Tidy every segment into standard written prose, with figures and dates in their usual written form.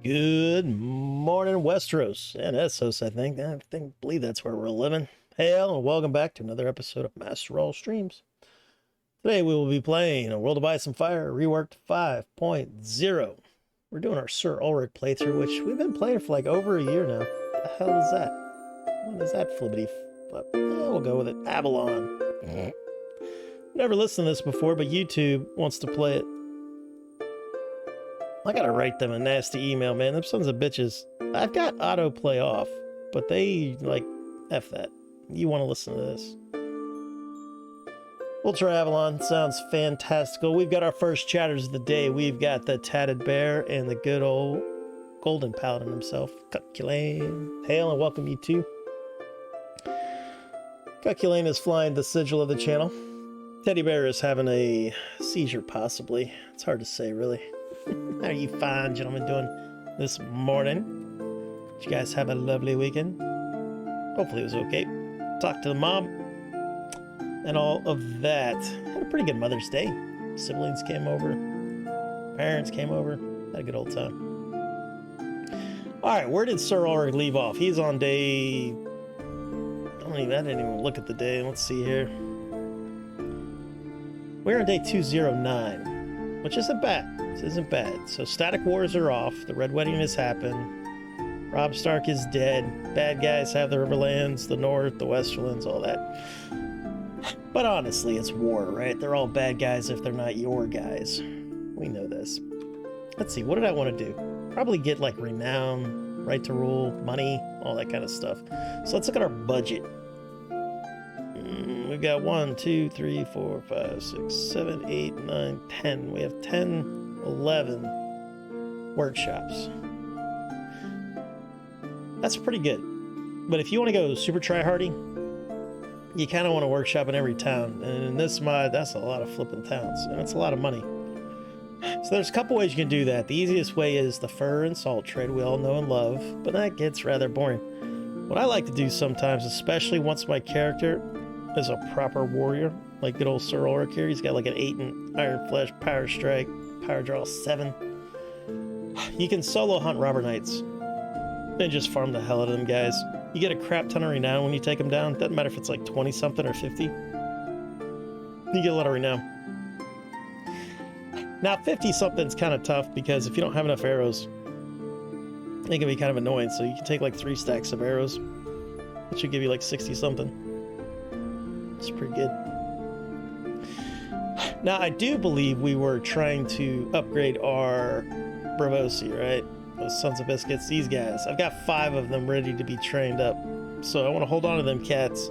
Good morning, Westeros and Essos. Believe that's where we're living. Hail and welcome back to another episode of Master All Streams. Today we will be playing a World of Ice and Fire Reworked 5.0. We're doing our Sir Ulrick playthrough, which we've been playing for like over a year now. What the hell is that? What is that flippity flip? We'll go with it. Avalon. Never listened to this before, but YouTube wants to play it. I gotta write them a nasty email, man. Them sons of bitches. I've got autoplay off, but they, like, F that. You want to listen to this. Ultra Avalon sounds fantastical. We've got our first chatters of the day. We've got the Tatted Bear and the good old Golden Paladin himself, Cuculane. Hail and welcome you too. Cuculane is flying the sigil of the channel. Teddy Bear is having a seizure, possibly. It's hard to say, really. How are you fine gentlemen doing this morning? Did you guys have a lovely weekend? Hopefully it was okay. Talked to the mom and all of that. Had a pretty good Mother's Day. Siblings came over. Parents came over. Had a good old time. Alright, where did Sir Ulrick leave off? He's on day... I didn't even look at the day. Let's see here. We're on day 209, which isn't bad. This isn't bad. So static wars are off. The Red Wedding has happened. Robb Stark is dead. Bad guys have the Riverlands, the North, the Westerlands, all that. But honestly, it's war, right? They're all bad guys if they're not your guys. We know this. Let's see, what did I want to do? Probably get like renown, right to rule, money, all that kind of stuff. So let's look at our budget. We've got 1, 2, 3, 4, 5, 6, 7, 8, 9, 10. We have 10, 11 workshops. That's pretty good. But if you want to go super tryhardy, you kind of want to workshop in every town. And in this mod, that's a lot of flipping towns. And it's a lot of money. So there's a couple ways you can do that. The easiest way is the fur and salt trade we all know and love. But that gets rather boring. What I like to do sometimes, especially once my character is a proper warrior, like good old Sir Ulrick here. He's got like an 8 in Iron Flesh, Power Strike, Power Draw 7. You can solo hunt Robber Knights and just farm the hell out of them guys. You get a crap ton of renown when you take them down. Doesn't matter if it's like 20 something or 50. You get a lot of renown. Now 50 something's kind of tough because if you don't have enough arrows, it can be kind of annoying. So you can take like 3 stacks of arrows, which should give you like 60 something. It's pretty good. Now, I do believe we were trying to upgrade our Bravosi, right? Those sons of biscuits, these guys. I've got 5 of them ready to be trained up. So I want to hold on to them cats.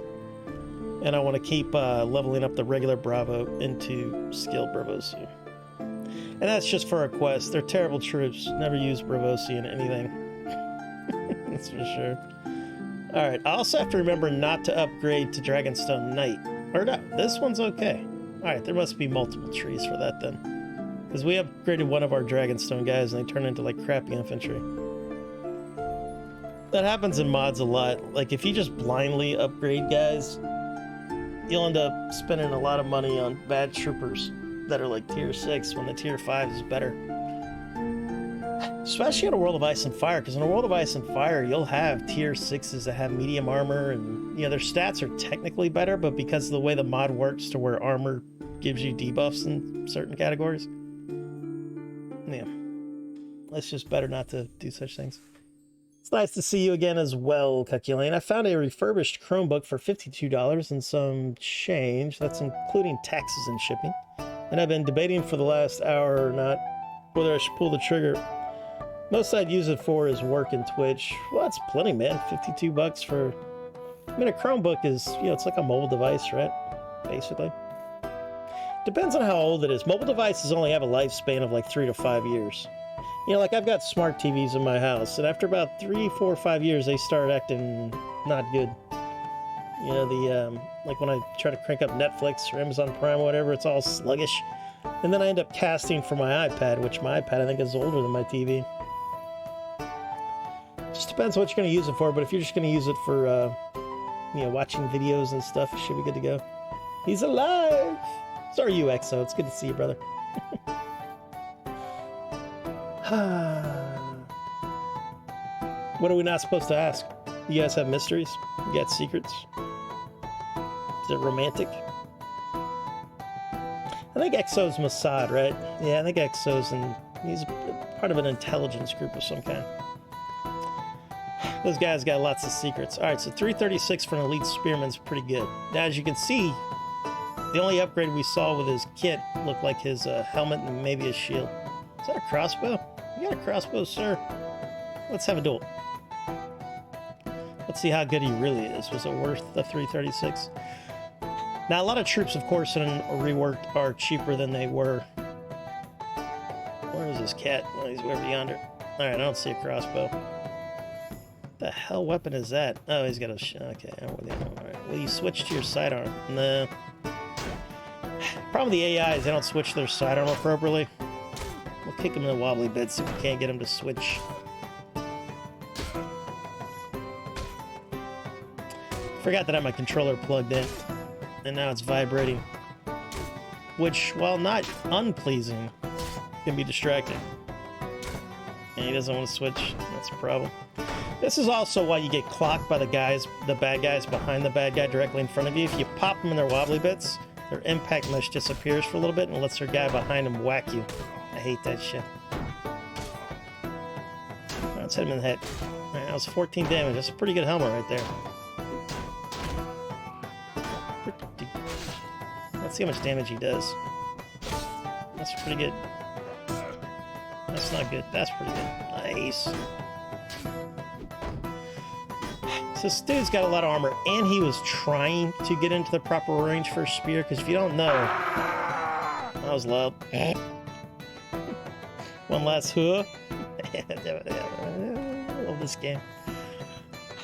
And I want to keep leveling up the regular Bravo into skilled Bravosi. And that's just for a quest. They're terrible troops. Never use Bravosi in anything. That's for sure. Alright, I also have to remember not to upgrade to Dragonstone Knight. Or no, this one's okay. Alright, there must be multiple trees for that then. Because we upgraded one of our Dragonstone guys and they turn into like crappy infantry. That happens in mods a lot. Like if you just blindly upgrade guys, you'll end up spending a lot of money on bad troopers that are like tier 6 when the tier 5 is better. Especially in a World of Ice and Fire, because in a World of Ice and Fire, you'll have tier 6s that have medium armor, and you know their stats are technically better, but because of the way the mod works to where armor gives you debuffs in certain categories, yeah, it's just better not to do such things. It's nice to see you again as well, Cuculane. I found a refurbished Chromebook for $52 and some change. That's including taxes and shipping. And I've been debating for the last hour or not whether I should pull the trigger. Most I'd use it for is work and Twitch. Well, that's plenty, man. 52 bucks for... I mean, a Chromebook is, you know, it's like a mobile device, right? Basically. Depends on how old it is. Mobile devices only have a lifespan of like 3 to 5 years. You know, like I've got smart TVs in my house, and after about 3, 4, 5 years, they start acting not good. You know, like when I try to crank up Netflix or Amazon Prime or whatever, it's all sluggish. And then I end up casting for my iPad, which my iPad I think is older than my TV. Just depends what you're going to use it for, but if you're just going to use it for, you know, watching videos and stuff, it should be good to go. He's alive! So are you, EXO. It's good to see you, brother. What are we not supposed to ask? You guys have mysteries? You got secrets? Is it romantic? I think Exo's Mossad, right? Yeah, I think Exo's he's part of an intelligence group of some kind. Those guys got lots of secrets. All right, so 336 for an elite spearman's pretty good. Now, as you can see, the only upgrade we saw with his kit looked like his helmet and maybe his shield. Is that a crossbow? You got a crossbow, sir? Let's have a duel. Let's see how good he really is. Was it worth the 336? Now, a lot of troops, of course, in Reworked are cheaper than they were. Where is this cat? Oh, he's over yonder. All right, I don't see a crossbow. What the hell weapon is that? Oh, he's got a... Okay, I'm with you. All right. Will you switch to your sidearm? No. Problem with the AI is they don't switch their sidearm appropriately. We'll kick him in the wobbly bits if we can't get him to switch. Forgot that I had my controller plugged in, and now it's vibrating. Which, while not unpleasing, can be distracting. And he doesn't want to switch. That's a problem. This is also why you get clocked by the bad guys behind the bad guy directly in front of you. If you pop them in their wobbly bits, their impact mesh disappears for a little bit and lets their guy behind them whack you. I hate that shit. Let's hit him in the head. All right, that was 14 damage. That's a pretty good helmet right there. Let's see how much damage he does. That's pretty good. That's not good. That's pretty good. Nice. So this dude's got a lot of armor, and he was trying to get into the proper range for a spear, because if you don't know... That was loud. One last huh. I love this game.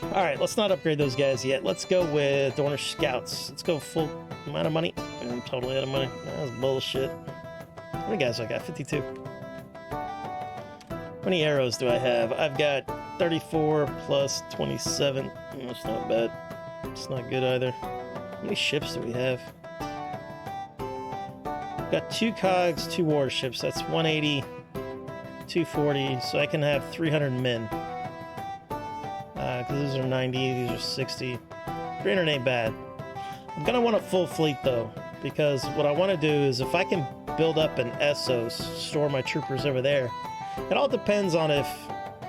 Alright, let's not upgrade those guys yet. Let's go with Dorner Scouts. Let's go full amount of money. I'm totally out of money. That was bullshit. How many guys do I got? 52. How many arrows do I have? I've got 34 plus 27. That's not bad. It's not good either. How many ships do we have? We've got 2 cogs, 2 warships. That's 180, 240. So I can have 300 men. Because these are 90, these are 60. 300 ain't bad. I'm going to want a full fleet, though, because what I want to do is if I can build up an Essos, store my troopers over there, it all depends on if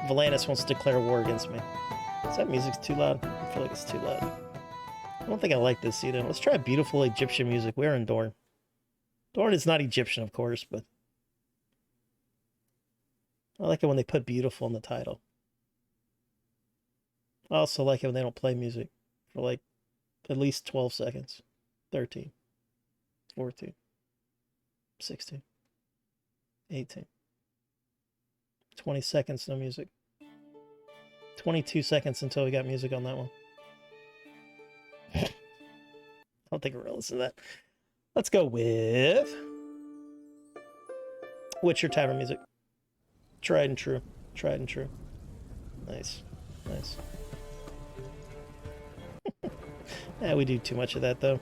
Volantis wants to declare war against me. Is that music's too loud? I feel like it's too loud. I don't think I like this either. Let's try beautiful Egyptian music. We're in Dorne. Dorne is not Egyptian, of course, but I like it when they put beautiful in the title. I also like it when they don't play music for like at least 12 seconds. 13. 14. 16. 18. 20 seconds, no music. 22 seconds until we got music on that one. I don't think we're going to listen to that. Let's go with Witcher Tavern music. Tried and true. Tried and true. Nice. Nice. Yeah, we do too much of that, though.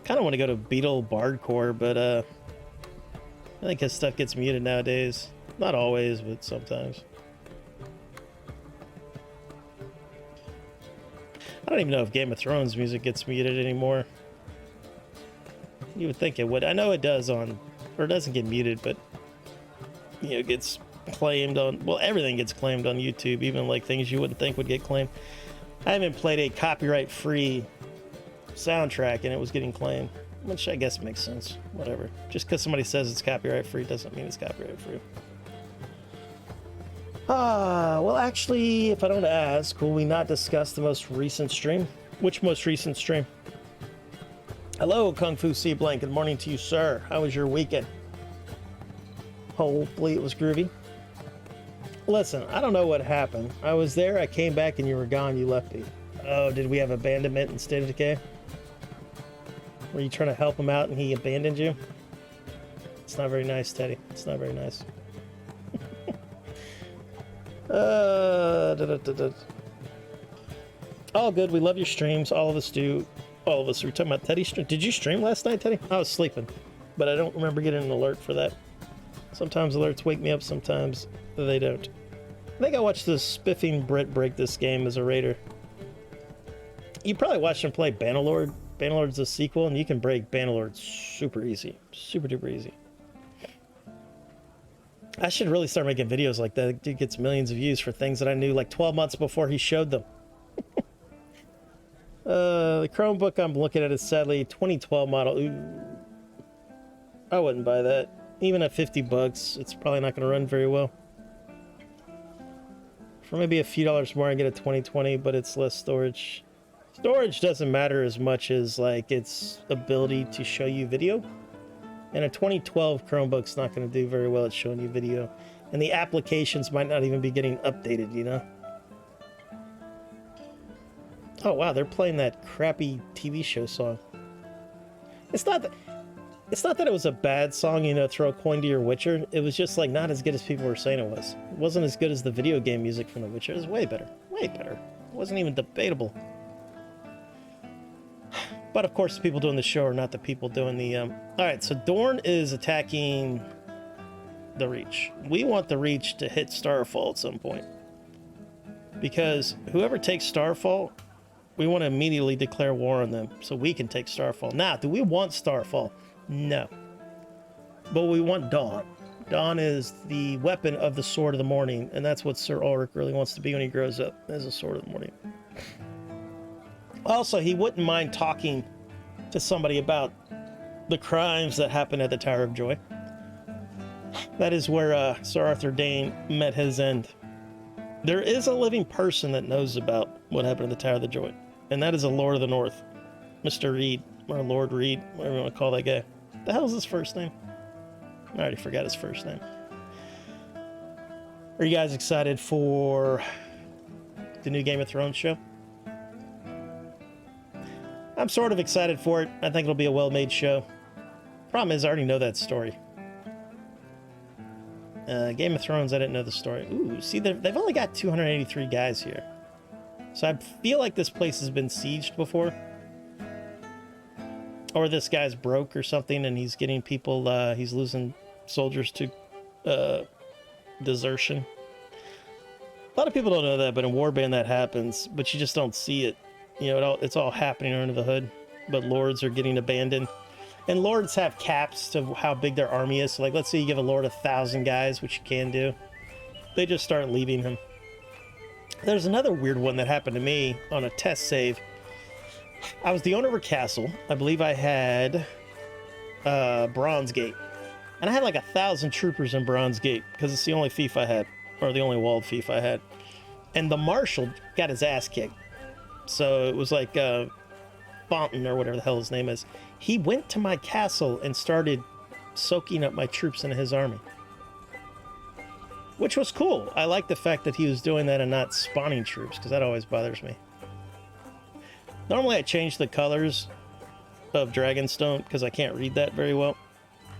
Kind of want to go to Beetle Bardcore, but I think his stuff gets muted nowadays. Not always, but sometimes. I don't even know if Game of Thrones music gets muted anymore. You would think it would. I know it does on... Or it doesn't get muted, but... You know, it gets claimed on... Well, everything gets claimed on YouTube, even like things you wouldn't think would get claimed. I haven't played a copyright-free soundtrack, and it was getting claimed. Which I guess makes sense. Whatever. Just because somebody says it's copyright-free doesn't mean it's copyright-free. Well, actually, if I don't ask, will we not discuss the most recent stream? Which most recent stream? Hello, Kung Fu C Blank. Good morning to you, sir. How was your weekend? Hopefully it was groovy. Listen, I don't know what happened. I was there, I came back, and you were gone. You left me. Oh, did we have abandonment in State of Decay? Were you trying to help him out and he abandoned you? It's not very nice, Teddy. It's not very nice. All good. We love your streams. All of us do. All of us. We're talking about Teddy's stream. Did you stream last night, Teddy? I was sleeping, but I don't remember getting an alert for that. Sometimes alerts wake me up, sometimes they don't. I think I watched this spiffing Brit break this game as a raider. You probably watched him play Bannerlord. Bannerlord's a sequel, and you can break Bannerlord super easy. Super duper easy. I should really start making videos like that. Dude gets millions of views for things that I knew like 12 months before he showed them. The Chromebook I'm looking at is sadly 2012 model. Ooh. I wouldn't buy that. Even at $50, it's probably not going to run very well. For maybe a few dollars more, I get a 2020, but it's less storage. Storage doesn't matter as much as like its ability to show you video. And a 2012 Chromebook's not going to do very well at showing you video. And the applications might not even be getting updated, you know? Oh, wow, they're playing that crappy TV show song. It's not that it was a bad song, you know, throw a coin to your Witcher. It was just, like, not as good as people were saying it was. It wasn't as good as the video game music from The Witcher. It was way better. Way better. It wasn't even debatable. But, of course, the people doing the show are not the people doing the... Alright, so Dorn is attacking the Reach. We want the Reach to hit Starfall at some point. Because whoever takes Starfall, we want to immediately declare war on them so we can take Starfall. Now, do we want Starfall? No. But we want Dawn. Dawn is the weapon of the Sword of the Morning, and that's what Sir Ulrick really wants to be when he grows up, as a Sword of the Morning. Also, he wouldn't mind talking to somebody about the crimes that happened at the Tower of Joy. That is where Sir Arthur Dane met his end. There is a living person that knows about what happened at the Tower of the Joy, and that is a Lord of the North, Mr. Reed, or Lord Reed, whatever you want to call that guy. The hell is his first name? I already forgot his first name. Are you guys excited for the new Game of Thrones show? I'm sort of excited for it. I think it'll be a well-made show. Problem is, I already know that story. Game of Thrones, I didn't know the story. Ooh, see, they've only got 283 guys here. So I feel like this place has been sieged before. Or this guy's broke or something, and he's getting people, he's losing soldiers to desertion. A lot of people don't know that, but in Warband that happens, but you just don't see it. You know, it's all happening under the hood, but lords are getting abandoned. And lords have caps to how big their army is. So, like, let's say you give a lord 1,000 guys, which you can do. They just start leaving him. There's another weird one that happened to me on a test save. I was the owner of a castle. I believe I had Bronze Gate. And I had like 1,000 troopers in Bronze Gate because it's the only fief I had, or the only walled fief I had. And the marshal got his ass kicked. So it was like Fountain, or whatever the hell his name is. He went to my castle and started soaking up my troops into his army. Which was cool. I like the fact that he was doing that and not spawning troops, because that always bothers me. Normally I change the colors of Dragonstone because I can't read that very well.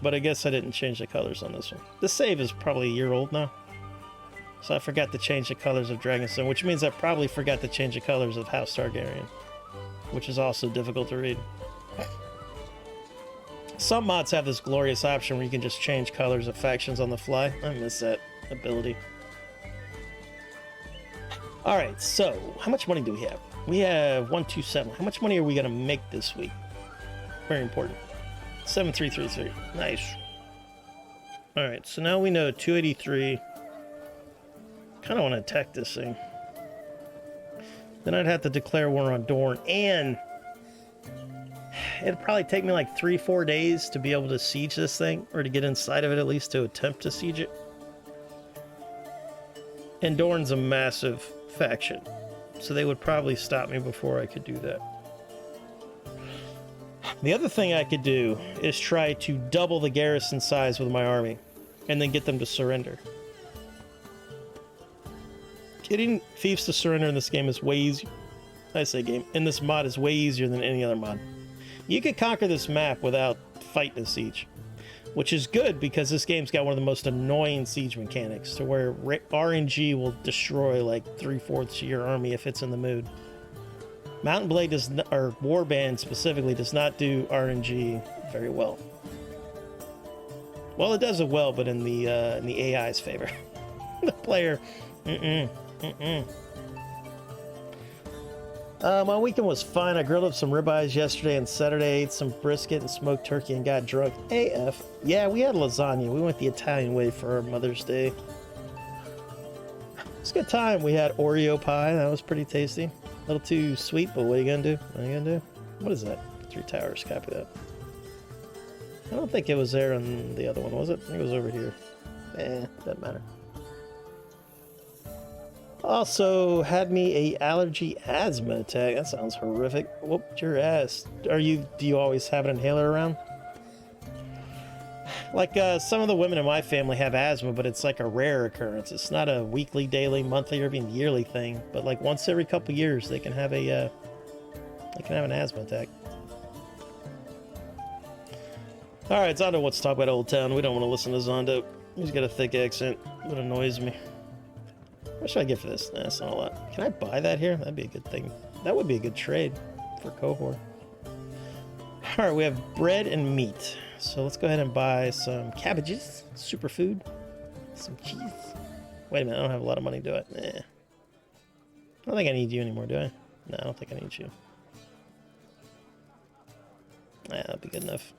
But I guess I didn't change the colors on this one. This save is probably a year old now. So I forgot to change the colors of Dragonstone, which means I probably forgot to change the colors of House Targaryen, which is also difficult to read. Some mods have this glorious option where you can just change colors of factions on the fly. I miss that ability. Alright, so how much money do we have? We have 127. How much money are we going to make this week? Very important. 7333. Nice. Alright, so now we know 283. Kind of want to attack this thing. Then I'd have to declare war on Dorne, and it'd probably take me like 3-4 days to be able to siege this thing, or to get inside of it at least to attempt to siege it. And Dorne's a massive faction, so they would probably stop me before I could do that. The other thing I could do is try to double the garrison size with my army, and then get them to surrender. Getting fiefs to surrender in this game is way easier. I say game. In this mod is way easier than any other mod. You could conquer this map without fighting a siege, which is good because this game's got one of the most annoying siege mechanics, to where RNG will destroy like 3/4 of your army if it's in the mood. Mountain Blade does not, or Warband specifically, does not do RNG very well. Well, it does it well, but in the AI's favor. The player, my weekend was fine. I grilled up some ribeyes yesterday and Saturday, ate some brisket and smoked turkey and got drunk AF. Yeah, we had lasagna. We went the Italian way for our Mother's Day. It's a good time. We had Oreo pie. That was pretty tasty. A little too sweet, but what are you gonna do? What are you gonna do? What is that? 3 Towers. Copy that. I don't think it was there on the other one, was it? I think it was over here. Doesn't matter. Also had me a allergy asthma attack. That sounds horrific. Whooped your ass. Do you always have an inhaler around? Like some of the women in my family have asthma, but it's like a rare occurrence. It's not a weekly, daily, monthly, or even yearly thing. But like once every couple years, they can have an asthma attack. All right, Zondo wants to talk about Old Town. We don't want to listen to Zondo. He's got a thick accent. It annoys me. What should I get for this? Nah, that's not a lot. Can I buy that here? That'd be a good thing. That would be a good trade for cohort. All right, we have bread and meat. So let's go ahead and buy some cabbages, superfood, some cheese. Wait a minute, I don't have a lot of money, do I? Nah. I don't think I need you anymore, do I? No, I don't think I need you. Nah, that'll be good enough.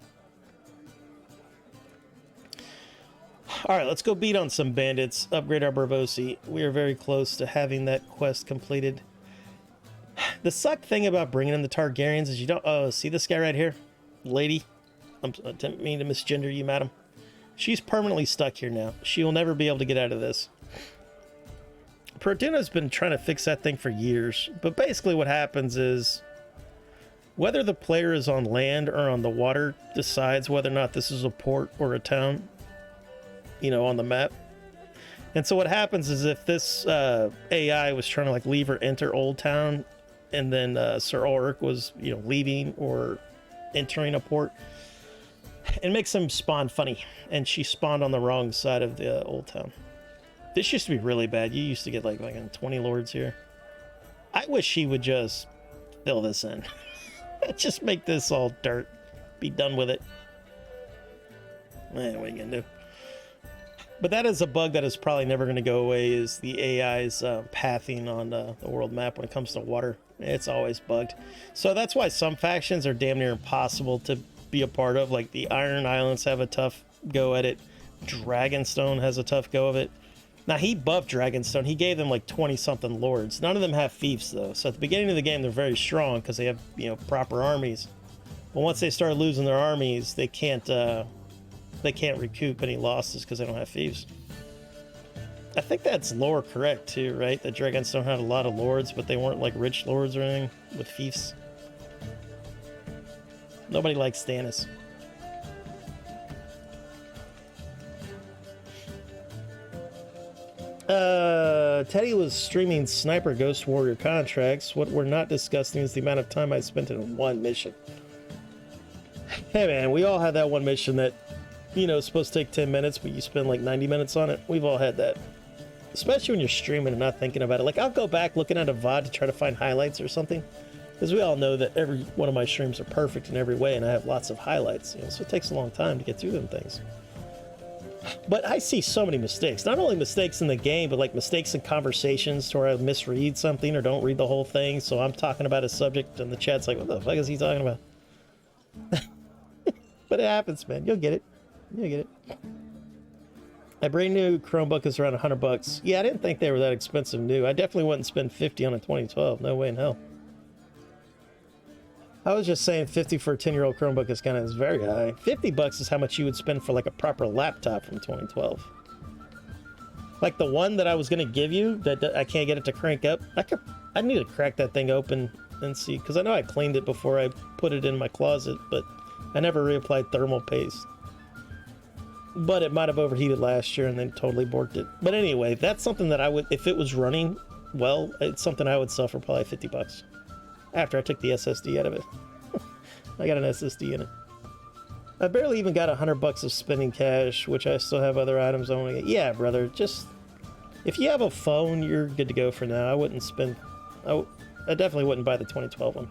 Alright, let's go beat on some bandits, upgrade our Barbosi. We are very close to having that quest completed. The suck thing about bringing in the Targaryens is you don't... Oh, see this guy right here? Lady? I didn't mean to misgender you, madam. She's permanently stuck here now. She will never be able to get out of this. Perduna's been trying to fix that thing for years, but basically what happens is whether the player is on land or on the water decides whether or not this is a port or a town, you know, on the map. And so what happens is if this AI was trying to like leave or enter Old Town, and then Sir Ulrick was, you know, leaving or entering a port, it makes them spawn funny, and she spawned on the wrong side of the Old Town. This used to be really bad. You used to get like 20 lords here. I wish she would just fill this in. Just make this all dirt. Be done with it. What are you gonna do? But that is a bug that is probably never going to go away, is the AI's pathing on the world map when it comes to water. It's always bugged. So that's why some factions are damn near impossible to be a part of. Like the Iron Islands have a tough go at it. Dragonstone has a tough go of it. Now he buffed Dragonstone. He gave them like 20-something lords. None of them have fiefs though. So at the beginning of the game, they're very strong because they have, you know, proper armies. But once they start losing their armies, they can't recoup any losses because they don't have thieves. I think that's lore correct too, right? That Dragonstone had a lot of lords, but they weren't like rich lords or anything with fiefs. Nobody likes Stannis. Teddy was streaming Sniper Ghost Warrior contracts. What we're not discussing is the amount of time I spent in one mission. Hey man, we all had that one mission that, you know, it's supposed to take 10 minutes, but you spend like 90 minutes on it. We've all had that. Especially when you're streaming and not thinking about it. Like, I'll go back looking at a VOD to try to find highlights or something. Because we all know that every one of my streams are perfect in every way, and I have lots of highlights. You know, so it takes a long time to get through them things. But I see so many mistakes. Not only mistakes in the game, but like mistakes in conversations to where I misread something or don't read the whole thing. So I'm talking about a subject and the chat's like, what the fuck is he talking about? But it happens, man. You'll get it. You'll get it. My brand new Chromebook is around $100. Yeah, I didn't think they were that expensive new. I definitely wouldn't spend 50 on a 2012. No way in hell. I was just saying 50 for a 10-year-old Chromebook is very high. $50 is how much you would spend for like a proper laptop from 2012. Like the one that I was gonna give you that I can't get it to crank up. I need to crack that thing open and see, because I know I cleaned it before I put it in my closet, but I never reapplied thermal paste. But it might have overheated last year and then totally borked it. But anyway, that's something that I would, if it was running well, it's something I would sell for probably $50. After I took the SSD out of it. I got an SSD in it. I barely even got $100 of spending cash, which I still have other items I want to get. Yeah, brother, just... If you have a phone, you're good to go for now. I wouldn't spend... I definitely wouldn't buy the 2012 one.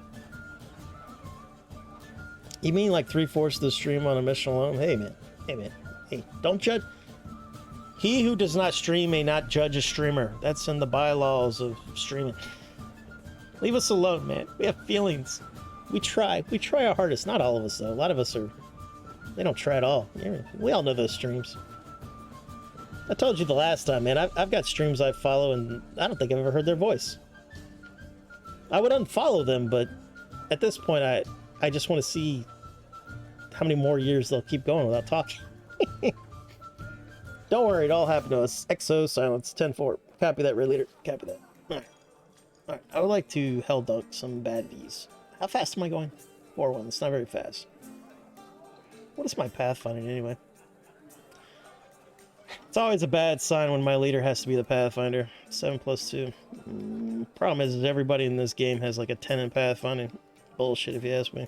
You mean like 3/4 of the stream on a mission alone? Hey, man. Hey, man. Hey, don't judge. He who does not stream may not judge a streamer. That's in the bylaws of streaming. Leave us alone, man. We have feelings. We try our hardest. Not all of us, though. A lot of us are, they don't try at all. We all know those streams. I told you the last time, man. I've got streams I follow, and I don't think I've ever heard their voice. I would unfollow them, but at this point, I just want to see how many more years they'll keep going without talking. Don't worry, it all happened to us. XO silence 10-4. Copy that, Red Leader. Copy that. Alright. Alright. I would like to hell dunk some bad V's. How fast am I going? 4-1. It's not very fast. What is my pathfinding anyway? It's always a bad sign when my leader has to be the pathfinder. 7+2. Problem is everybody in this game has like a 10 in pathfinding. Bullshit if you ask me.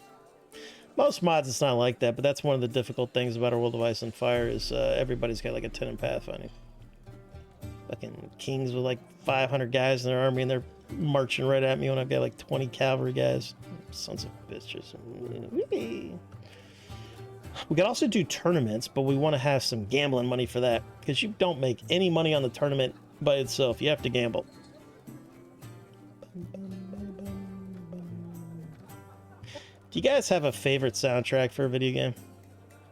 Most mods it's not like that, but that's one of the difficult things about a World of Ice and Fire is everybody's got like a 10 in pathfinding. Fucking kings with like 500 guys in their army and they're marching right at me when I've got like 20 cavalry guys. Sons of bitches. We could also do tournaments, but we want to have some gambling money for that because you don't make any money on the tournament by itself. You have to gamble. Do you guys have a favorite soundtrack for a video game?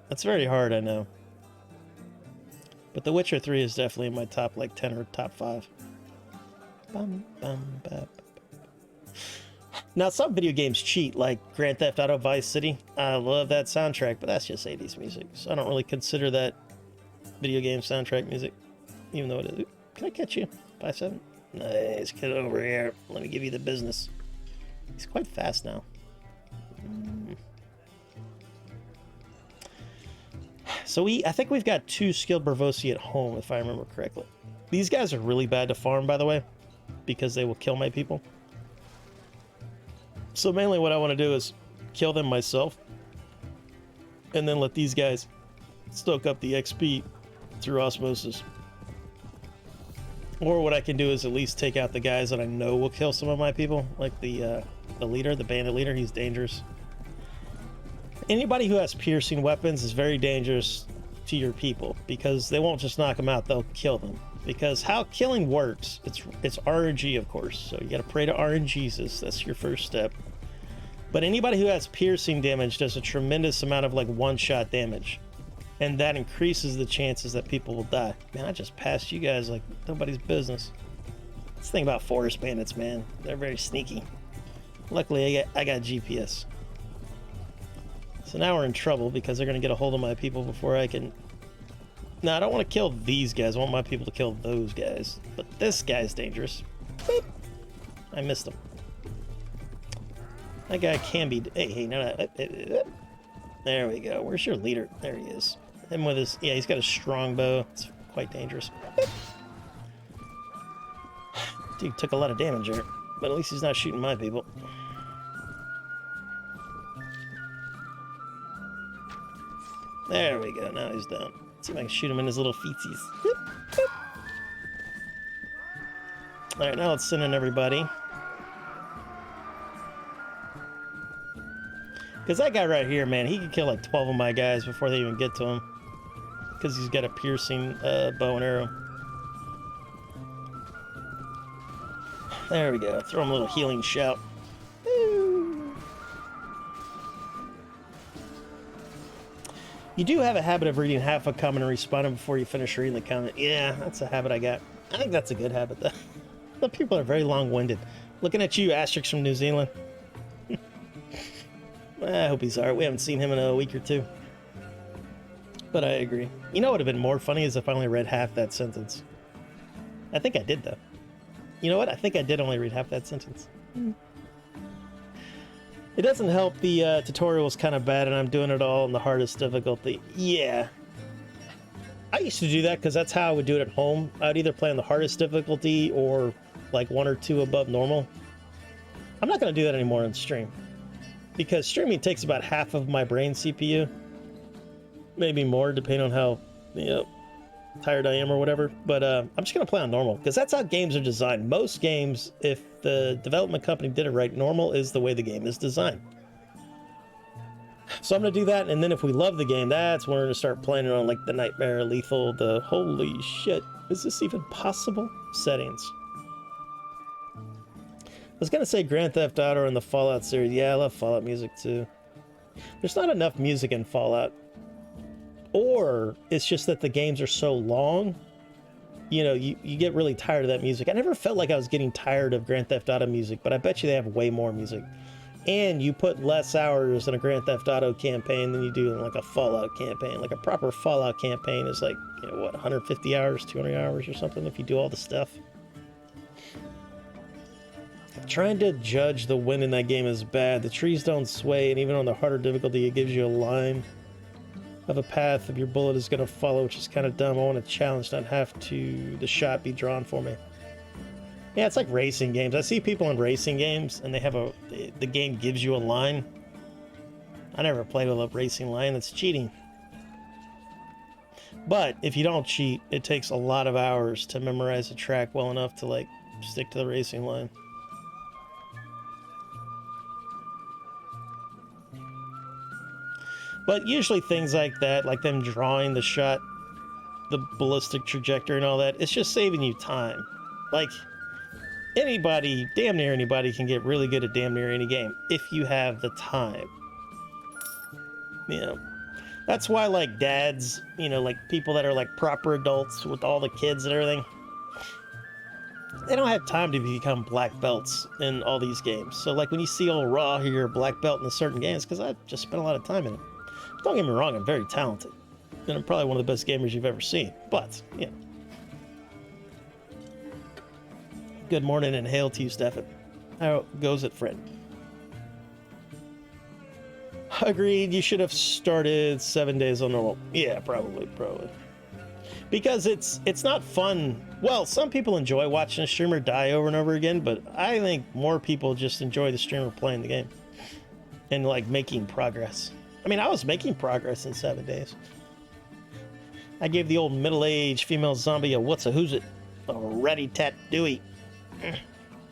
That's very hard, I know. But The Witcher 3 is definitely in my top like 10 or top 5. Now, some video games cheat, like Grand Theft Auto Vice City. I love that soundtrack, but that's just 80s music. So I don't really consider that video game soundtrack music, even though it is. Can I catch you? 5-7? Nice, get over here. Let me give you the business. He's quite fast now. So I think we've got 2 skilled Bravosi at home, if I remember correctly. These guys are really bad to farm, by the way, because they will kill my people. So mainly what I want to do is kill them myself, and then let these guys stoke up the XP through osmosis. Or what I can do is at least take out the guys that I know will kill some of my people, like the leader, the bandit leader. He's dangerous. Anybody who has piercing weapons is very dangerous to your people because they won't just knock them out, they'll kill them. Because how killing works, it's RNG, of course, so you gotta pray to RNGesus. That's your first step. But anybody who has piercing damage does a tremendous amount of like one-shot damage, and that increases the chances that people will die. Man, I just passed you guys like nobody's business. This thing about forest bandits, man, they're very sneaky. Luckily I got GPS. So now we're in trouble because they're going to get a hold of my people before I can... No, I don't want to kill these guys. I want my people to kill those guys. But this guy's dangerous. Boop. I missed him. That guy can be... Hey, no. There we go. Where's your leader? There he is. Him with his... Yeah, he's got a strong bow. It's quite dangerous. Boop. Dude took a lot of damage there. But at least he's not shooting my people. There we go, now he's down. Let's see if I can shoot him in his little feetsies. Alright, now let's send in everybody. Because that guy right here, man, he can kill like 12 of my guys before they even get to him. Because he's got a piercing bow and arrow. There we go, throw him a little healing shout. You do have a habit of reading half a comment and responding before you finish reading the comment. Yeah, that's a habit I got. I think that's a good habit, though. The people are very long-winded. Looking at you, Asterix from New Zealand. I hope he's alright. We haven't seen him in a week or 2. But I agree. You know what would have been more funny is if I only read half that sentence. I think I did, though. You know what? I think I did only read half that sentence. It doesn't help the tutorial was kind of bad and I'm doing it all in the hardest difficulty. Yeah. I used to do that because that's how I would do it at home. I would either play on the hardest difficulty or like 1 or 2 above normal. I'm not going to do that anymore on stream. Because streaming takes about half of my brain CPU. Maybe more depending on how, tired I am or whatever. But I'm just going to play on normal because that's how games are designed. Most games, if the development company did it right, normal is the way the game is designed. So I'm gonna do that, and then if we love the game, that's when we're gonna start playing it on like the Nightmare, Lethal, the holy shit, is this even possible? Settings. I was gonna say Grand Theft Auto and the Fallout series. Yeah, I love Fallout music too. There's not enough music in Fallout. Or it's just that the games are so long, you know, you get really tired of that music. I never felt like I was getting tired of Grand Theft Auto music, but I bet you they have way more music. And you put less hours in a Grand Theft Auto campaign than you do in like a Fallout campaign. Like a proper Fallout campaign is like, you know, what, 150 hours, 200 hours or something if you do all the stuff. Trying to judge the wind in that game is bad. The trees don't sway, and even on the harder difficulty, it gives you a line of a path if your bullet is going to follow, which is kind of dumb. I want a challenge, not have to the shot be drawn for me. Yeah, it's like racing games. I see people in racing games, and they have the game gives you a line. I never played with a racing line. That's cheating. But if you don't cheat, it takes a lot of hours to memorize a track well enough to like stick to the racing line. But usually things like that, like them drawing the shot, the ballistic trajectory and all that, it's just saving you time. Like, anybody, damn near anybody, can get really good at damn near any game if you have the time. You know, that's why, like, dads, you know, like, people that are, like, proper adults with all the kids and everything, they don't have time to become black belts in all these games. So, like, when you see old Raw here, black belt in a certain games, because I've just spent a lot of time in it. Don't get me wrong, I'm very talented. And I'm probably one of the best gamers you've ever seen. But, yeah. Good morning and hail to you, Stefan. How goes it, friend? Agreed, you should have started 7 days on normal. Yeah, probably. Because it's not fun. Well, some people enjoy watching a streamer die over and over again, but I think more people just enjoy the streamer playing the game. And, like, making progress. I mean, I was making progress in 7 days. I gave the old middle-aged female zombie a what's-a-who's-it, a ratty-tat-dooey.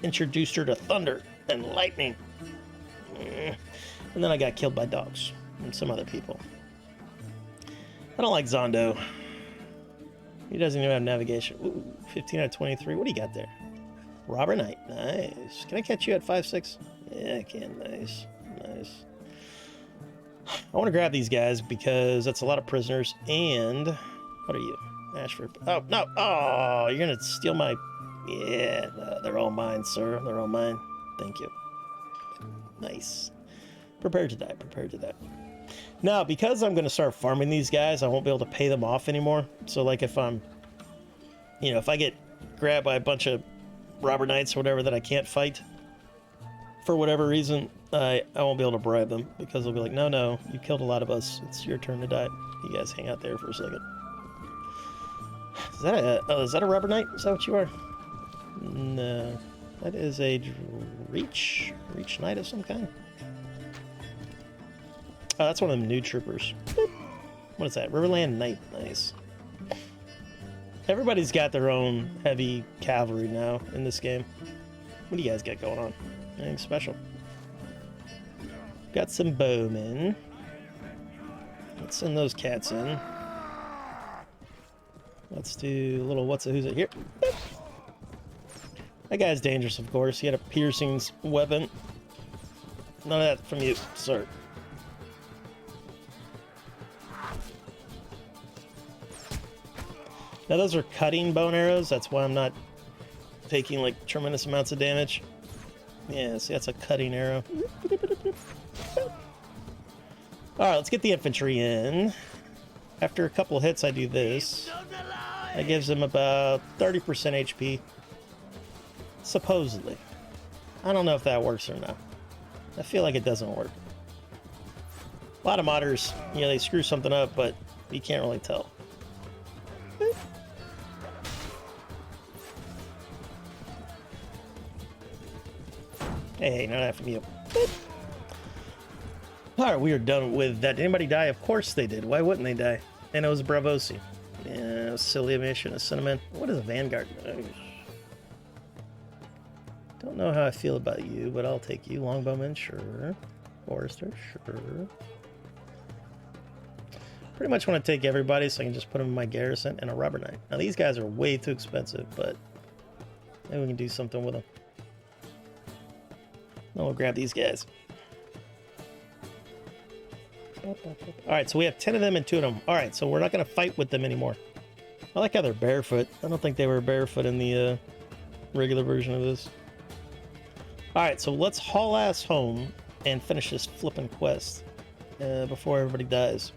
Introduced her to thunder and lightning. And then I got killed by dogs and some other people. I don't like Zondo. He doesn't even have navigation. Ooh, 15 out of 23. What do you got there? Robber Knight. Nice. Can I catch you at 5'6"? Yeah, I can. Nice. I want to grab these guys because that's a lot of prisoners. And what are you? Ashford. Oh, no. Oh, you're going to steal my... Yeah, no, they're all mine, sir. They're all mine. Thank you. Nice. Prepare to die. Now, because I'm going to start farming these guys, I won't be able to pay them off anymore. So, like, if I'm... You know, if I get grabbed by a bunch of robber knights or whatever that I can't fight, for whatever reason, I won't be able to bribe them, because they'll be like, no, you killed a lot of us. It's your turn to die. You guys hang out there for a second. Is that a robber knight? Is that what you are? No. That is a reach knight of some kind. Oh, that's one of them new troopers. What is that? Riverland Knight. Nice. Everybody's got their own heavy cavalry now in this game. What do you guys got going on? Anything special? Got some bowmen. Let's send those cats in. Let's do a little what's-a-who's it here. That guy's dangerous, of course. He had a piercing weapon. None of that from you, sir. Now those are cutting bone arrows. That's why I'm not taking like tremendous amounts of damage. Yeah, see, that's a cutting arrow. Alright, let's get the infantry in. After a couple of hits, I do this. That gives them about 30% HP. Supposedly. I don't know if that works or not. I feel like it doesn't work. A lot of modders, you know, they screw something up, but you can't really tell. Hey, not after me. Alright, we are done with that. Did anybody die? Of course they did. Why wouldn't they die? And it was Bravosi. Yeah, silly mission, a cinnamon. What is a Vanguard? Don't know how I feel about you, but I'll take you. Longbowman, sure. Forester, sure. pretty much want to take everybody so I can just put them in my garrison and a rubber knight. Now these guys are way too expensive, but maybe we can do something with them. Then we'll grab these guys. Alright, so we have 10 of them and 2 of them. Alright, so we're not going to fight with them anymore. I like how they're barefoot. I don't think they were barefoot in the regular version of this. Alright, so let's haul ass home and finish this flipping quest before everybody dies.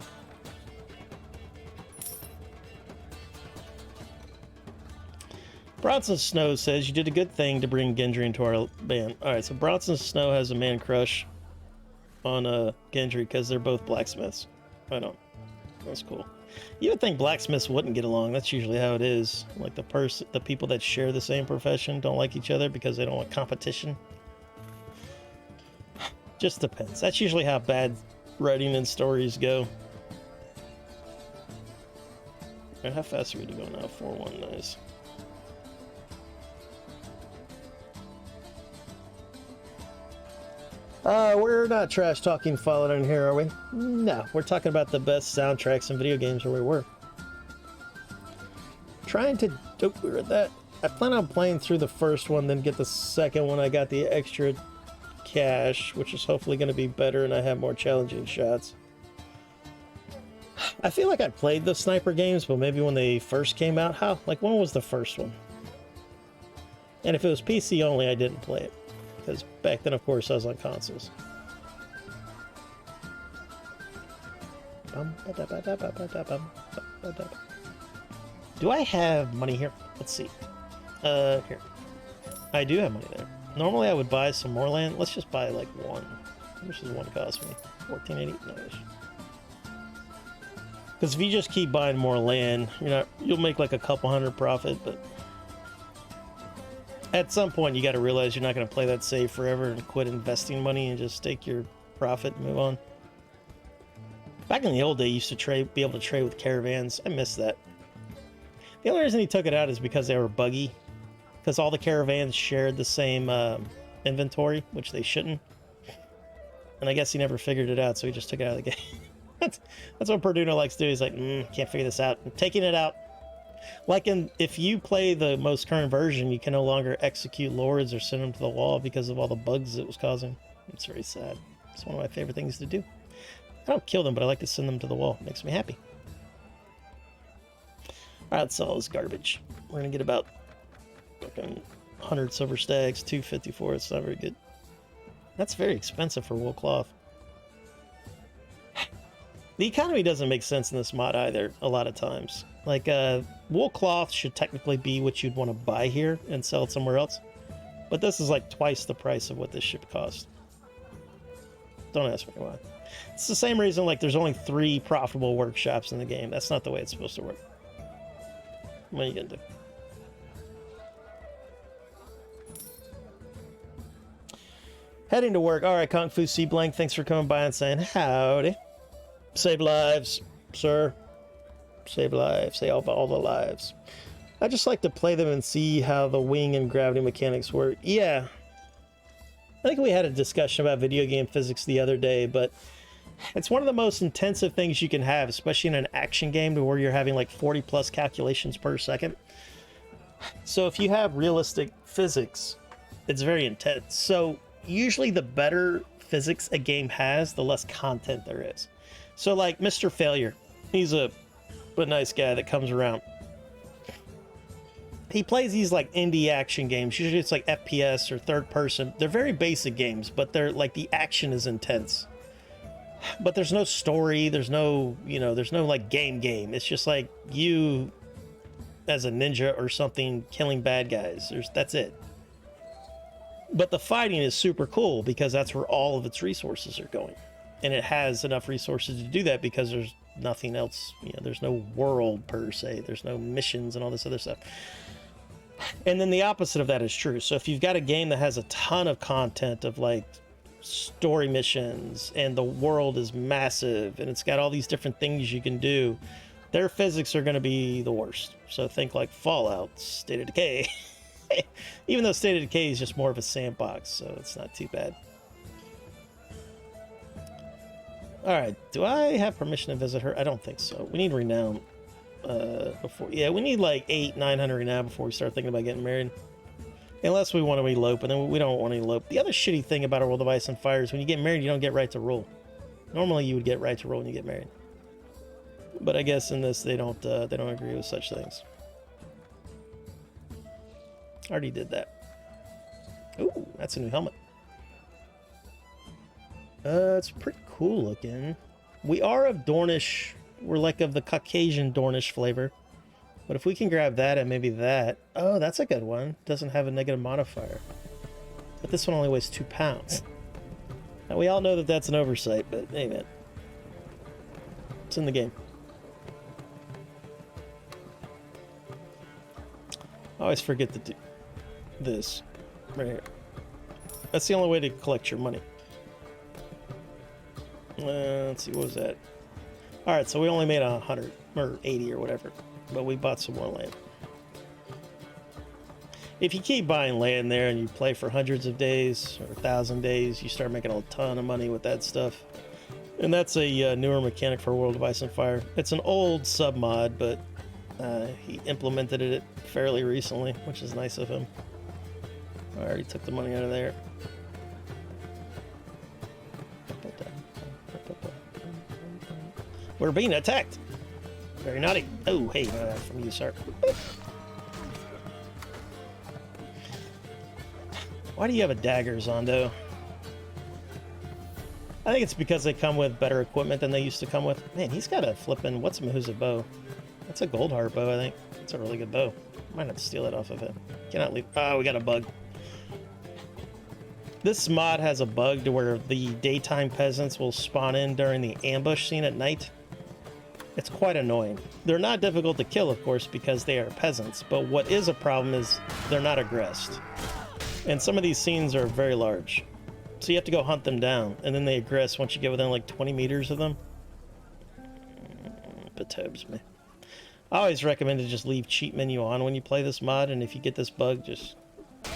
Bronson Snow says, you did a good thing to bring Gendry into our band. Alright, so Bronson Snow has a man crush on Gendry because they're both blacksmiths. I don't. That's cool. You would think blacksmiths wouldn't get along. That's usually how it is. Like the people that share the same profession don't like each other because they don't want competition. Just depends. That's usually how bad writing and stories go. Alright, how fast are we to go now? 4-1, nice. We're not trash talking Fallout in here, are we? No, we're talking about the best soundtracks in video games where we were. Trying to... Oh, we read that. I plan on playing through the first one, then get the second one. I got the extra cash, which is hopefully going to be better and I have more challenging shots. I feel like I played the sniper games, but maybe when they first came out. How? Like, when was the first one? And if it was PC only, I didn't play it. Because back then, of course, I was on consoles. Do I have money here? Let's see. Here. I do have money there. Normally, I would buy some more land. Let's just buy, like, one. How much does one cost me? 1480? Nice. Because if you just keep buying more land, you'll make, like, a couple hundred profit, but... At some point, you got to realize you're not going to play that safe forever and quit investing money and just take your profit and move on. Back in the old day, you used to be able to trade with caravans. I miss that. The only reason he took it out is because they were buggy. Because all the caravans shared the same inventory, which they shouldn't. And I guess he never figured it out, so he just took it out of the game. That's what Perduno likes to do. He's like, can't figure this out. I'm taking it out. Like, if you play the most current version, you can no longer execute lords or send them to the wall because of all the bugs it was causing. It's very sad. It's one of my favorite things to do. I don't kill them, but I like to send them to the wall. It makes me happy. Alright, let's sell all this garbage. We're going to get about 100 silver stags, 254. It's not very good. That's very expensive for wool cloth. The economy doesn't make sense in this mod either, a lot of times. Like, wool cloth should technically be what you'd want to buy here and sell it somewhere else. But this is like twice the price of what this should cost. Don't ask me why. It's the same reason, like, there's only 3 profitable workshops in the game. That's not the way it's supposed to work. What are you gonna do? Heading to work. Alright, Kung Fu C Blank, thanks for coming by and saying howdy. Save lives, sir. Save lives. Save all the lives. I just like to play them and see how the wing and gravity mechanics work. Yeah. I think we had a discussion about video game physics the other day, but it's one of the most intensive things you can have, especially in an action game where you're having like 40 plus calculations per second. So if you have realistic physics, it's very intense. So usually the better physics a game has, the less content there is. So like Mr. Failure, he's a nice guy that comes around. He plays these like indie action games. Usually it's like FPS or third person. They're very basic games, but they're like the action is intense. But there's no story. There's no, there's no like game. It's just like you as a ninja or something killing bad guys. That's it. But the fighting is super cool because that's where all of its resources are going. And it has enough resources to do that because there's nothing else. There's no world per se. There's no missions and all this other stuff. And then the opposite of that is true. So if you've got a game that has a ton of content of like story missions and the world is massive and it's got all these different things you can do, their physics are going to be the worst. So think like Fallout, State of Decay. Even though State of Decay is just more of a sandbox, so it's not too bad. Alright, do I have permission to visit her? I don't think so. We need renown. Before, yeah, we need like 900 renown before we start thinking about getting married. Unless we want to elope, and then we don't want to elope. The other shitty thing about a World of Ice and Fire is when you get married, you don't get right to rule. Normally, you would get right to rule when you get married. But I guess in this, they don't agree with such things. Already did that. Ooh, that's a new helmet. It's pretty cool looking. We are of Dornish. We're like of the Caucasian Dornish flavor. But if we can grab that and maybe that... Oh, that's a good one. Doesn't have a negative modifier. But this one only weighs 2 pounds. Now, we all know that that's an oversight, but hey, man. It's in the game. I always forget to do this. Right here. That's the only way to collect your money. Let's see, what was that? Alright, so we only made 100, or 80 or whatever. But we bought some more land. If you keep buying land there and you play for hundreds of days or 1,000 days, you start making a ton of money with that stuff. And that's a newer mechanic for World of Ice and Fire. It's an old sub-mod, but he implemented it fairly recently, which is nice of him. I already took the money out of there. We're being attacked! Very naughty. Oh, hey, from you, sir. Why do you have a dagger, Zondo? I think it's because they come with better equipment than they used to come with. Man, he's got a flippin' what's a bow? That's a gold heart bow, I think. That's a really good bow. Might have to steal it off of him. Cannot leave. Oh, we got a bug. This mod has a bug to where the daytime peasants will spawn in during the ambush scene at night. It's quite annoying. They're not difficult to kill, of course, because they are peasants, but what is a problem is they're not aggressed. And some of these scenes are very large. So you have to go hunt them down, and then they aggress once you get within like 20 meters of them. Perturbs me. I always recommend to just leave cheat menu on when you play this mod, and if you get this bug, just...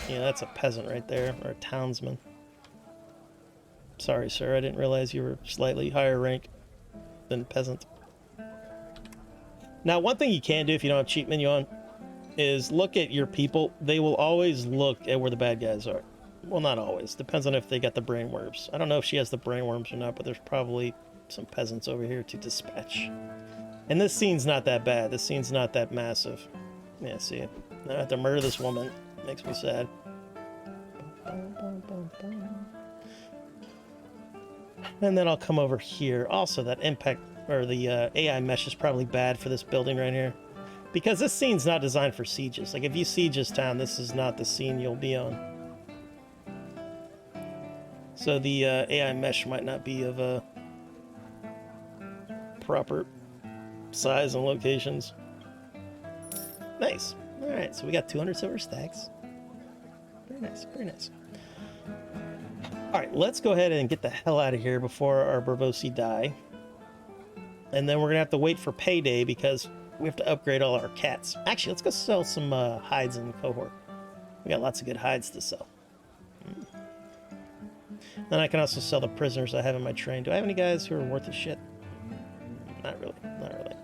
You know, that's a peasant right there, or a townsman. Sorry, sir, I didn't realize you were slightly higher rank than peasant. Now, one thing you can do if you don't have cheat menu on is look at your people. They will always look at where the bad guys are. Well, not always. Depends on if they got the brainworms. I don't know if she has the brainworms or not, but there's probably some peasants over here to dispatch. And this scene's not that bad. This scene's not that massive. Yeah, see? I have to murder this woman. Makes me sad. And then I'll come over here. Also, that impact, or the AI mesh is probably bad for this building right here. Because this scene's not designed for sieges. Like, if you siege this town, this is not the scene you'll be on. So the AI mesh might not be of a proper size and locations. Nice. Alright, so we got 200 silver stacks. Very nice, very nice. Alright, let's go ahead and get the hell out of here before our Bravosi die. And then we're going to have to wait for payday because we have to upgrade all our cats. Actually, let's go sell some hides in cohort. We got lots of good hides to sell. Then I can also sell the prisoners I have in my train. Do I have any guys who are worth a shit? Not really, not really.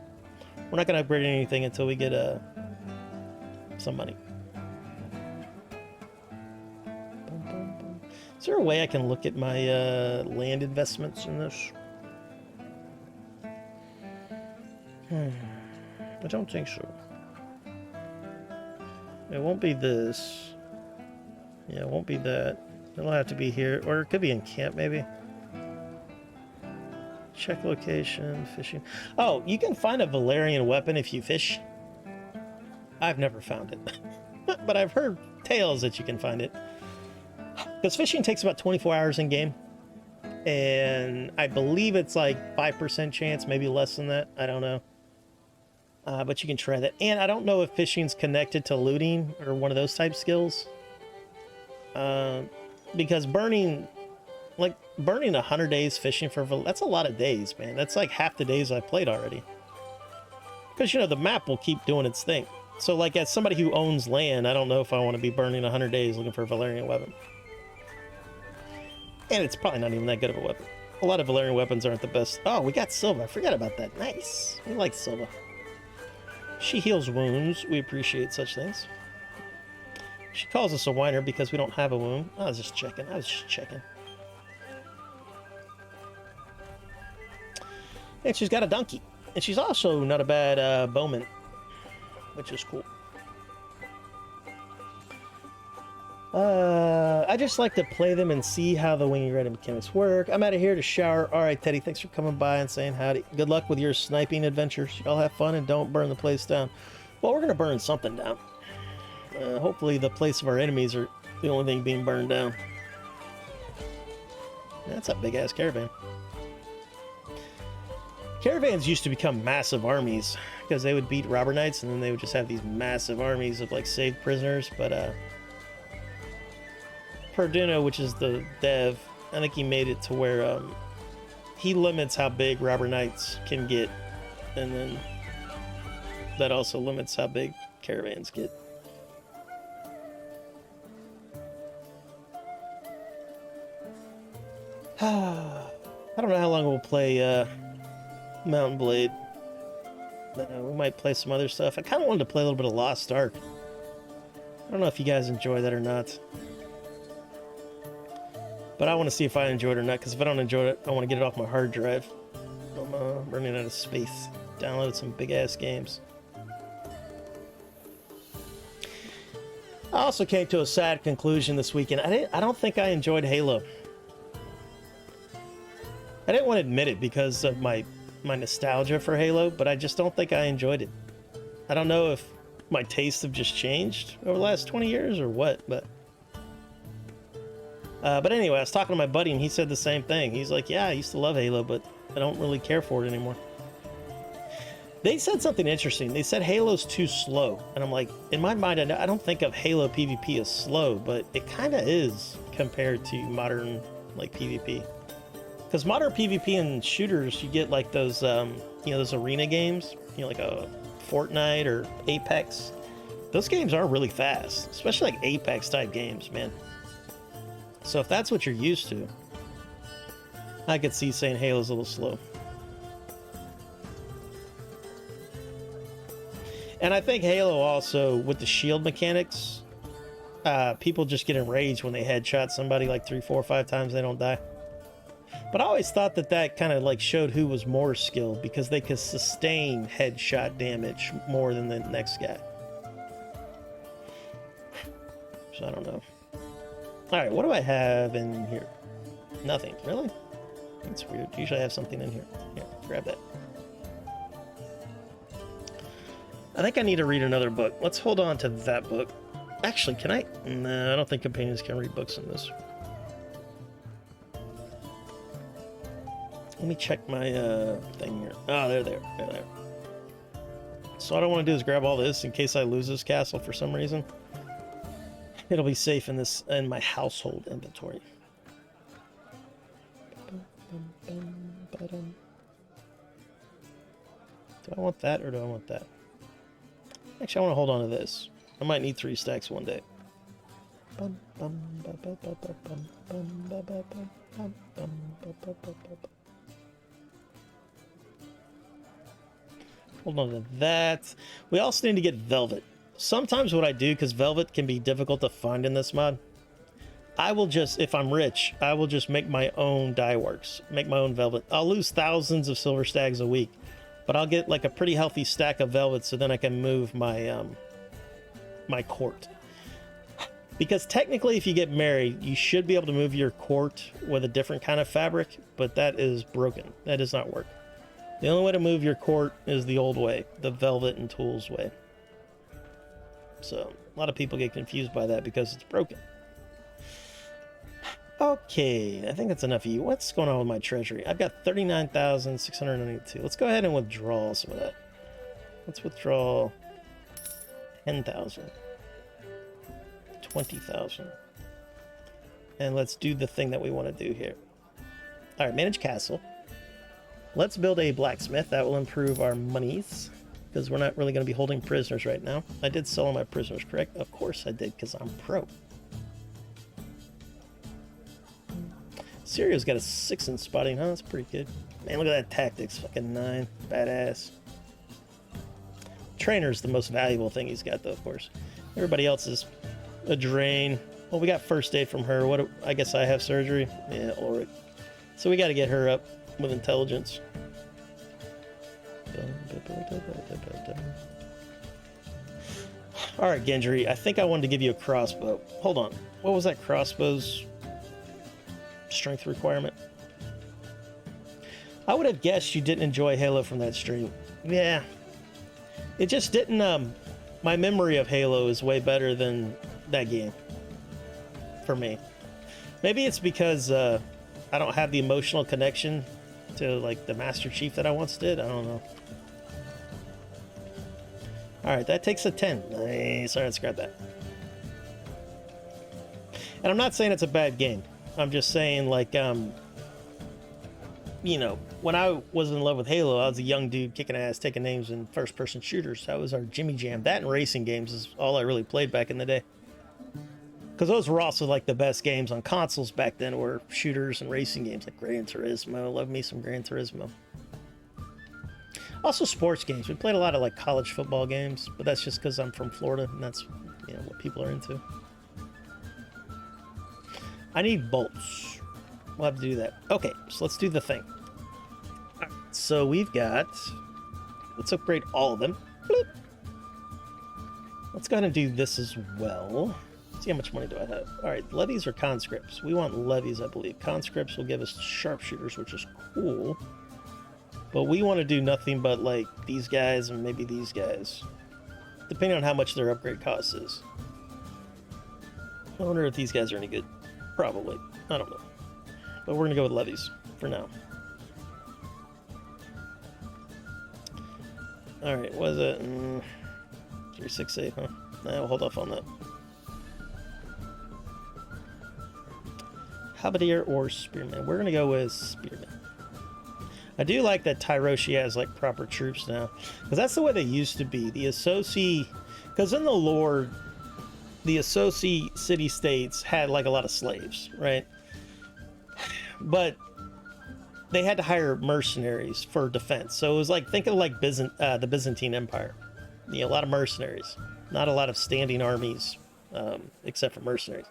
We're not going to upgrade anything until we get some money. Is there a way I can look at my land investments in this? I don't think so. It won't be this. Yeah, it won't be that. It'll have to be here, or it could be in camp, maybe. Check location, fishing. Oh, you can find a Valerian weapon if you fish. I've never found it, but I've heard tales that you can find it. Because fishing takes about 24 hours in game, and I believe it's like 5% chance, maybe less than that. I don't know. But you can try that. And I don't know if fishing's connected to looting or one of those type skills. Because burning 100 days fishing for, that's a lot of days, man. That's like half the days I played already. Because, you know, the map will keep doing its thing. So, like, as somebody who owns land, I don't know if I want to be burning 100 days looking for a Valerian weapon. And it's probably not even that good of a weapon. A lot of Valerian weapons aren't the best. Oh, we got Silva. I forgot about that. Nice. We like Silva. She heals wounds. We appreciate such things. She calls us a whiner because we don't have a wound. I was just checking. And she's got a donkey. And she's also not a bad bowman, which is cool. I just like to play them and see how the winging red mechanics work. I'm out of here to shower. All right, Teddy, thanks for coming by and saying howdy. Good luck with your sniping adventures. Y'all have fun and don't burn the place down. Well, we're going to burn something down. Hopefully the place of our enemies are the only thing being burned down. That's a big-ass caravan. Caravans used to become massive armies because they would beat robber knights and then they would just have these massive armies of, like, saved prisoners, but, Perduno, which is the dev, I think he made it to where he limits how big robber knights can get, and then that also limits how big caravans get. I don't know how long we'll play Mountain Blade. We might play some other stuff. I kind of wanted to play a little bit of Lost Ark. I don't know if you guys enjoy that or not. But I want to see if I enjoy it or not, because if I don't enjoy it, I want to get it off my hard drive. I'm running out of space. Downloaded some big-ass games. I also came to a sad conclusion this weekend. I don't think I enjoyed Halo. I didn't want to admit it because of my nostalgia for Halo, but I just don't think I enjoyed it. I don't know if my tastes have just changed over the last 20 years or what, but anyway, I was talking to my buddy and he said the same thing. He's like, yeah, I used to love Halo, but I don't really care for it anymore. They said something interesting. They said Halo's too slow. And I'm like, in my mind, I don't think of Halo PvP as slow, but it kind of is compared to modern, like, PvP. Because modern PvP and shooters, you get, like, those, those arena games, like a Fortnite or Apex. Those games are really fast, especially like Apex type games, man. So if that's what you're used to, I could see saying Halo's a little slow. And I think Halo also, with the shield mechanics, people just get enraged when they headshot somebody like 3, 4, 5 times, they don't die. But I always thought that kind of like showed who was more skilled, because they could sustain headshot damage more than the next guy. So I don't know. Alright, what do I have in here? Nothing. Really? That's weird. Usually I have something in here. Here, grab that. I think I need to read another book. Let's hold on to that book. Actually, can I? No, I don't think companions can read books in this. Let me check my thing here. Oh, they're there. They're there. So what I want to do is grab all this in case I lose this castle for some reason. It'll be safe in my household inventory. Do I want that or do I want that? Actually, I want to hold on to this. I might need 3 stacks one day. Hold on to that. We also need to get velvet. Sometimes what I do, because velvet can be difficult to find in this mod, I will just, if I'm rich, I will just make my own dye works. Make my own velvet. I'll lose thousands of silver stacks a week, but I'll get like a pretty healthy stack of velvet so then I can move my my court. Because technically if you get married, you should be able to move your court with a different kind of fabric, but that is broken. That does not work. The only way to move your court is the old way, the velvet and tools way. So a lot of people get confused by that because it's broken. Okay, I think that's enough of you. What's going on with my treasury? I've got 39,692. Let's go ahead and withdraw some of that. Let's withdraw 10,000. 20,000. And let's do the thing that we want to do here. All right, manage castle. Let's build a blacksmith. That will improve our monies, because we're not really going to be holding prisoners right now. I did sell all my prisoners, correct? Of course I did, because I'm pro. Sirio's got a 6 in spotting, huh? That's pretty good. Man, look at that tactics. Fucking 9. Badass. Trainer's the most valuable thing he's got, though, of course. Everybody else is a drain. Well, we got first aid from her. What? I guess I have surgery. Yeah, Ulrick. So we got to get her up with intelligence. All right, Gendry. I think I wanted to give you a crossbow. Hold on. What was that crossbow's strength requirement? I would have guessed you didn't enjoy Halo from that stream. Yeah. It just didn't, my memory of Halo is way better than that game. For me. Maybe it's because, I don't have the emotional connection to, like, the Master Chief that I once did. I don't know. Alright, that takes a 10. Nice. Alright, let's grab that. And I'm not saying it's a bad game. I'm just saying, like, you know, when I was in love with Halo, I was a young dude kicking ass, taking names in first-person shooters. That was our Jimmy Jam. That and racing games is all I really played back in the day. Because those were also, like, the best games on consoles back then, were shooters and racing games, like Gran Turismo. Love me some Gran Turismo. Also sports games. We played a lot of, like, college football games, but that's just because I'm from Florida, and that's, you know, what people are into. I need bolts. We'll have to do that. Okay, so let's do the thing. Right, so we've got... Let's upgrade all of them. Bloop. Let's go ahead and do this as well. See how much money do I have. Alright, levies or conscripts? We want levies, I believe. Conscripts will give us sharpshooters, which is cool. But we want to do nothing but, like, these guys and maybe these guys. Depending on how much their upgrade cost is. I wonder if these guys are any good. Probably. I don't know. But we're going to go with levies for now. Alright, what is it? 368, huh? Nah, we'll hold off on that. Halberdier or Spearman? We're going to go with Spearman. I do like that Tyroshi has, like, proper troops now. Because that's the way they used to be. The Associ... Because in the lore, the Associ city-states had, like, a lot of slaves, right? But they had to hire mercenaries for defense. So it was like, think of, like, the Byzantine Empire. You know, a lot of mercenaries. Not a lot of standing armies, except for mercenaries.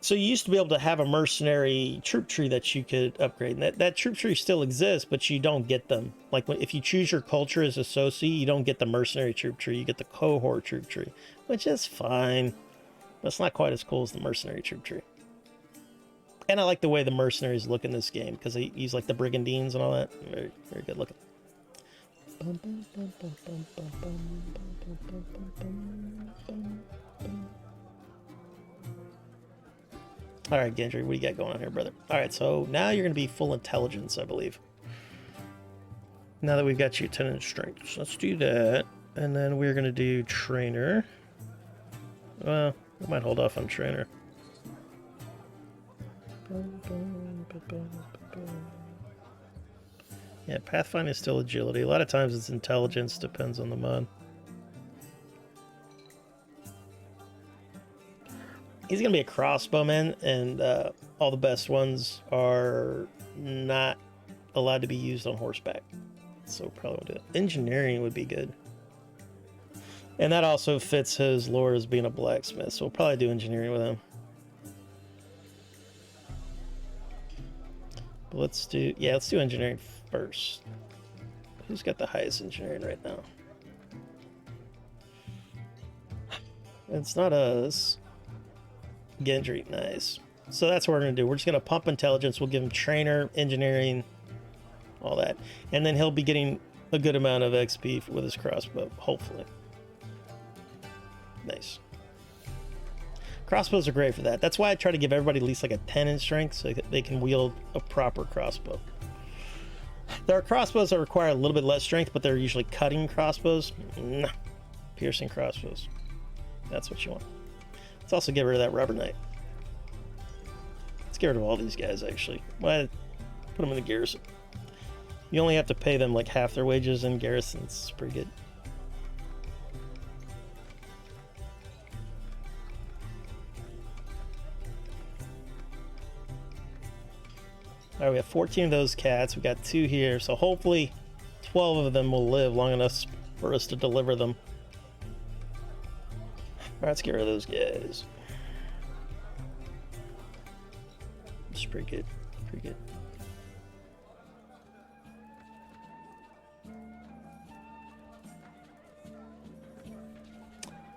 So you used to be able to have a mercenary troop tree that you could upgrade. And that troop tree still exists, but you don't get them. Like, if you choose your culture as a Soci, you don't get the mercenary troop tree. You get the cohort troop tree, which is fine. But it's not quite as cool as the mercenary troop tree. And I like the way the mercenaries look in this game, because they use, like, the brigandines and all that. Very, very good looking. All right, Gendry, what do you got going on here, brother? All right, so now you're going to be full intelligence, I believe. Now that we've got you 10 in strength. So let's do that. And then we're going to do trainer. Well, we might hold off on trainer. Yeah, pathfinding is still agility. A lot of times it's intelligence, depends on the mod. He's going to be a crossbowman, and all the best ones are not allowed to be used on horseback. So probably won't do it. Engineering would be good. And that also fits his lore as being a blacksmith, so we'll probably do engineering with him. But let's do engineering first. Who's got the highest engineering right now? It's not us. Gendry, nice. So that's what we're going to do. We're just going to pump intelligence. We'll give him trainer, engineering, all that. And then he'll be getting a good amount of XP with his crossbow, hopefully. Nice. Crossbows are great for that. That's why I try to give everybody at least like a 10 in strength so they can wield a proper crossbow. There are crossbows that require a little bit less strength, but they're usually cutting crossbows. Nah. Piercing crossbows. That's what you want. Let's also get rid of that rubber knight. Let's get rid of all these guys, actually. Why put them in the garrison? You only have to pay them like half their wages in garrisons. It's pretty good. All right, we have 14 of those cats. We got 2 here, so hopefully 12 of them will live long enough for us to deliver them. All right, let's get rid of those guys. It's pretty good. Pretty good.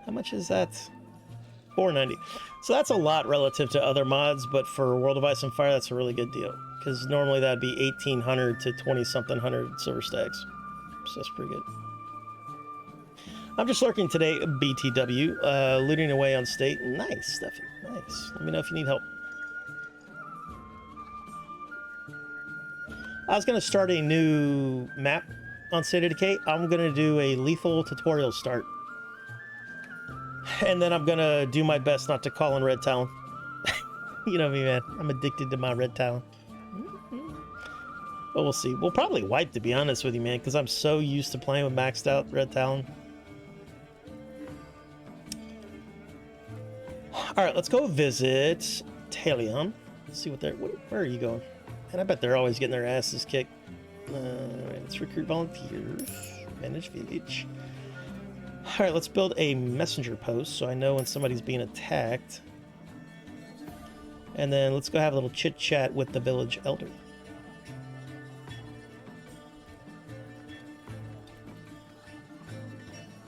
How much is that? $4.90. So that's a lot relative to other mods, but for World of Ice and Fire, that's a really good deal. Because normally that'd be 1,800 to 20-something hundred silver stacks. So that's pretty good. I'm just lurking today, BTW, looting away on state. Nice, Steffi. Nice. Let me know if you need help. I was going to start a new map on State of Decay. I'm going to do a lethal tutorial start. And then I'm going to do my best not to call in Red Talon. You know me, man. I'm addicted to my Red Talon. But we'll see. We'll probably wipe, to be honest with you, man, because I'm so used to playing with maxed out Red Talon. Alright, let's go visit Talion. Let's see what they're... Where are you going? And I bet they're always getting their asses kicked. Alright, let's recruit volunteers. Manage village. Alright, let's build a messenger post so I know when somebody's being attacked. And then let's go have a little chit-chat with the village elder.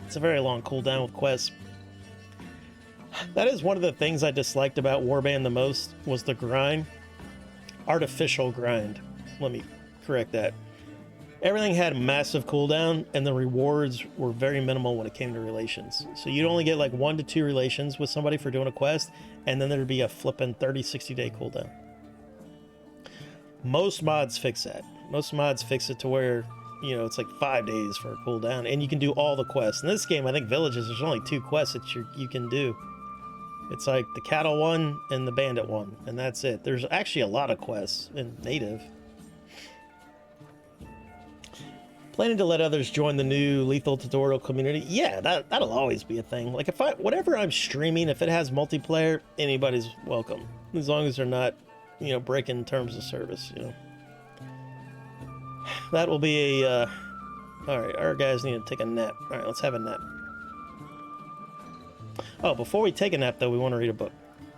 It's a very long cooldown with quests. That is one of the things I disliked about Warband the most, was the grind. Artificial grind. Let me correct that. Everything had massive cooldown, and the rewards were very minimal when it came to relations. So you'd only get like 1 to 2 relations with somebody for doing a quest, and then there'd be a flippin' 30-60 day cooldown. Most mods fix that. Most mods fix it to where, you know, it's like 5 days for a cooldown, and you can do all the quests. In this game, I think Villages, there's only 2 quests that you can do. It's like the cattle one and the bandit one, and that's it. There's actually a lot of quests in native. Planning to let others join the new lethal tutorial community? Yeah, that'll always be a thing. Like, whatever I'm streaming, if it has multiplayer, anybody's welcome, as long as they're not, you know, breaking terms of service. You know, that will be a. All right, our guys need to take a nap. All right, let's have a nap. Oh, before we take a nap, though, we want to read a book.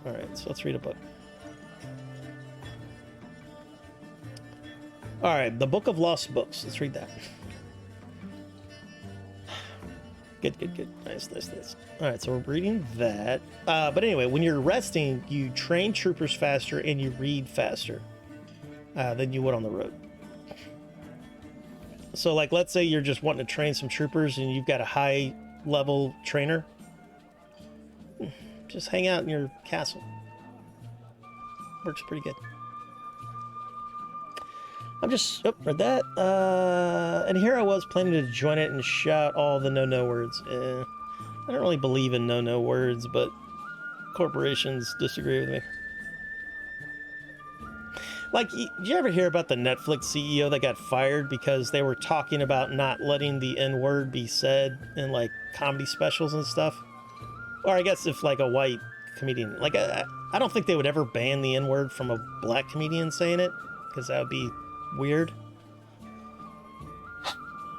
All right, so let's read a book. All right, the Book of Lost Books. Let's read that. Good. Nice. All right, so we're reading that. But anyway, when you're resting, you train troopers faster and you read faster than you would on the road. So, like, let's say you're just wanting to train some troopers and you've got a high-level trainer. Just hang out in your castle. Works pretty good. I'm just... Oh, read that. And here I was planning to join it and shout all the no-no words. I don't really believe in no-no words, but corporations disagree with me. Like, did you ever hear about the Netflix CEO that got fired because they were talking about not letting the N-word be said in, like, comedy specials and stuff? Or I guess if, like, a white comedian... Like, I don't think they would ever ban the N-word from a black comedian saying it, because that would be weird.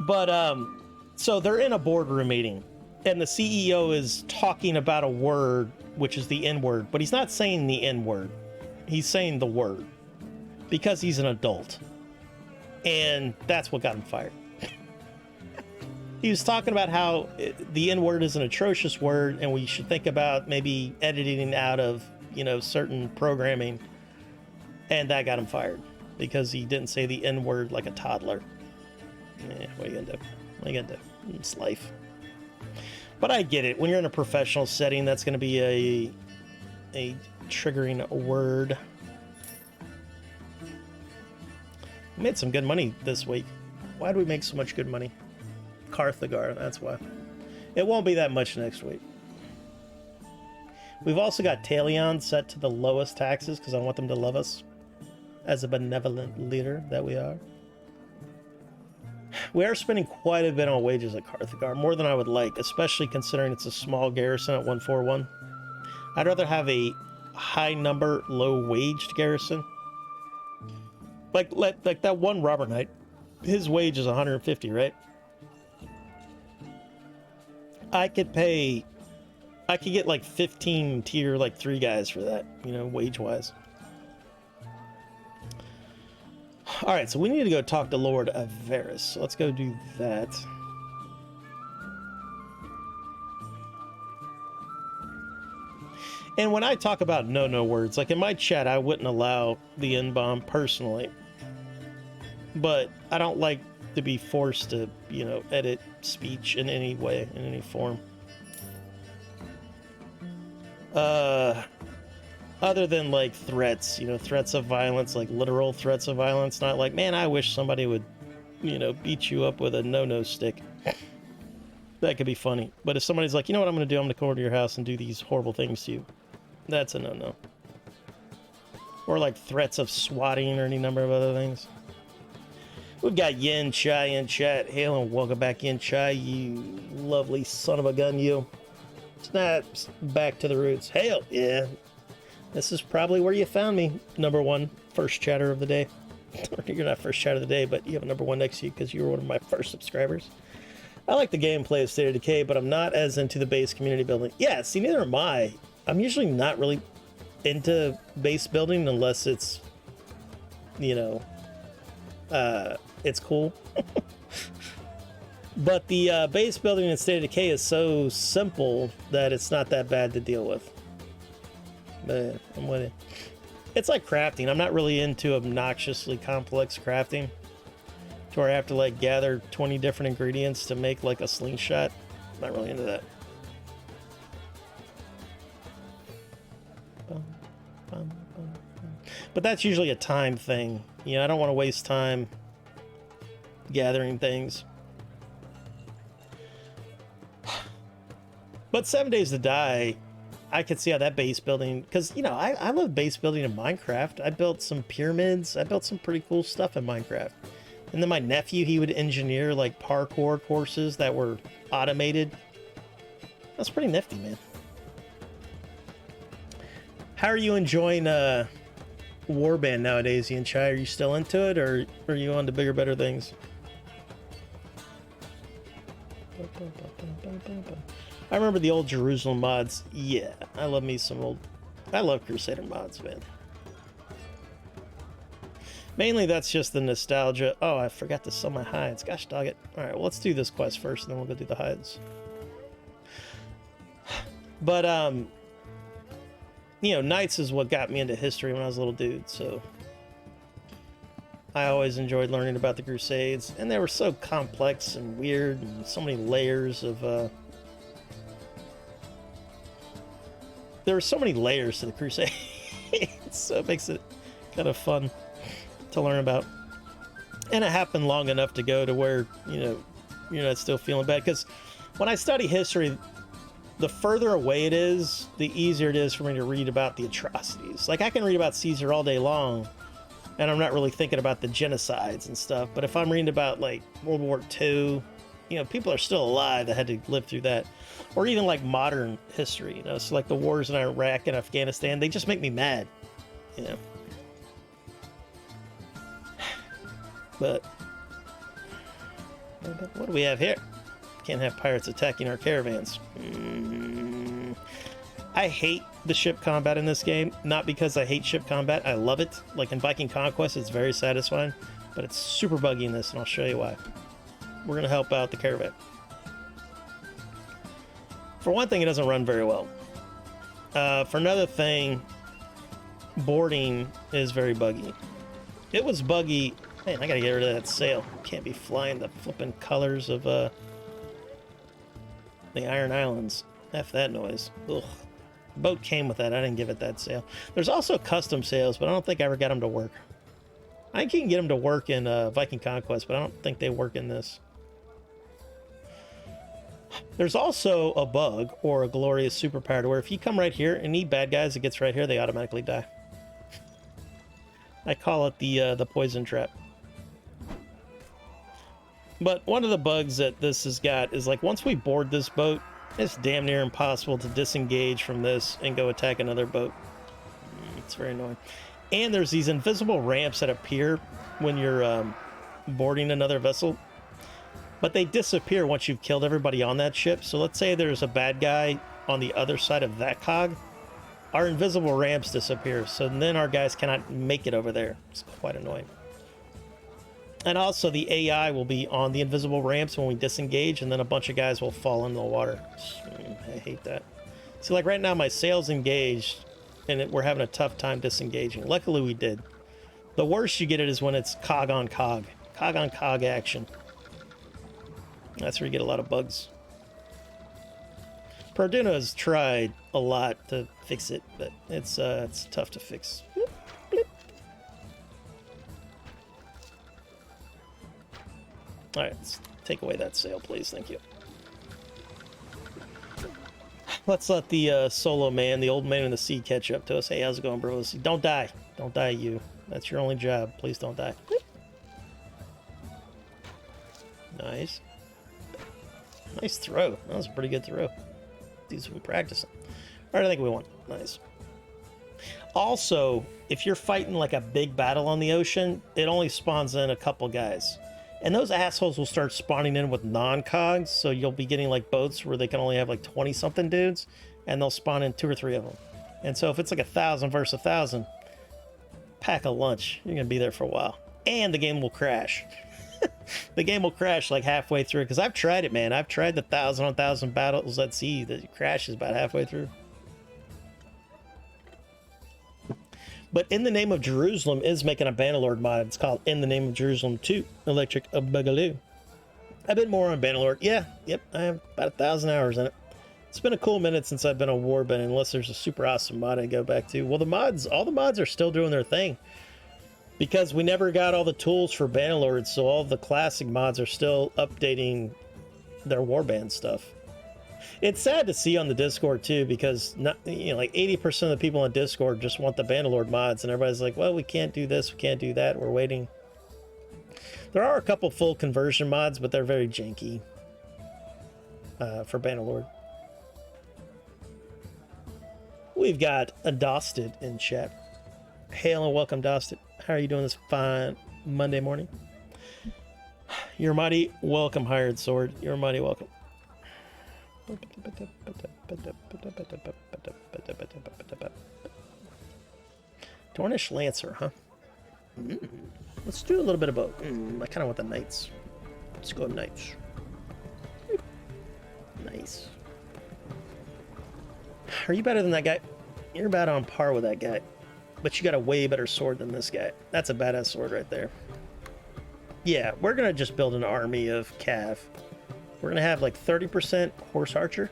But, so they're in a boardroom meeting, and the CEO is talking about a word, which is the N-word, but he's not saying the N-word. He's saying the word, because he's an adult. And that's what got him fired. He was talking about how the N-word is an atrocious word, and we should think about maybe editing out of, you know, certain programming, and that got him fired. Because he didn't say the N-word like a toddler. What are you gonna do? What are you gonna do? It's life. But I get it. When you're in a professional setting, that's gonna be a triggering word. We made some good money this week. Why do we make so much good money? Carthagar, that's why. It won't be that much next week. We've also got Talion set to the lowest taxes because I want them to love us. As a benevolent leader that we are. We are spending quite a bit on wages at Carthagar, more than I would like, especially considering it's a small garrison at 141. I'd rather have a high number, low waged garrison. Like that one robber knight, his wage is 150, right? I could get like 15 tier like 3 guys for that, you know, wage wise. All right, so we need to go talk to Lord Averis. So let's go do that. And when I talk about no words, like in my chat, I wouldn't allow the N-bomb personally. But I don't like to be forced to, you know, edit speech in any way, in any form. Other than like threats, you know, threats of violence, like literal threats of violence, not like, man, I wish somebody would, you know, beat you up with a no stick. That could be funny. But if somebody's like, you know what I'm going to do? I'm going to come over to your house and do these horrible things to you. That's a no. Or like threats of swatting or any number of other things. We've got Yin Chai in chat. Hail and welcome back in, Chai, you lovely son of a gun, you. Snaps back to the roots. Hail, yeah. This is probably where you found me. Number 1 first chatter of the day. You're not first chatter of the day, but you have a number 1 next to you because you were one of my first subscribers. I like the gameplay of State of Decay, but I'm not as into the base community building. Yeah, see, neither am I. I'm usually not really into base building unless it's, you know, it's cool. But the base building in State of Decay is so simple that it's not that bad to deal with. But I'm with you. It's like crafting. I'm not really into obnoxiously complex crafting to where I have to like gather 20 different ingredients to make like a slingshot. I'm not really into that. But that's usually a time thing. You know, I don't want to waste time gathering things. But 7 Days to Die, I could see how that base building, because, you know, I love base building in Minecraft. I built some pyramids. I built some pretty cool stuff in Minecraft. And then my nephew, he would engineer like parkour courses that were automated. That's pretty nifty, man. How are you enjoying Warband nowadays, Ian Chai? Are you still into it, or are you on to bigger, better things? I remember the old Jerusalem mods. Yeah, I love me some old... I love Crusader mods, man. Mainly that's just the nostalgia. Oh, I forgot to sell my hides. Gosh dog it. Alright, well, let's do this quest first, and then we'll go do the hides. But, you know, Knights is what got me into history when I was a little dude, so... I always enjoyed learning about the Crusades, and they were so complex and weird, and so many layers of, there were so many layers to the Crusades, so it makes it kind of fun to learn about. And it happened long enough to go to where, you know, you're not still feeling bad. Because when I study history, the further away it is, the easier it is for me to read about the atrocities. Like, I can read about Caesar all day long, and I'm not really thinking about the genocides and stuff. But if I'm reading about, like, World War II, you know, people are still alive that had to live through that. Or even, like, modern history, you know? So, like, the wars in Iraq and Afghanistan, they just make me mad, you know? But what do we have here? Can't have pirates attacking our caravans. I hate the ship combat in this game. Not because I hate ship combat. I love it. Like in Viking Conquest, it's very satisfying. But it's super buggy in this, and I'll show you why. We're going to help out the caravan. For one thing, it doesn't run very well. For another thing, boarding is very buggy. It was buggy. Man, I gotta get rid of that sail. Can't be flying the flipping colors of the Iron Islands. F that noise. Ugh. The boat came with that. I didn't give it that sail. There's also custom sails, but I don't think I ever got them to work. I think you can get them to work in Viking Conquest, but I don't think they work in this. There's also a bug or a glorious superpower to where if you come right here and need bad guys that gets right here, they automatically die. I call it the poison trap. But one of the bugs that this has got is like once we board this boat, it's damn near impossible to disengage from this and go attack another boat. It's very annoying. And there's these invisible ramps that appear when you're boarding another vessel, but they disappear once you've killed everybody on that ship. So let's say there's a bad guy on the other side of that cog. Our invisible ramps disappear, so then our guys cannot make it over there. It's quite annoying. And also the AI will be on the invisible ramps when we disengage, and then a bunch of guys will fall into the water. I hate that. See, like right now my sail's engaged, and we're having a tough time disengaging. Luckily we did. The worst you get it is when it's cog on cog action. That's where you get a lot of bugs. Perduno has tried a lot to fix it, but it's tough to fix. Bloop, bloop. All right, let's take away that sail, please. Thank you. Let's let the solo man, the old man in the sea, catch up to us. Hey, how's it going, bros? Don't die. Don't die, you. That's your only job. Please don't die. Nice. Nice throw. That was a pretty good throw. Do some practicing. All right, I think we won. Nice. Also, if you're fighting like a big battle on the ocean, it only spawns in a couple guys. And those assholes will start spawning in with non-cogs, so you'll be getting like boats where they can only have like 20-something dudes, and they'll spawn in 2 or 3 of them. And so if it's like 1,000 versus 1,000, pack a lunch. You're going to be there for a while. And the game will crash. The game will crash like halfway through, because I've tried it, man. I've tried the 1,000 on 1,000 battles at sea that it crashes about halfway through. But In the Name of Jerusalem is making a Bannerlord mod. It's called In the Name of Jerusalem 2, Electric Boogaloo. I've been more on Bannerlord. Yeah, yep, I have about 1,000 hours in it. It's been a cool minute since I've been on Warband, unless there's a super awesome mod I go back to. Well, all the mods are still doing their thing, because we never got all the tools for Bannerlord, so all the classic mods are still updating their Warband stuff. It's sad to see on the Discord too, because like 80% of the people on Discord just want the Bannerlord mods, and everybody's like, well, we can't do this, we can't do that, we're waiting. There are a couple full conversion mods, but they're very janky for Bannerlord. We've got a Dosted in chat. Hail and welcome, Dosted. How are you doing this fine Monday morning? You're mighty welcome, Hired Sword. You're mighty welcome. Dornish Lancer, huh? Let's do a little bit of both. I kind of want the Knights. Let's go Knights. Nice. Are you better than that guy? You're about on par with that guy. But you got a way better sword than this guy. That's a badass sword right there. Yeah, we're going to just build an army of Cav. We're going to have like 30% Horse Archer.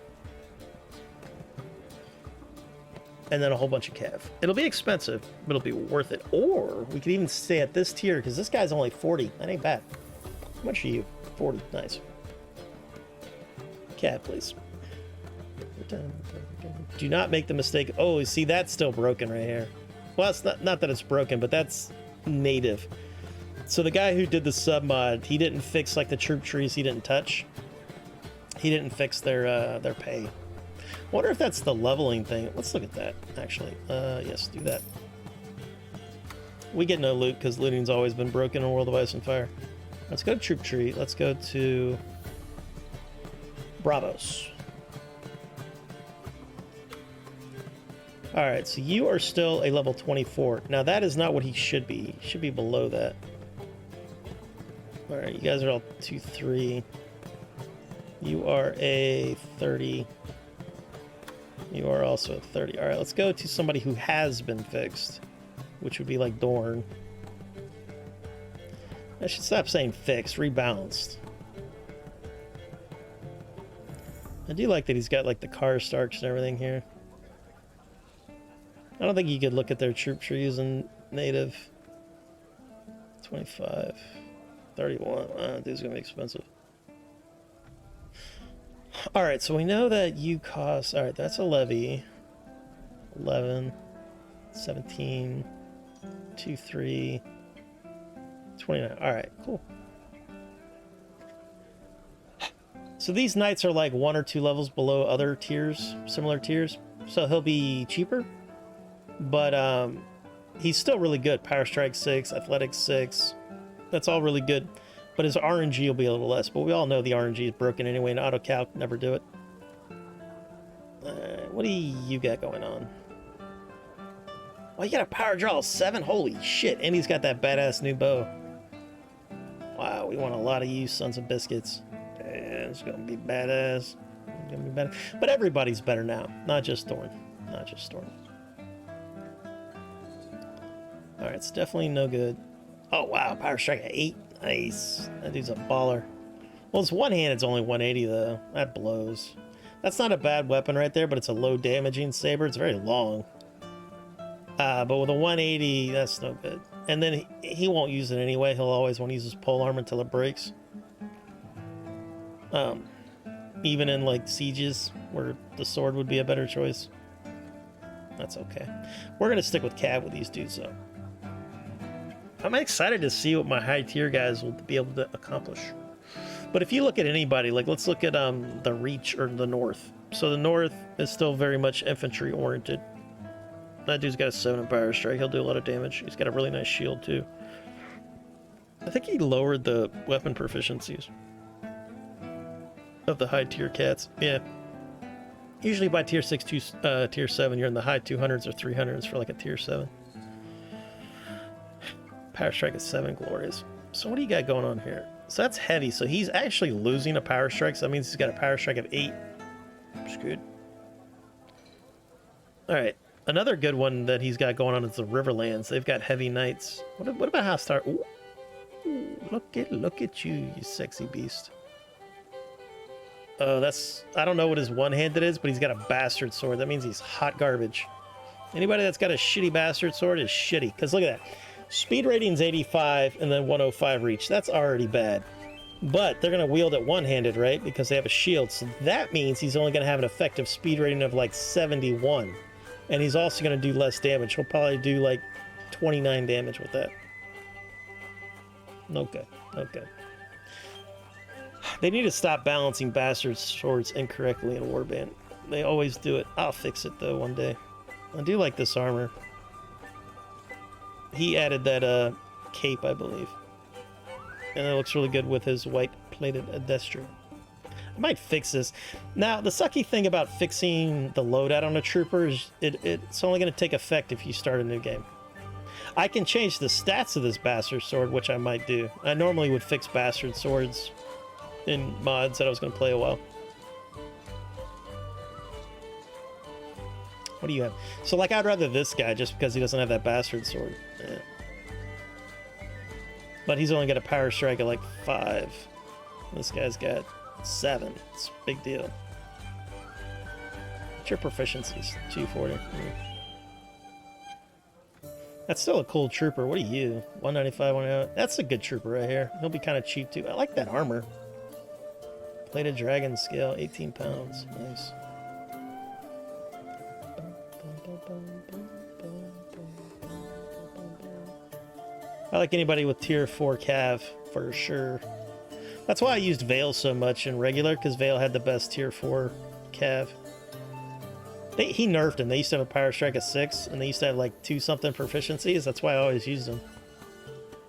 And then a whole bunch of Cav. It'll be expensive, but it'll be worth it. Or we could even stay at this tier, because this guy's only 40. That ain't bad. How much are you? 40. Nice. Cav, please. Do not make the mistake. Oh, see, that's still broken right here. Well, it's not that it's broken, but that's native. So the guy who did the sub mod, he didn't fix like the troop trees he didn't touch. He didn't fix their pay. Wonder if that's the leveling thing. Let's look at that, actually. Yes, do that. We get no loot because looting's always been broken in World of Ice and Fire. Let's go to troop tree. Let's go to Bravos. All right, so you are still a level 24. Now that is not what he should be. He should be below that. All right, you guys are all 2-3. You are a 30. You are also a 30. All right, let's go to somebody who has been fixed, which would be like Dorn. I should stop saying fixed, rebalanced. I do like that he's got like the car starts and everything here. I don't think you could look at their troop trees in native. 25, 31. This is gonna be expensive. All right, so we know that you cost. All right, that's a levy. 11, 17, 2, 3, 29. All right, cool. So these knights are like 1 or 2 levels below other tiers, similar tiers. So he'll be cheaper. But he's still really good. Power Strike 6, Athletics 6. That's all really good. But his RNG will be a little less. But we all know the RNG is broken anyway, and AutoCalc never do it. What do you got going on? Oh, you got a power draw of 7? Holy shit. And he's got that badass new bow. Wow, we want a lot of you sons of biscuits. Yeah, it's going to be badass. It's gonna be better. But everybody's better now. Not just Thorn. Not just Thorn. Alright, it's definitely no good. Oh, wow. Power Strike at 8. Nice. That dude's a baller. Well, his one hand, it's only 180, though. That blows. That's not a bad weapon right there, but it's a low damaging saber. It's very long. But with a 180, that's no good. And then he won't use it anyway. He'll always want to use his pole armor until it breaks. Even in like sieges where the sword would be a better choice. That's okay. We're going to stick with Cav with these dudes, though. I'm excited to see what my high tier guys will be able to accomplish. But if you look at anybody, like let's look at the Reach or the North. So the North is still very much infantry oriented. That dude's got a 7 in Power Strike. He'll do a lot of damage. He's got a really nice shield too. I think he lowered the weapon proficiencies of the high tier cats. Yeah. Usually by tier 6 to tier 7, you're in the high 200s or 300s for like a tier 7. Power Strike is 7, glorious. So what do you got going on here? So that's heavy. So he's actually losing a Power Strike. So that means he's got a Power Strike of 8. That's good. All right. Another good one that he's got going on is the Riverlands. They've got heavy knights. What about Half Star? Ooh, look at you, you sexy beast. Oh, that's... I don't know what his one-handed is, but he's got a bastard sword. That means he's hot garbage. Anybody that's got a shitty bastard sword is shitty. Because look at that. Speed rating's 85 and then 105 reach. That's already bad. But they're going to wield it one-handed, right? Because they have a shield. So that means he's only going to have an effective speed rating of like 71. And he's also going to do less damage. He'll probably do like 29 damage with that. No good. No good. They need to stop balancing bastard swords incorrectly in Warband. They always do it. I'll fix it though one day. I do like this armor. He added that cape, I believe. And it looks really good with his white plated Adestro. I might fix this. Now, the sucky thing about fixing the loadout on a trooper is it's only going to take effect if you start a new game. I can change the stats of this bastard sword, which I might do. I normally would fix bastard swords in mods that I was going to play a while. What do you have? So, like, I'd rather this guy just because he doesn't have that bastard sword. Yeah. But he's only got a power strike of like 5. This guy's got 7. It's a big deal. What's your proficiencies? 240. That's still a cool trooper. What are you? 195, 108. That's a good trooper right here. He'll be kind of cheap too. I like that armor. Plated dragon scale, 18 pounds. Nice. I like anybody with tier 4 cav for sure. That's why I used Veil so much in regular, because Veil had the best tier 4 cav. He nerfed him. They used to have a power strike of 6, and they used to have like 2-something proficiencies. That's why I always used them.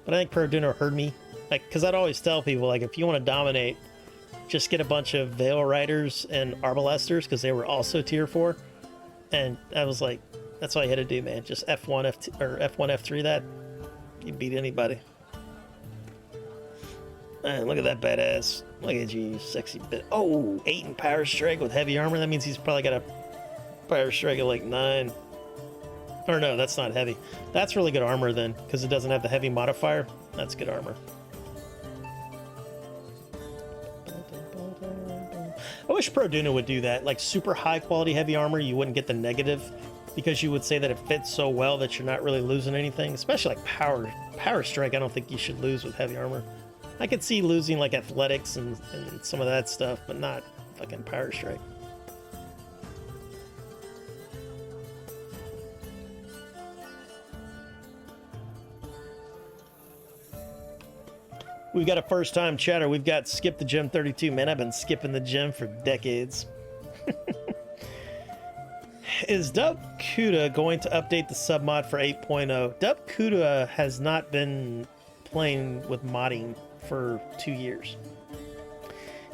But I think Perduno heard me. Like, because I'd always tell people, like, if you want to dominate, just get a bunch of Veil Riders and Arbalesters, because they were also tier 4. And I was like, that's all you had to do, man. Just F1, F2, or F1, F3 that. You beat anybody. Man, look at that badass. Look at you sexy bit. Oh, 8 in power strike with heavy armor. That means he's probably got a power strike of like 9. Or no, that's not heavy. That's really good armor then, because it doesn't have the heavy modifier. That's good armor. I wish Perduno would do that. Like super high quality heavy armor, you wouldn't get the negative, because you would say that it fits so well that you're not really losing anything. Especially like power strike, I don't think you should lose with heavy armor. I could see losing like athletics and some of that stuff, but not fucking power strike. We've got a first time chatter. We've got Skip the Gym 32. Man, I've been skipping the gym for decades. Is Dub Kuda going to update the submod for 8.0? Dub Kuda has not been playing with modding for 2 years.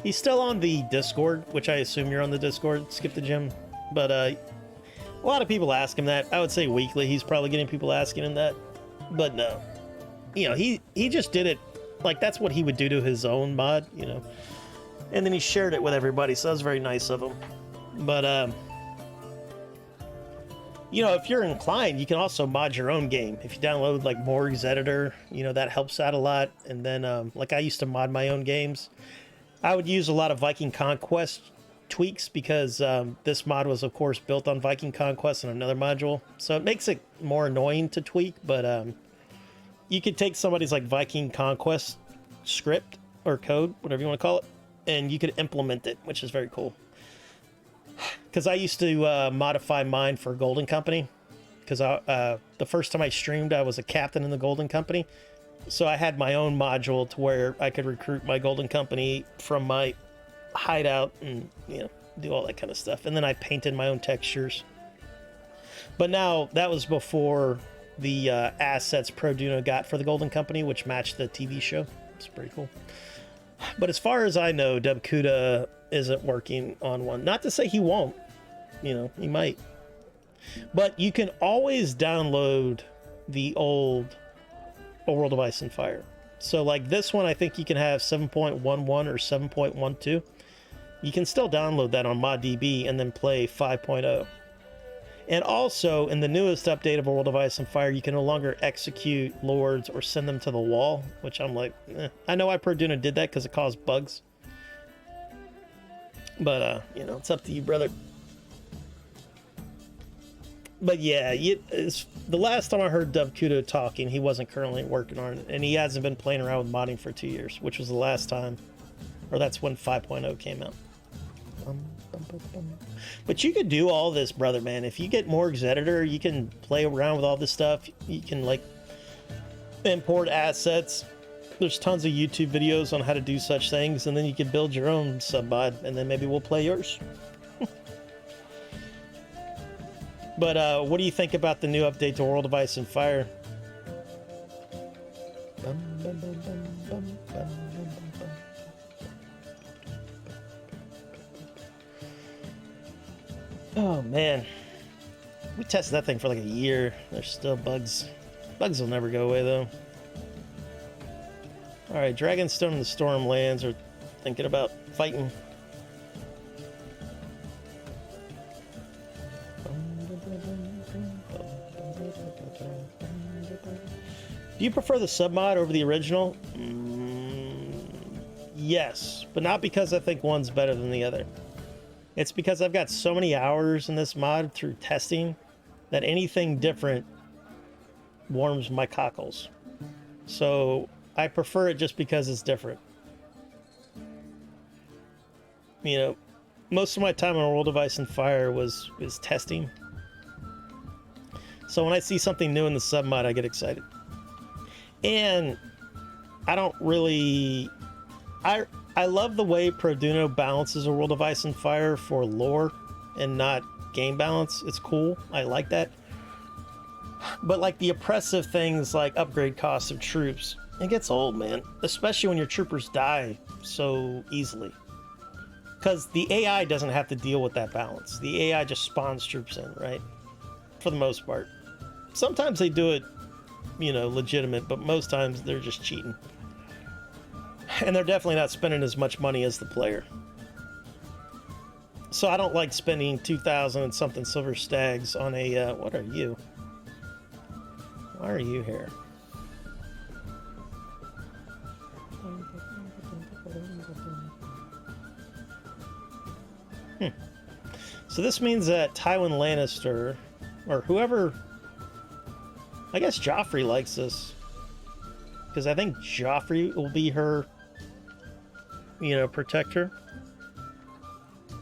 He's still on the Discord, which I assume you're on the Discord, Skip the Gym. But a lot of people ask him that. I would say weekly he's probably getting people asking him that. But no. You know, he just did it. Like, that's what he would do to his own mod, you know. And then he shared it with everybody, so that was very nice of him. But, you know, if you're inclined, you can also mod your own game. If you download, like, Morg's editor, you know, that helps out a lot. And then, like, I used to mod my own games. I would use a lot of Viking Conquest tweaks because this mod was, of course, built on Viking Conquest and another module. So it makes it more annoying to tweak, but you could take somebody's, like, Viking Conquest script or code, whatever you want to call it, and you could implement it, which is very cool. Because I used to modify mine for Golden Company, because the first time I streamed, I was a captain in the Golden Company. So I had my own module to where I could recruit my Golden Company from my hideout and, you know, do all that kind of stuff. And then I painted my own textures. But now, that was before the assets Produno got for the Golden Company, which matched the TV show. It's pretty cool. But as far as I know, Dub Kuda isn't working on one. Not to say he won't. You know, he might. But you can always download the old A World of Ice and Fire. So, like, this one, I think you can have 7.11 or 7.12. You can still download that on ModDB and then play 5.0. And also, in the newest update of A World of Ice and Fire, you can no longer execute lords or send them to the wall, which I'm like, I know Produno did that because it caused bugs. But, you know, it's up to you, brother. But yeah, the last time I heard Dub Kuda talking, he wasn't currently working on it, and he hasn't been playing around with modding for 2 years, which was the last time, or that's when 5.0 came out. But you could do all this, brother, man. If you get Morg's editor, you can play around with all this stuff. You can, like, import assets. There's tons of YouTube videos on how to do such things, and then you can build your own submod, and then maybe we'll play yours. But what do you think about the new update to World of Ice and Fire? Oh, man. We tested that thing for like a year. There's still bugs. Bugs will never go away, though. Alright, Dragonstone and the Stormlands are thinking about fighting. Do you prefer the submod over the original? Yes, but not because I think one's better than the other. It's because I've got so many hours in this mod through testing that anything different warms my cockles. So I prefer it just because it's different. You know, most of my time on World of Ice and Fire was testing. So when I see something new in the submod, I get excited. And I don't really... I love the way Produno balances A World of Ice and Fire for lore and not game balance. It's cool. I like that. But like the oppressive things like upgrade costs of troops, it gets old, man. Especially when your troopers die so easily. Because the AI doesn't have to deal with that balance. The AI just spawns troops in, right? For the most part. Sometimes they do it, you know, legitimate, but most times they're just cheating. And they're definitely not spending as much money as the player. So I don't like spending 2,000 and something silver stags on a, what are you? Why are you here? So this means that Tywin Lannister, or whoever, I guess Joffrey likes this. Because I think Joffrey will be her, you know, protector.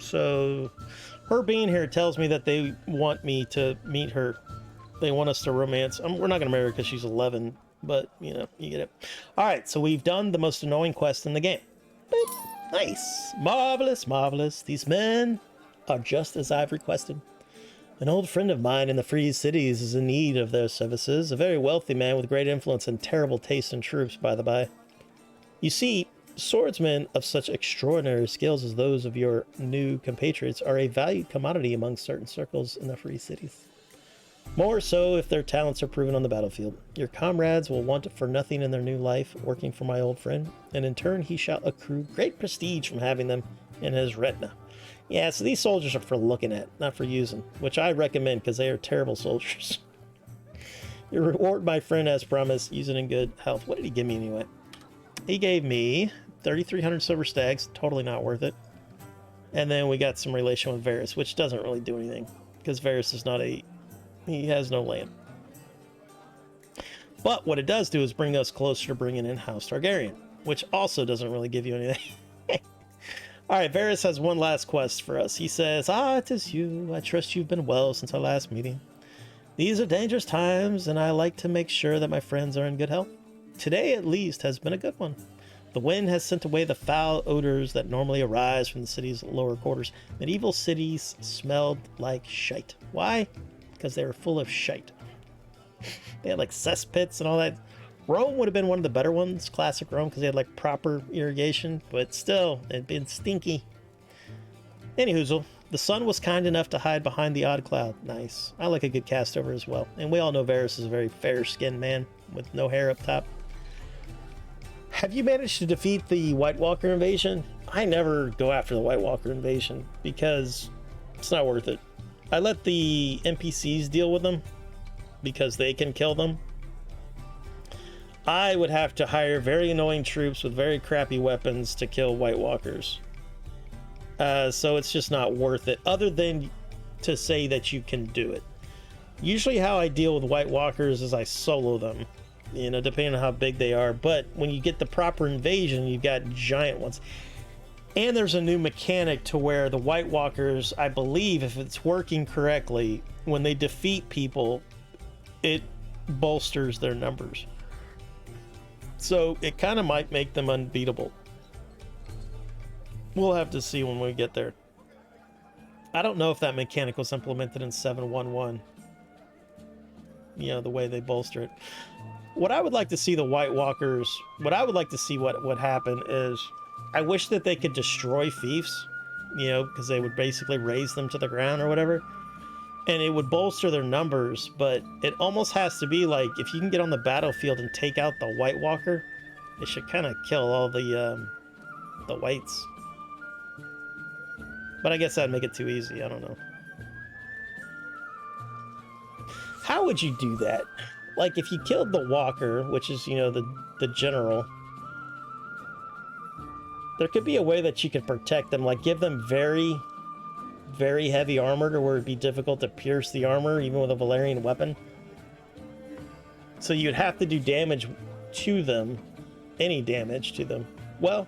So her being here tells me that they want me to meet her. They want us to romance. We're not going to marry her because she's 11, but, you know, you get it. All right, so we've done the most annoying quest in the game. Boop. Nice. Marvelous, marvelous. These men are just as I've requested. An old friend of mine in the free cities is in need of their services. A very wealthy man with great influence and terrible taste in troops, by the by. You see, swordsmen of such extraordinary skills as those of your new compatriots are a valued commodity among certain circles in the free cities. More so if their talents are proven on the battlefield. Your comrades will want for nothing in their new life working for my old friend, and in turn he shall accrue great prestige from having them in his retina. Yeah, so these soldiers are for looking at, not for using, which I recommend because they are terrible soldiers. Your reward, my friend, as promised, using in good health. What did he give me anyway? He gave me 3,300 silver stags, totally not worth it. And then we got some relation with Varys, which doesn't really do anything because Varys is not he has no land. But what it does do is bring us closer to bringing in House Targaryen, which also doesn't really give you anything. Alright, Varys has one last quest for us. He says, it is you. I trust you've been well since our last meeting. These are dangerous times, and I like to make sure that my friends are in good health. Today, at least, has been a good one. The wind has sent away the foul odors that normally arise from the city's lower quarters. Medieval cities smelled like shite. Why? Because they were full of shite. They had like cesspits and all that. Rome would have been one of the better ones, classic Rome, because they had like proper irrigation, but still, it'd been stinky. Anyhoozle, the sun was kind enough to hide behind the odd cloud. Nice. I like a good cast over as well. And we all know Varys is a very fair-skinned man with no hair up top. Have you managed to defeat the White Walker invasion? I never go after the White Walker invasion because it's not worth it. I let the NPCs deal with them because they can kill them. I would have to hire very annoying troops with very crappy weapons to kill White Walkers. So it's just not worth it, other than to say that you can do it. Usually how I deal with White Walkers is I solo them, you know, depending on how big they are. But when you get the proper invasion, you've got giant ones. And there's a new mechanic to where the White Walkers, I believe, if it's working correctly, when they defeat people, it bolsters their numbers. So it kind of might make them unbeatable. We'll have to see when we get there. I don't know if that mechanic was implemented in 7.1.1. You know, the way they bolster it. What I would like to see the White Walkers, what I would like to see what would happen is, I wish that they could destroy fiefs, you know, because they would basically raise them to the ground or whatever. And it would bolster their numbers, but it almost has to be like, if you can get on the battlefield and take out the White Walker, it should kind of kill all the whites. But I guess that'd make it too easy, I don't know. How would you do that? Like, if you killed the Walker, which is, you know, the general, there could be a way that you could protect them, like give them very, very heavy armor to where it'd be difficult to pierce the armor, even with a Valyrian weapon. So you'd have to do damage to them, any damage to them. Well,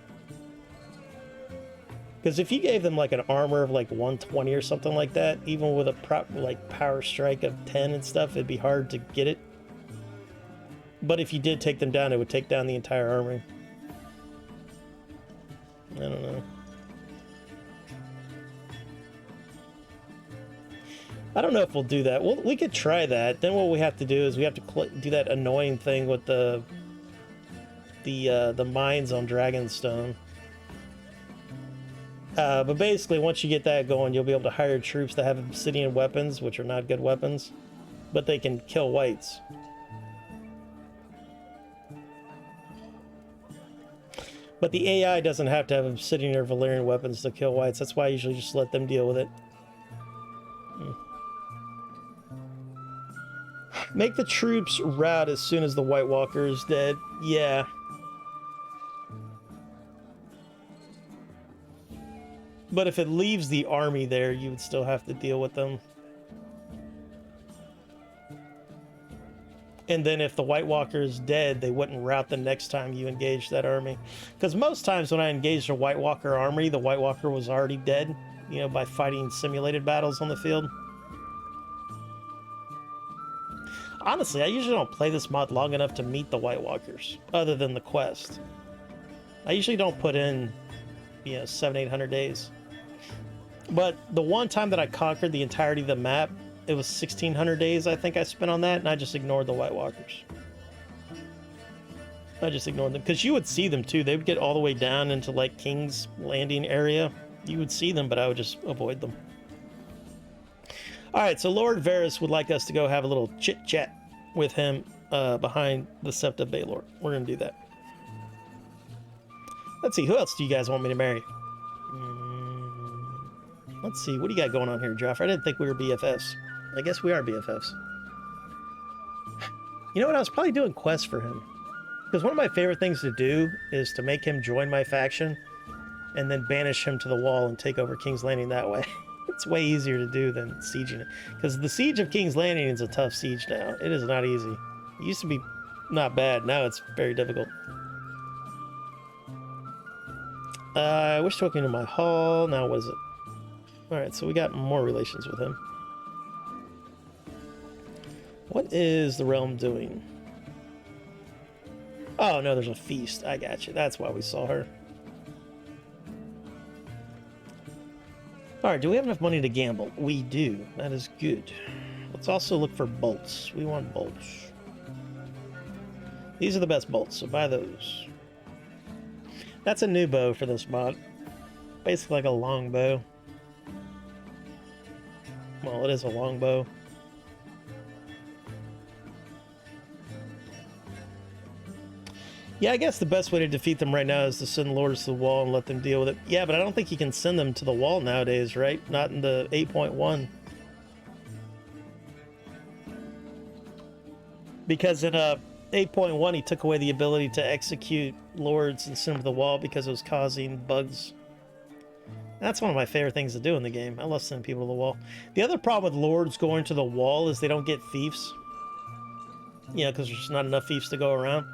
because if you gave them like an armor of like 120 or something like that, even with a like power strike of 10 and stuff, it'd be hard to get it. But if you did take them down, it would take down the entire army. I don't know. I don't know if we'll do that. We could try that. Then what we have to do is we have to do that annoying thing with the mines on Dragonstone. But basically, once you get that going, you'll be able to hire troops that have obsidian weapons, which are not good weapons, but they can kill whites. But the AI doesn't have to have obsidian or Valyrian weapons to kill whites. That's why I usually just let them deal with it. Make the troops rout as soon as the White Walker is dead. Yeah. But if it leaves the army there, you would still have to deal with them. And then if the White Walker is dead, they wouldn't rout the next time you engage that army. Because most times when I engaged a White Walker army, the White Walker was already dead, you know, by fighting simulated battles on the field. Honestly, I usually don't play this mod long enough to meet the White Walkers, other than the quest. I usually don't put in, you know, 700-800 days. But the one time that I conquered the entirety of the map, it was 1600 days I think I spent on that, and I just ignored the White Walkers. I just ignored them, because you would see them too. They would get all the way down into like King's Landing area. You would see them, but I would just avoid them. Alright, so Lord Varys would like us to go have a little chit-chat with him behind the Sept of Baelor. We're going to do that. Let's see, who else do you guys want me to marry? Let's see, what do you got going on here, Joffrey? I didn't think we were BFFs. I guess we are BFFs. You know what? I was probably doing quests for him. Because one of my favorite things to do is to make him join my faction and then banish him to the wall and take over King's Landing that way. It's way easier to do than sieging it. Because the siege of King's Landing is a tough siege now. It is not easy. It used to be not bad. Now it's very difficult. I wish to welcome you to my hall. Now what is it? Alright, so we got more relations with him. What is the realm doing? Oh, no, there's a feast. I got you. That's why we saw her. Alright, do we have enough money to gamble? We do. That is good. Let's also look for bolts. We want bolts. These are the best bolts, so buy those. That's a new bow for this mod. Basically like a long bow. Well, it is a long bow. Yeah, I guess the best way to defeat them right now is to send lords to the wall and let them deal with it. Yeah, but I don't think you can send them to the wall nowadays, right? Not in the 8.1. Because in 8.1 he took away the ability to execute lords and send them to the wall because it was causing bugs. That's one of my favorite things to do in the game. I love sending people to the wall. The other problem with lords going to the wall is they don't get fiefs. You know, because there's not enough fiefs to go around.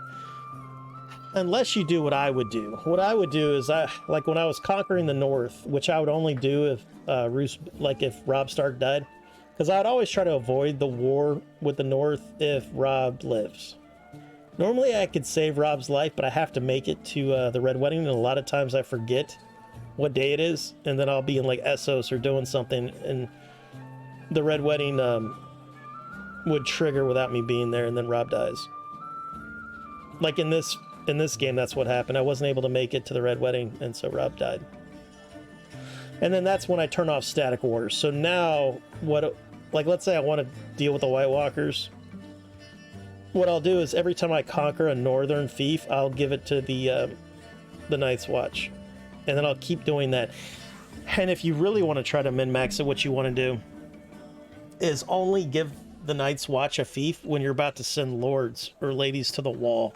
Unless you do what I would do. What I would do is, like when I was conquering the north, which I would only do if if Robb Stark died. Because I'd always try to avoid the war with the north if Robb lives. Normally I could save Robb's life, but I have to make it to the Red Wedding, and a lot of times I forget what day it is, and then I'll be in like Essos or doing something, and the Red Wedding would trigger without me being there, and then Robb dies. Like in this game, that's what happened. I wasn't able to make it to the Red Wedding, and so Robb died. And then that's when I turn off static wars. So now, let's say I want to deal with the White Walkers. What I'll do is every time I conquer a northern fief, I'll give it to the Night's Watch. And then I'll keep doing that. And if you really want to try to min-max it, what you want to do is only give the Night's Watch a fief when you're about to send lords or ladies to the wall.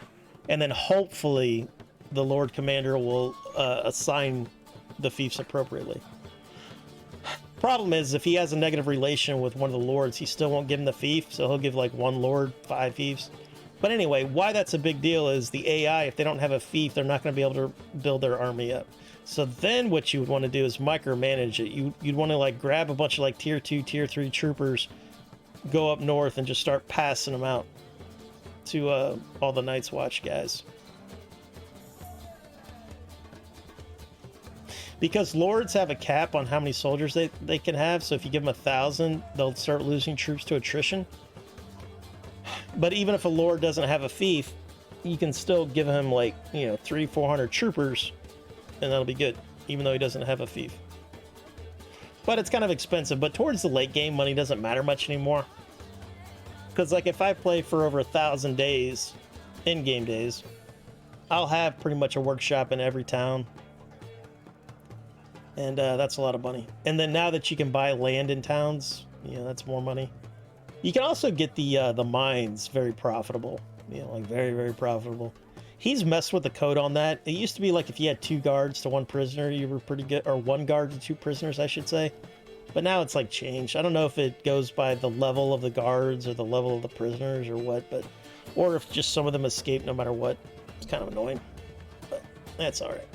And then hopefully the Lord Commander will assign the fiefs appropriately. Problem is, if he has a negative relation with one of the lords, he still won't give him the fief, so he'll give like one lord 5 fiefs. But anyway, why that's a big deal is the AI, if they don't have a fief, they're not going to be able to build their army up. So then what you would want to do is micromanage it. You'd want to like grab a bunch of like tier 2, tier 3 troopers, go up north and just start passing them out to all the Night's Watch guys. Because lords have a cap on how many soldiers they can have, so if you give them 1,000, they'll start losing troops to attrition. But even if a lord doesn't have a fief, you can still give him like, 300-400 troopers, and that'll be good, even though he doesn't have a fief. But it's kind of expensive, but towards the late game, money doesn't matter much anymore. Because like if I play for over 1,000 days, in-game days, I'll have pretty much a workshop in every town. And that's a lot of money. And then now that you can buy land in towns, that's more money. You can also get the mines very profitable. Like very, very profitable. He's messed with the code on that. It used to be like if you had 2 guards to 1 prisoner, you were pretty good. Or 1 guard to 2 prisoners, I should say. But now it's like changed. I don't know if it goes by the level of the guards or the level of the prisoners or what, or if just some of them escape no matter what. It's kind of annoying, but that's all right.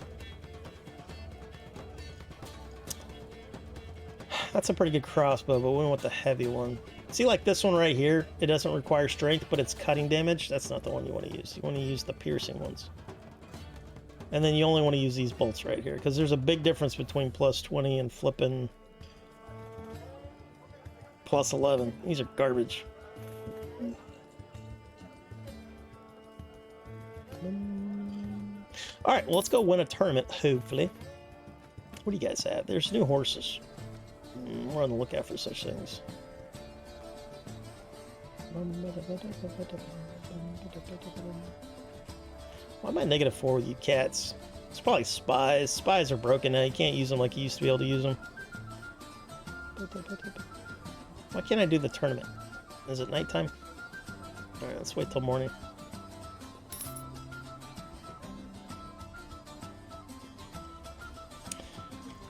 That's a pretty good crossbow, but we want the heavy one. See, like this one right here, it doesn't require strength, but it's cutting damage. That's not the one you want to use. You want to use the piercing ones. And then you only want to use these bolts right here, because there's a big difference between +20 and flipping plus 11. These are garbage. All right, well, let's go win a tournament, hopefully. What do you guys have? There's new horses. We're on the lookout for such things. Why am I -4 with you cats? It's probably spies. Spies are broken now. You can't use them like you used to be able to use them. Why can't I do the tournament? Is it nighttime? Alright, let's wait till morning.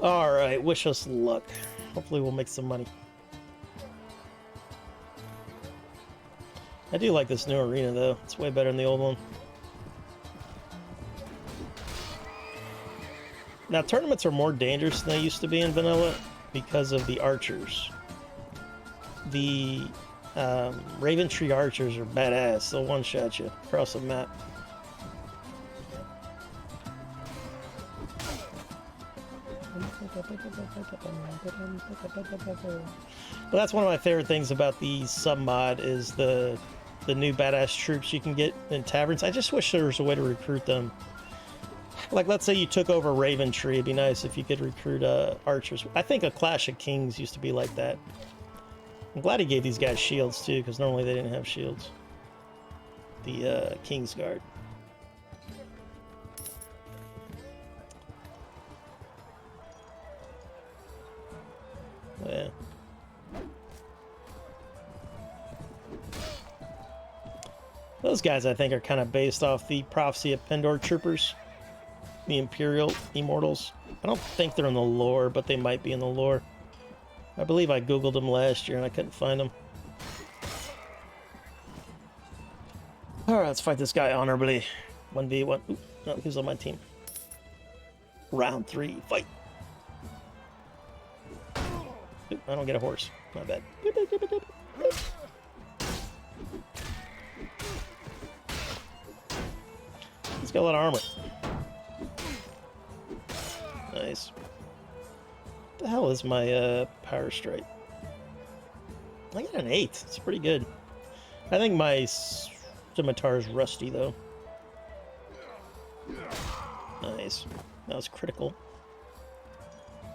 Alright, wish us luck. Hopefully we'll make some money. I do like this new arena though. It's way better than the old one. Now tournaments are more dangerous than they used to be in vanilla because of the archers. The Raven Tree archers are badass. They'll one-shot you across the map. But that's one of my favorite things about the sub-mod is the new badass troops you can get in taverns. I just wish there was a way to recruit them. Like, let's say you took over Raven Tree. It'd be nice if you could recruit archers. I think a Clash of Kings used to be like that. I'm glad he gave these guys shields, too, because normally they didn't have shields. The King's Guard. Yeah. Those guys, I think, are kind of based off the Prophecy of Pendor Troopers. The Imperial Immortals. I don't think they're in the lore, but they might be in the lore. I believe I googled them last year and I couldn't find them. Alright, let's fight this guy honorably. 1v1. Oop, no, he was on my team. Round 3, fight. Oop, I don't get a horse. My bad. He's got a lot of armor. Nice. What the hell is my power strike? I got an 8. It's pretty good. I think my scimitar is rusty though. Nice. That was critical.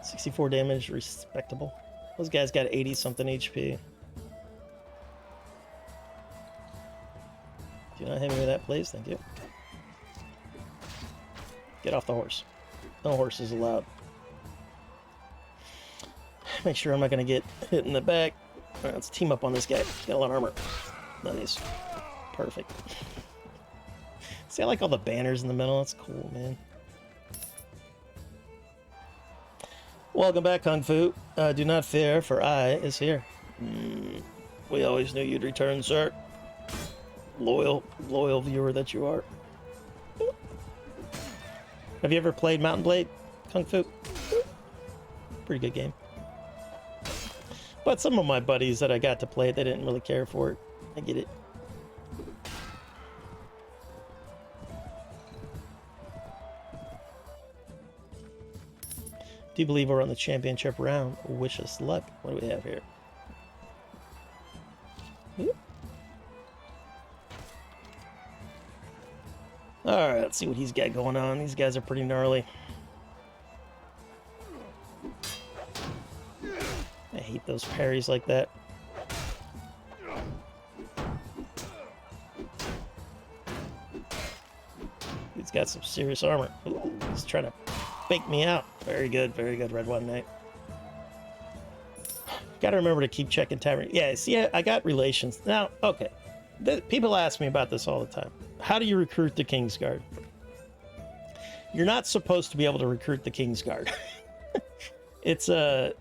64 damage, respectable. Those guys got 80 something HP. Do not hit me with that, please. Thank you. Get off the horse. No horses allowed. Make sure I'm not going to get hit in the back. All right, let's team up on this guy. He's got a lot of armor. Nice. Perfect. See, I like all the banners in the middle. That's cool, man. Welcome back, Kung Fu. Do not fear, for I is here. We always knew you'd return, sir. Loyal viewer that you are. Have you ever played Mountain Blade, Kung Fu? Pretty good game. But some of my buddies that I got to play it, they didn't really care for it. I get it. Do you believe we're on the championship round? Wish us luck. What do we have here? Alright, let's see what he's got going on. These guys are pretty gnarly. I hate those parries like that. He's got some serious armor. Ooh, he's trying to fake me out. Very good, Red One Knight. Gotta remember to keep checking tavern. Yeah, see, I got relations. Now, okay. People ask me about this all the time. How do you recruit the King's Guard? You're not supposed to be able to recruit the King's Guard. It's a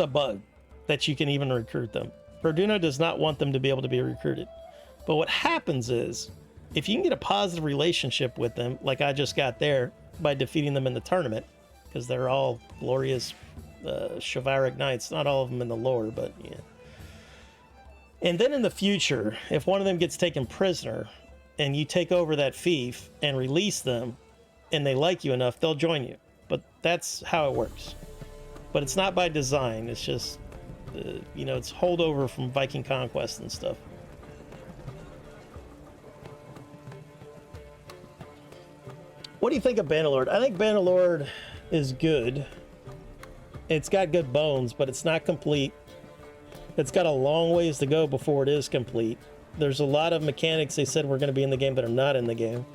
bug that you can even recruit them. Verduno does not want them to be able to be recruited. But what happens is, if you can get a positive relationship with them, like I just got there by defeating them in the tournament, because they're all glorious chivalric knights, not all of them in the lore, but yeah. And then in the future, if one of them gets taken prisoner, and you take over that fief and release them, and they like you enough, they'll join you. But that's how it works. But it's not by design, it's just You know, it's holdover from Viking Conquest and stuff. What do you think of Bannerlord? I think Bannerlord is good. It's got good bones, but it's not complete. It's got a long ways to go before it is complete. There's a lot of mechanics they said were going to be in the game that are not in the game.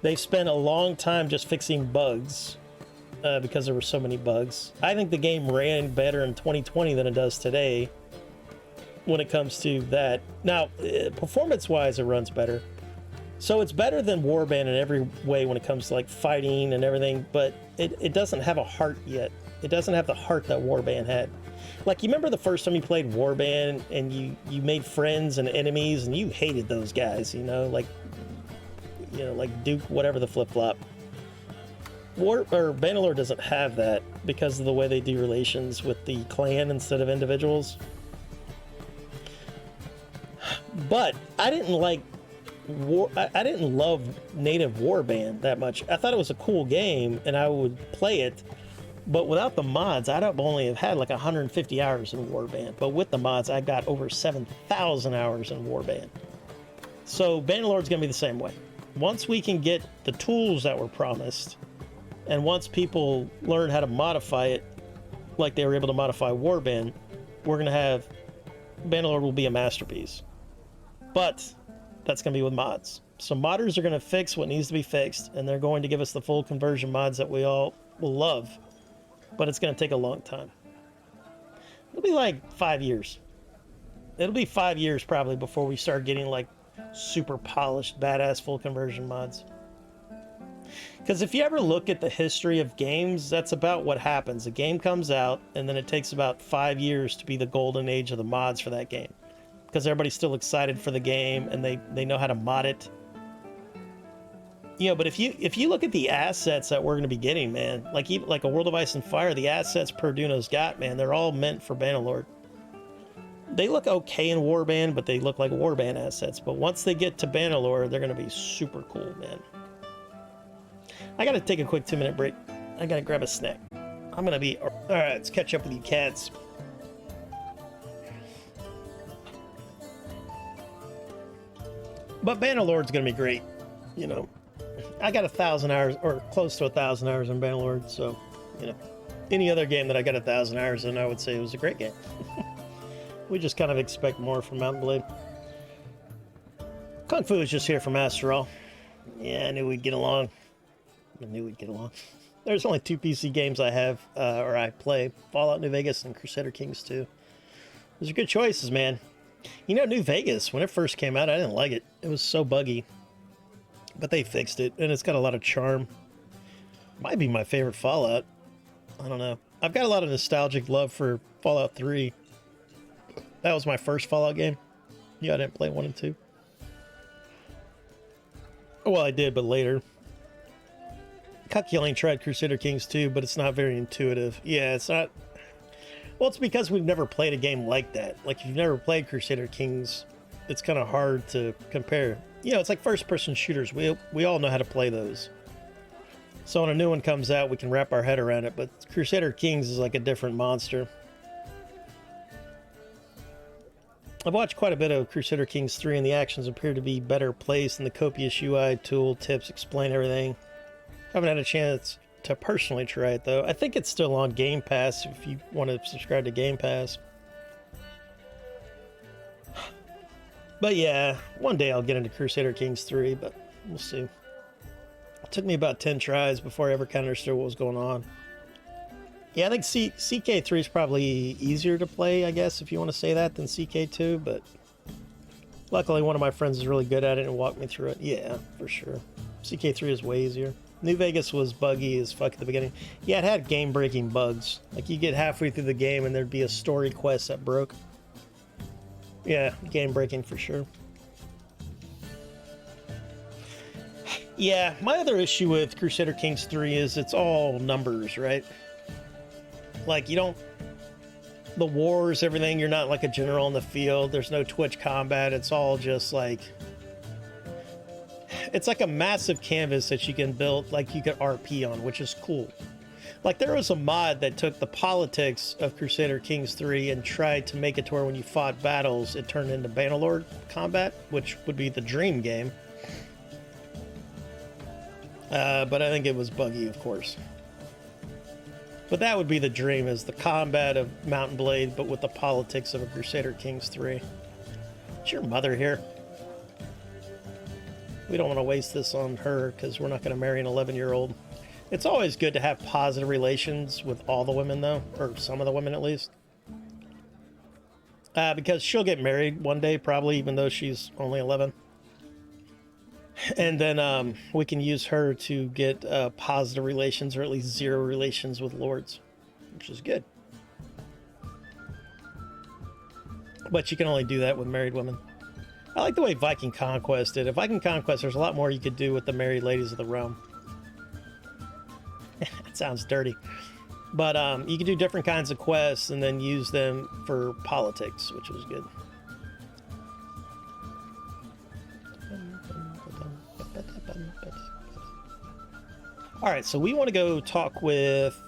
They've spent a long time just fixing bugs because there were so many bugs. I think the game ran better in 2020 than it does today when it comes to that. Now, performance-wise, it runs better. So it's better than Warband in every way when it comes to like fighting and everything, but it doesn't have a heart yet. It doesn't have the heart that Warband had. Like, you remember the first time you played Warband and you made friends and enemies and you hated those guys, you know, like Duke, whatever the flip-flop. Bannerlord doesn't have that because of the way they do relations with the clan instead of individuals. But I didn't like I didn't love native Warband that much. I thought it was a cool game and I would play it, but without the mods, I'd only have had like 150 hours in Warband. But with the mods, I got over 7,000 hours in Warband. So Bannerlord's gonna be the same way. Once we can get the tools that were promised, and once people learn how to modify it, like they were able to modify Warband, we're gonna have Bannerlord will be a masterpiece. But that's going to be with mods. So modders are going to fix what needs to be fixed, and they're going to give us the full conversion mods that we all will love. But it's going to take a long time. It'll be like 5 years. It'll be 5 years probably before we start getting like super polished, badass full conversion mods. Because if you ever look at the history of games, that's about what happens. A game comes out, and then it takes about 5 years to be the golden age of the mods for that game. Because everybody's still excited for the game and they know how to mod it. You know, but if you look at the assets that we're going to be getting, man, like a World of Ice and Fire, the assets Perduno's got, man, they're all meant for Bannerlord. They look okay in Warband, but they look like Warband assets. But once they get to Bannerlord, they're going to be super cool, man. I got to take a quick 2-minute break. I got to grab a snack. I'm going to be... All right, let's catch up with you cats. But Bannerlord's gonna be great, you know. I got 1,000 hours, or close to 1,000 hours in Bannerlord, so, you know, any other game that I got 1,000 hours in, I would say it was a great game. We just kind of expect more from Mountain Blade. Kung Fu is just here for Master All. Yeah, I knew we'd get along. There's only 2 PC games I have, or I play: Fallout New Vegas and Crusader Kings 2. Those are good choices, man. You know, New Vegas, when it first came out, I didn't like it. It was so buggy. But they fixed it, and it's got a lot of charm. Might be my favorite Fallout. I don't know. I've got a lot of nostalgic love for Fallout 3. That was my first Fallout game. Yeah, I didn't play 1 and 2. Well, I did, but later. Cuckilling tried Crusader Kings 2, but it's not very intuitive. Yeah, it's not... Well, it's because we've never played a game like that. Like, if you've never played Crusader Kings, it's kind of hard to compare. You know, it's like first-person shooters. We all know how to play those. So when a new one comes out, we can wrap our head around it. But Crusader Kings is like a different monster. I've watched quite a bit of Crusader Kings 3, and the actions appear to be better placed, and the copious UI tool tips explain everything. Haven't had a chance to personally try it, though. I think it's still on Game Pass if you want to subscribe to Game Pass. But yeah, one day I'll get into Crusader Kings 3, but we'll see. It took me about 10 tries before I ever kind of understood what was going on. Yeah, I think CK3 is probably easier to play, I guess, if you want to say that, than CK2, but luckily one of my friends is really good at it and walked me through it. Yeah, for sure. CK3 is way easier. New Vegas was buggy as fuck at the beginning. Yeah, it had game-breaking bugs. Like, you get halfway through the game and there'd be a story quest that broke. Yeah, game-breaking for sure. Yeah, my other issue with Crusader Kings 3 is it's all numbers, right? Like, you don't... The wars, everything, you're not like a general in the field. There's no Twitch combat. It's all just like... It's like a massive canvas that you can build, like you can RP on, which is cool. Like, there was a mod that took the politics of Crusader Kings 3 and tried to make it to where when you fought battles, it turned into Bannerlord combat, which would be the dream game. But I think it was buggy, of course. But that would be the dream, is the combat of Mount and Blade, but with the politics of a Crusader Kings 3. Is your mother here? We don't want to waste this on her, because we're not going to marry an 11-year-old. It's always good to have positive relations with all the women, though, or some of the women at least. Because she'll get married one day, probably, even though she's only 11. And then we can use her to get positive relations, or at least zero relations with lords, which is good. But you can only do that with married women. I like the way Viking Conquest did. In Viking Conquest, there's a lot more you could do with the married ladies of the realm. It sounds dirty. But you can do different kinds of quests and then use them for politics, which was good. Alright, so we want to go talk with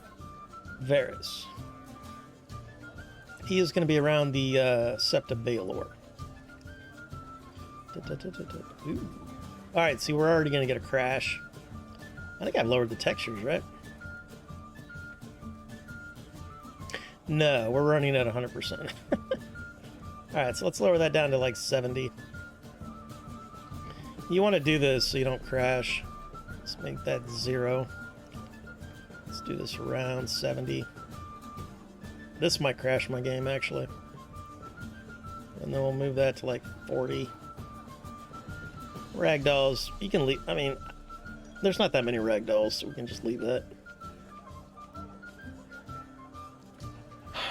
Varys. He is going to be around the Sept of Baelor. Alright, see, we're already going to get a crash. I think I've lowered the textures, right? No, we're running at 100%. Alright, so let's lower that down to like 70. You want to do this so you don't crash. Let's make that 0. Let's do this around 70. This might crash my game, actually. And then we'll move that to like 40. Ragdolls, you can leave. I mean, there's not that many ragdolls, so we can just leave that.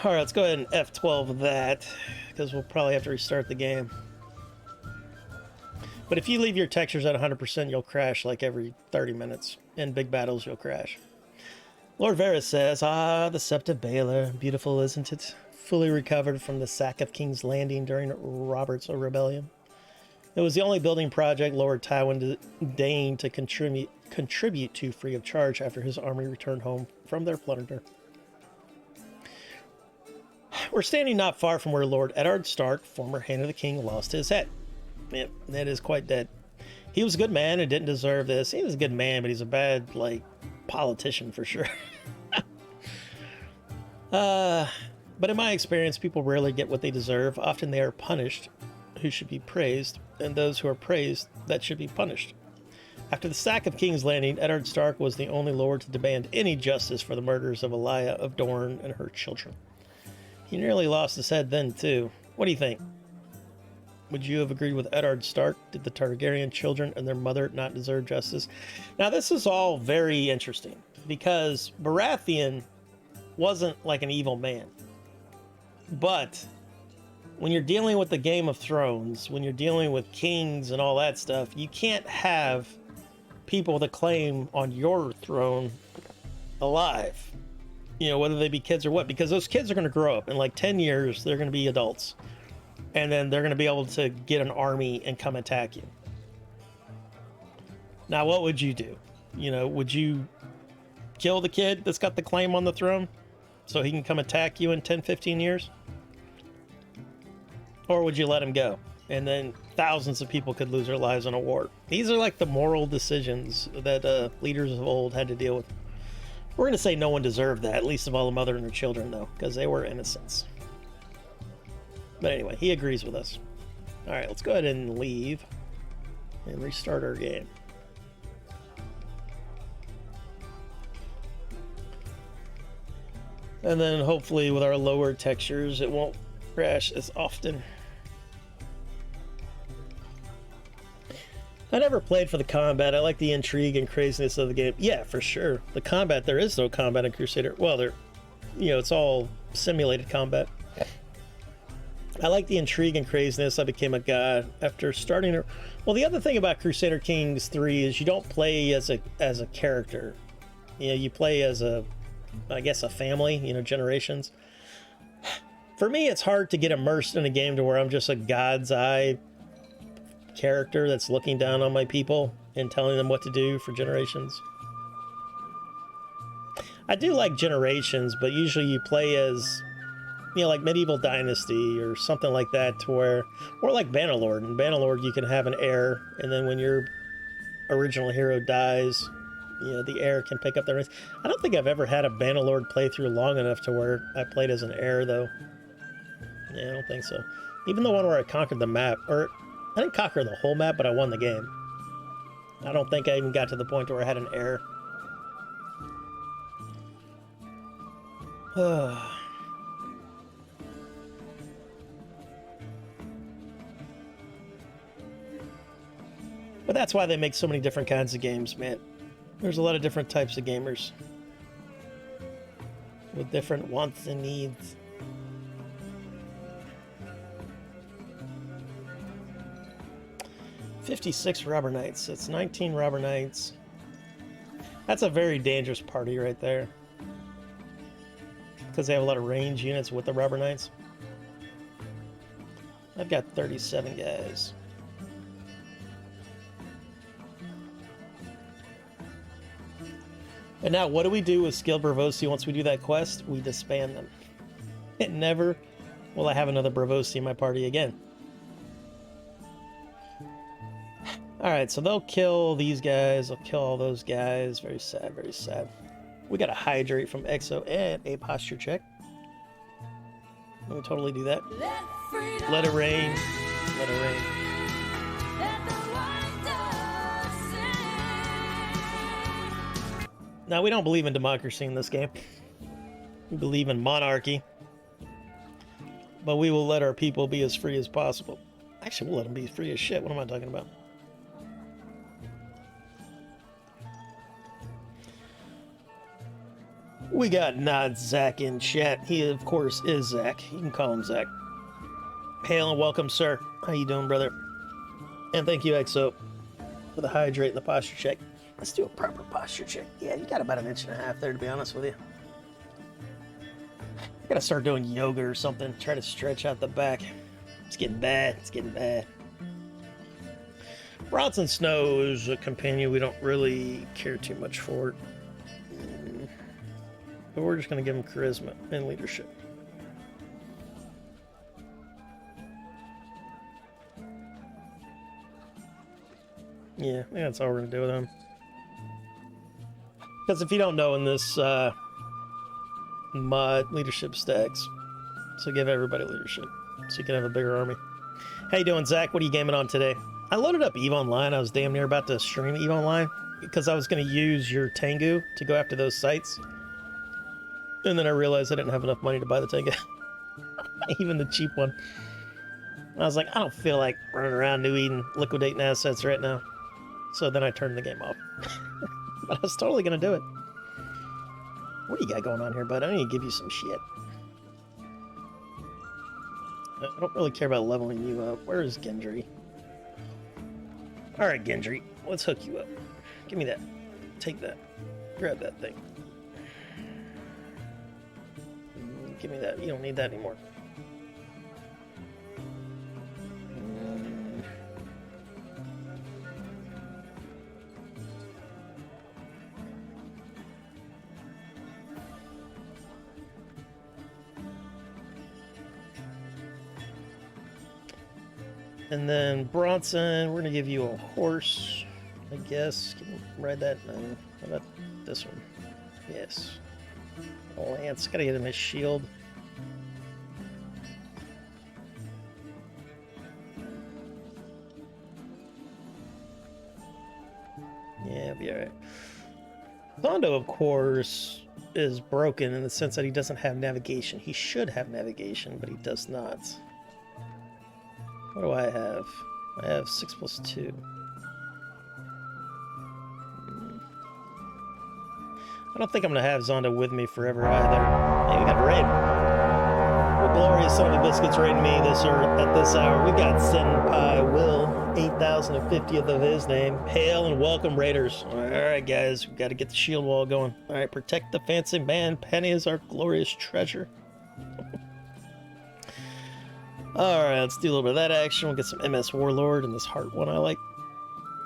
Alright, let's go ahead and F12 that, because we'll probably have to restart the game. But if you leave your textures at 100%, you'll crash like every 30 minutes. In big battles, you'll crash. Lord Varys says, "Ah, the Sept of Baelor, beautiful, isn't it? Fully recovered from the sack of King's Landing during Robert's rebellion. It was the only building project Lord Tywin deigned to contribute to free of charge after his army returned home from their plunder. We're standing not far from where Lord Eddard Stark, former Hand of the King, lost his head. Yep, that is quite dead. He was a good man and didn't deserve this. He was a good man, but he's a bad, like, politician for sure." But in my experience, people rarely get what they deserve. Often they are punished who should be praised, and those who are praised that should be punished. After the sack of King's Landing, Eddard Stark was the only lord to demand any justice for the murders of Elia of Dorne and her children. He nearly lost his head then, too. What do you think? Would you have agreed with Eddard Stark? Did the Targaryen children and their mother not deserve justice? Now, this is all very interesting, because Baratheon wasn't like an evil man. But when you're dealing with the Game of Thrones, when you're dealing with kings and all that stuff, you can't have people with a claim on your throne alive. You know, whether they be kids or what, because those kids are going to grow up. In like 10 years, they're going to be adults. And then they're going to be able to get an army and come attack you. Now, what would you do? You know, would you kill the kid that's got the claim on the throne so he can come attack you in 10, 15 years? Or would you let him go? And then thousands of people could lose their lives in a war. These are like the moral decisions that leaders of old had to deal with. We're going to say no one deserved that, least of all the mother and her children, though, because they were innocents. But anyway, he agrees with us. All right, let's go ahead and leave and restart our game. And then hopefully with our lower textures, it won't crash as often. I never played for the combat. I like the intrigue and craziness of the game. Yeah, for sure. The combat, there is no combat in Crusader. Well, it's all simulated combat. I like the intrigue and craziness. I became a god after starting. Well, the other thing about Crusader Kings 3 is you don't play as a character. You know, you play as I guess a family, generations. For me, it's hard to get immersed in a game to where I'm just a god's eye character that's looking down on my people and telling them what to do for generations. I do like Generations, but usually you play as, you know, like Medieval Dynasty or something like that, to where, or like Bannerlord. In Bannerlord, you can have an heir, and then when your original hero dies, you know, the heir can pick up the reins. I don't think I've ever had a Bannerlord playthrough long enough to where I played as an heir, though. Yeah, I don't think so. Even the one where I conquered the map, or I didn't conquer the whole map, but I won the game. I don't think I even got to the point where I had an heir. But that's why they make so many different kinds of games, man. There's a lot of different types of gamers with different wants and needs. $56 Robber Knights. It's 19 Robber Knights. That's a very dangerous party right there, because they have a lot of range units with the Robber Knights. I've got 37 guys. And now, what do we do with Skilled Bravosi once we do that quest? We disband them. It never will I have another Bravosi in my party again. Alright, so they'll kill these guys. They'll kill all those guys. Very sad, very sad. We got a Hydrate from Exo and a posture check. We can totally do that. Let it rain. Let it rain. Now, we don't believe in democracy in this game. We believe in monarchy. But we will let our people be as free as possible. Actually, we'll let them be free as shit. What am I talking about? We got not Zach in chat. He, of course, is Zach. You can call him Zach. Hail and welcome, sir. How you doing, brother? And thank you, Exo, for the hydrate and the posture check. Let's do a proper posture check. Yeah, you got about 1.5 inches there, to be honest with you. I gotta start doing yoga or something. Try to stretch out the back. It's getting bad. It's getting bad. Bronson Snow is a companion we don't really care too much for. But we're just going to give him charisma and leadership. Yeah, I think that's all we're going to do with him. Because if you don't know, in this mod, leadership stacks. So give everybody leadership, so you can have a bigger army. How you doing, Zach? What are you gaming on today? I loaded up EVE Online. I was damn near about to stream EVE Online, because I was going to use your Tengu to go after those sites. And then I realized I didn't have enough money to buy the Tengu. Even the cheap one. I was like, I don't feel like running around New Eden liquidating assets right now. So then I turned the game off. But I was totally going to do it. What do you got going on here, bud? I need to give you some shit. I don't really care about leveling you up. Where is Gendry? Alright, Gendry. Let's hook you up. Give me that. Take that. Grab that thing. Give me that. You don't need that anymore. And then Bronson, we're going to give you a horse, I guess. Can you ride that? No. How about this one? Yes. Lance, gotta get him his shield. Yeah, be alright. Zondo, of course, is broken in the sense that he doesn't have navigation. He should have navigation, but he does not. What do I have? I have 6+2. I don't think I'm going to have Zonda with me forever either. Hey, we got a raid. What glorious son of a biscuits raiding me at this hour. We got Senpai Will, 8,050th of his name. Hail and welcome, raiders. Alright, guys, we got to get the shield wall going. Alright, protect the fancy man. Penny is our glorious treasure. Alright, let's do a little bit of that action. We'll get some MS Warlord and this heart one I like.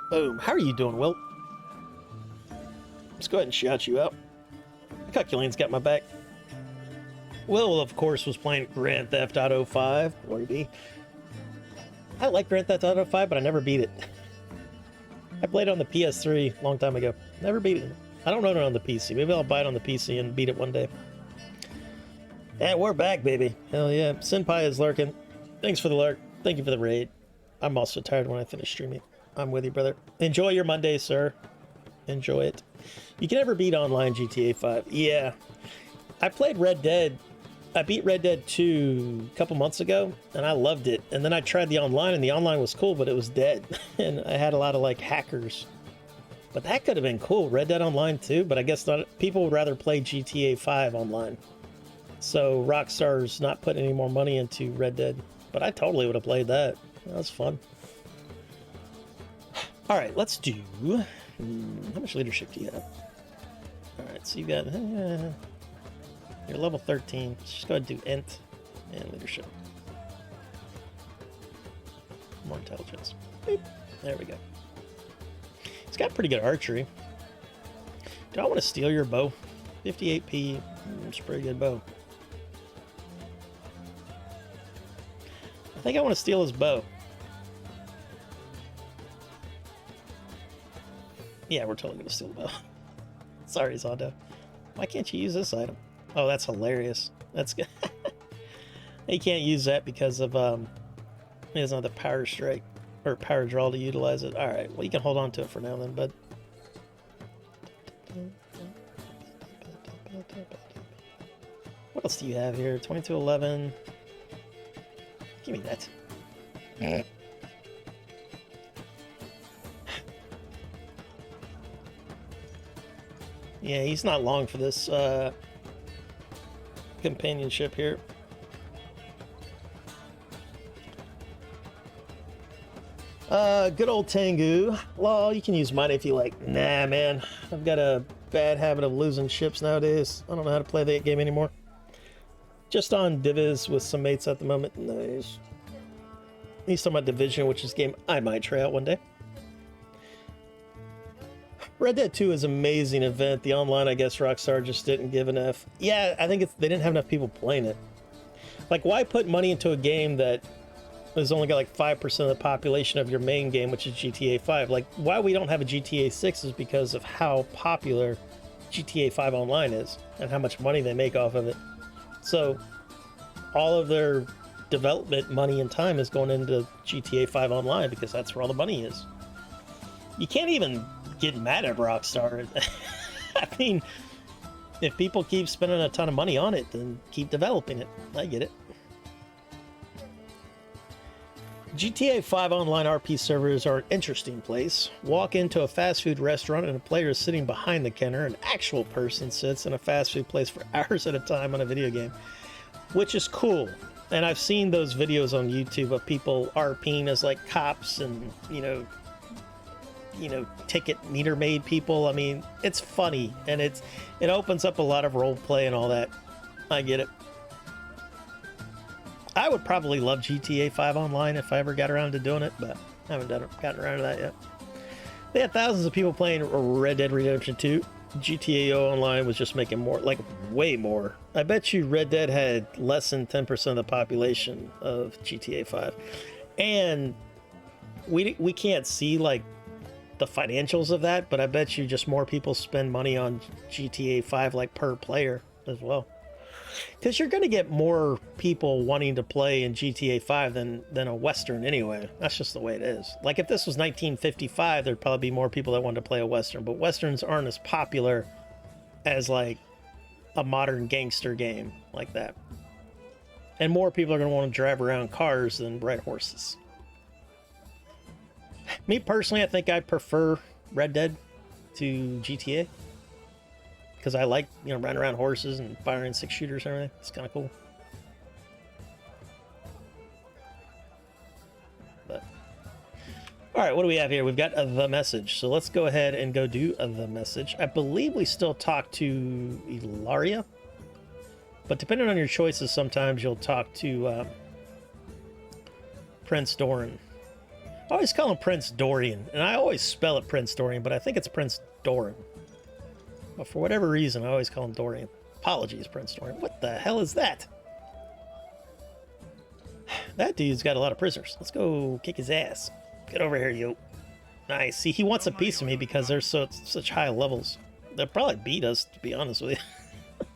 Boom. How are you doing, Will? Let's go ahead and shout you out. Cuculane's got my back. Will, of course, was playing Grand Theft Auto 5. Boy, I like Grand Theft Auto 5, but I never beat it. I played it on the PS3 a long time ago. Never beat it. I don't own it on the PC. Maybe I'll buy it on the PC and beat it one day. And we're back, baby. Hell yeah. Senpai is lurking. Thanks for the lurk. Thank you for the raid. I'm also tired when I finish streaming. I'm with you, brother. Enjoy your Monday, sir. Enjoy it. You can never beat online GTA 5. Yeah. I played Red Dead. I beat Red Dead 2 a couple months ago, and I loved it. And then I tried the online, and the online was cool, but it was dead. And I had a lot of, like, hackers. But that could have been cool. Red Dead Online, too. But I guess not, people would rather play GTA 5 online. So Rockstar's not putting any more money into Red Dead. But I totally would have played that. That was fun. All right, let's do... how much leadership do you have? All right, so you got... you're level 13. Let's just go ahead and do int and leadership. More intelligence. Beep. There we go. It's got pretty good archery. Do I want to steal your bow? 58p. It's a pretty good bow. I think I want to steal his bow. Yeah, we're totally going to steal the bow. Sorry, Zondo. Why can't you use this item? Oh, that's hilarious. That's good. You can't use that because of, he doesn't have the power strike or power draw to utilize it. All right, well, you can hold on to it for now then, bud. What else do you have here? 2211. Give me that. Yeah, he's not long for this companionship here. Good old Tengu. Well, you can use mine if you like. Nah, man. I've got a bad habit of losing ships nowadays. I don't know how to play that game anymore. Just on Diviz with some mates at the moment. Nice. He's talking about Division, which is a game I might try out one day. Red Dead 2 is an amazing event. The online, I guess Rockstar just didn't give an F. Yeah, I think they didn't have enough people playing it. Like, why put money into a game that has only got like 5% of the population of your main game, which is GTA 5? Like, why we don't have a GTA 6 is because of how popular GTA 5 Online is and how much money they make off of it. So, all of their development money and time is going into GTA 5 Online because that's where all the money is. You can't even get mad at Rockstar. I mean, if people keep spending a ton of money on it, then keep developing it. I get it. GTA 5 Online RP servers are an interesting place. Walk into a fast food restaurant and a player is sitting behind the counter. An actual person sits in a fast food place for hours at a time on a video game, which is cool. And I've seen those videos on YouTube of people RPing as like cops and, you know, ticket meter maid people. I mean, it's funny and it opens up a lot of role play and all that. I get it. I would probably love GTA 5 Online if I ever got around to doing it, but I haven't gotten around to that yet. They had thousands of people playing Red Dead Redemption 2. GTA Online was just making more, like way more. I bet you Red Dead had less than 10% of the population of GTA 5. And we can't see like the financials of that, but I bet you just more people spend money on GTA 5 like per player as well. Because you're going to get more people wanting to play in GTA 5 than a Western anyway. That's just the way it is. Like if this was 1955, there'd probably be more people that wanted to play a Western, but Westerns aren't as popular as like a modern gangster game like that. And more people are going to want to drive around cars than ride horses. Me personally, I think I prefer Red Dead to GTA. Because I like, you know, running around horses and firing 6-shooters and everything. It's kind of cool. But, all right, what do we have here? We've got the message. So let's go ahead and go do the message. I believe we still talk to Ilaria. But depending on your choices, sometimes you'll talk to Prince Doran. I always call him Prince Dorian. And I always spell it Prince Dorian, but I think it's Prince Doran. But for whatever reason, I always call him Dorian. Apologies, Prince Dorian. What the hell is that? That dude's got a lot of prisoners. Let's go kick his ass. Get over here, you. Nice. See, he wants a piece of me because they're such high levels. They'll probably beat us, to be honest with you.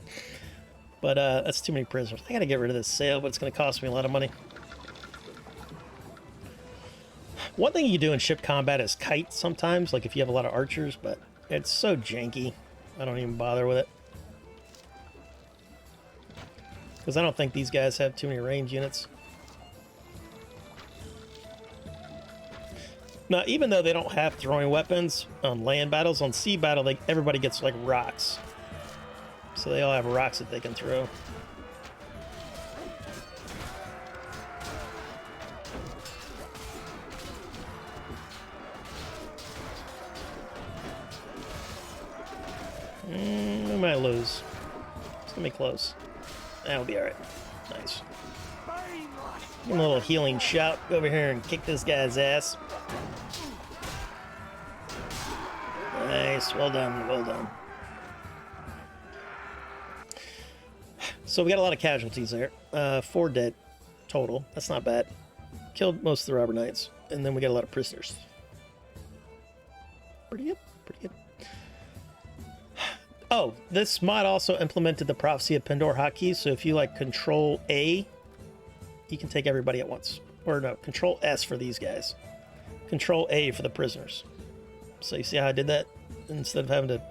But that's too many prisoners. I gotta get rid of this sail, but it's gonna cost me a lot of money. One thing you do in ship combat is kite sometimes, like if you have a lot of archers, but it's so janky. I don't even bother with it. Because I don't think these guys have too many range units. Now, even though they don't have throwing weapons on land battles, on sea battle, everybody gets like rocks. So they all have rocks that they can throw. We might lose. It's gonna be close. That'll be alright. Nice. Give him a little healing shout. Go over here and kick this guy's ass. Nice. Well done. Well done. So we got a lot of casualties there. 4 dead total. That's not bad. Killed most of the robber knights. And then we got a lot of prisoners. Pretty good. Pretty good. Oh, this mod also implemented the Prophecy of Pendor hotkey, so if you like Control A, you can take everybody at once. Or no, Control S for these guys. Control A for the prisoners. So you see how I did that? Instead of having to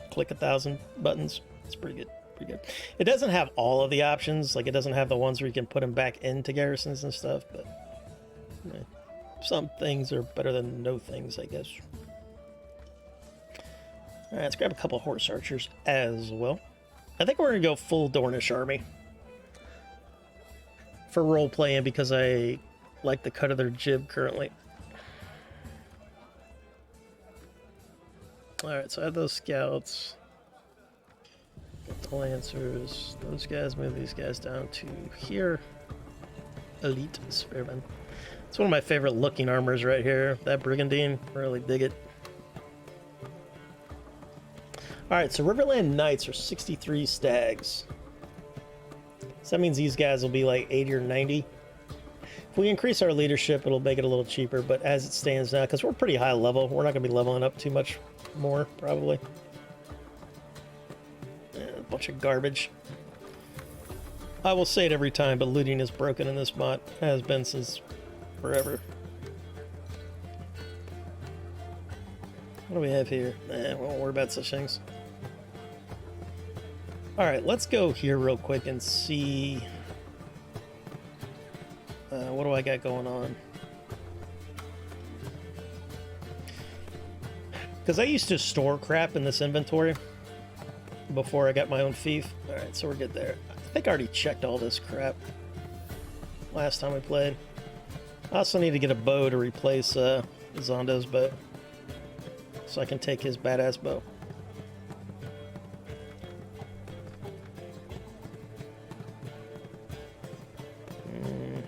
click 1,000 buttons. It's pretty good. Pretty good. It doesn't have all of the options. Like, it doesn't have the ones where you can put them back into garrisons and stuff, but some things are better than no things, I guess. Alright, let's grab a couple horse archers as well. I think we're going to go full Dornish army for role-playing because I like the cut of their jib currently. Alright, so I have those scouts. The Lancers. Those guys move these guys down to here. Elite Spearmen. It's one of my favorite looking armors right here. That Brigandine, really dig it. Alright, so Riverland Knights are 63 stags. So that means these guys will be like 80 or 90. If we increase our leadership, it'll make it a little cheaper, but as it stands now, because we're pretty high level, we're not going to be leveling up too much more, probably. A bunch of garbage. I will say it every time, but looting is broken in this mod. It has been since forever. What do we have here? We won't worry about such things. Alright, let's go here real quick and see... what do I got going on? Because I used to store crap in this inventory before I got my own fief. Alright, so we're good there. I think I already checked all this crap last time we played. I also need to get a bow to replace Zondo's bow, so I can take his badass bow.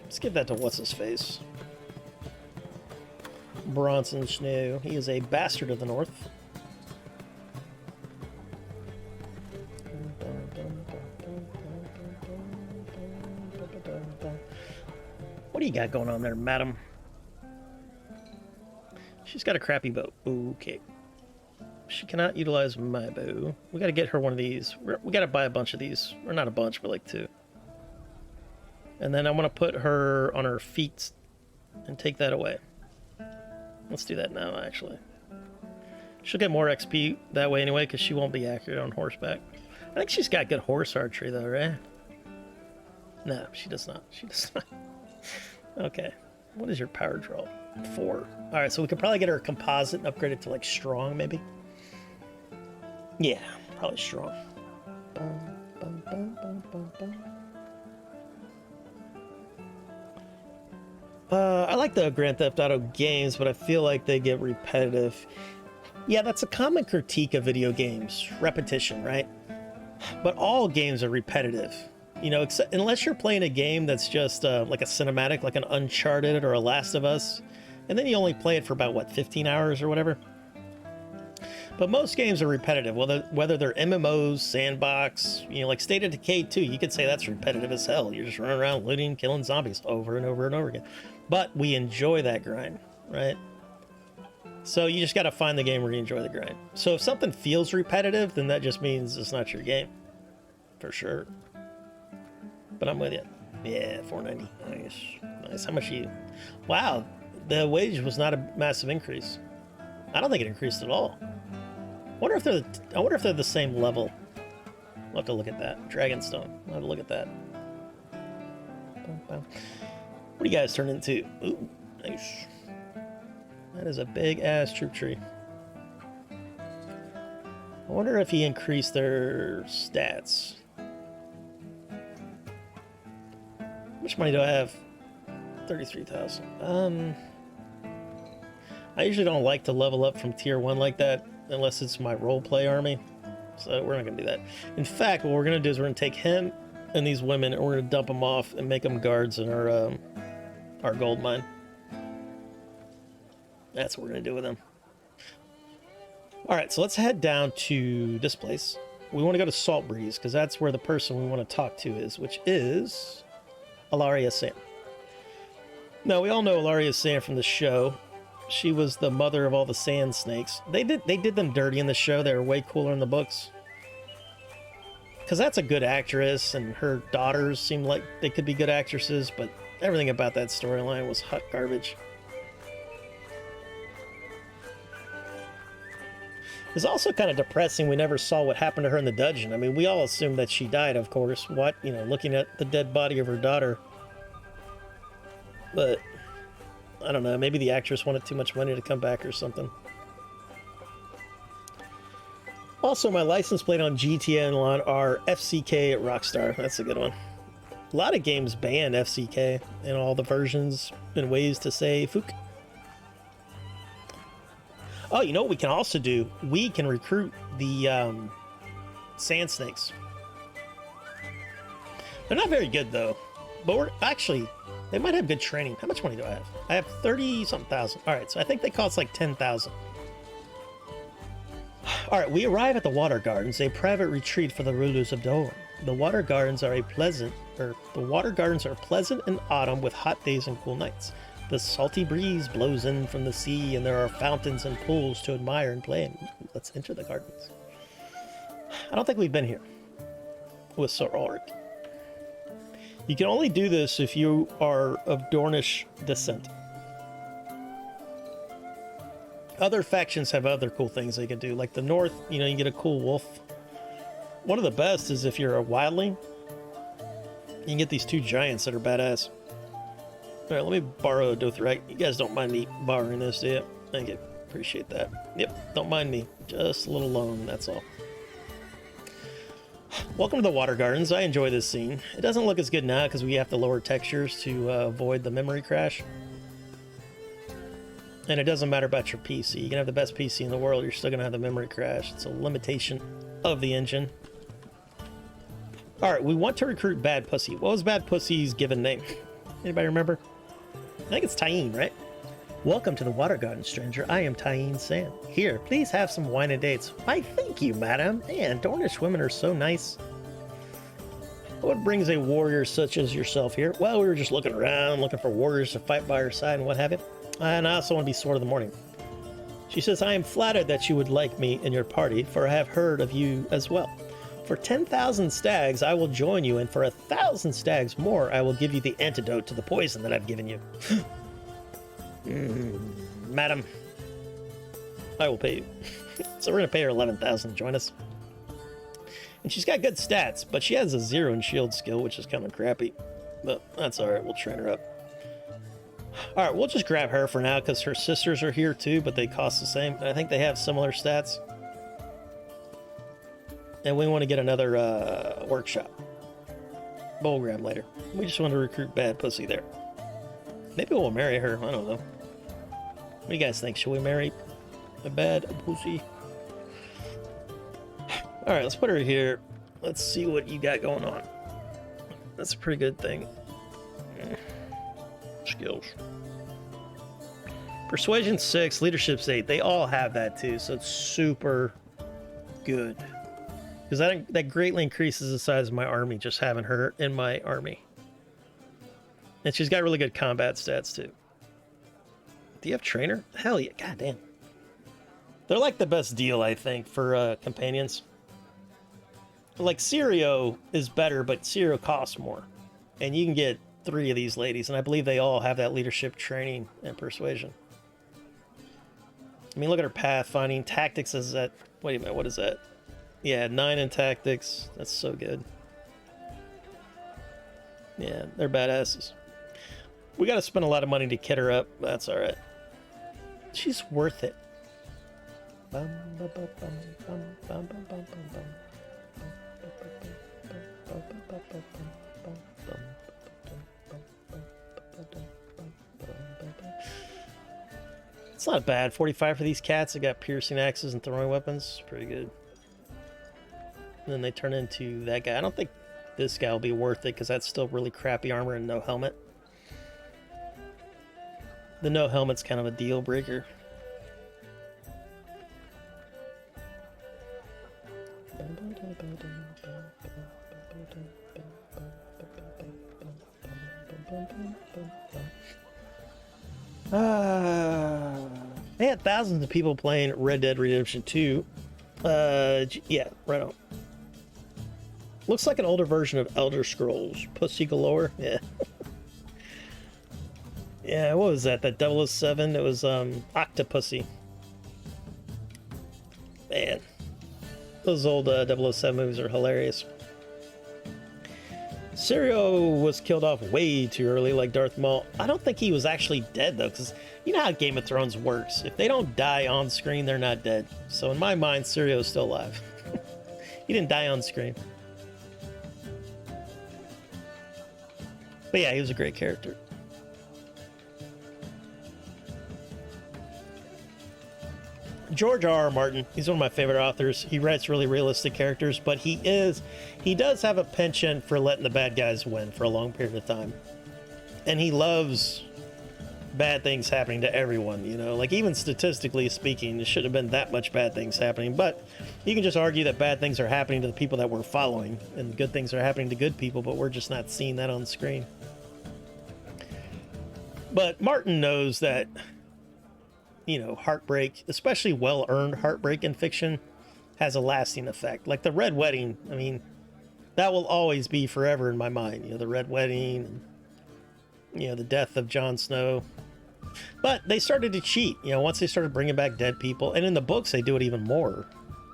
Let's give that to what's-his-face. Bronson Snow. He is a bastard of the North. What do you got going on there, madam? She's got a crappy bow. Okay. She cannot utilize my bow. We gotta get her one of these. We gotta buy a bunch of these. Or not a bunch, but like 2. And then I want to put her on her feet and take that away. Let's do that now, actually. She'll get more XP that way anyway, because she won't be accurate on horseback. I think she's got good horse archery, though, right? No, she does not. She does not. Okay. What is your power draw? 4. Alright, so we could probably get her a composite and upgrade it to, like, strong, maybe? Yeah, probably strong. Bum, bum, bum, bum, bum, bum. I like the Grand Theft Auto games, but I feel like they get repetitive. Yeah, that's a common critique of video games. Repetition, right? But all games are repetitive. You know, unless you're playing a game that's just like a cinematic, like an Uncharted or a Last of Us, and then you only play it for about, what, 15 hours or whatever? But most games are repetitive, whether they're MMOs, sandbox, you know, like State of Decay 2, you could say that's repetitive as hell. You're just running around looting, killing zombies over and over and over again. But we enjoy that grind, right? So you just got to find the game where you enjoy the grind. So if something feels repetitive, then that just means it's not your game, for sure. But I'm with you. Yeah, $4.90. Nice, nice. How much you? Wow, the wage was not a massive increase. I don't think it increased at all. I wonder if they're the same level. We'll have to look at that. Dragonstone. We'll have to look at that. What do you guys turn into? Ooh, nice. That is a big ass troop tree. I wonder if he increased their stats. How much money do I have? 33,000. I usually don't like to level up from tier 1 like that unless it's my roleplay army. So we're not going to do that. In fact, what we're going to do is we're going to take him and these women and we're going to dump them off and make them guards in our gold mine. That's what we're going to do with them. Alright, so let's head down to this place. We want to go to Salt Breeze because that's where the person we want to talk to is, which is Ilaria Sam. Now, we all know Ilaria Sam from the show. She was the mother of all the sand snakes. They did them dirty in the show. They were way cooler in the books. Because that's a good actress, and her daughters seemed like they could be good actresses, but everything about that storyline was hot garbage. It's also kind of depressing we never saw what happened to her in the dungeon. I mean, we all assumed that she died, of course. What, you know, looking at the dead body of her daughter. But I don't know, maybe the actress wanted too much money to come back or something. Also, my license plate on GTA and Online are FCK at Rockstar. That's a good one. A lot of games ban FCK in all the versions and ways to say Fook. Oh, you know what we can also do? We can recruit the sand snakes. They're not very good, though. But we're actually... They might have good training. How much money do I have? I have 30-something thousand. All right, so I think they cost like 10,000. All right, we arrive at the Water Gardens, a private retreat for the rulers of Dawn. The Water Gardens are pleasant in autumn with hot days and cool nights. The salty breeze blows in from the sea, and there are fountains and pools to admire and play in. Let's enter the gardens. I don't think we've been here with Sir Ulrick. You can only do this if you are of Dornish descent. Other factions have other cool things they can do. Like the North, you know, you get a cool wolf. One of the best is if you're a wildling. You can get these two giants that are badass. Alright, let me borrow a Dothraki. You guys don't mind me borrowing this, do you? Thank you. Appreciate that. Yep, don't mind me. Just a little loan, that's all. Welcome to the Water Gardens. I enjoy this scene. It doesn't look as good now because we have to lower textures to avoid the memory crash. And it doesn't matter about your PC. You can have the best PC in the world, you're still going to have the memory crash. It's a limitation of the engine. Alright, we want to recruit Bad Pussy. What was Bad Pussy's given name? Anybody remember? I think it's Tyene, right? Welcome to the Water Garden, stranger. I am Tyene Sand. Here, please have some wine and dates. Why, thank you, madam. Man, Dornish women are so nice. What brings a warrior such as yourself here? Well, we were just looking around, looking for warriors to fight by our side and what have you. And I also want to be Sword of the Morning. She says, I am flattered that you would like me in your party, for I have heard of you as well. For 10,000 stags, I will join you, and for 1,000 stags more, I will give you the antidote to the poison that I've given you. Madam, I will pay you. So we're going to pay her 11,000 to join us. And she's got good stats, but she has a 0 in shield skill, which is kind of crappy. But that's alright, we'll train her up. Alright, we'll just grab her for now, because her sisters are here too, but they cost the same. I think they have similar stats. And we want to get another workshop. But we'll grab later. We just want to recruit Bad Pussy there. Maybe we'll marry her, I don't know. What do you guys think? Should we marry a Bad Pussy? Alright, let's put her here. Let's see what you got going on. That's a pretty good thing. Skills. Persuasion 6, Leadership's 8. They all have that too, so it's super good. Because that greatly increases the size of my army, just having her in my army. And she's got really good combat stats too. Do you have Trainer? Hell yeah, goddamn. They're like the best deal, I think, for companions. Like, Sirio is better, but Sirio costs more. And you can get 3 of these ladies, and I believe they all have that leadership training and persuasion. I mean, look at her pathfinding. Tactics is at... Wait a minute, what is that? Yeah, 9 in tactics. That's so good. Yeah, they're badasses. We gotta spend a lot of money to kit her up. That's alright. She's worth it. It's not bad. 45 for these cats. They got piercing axes and throwing weapons. Pretty good. And then they turn into that guy. I don't think this guy will be worth it because that's still really crappy armor and no helmet. The no helmet's kind of a deal breaker. They had thousands of people playing Red Dead Redemption 2. Yeah, right on. Looks like an older version of Elder Scrolls. Pussy galore. Yeah. Yeah, what was that? That 007? It was Octopussy. Man. Those old 007 movies are hilarious. Sirio was killed off way too early, like Darth Maul. I don't think he was actually dead, though, because you know how Game of Thrones works. If they don't die on screen, they're not dead. So in my mind, Sirio is still alive. He didn't die on screen. But yeah, he was a great character. George R.R. Martin, he's one of my favorite authors. He writes really realistic characters, but he does have a penchant for letting the bad guys win for a long period of time. And he loves bad things happening to everyone, you know? Like, even statistically speaking, there shouldn't have been that much bad things happening, but you can just argue that bad things are happening to the people that we're following, and good things are happening to good people, but we're just not seeing that on screen. But Martin knows that, you know, heartbreak, especially well-earned heartbreak in fiction, has a lasting effect. Like the Red Wedding, I mean, that will always be forever in my mind. You know, the Red Wedding, and, you know, the death of Jon Snow. But they started to cheat, you know, once they started bringing back dead people. And in the books, they do it even more.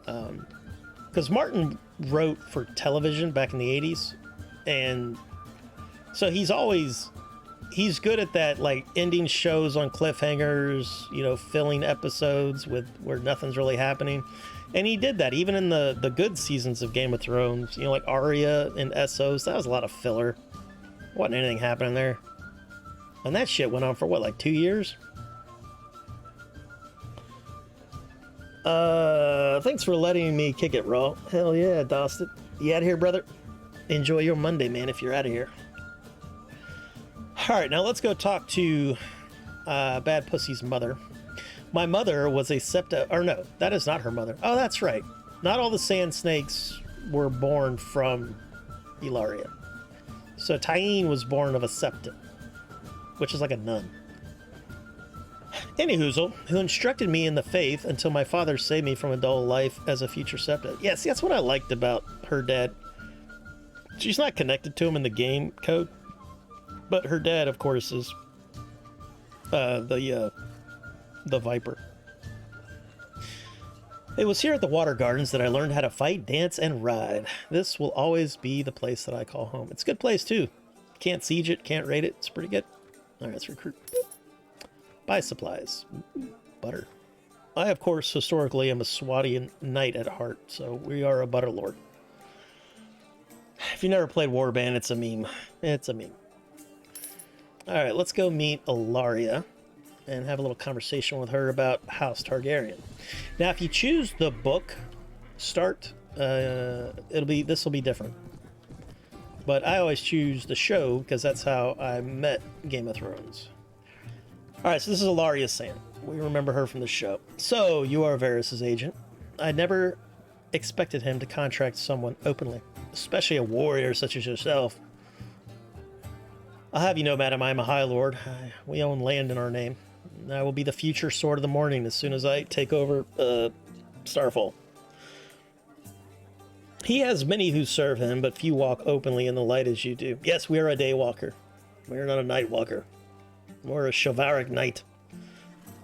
Because Martin wrote for television back in the 80s. And so he's good at that, like ending shows on cliffhangers, you know, filling episodes with where nothing's really happening. And he did that even in the good seasons of Game of Thrones, you know, like Arya and Essos. That was a lot of filler. Wasn't anything happening there. And that shit went on for what, like 2 years? Thanks for letting me kick it raw. Hell yeah, Dosted. You out of here, brother? Enjoy your Monday, man, if you're out of here. All right, now let's go talk to Bad Pussy's mother. My mother was a septa... Or no, that is not her mother. Oh, that's right. Not all the sand snakes were born from Ilaria. So Tyene was born of a septa, which is like a nun. Anyhoozle, who instructed me in the faith until my father saved me from a dull life as a future septa. Yeah, see, that's what I liked about her dad. She's not connected to him in the game code. But her dad, of course, is the Viper. It was here at the Water Gardens that I learned how to fight, dance, and ride. This will always be the place that I call home. It's a good place, too. Can't siege it, can't raid it. It's pretty good. All right, let's recruit. Buy supplies. Butter. I, of course, historically am a Swadian knight at heart, so we are a butter lord. If you never played Warband, it's a meme. It's a meme. Alright, let's go meet Ilaria and have a little conversation with her about House Targaryen. Now, if you choose the book start, this will be different. But I always choose the show because that's how I met Game of Thrones. Alright, so this is Ilaria Sand. We remember her from the show. So, you are Varys' agent. I never expected him to contract someone openly, especially a warrior such as yourself. I'll have you know, madam, I am a High Lord. We own land in our name. I will be the future Sword of the Morning as soon as I take over Starfall. He has many who serve him, but few walk openly in the light as you do. Yes, we are a day walker. We are not a night walker. We're a chivalric knight.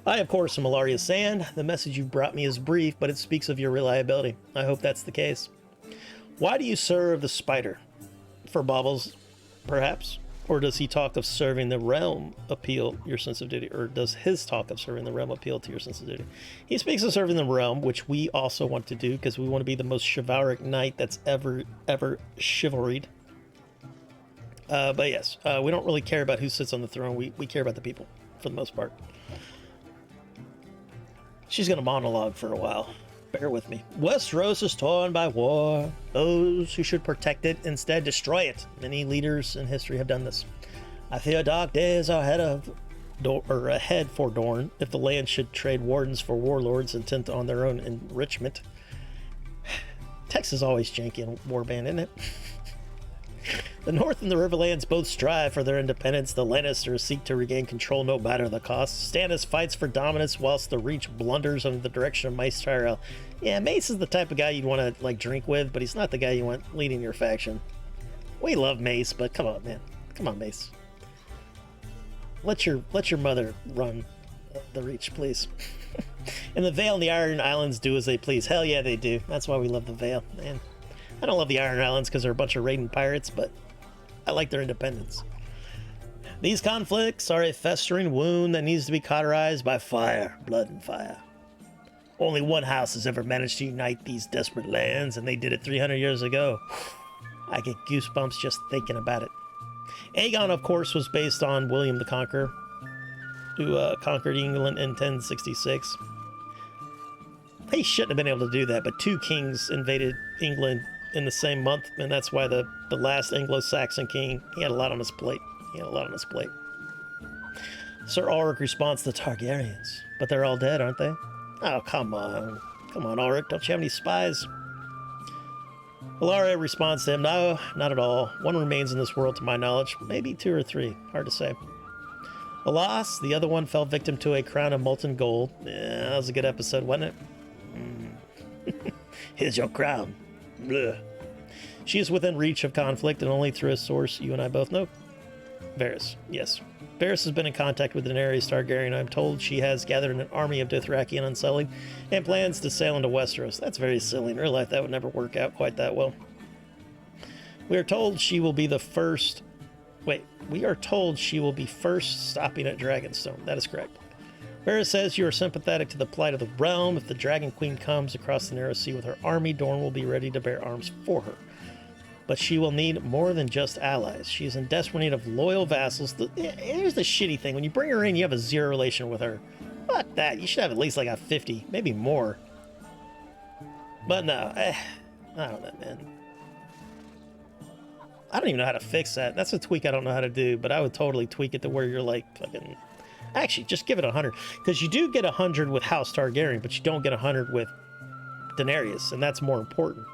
I, of course, am Ilaria Sand. The message you brought me is brief, but it speaks of your reliability. I hope that's the case. Why do you serve the spider? For baubles, perhaps? Or does he talk of serving the realm appeal your sense of duty? Or does his talk of serving the realm appeal to your sense of duty? He speaks of serving the realm, which we also want to do, because we want to be the most chivalric knight that's ever chivalried. But yes, we don't really care about who sits on the throne. We care about the people, for the most part. She's going to monologue for a while. Bear with me. Westeros is torn by war. Those who should protect it instead destroy it. Many leaders in history have done this. I fear dark days are ahead for Dorne if the land should trade wardens for warlords intent on their own enrichment. Text is always janky in Warband, isn't it? The North and the Riverlands both strive for their independence. The Lannisters seek to regain control no matter the cost. Stannis fights for dominance whilst the Reach blunders under the direction of Mace Tyrell. Yeah, Mace is the type of guy you'd want to drink with, but he's not the guy you want leading your faction. We love Mace, but come on, man. Come on, Mace. Let your mother run the Reach, please. And the Vale and the Iron Islands do as they please. Hell yeah, they do. That's why we love the Vale, man. I don't love the Iron Islands because they're a bunch of raiding pirates, but I like their independence. These conflicts are a festering wound that needs to be cauterized by fire, blood and fire. Only one house has ever managed to unite these desperate lands, and they did it 300 years ago. I get goosebumps just thinking about it. Aegon, of course, was based on William the Conqueror, who conquered England in 1066. He shouldn't have been able to do that, but two kings invaded England in the same month, and that's why the last Anglo-Saxon king, he had a lot on his plate. Sir Ulrick responds to the Targaryens, but they're all dead, aren't they? Oh, come on, Ulrick, don't you have any spies? Ilaria responds to him, no, not at all. One remains in this world to my knowledge, maybe two or three, hard to say. Alas, the other one fell victim to a crown of molten gold. Yeah, that was a good episode, wasn't it? Here's your crown. Blech. She is within reach of conflict, and only through a source you and I both know. Varys, yes. Varys has been in contact with Daenerys Targaryen. I'm told she has gathered an army of Dothraki and Unsullied and plans to sail into Westeros. That's very silly. In real life, that would never work out quite that well. We are told she will be first stopping at Dragonstone. That is correct. Varys says you are sympathetic to the plight of the realm. If the Dragon Queen comes across the narrow sea with her army, Dorne will be ready to bear arms for her. But she will need more than just allies. She is in desperate need of loyal vassals. Here's the shitty thing. When you bring her in, you have a zero relation with her. Fuck that. You should have at least like a 50, maybe more. But no, I don't know, man. I don't even know how to fix that. That's a tweak I don't know how to do, but I would totally tweak it to where you're like fucking... Actually, just give it 100. Because you do get 100 with House Targaryen, but you don't get 100 with Daenerys, and that's more important.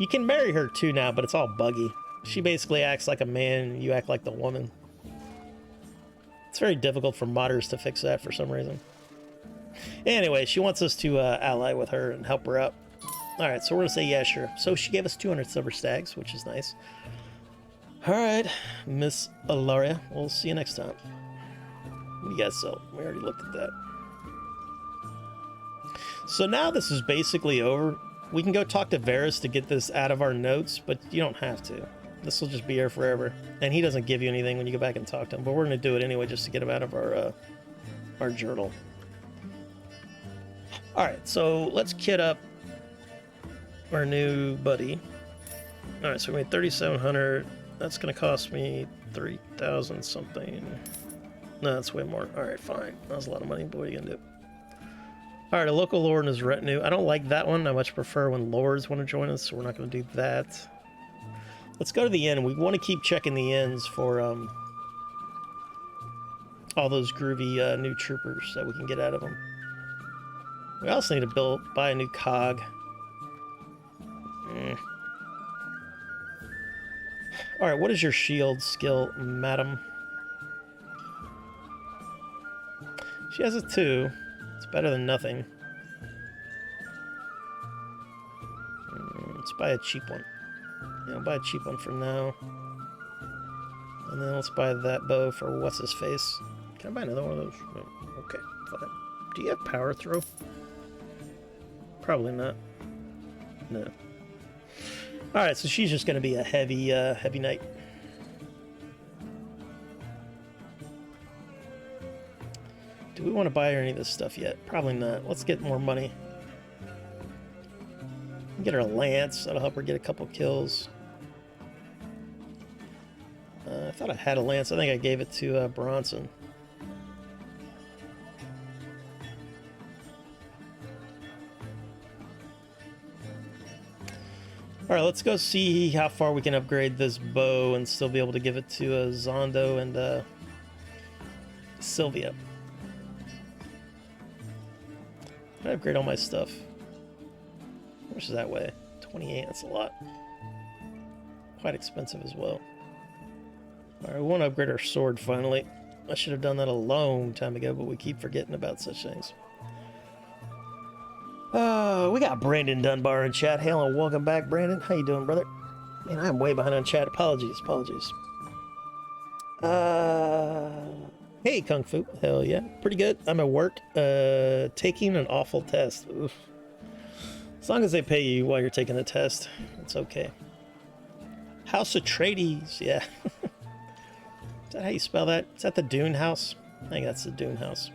You can marry her too now, but it's all buggy. She basically acts like a man, and you act like the woman. It's very difficult for modders to fix that for some reason. Anyway, she wants us to ally with her and help her out. Alright, so we're going to say yeah, sure. So she gave us 200 silver stags, which is nice. Alright, Miss Ilaria, we'll see you next time. You guys sell. We already looked at that. So now this is basically over. We can go talk to Varys to get this out of our notes, but you don't have to. This will just be here forever. And he doesn't give you anything when you go back and talk to him, but we're going to do it anyway just to get him out of our journal. Alright, so let's kit up our new buddy. Alright, so we made 3,700. That's going to cost me 3,000 something. No, that's way more. Alright, fine. That was a lot of money, but what are you going to do? Alright, a local lord and his retinue. I don't like that one. I much prefer when lords want to join us, so we're not going to do that. Let's go to the inn. We want to keep checking the inns for all those groovy new troopers that we can get out of them. We also need to buy a new cog. Alright, what is your shield skill, madam? She has a 2. It's better than nothing. Let's buy a cheap one. Yeah, I'll buy a cheap one for now. And then let's buy that bow for what's-his-face. Can I buy another one of those? No. Okay, fine. Do you have power throw? Probably not. No. Alright, so she's just going to be a heavy knight. Do we want to buy her any of this stuff yet? Probably not. Let's get more money. Get her a lance. That'll help her get a couple kills. I thought I had a lance. I think I gave it to Bronson. Alright, let's go see how far we can upgrade this bow and still be able to give it to Zondo and Sylvia. I upgrade all my stuff. How much does that weigh? 28, that's a lot. Quite expensive as well. Alright, we want to upgrade our sword finally. I should have done that a long time ago, but we keep forgetting about such things. We got Brandon Dunbar in chat. Hail and welcome back, Brandon. How you doing, brother? Man, I'm way behind on chat. Apologies. Hey, Kung Fu. Hell yeah. Pretty good. I'm at work. Taking an awful test. Oof. As long as they pay you while you're taking the test, it's okay. House Atreides. Yeah. Is that how you spell that? Is that the Dune House? I think that's the Dune House.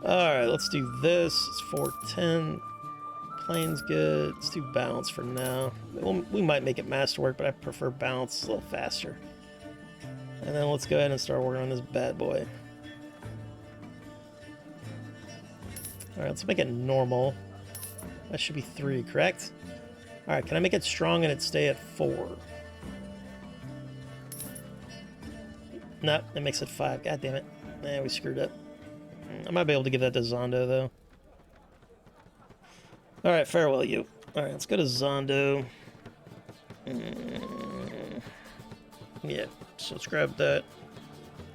Alright, let's do this. It's 410. Plane's good. Let's do balance for now. We might make it masterwork, but I prefer balance. A little faster. And then let's go ahead and start working on this bad boy. Alright, let's make it normal. That should be 3, correct? Alright, can I make it strong and it stay at 4? Nope, that makes it 5. God damn it. Man, we screwed up. I might be able to give that to Zondo, though. Alright, farewell, you. Alright, let's go to Zondo. Yeah, so let's grab that.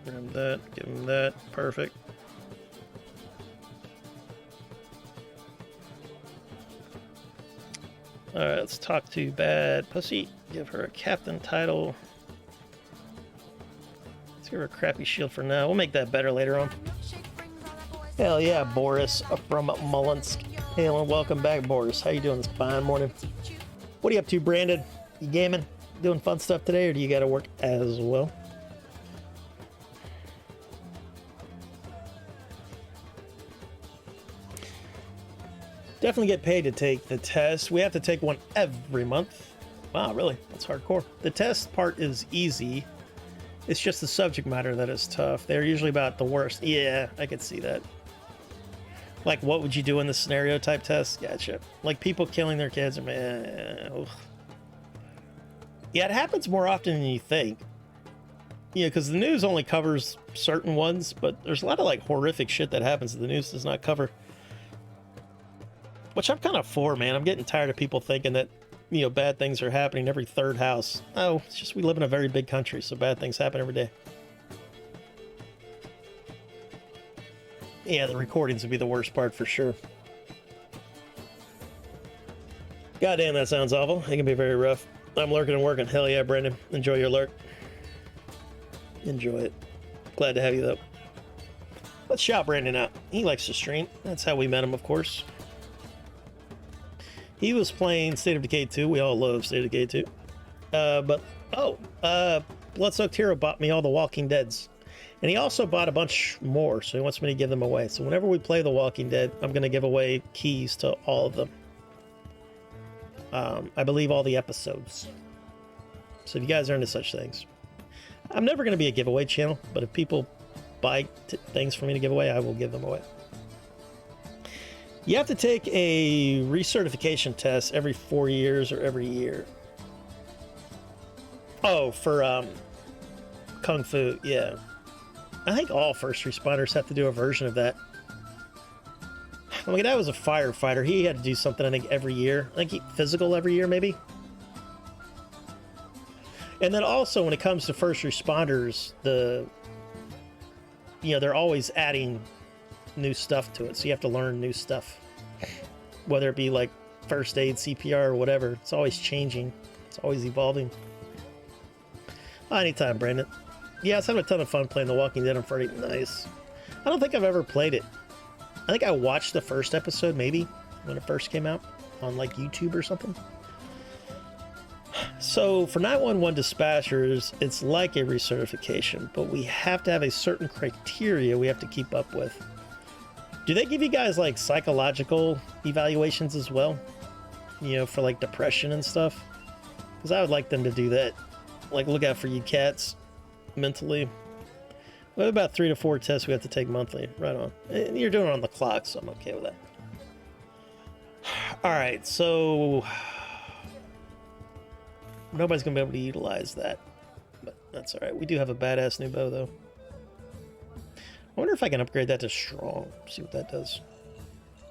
Grab that, give him that. Perfect. Alright, let's talk to Bad Pussy. Give her a captain title. Let's give her a crappy shield for now. We'll make that better later on. Hell yeah, Boris from Mullinsk. Hail and welcome back, Boris. How you doing this fine morning? What are you up to, Brandon? You gaming? Doing fun stuff today, or do you gotta work as well? Definitely get paid to take the test. We have to take one every month. Wow, really? That's hardcore. The test part is easy. It's just the subject matter that is tough. They're usually about the worst. Yeah, I could see that. Like, what would you do in the scenario type test? Gotcha. Like people killing their kids. Man, yeah, it happens more often than you think. Yeah, because the news only covers certain ones, but there's a lot of like horrific shit that happens that the news does not cover. Which I'm kind of for, man. I'm getting tired of people thinking that, you know, bad things are happening every third house. Oh, it's just we live in a very big country, so bad things happen every day. Yeah, the recordings would be the worst part for sure. Goddamn, that sounds awful. It can be very rough. I'm lurking and working. Hell yeah, Brendan. Enjoy your lurk. Enjoy it. Glad to have you, though. Let's shout Brandon out. He likes to stream. That's how we met him, of course. He was playing State of Decay 2. We all love State of Decay 2. Bloodsoaked Hero bought me all the Walking Deads. And he also bought a bunch more, so he wants me to give them away. So whenever we play The Walking Dead, I'm going to give away keys to all of them. I believe all the episodes. So if you guys are into such things. I'm never going to be a giveaway channel, but if people buy things for me to give away, I will give them away. You have to take a recertification test every 4 years or every year. Oh, for Kung Fu, yeah. I think all first responders have to do a version of that. My dad was a firefighter. He had to do something, I think, every year. I think physical every year, maybe. And then also, when it comes to first responders, they're always adding new stuff to it. So you have to learn new stuff. Whether it be like first aid, CPR, or whatever. It's always changing. It's always evolving. Anytime, Brandon. Yeah, I was having a ton of fun playing The Walking Dead on Friday. Nice. I don't think I've ever played it. I think I watched the first episode, maybe, when it first came out on, like, YouTube or something. So, for 911 dispatchers, it's like a recertification, but we have to have a certain criteria we have to keep up with. Do they give you guys, like, psychological evaluations as well? You know, for, like, depression and stuff? Because I would like them to do that. Like, look out for you cats, mentally. We have about 3 to 4 tests we have to take monthly. Right on. And you're doing it on the clock, so I'm okay with that. Alright, so... nobody's going to be able to utilize that. But that's alright. We do have a badass new bow, though. I wonder if I can upgrade that to strong. See what that does.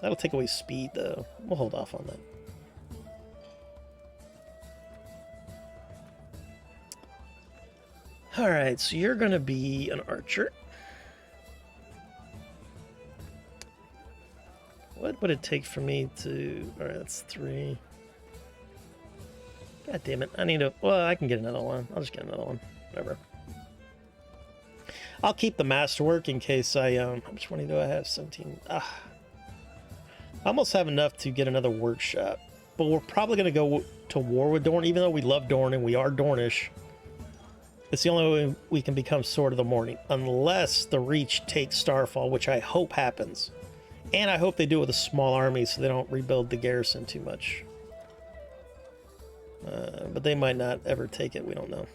That'll take away speed, though. We'll hold off on that. Alright, so you're going to be an archer. What would it take for me to... Alright, that's 3. God damn it. I need to... Well, I can get another one. I'll just get another one. Whatever. I'll keep the masterwork in case I... How much money do I have? 17. I almost have enough to get another workshop. But we're probably going to go to war with Dorn, even though we love Dorn and we are Dornish. It's the only way we can become Sword of the Morning, unless the Reach takes Starfall, which I hope happens. And I hope they do it with a small army so they don't rebuild the garrison too much. But they might not ever take it, we don't know.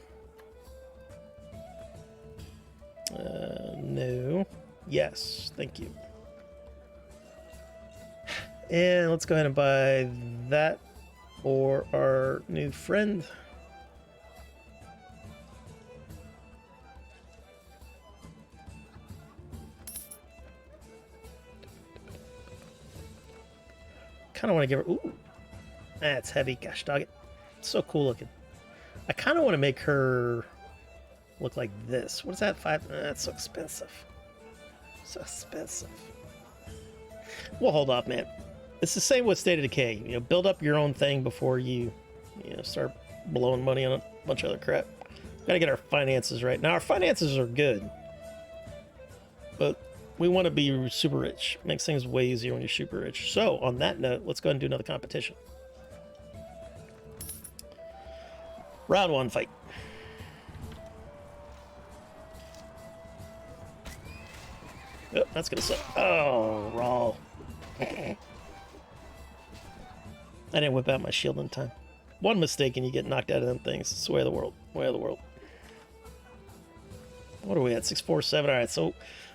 No. Yes, thank you. And let's go ahead and buy that for our new friend. Kind of want to give her... Ooh, that's heavy. Gosh dog it. It's so cool looking. I kind of want to make her look like this. What is that? 5? That's so expensive. So expensive. We'll hold off, man. It's the same with State of Decay. You know, build up your own thing before you start blowing money on a bunch of other crap. Gotta get our finances right. Now, our finances are good. But we want to be super rich. Makes things way easier when you're super rich. So, on that note, let's go ahead and do another competition. Round 1 fight. Oh, that's gonna suck. Oh, raw. I didn't whip out my shield in time. One mistake and you get knocked out of them things. It's the way of the world. Way of the world. What are we at? 647. Alright, so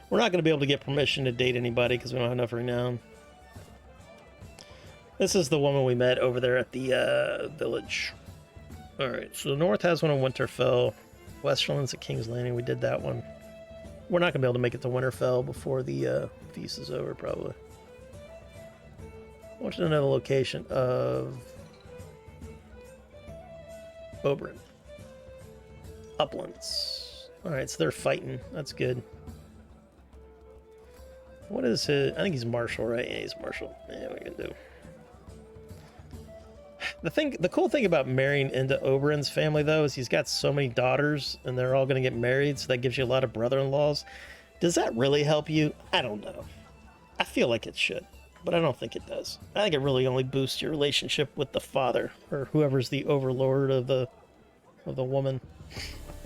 we're not going to be able to get permission to date anybody because we don't have enough renown. This is the woman we met over there at the village. Alright, so the north has one in Winterfell. Westerland's at King's Landing. We did that one. We're not going to be able to make it to Winterfell before the feast is over, probably. I want you to know the location of Oberyn. Uplands. Alright, so they're fighting. That's good. What is his... I think he's Marshal, right? Yeah, he's Marshal. Yeah, what are we gonna do? The cool thing about marrying into Oberyn's family, though, is he's got so many daughters, and they're all gonna get married, so that gives you a lot of brother-in-laws. Does that really help you? I don't know. I feel like it should, but I don't think it does. I think it really only boosts your relationship with the father, or whoever's the overlord of the woman.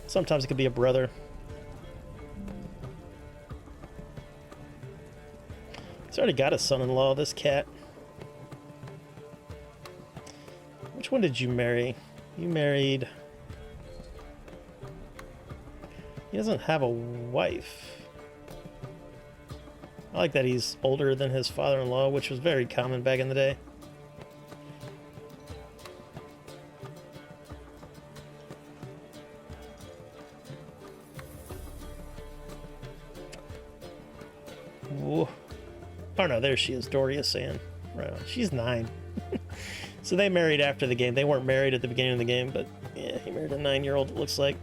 Sometimes it could be a brother. He's already got a son-in-law, this cat. Which one did you marry? You married... He doesn't have a wife. I like that he's older than his father-in-law, which was very common back in the day. Whoa. Oh no, there she is, Doria Sand. Right on. She's 9. So they married after the game. They weren't married at the beginning of the game, but yeah, he married a 9-year-old, it looks like.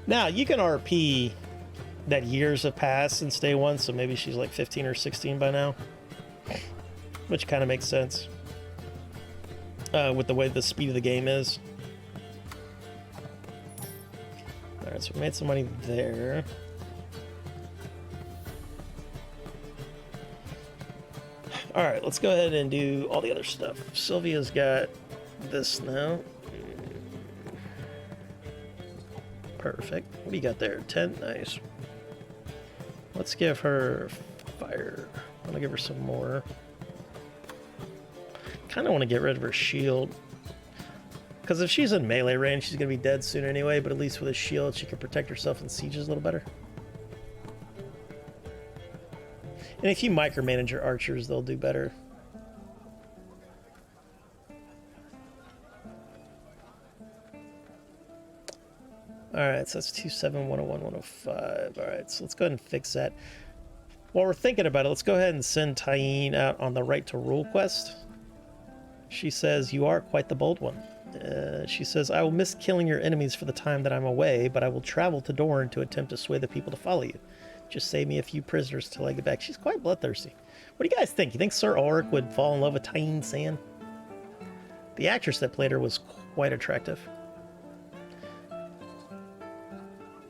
Now, you can RP that years have passed since day one, so maybe she's like 15 or 16 by now. Which kind of makes sense. With the way the speed of the game is. Alright, so we made some money there. Alright, let's go ahead and do all the other stuff. Sylvia's got this now. Perfect. What do you got there? 10? Nice. Let's give her fire. I'm gonna give her some more. Kind of want to get rid of her shield. Because if she's in melee range, she's going to be dead soon anyway, but at least with a shield, she can protect herself in sieges a little better. And if you micromanage your archers, they'll do better. Alright, so that's 27, 101, 105. Alright, so let's go ahead and fix that. While we're thinking about it, let's go ahead and send Tyene out on the Right to Rule quest. She says, "You are quite the bold one." She says, "I will miss killing your enemies for the time that I'm away, but I will travel to Dorne to attempt to sway the people to follow you. Just save me a few prisoners till I get back." She's quite bloodthirsty. What do you guys think? You think Sir Ulrick would fall in love with Tyene Sand? The actress that played her was quite attractive.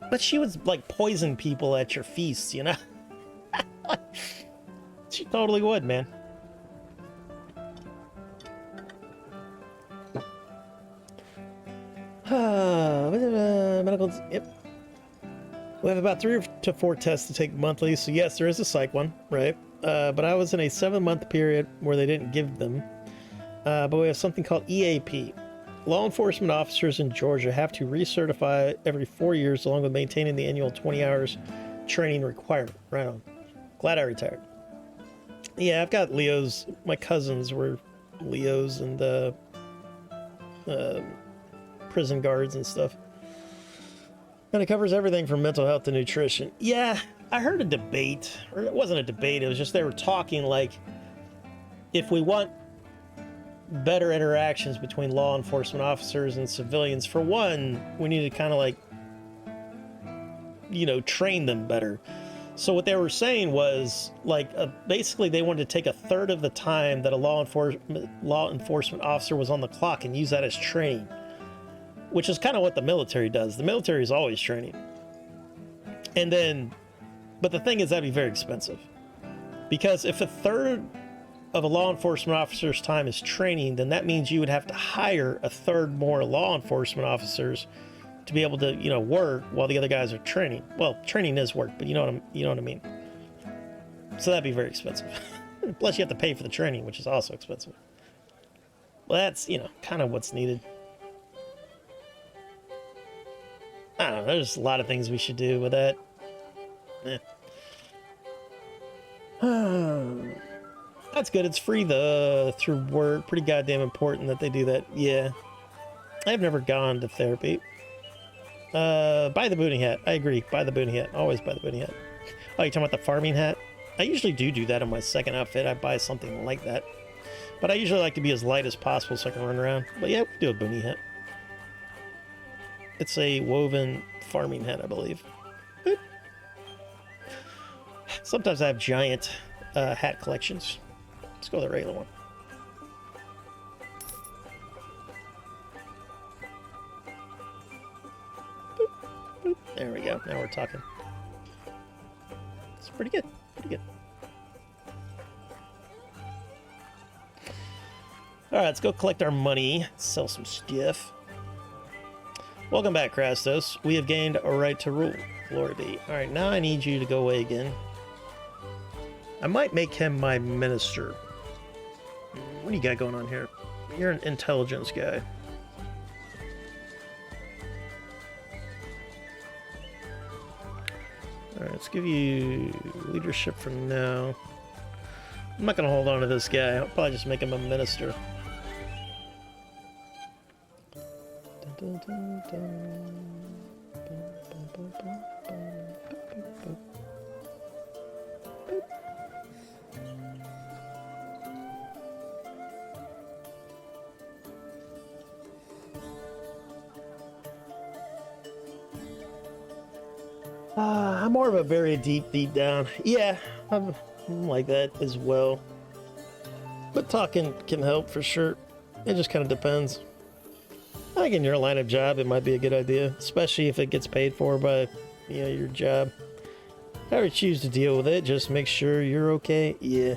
But she would, like, poison people at your feasts, you know? She totally would, man. Medical, yep. We have about 3 to 4 tests to take monthly, so yes, there is a psych one, right? But I was in a 7-month period where they didn't give them. But we have something called EAP. Law enforcement officers in Georgia have to recertify every 4 years, along with maintaining the annual 20 hours training requirement. Right on. Glad I retired. Yeah, I've got Leos. My cousins were Leos and prison guards and stuff. And it covers everything from mental health to nutrition. Yeah, I heard a debate, or it wasn't a debate, it was just they were talking like, if we want better interactions between law enforcement officers and civilians, for one, we need to kind of like, you know, train them better. So what they were saying was, like, basically they wanted to take a third of the time that a law enforcement officer was on the clock and use that as training. Which is kind of what the military does. The military is always training. And then, but the thing is, that'd be very expensive. Because if a third of a law enforcement officer's time is training, then that means you would have to hire a third more law enforcement officers to be able to, you know, work while the other guys are training. Well, training is work, but you know what I mean. So that'd be very expensive. Plus you have to pay for the training, which is also expensive. Well, that's, you know, kind of what's needed. I don't know, there's a lot of things we should do with that. That's good, it's free through work. Pretty goddamn important that they do that. Yeah. I've never gone to therapy. Buy the booting hat. I agree, buy the booting hat. Always buy the booting hat. Oh, you're talking about the farming hat? I usually do that on my second outfit. I buy something like that. But I usually like to be as light as possible so I can run around. But yeah, we do a boonie hat. It's a woven farming hat, I believe. Boop. Sometimes I have giant hat collections. Let's go with the regular one. Boop, boop. There we go. Now we're talking. It's pretty good. Pretty good. Alright, let's go collect our money. Sell some stuff. Welcome back, Krastos. We have gained a right to rule. Glory be. Alright, now I need you to go away again. I might make him my minister. What do you got going on here? You're an intelligence guy. Alright, let's give you leadership for now. I'm not going to hold on to this guy. I'll probably just make him a minister. I'm more of a very deep down. Yeah, I'm like that as well. But talking can help for sure. It just kind of depends. I think in your line of job, it might be a good idea, especially if it gets paid for by, your job. However you choose to deal with it, just make sure you're okay. Yeah.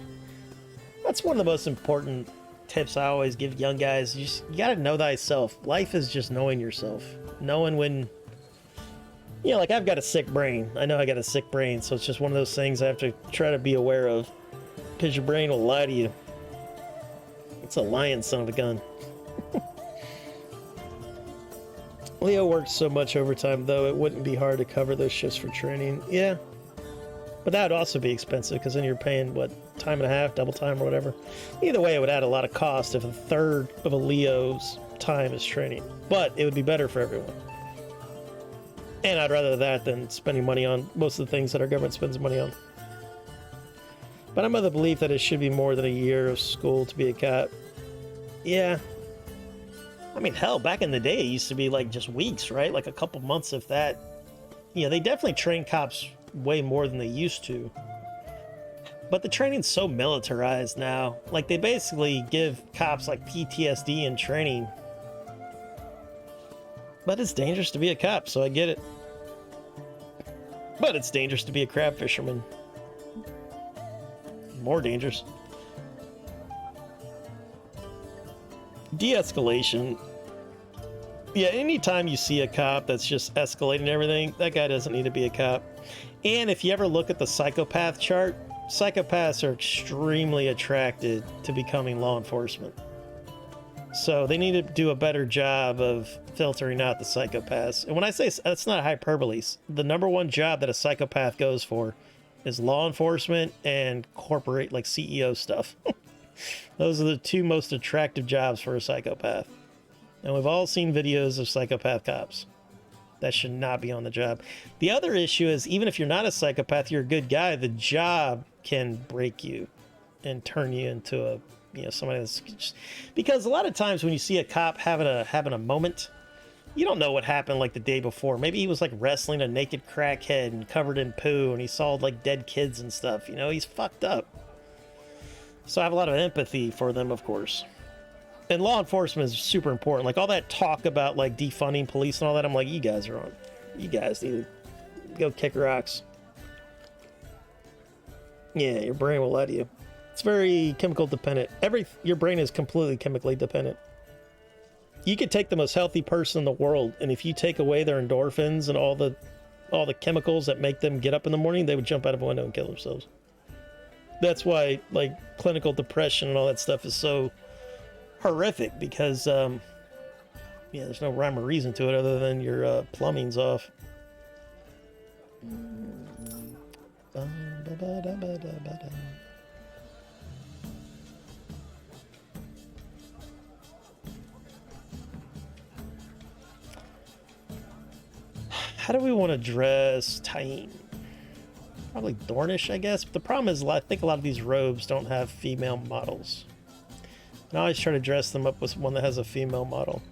That's one of the most important tips I always give young guys. You gotta know thyself. Life is just knowing yourself. Knowing when, like I've got a sick brain. I know I got a sick brain, so it's just one of those things I have to try to be aware of. Because your brain will lie to you. It's a lying son of a gun. Leo works so much overtime, though, it wouldn't be hard to cover those shifts for training. Yeah. But that would also be expensive, because then you're paying, what, time and a half, double time, or whatever. Either way, it would add a lot of cost if a third of a Leo's time is training. But it would be better for everyone. And I'd rather that than spending money on most of the things that our government spends money on. But I'm of the belief that it should be more than a year of school to be a cop. Yeah. I mean, hell, back in the day, it used to be like just weeks, right? Like a couple months, if that. They definitely train cops way more than they used to. But the training's so militarized now. Like, they basically give cops like PTSD in training. But it's dangerous to be a cop, so I get it. But it's dangerous to be a crab fisherman. More dangerous. De-escalation. Yeah, anytime you see a cop that's just escalating everything, that guy doesn't need to be a cop. And if you ever look at the psychopath chart, psychopaths are extremely attracted to becoming law enforcement. So they need to do a better job of filtering out the psychopaths. And when I say that's not hyperbole, the number one job that a psychopath goes for is law enforcement and corporate, like CEO stuff. Those are the two most attractive jobs for a psychopath. And we've all seen videos of psychopath cops. That should not be on the job. The other issue is, even if you're not a psychopath, you're a good guy, the job can break you and turn you into somebody that's just, because a lot of times when you see a cop having a moment, you don't know what happened like the day before. Maybe he was like wrestling a naked crackhead and covered in poo, and he saw like dead kids and stuff. He's fucked up. So I have a lot of empathy for them, of course. And law enforcement is super important. Like all that talk about like defunding police and all that, I'm like, you guys are on. You guys need to go kick rocks. Yeah, your brain will lie to you. It's very chemical dependent. Your brain is completely chemically dependent. You could take the most healthy person in the world, and if you take away their endorphins and all the chemicals that make them get up in the morning, they would jump out of a window and kill themselves. That's why like clinical depression and all that stuff is so horrific, because there's no rhyme or reason to it other than your plumbing's off. How do we want to dress Taim? Probably Dornish, I guess. But the problem is, I think a lot of these robes don't have female models. And I always try to dress them up with one that has a female model.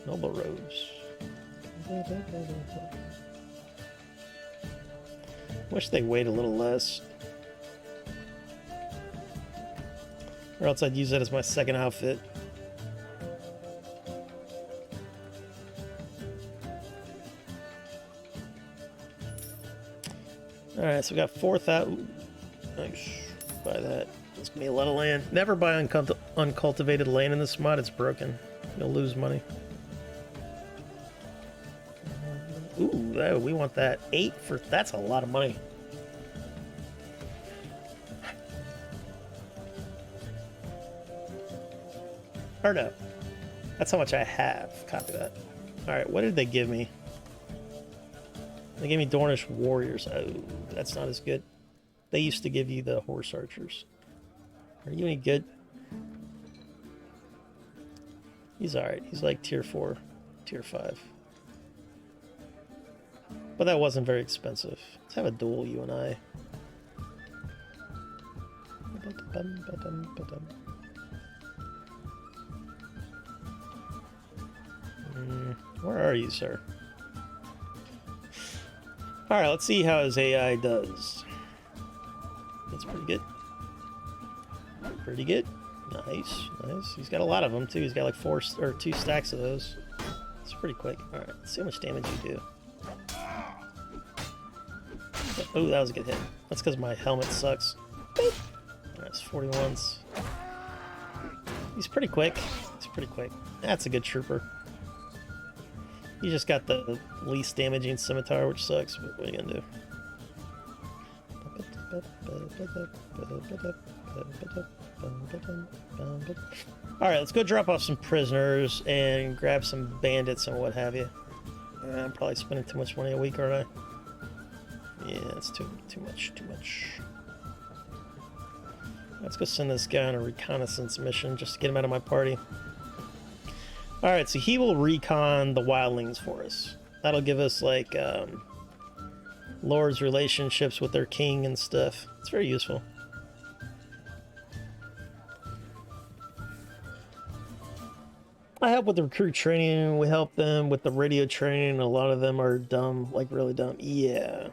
Noble robes. Wish they weighed a little less. Or else I'd use that as my second outfit. Alright, so we got 4,000. Nice. Buy that. It's gonna be a lot of land. Never buy uncultivated land in this mod. It's broken. You'll lose money. Ooh, we want that. 8 for... That's a lot of money. Or no. That's how much I have. Copy that. Alright, what did they give me? They gave me Dornish Warriors. Oh, that's not as good. They used to give you the Horse Archers. Are you any good? He's alright. He's like tier 4, tier 5. But that wasn't very expensive. Let's have a duel, you and I. Where are you, sir? All right, let's see how his AI does. That's pretty good. Pretty good. Nice, nice. He's got a lot of them too. He's got like 2 stacks of those. It's pretty quick. All right, let's see how much damage you do. Oh, that was a good hit. That's because my helmet sucks. Boop. That's 41s. He's pretty quick. He's pretty quick. That's a good trooper. You just got the least damaging scimitar, which sucks, but what are you gonna do? Alright, let's go drop off some prisoners and grab some bandits and what have you. I'm probably spending too much money a week, aren't I? Yeah, it's too much. Let's go send this guy on a reconnaissance mission just to get him out of my party. Alright, so he will recon the wildlings for us. That'll give us, like, lords' relationships with their king and stuff. It's very useful. I help with the recruit training. We help them with the radio training. A lot of them are dumb, like really dumb. Yeah.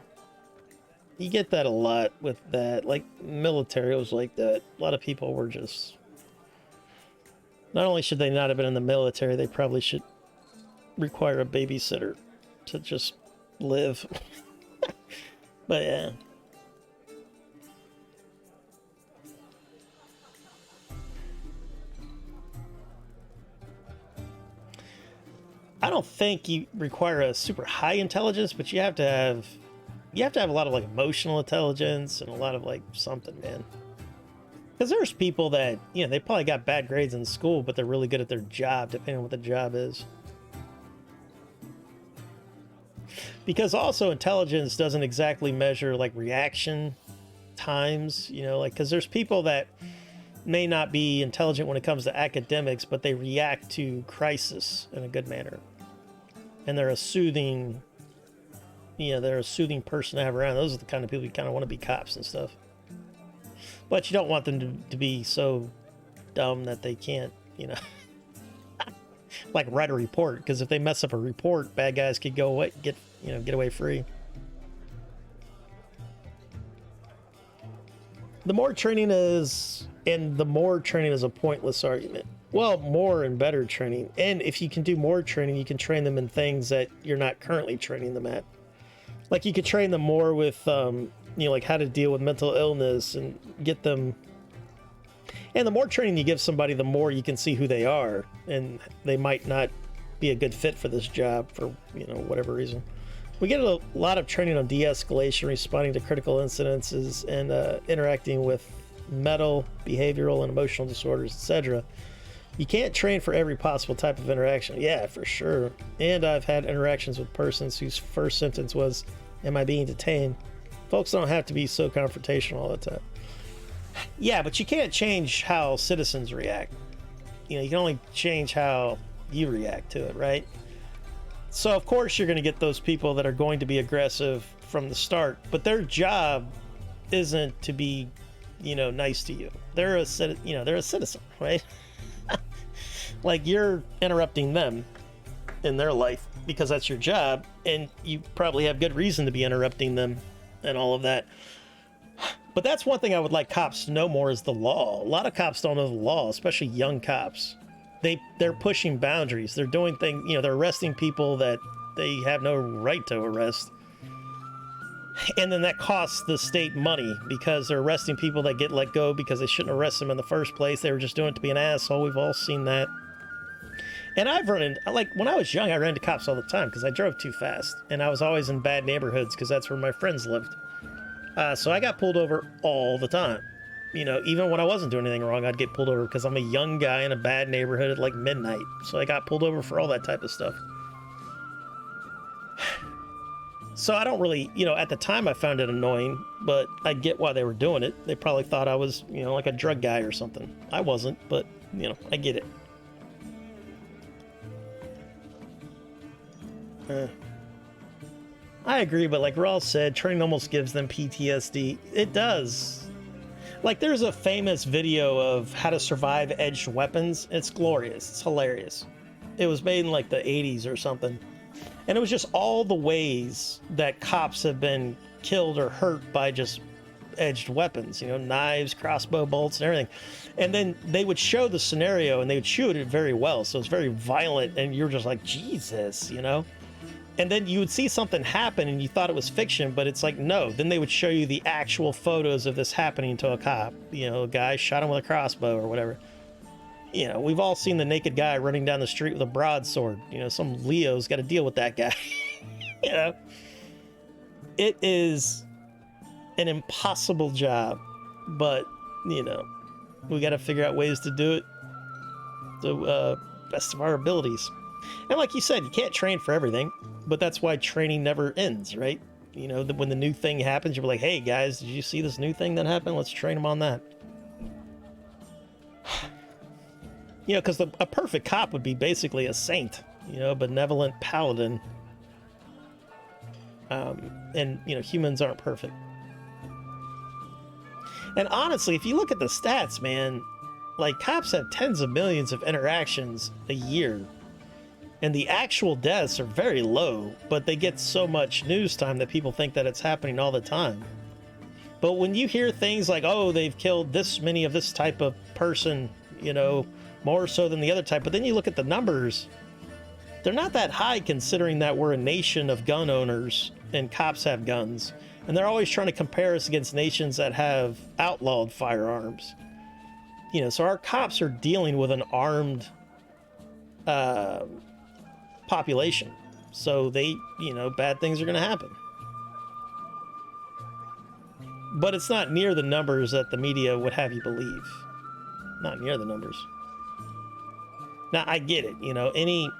You get that a lot with that. Like, military was like that. A lot of people were just... Not only should they not have been in the military, they probably should require a babysitter to just live. But yeah. I don't think you require a super high intelligence, but you have to have a lot of like emotional intelligence and a lot of like something, man. Because there's people that, you know, they probably got bad grades in school, but they're really good at their job, depending on what the job is. Because also intelligence doesn't exactly measure like reaction times, you know, like, because there's people that may not be intelligent when it comes to academics, but they react to crisis in a good manner. And they're a soothing, you know, they're a soothing person to have around. Those are the kind of people you kind of want to be cops and stuff. But you don't want them to be so dumb that they can't, you know, like write a report. Because if they mess up a report, bad guys could go away, get away free. The more training is, and the more training is a pointless argument. Well, more and better training. And if you can do more training, you can train them in things that you're not currently training them at. Like you could train them more with, you know, like how to deal with mental illness and get them. And the more training you give somebody, the more you can see who they are. And they might not be a good fit for this job for, you know, whatever reason. We get a lot of training on de-escalation, responding to critical incidences, and interacting with mental, behavioral, and emotional disorders, etc. You can't train for every possible type of interaction. Yeah, for sure. And I've had interactions with persons whose first sentence was, "Am I being detained?" Folks don't have to be so confrontational all the time. Yeah, but you can't change how citizens react. You know, you can only change how you react to it, right? So, of course, you're going to get those people that are going to be aggressive from the start, but their job isn't to be, you know, nice to you. They're a citizen, right? Like, you're interrupting them in their life because that's your job, and you probably have good reason to be interrupting them and all of that. But that's one thing I would like cops to know more is the law. A lot of cops don't know the law, especially young cops. They're pushing boundaries. They're doing things, you know, they're arresting people that they have no right to arrest. And then that costs the state money because they're arresting people that get let go because they shouldn't arrest them in the first place. They were just doing it to be an asshole. We've all seen that. And I've run into, like, when I was young, I ran into cops all the time because I drove too fast. And I was always in bad neighborhoods because that's where my friends lived. So I got pulled over all the time. You know, even when I wasn't doing anything wrong, I'd get pulled over because I'm a young guy in a bad neighborhood at like midnight. So I got pulled over for all that type of stuff. So I don't really, you know, at the time I found it annoying, but I get why they were doing it. They probably thought I was, you know, like a drug guy or something. I wasn't, but, you know, I get it. I agree, but like Rawl said, training almost gives them PTSD. It does. Like, there's a famous video of how to survive edged weapons. It's glorious. It's hilarious. It was made in like the 80s or something. And it was just all the ways that cops have been killed or hurt by just edged weapons, you know, knives, crossbow bolts, and everything. And then they would show the scenario and they would shoot it very well. So it's very violent, and you're just like, Jesus, you know? And then you would see something happen and you thought it was fiction, but it's like, no. Then they would show you the actual photos of this happening to a cop. You know, a guy shot him with a crossbow or whatever. You know, we've all seen the naked guy running down the street with a broadsword. You know, some Leo's got to deal with that guy. You know, it is an impossible job, but, you know, we got to figure out ways to do it to best of our abilities. And like you said, you can't train for everything, but that's why training never ends, right? You know, when the new thing happens, you're like, hey guys, did you see this new thing that happened? Let's train them on that. You know, because a perfect cop would be basically a saint, you know, a benevolent paladin. And, you know, humans aren't perfect. And honestly, if you look at the stats, man, like, cops have tens of millions of interactions a year. And the actual deaths are very low, but they get so much news time that people think that it's happening all the time. But when you hear things like, oh, they've killed this many of this type of person, you know, more so than the other type, but then you look at the numbers, they're not that high considering that we're a nation of gun owners and cops have guns. And they're always trying to compare us against nations that have outlawed firearms. You know, so our cops are dealing with an armed population. So they, you know, bad things are going to happen. But it's not near the numbers that the media would have you believe. Not near the numbers. Now, I get it, you know, any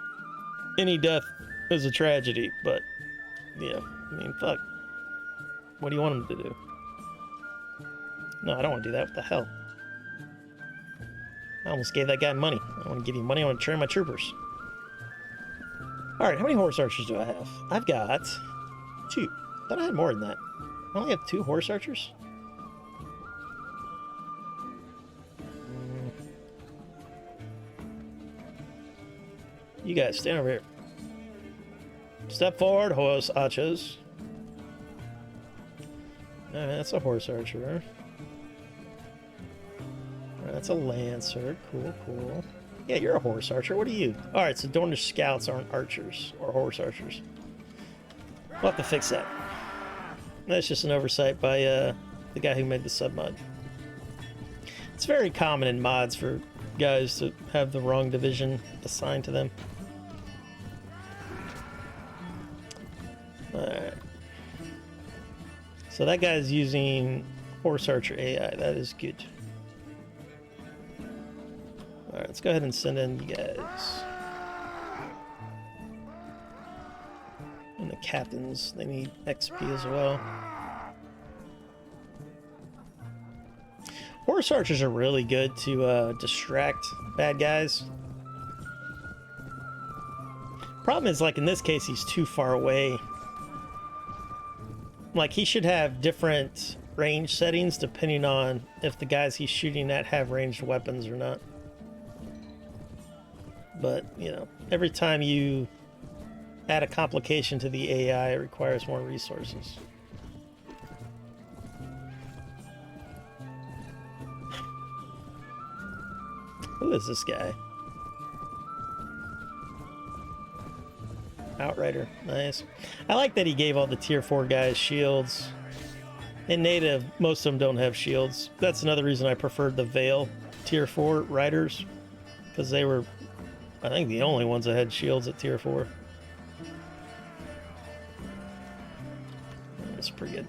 death is a tragedy, but, yeah, I mean, fuck. What do you want them to do? No, I don't want to do that. What the hell? I almost gave that guy money. I don't want to give you money. I want to train my troopers. Alright, how many horse archers do I have? I've got 2. I thought I had more than that. I only have 2 horse archers? You guys, stand over here. Step forward, horse archers. Alright, that's a horse archer. Alright, that's a lancer. Cool, cool. Yeah, you're a horse archer. What are you? Alright, so Dornish scouts aren't archers or horse archers. We'll have to fix that. That's just an oversight by the guy who made the sub-mod. It's very common in mods for guys to have the wrong division assigned to them. Alright. So that guy's using horse archer AI. That is good. Alright, let's go ahead and send in you guys. And the captains, they need XP as well. Horse archers are really good to distract bad guys. Problem is, like in this case, he's too far away. Like, he should have different range settings depending on if the guys he's shooting at have ranged weapons or not. But, you know, every time you add a complication to the AI, it requires more resources. Who is this guy? Outrider. Nice. I like that he gave all the tier 4 guys shields. In native, most of them don't have shields. That's another reason I preferred the Veil tier 4 riders, because they were, I think, the only ones that had shields at tier 4. That's pretty good.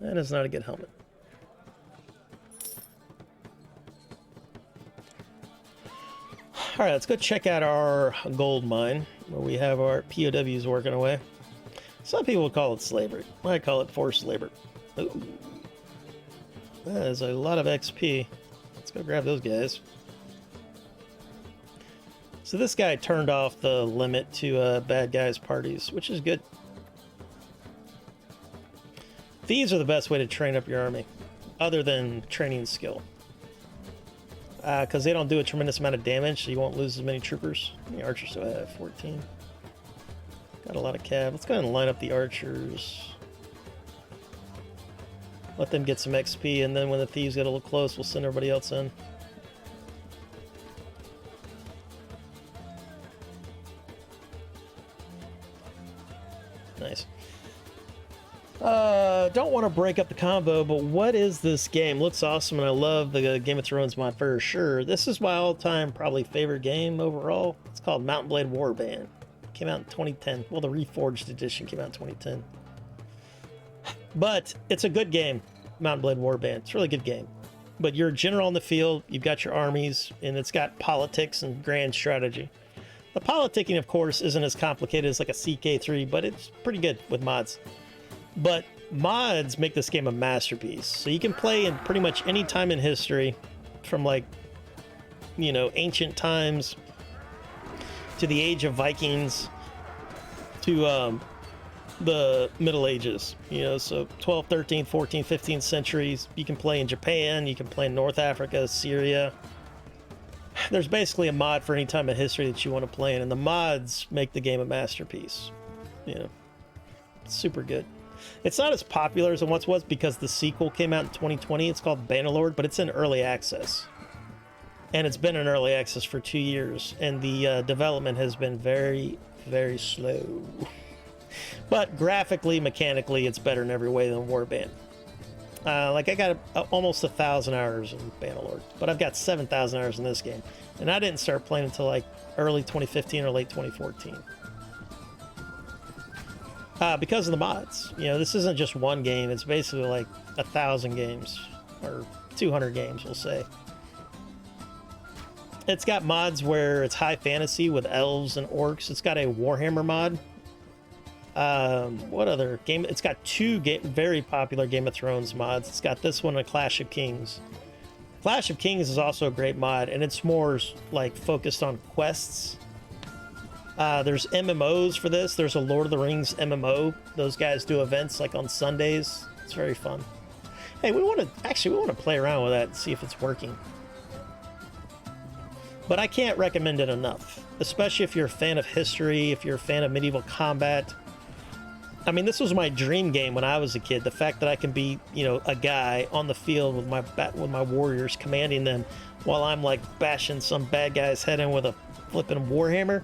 That is not a good helmet. Alright, let's go check out our gold mine, where we have our POWs working away. Some people would call it slavery. I call it forced labor. Ooh. That is a lot of XP. Let's go grab those guys. So this guy turned off the limit to bad guys parties, which is good. Thieves are the best way to train up your army, other than training skill. because they don't do a tremendous amount of damage, so you won't lose as many troopers. The archers still have 14. Got a lot of cav. Let's go ahead and line up the archers. Let them get some XP, and then when the thieves get a little close, we'll send everybody else in. Nice. Don't want to break up the combo, but what is this game? Looks awesome, and I love the Game of Thrones mod for sure. This is my all-time probably favorite game overall. It's called Mount & Blade Warband. Came out in 2010. Well, the Reforged edition came out in 2010. But it's a good game, Mount & Blade Warband. It's a really good game. But you're a general in the field, you've got your armies, and it's got politics and grand strategy. The politicking, of course, isn't as complicated as like a CK3, but it's pretty good with mods. But mods make this game a masterpiece. So you can play in pretty much any time in history, from like, you know, ancient times to the age of Vikings to the Middle Ages, you know, so 12th, 13th, 14th, 15th centuries. You can play in Japan, you can play in North Africa, Syria. There's basically a mod for any time in history that you want to play in, and the mods make the game a masterpiece. You know, it's super good. It's not as popular as it once was because the sequel came out in 2020. It's called Bannerlord, but it's in early access. And it's been in early access for 2 years, and the development has been very, very slow. But graphically, mechanically, it's better in every way than Warband. Like, I got almost 1,000 hours in Bannerlord, but I've got 7,000 hours in this game. And I didn't start playing until like early 2015 or late 2014. Because of the mods. You know, this isn't just one game, it's basically like 1,000 games, or 200 games, we'll say. It's got mods where it's high fantasy with elves and orcs. It's got a Warhammer mod. What other game? It's got two very popular Game of Thrones mods. It's got this one and Clash of Kings. Clash of Kings is also a great mod, and it's more like focused on quests. There's MMOs for this. There's a Lord of the Rings MMO. Those guys do events like on Sundays. It's very fun. Hey, we want to play around with that and see if it's working. But I can't recommend it enough, especially if you're a fan of history, if you're a fan of medieval combat. I mean, this was my dream game when I was a kid. The fact that I can be, you know, a guy on the field with my warriors, commanding them while I'm like bashing some bad guy's head in with a flipping warhammer.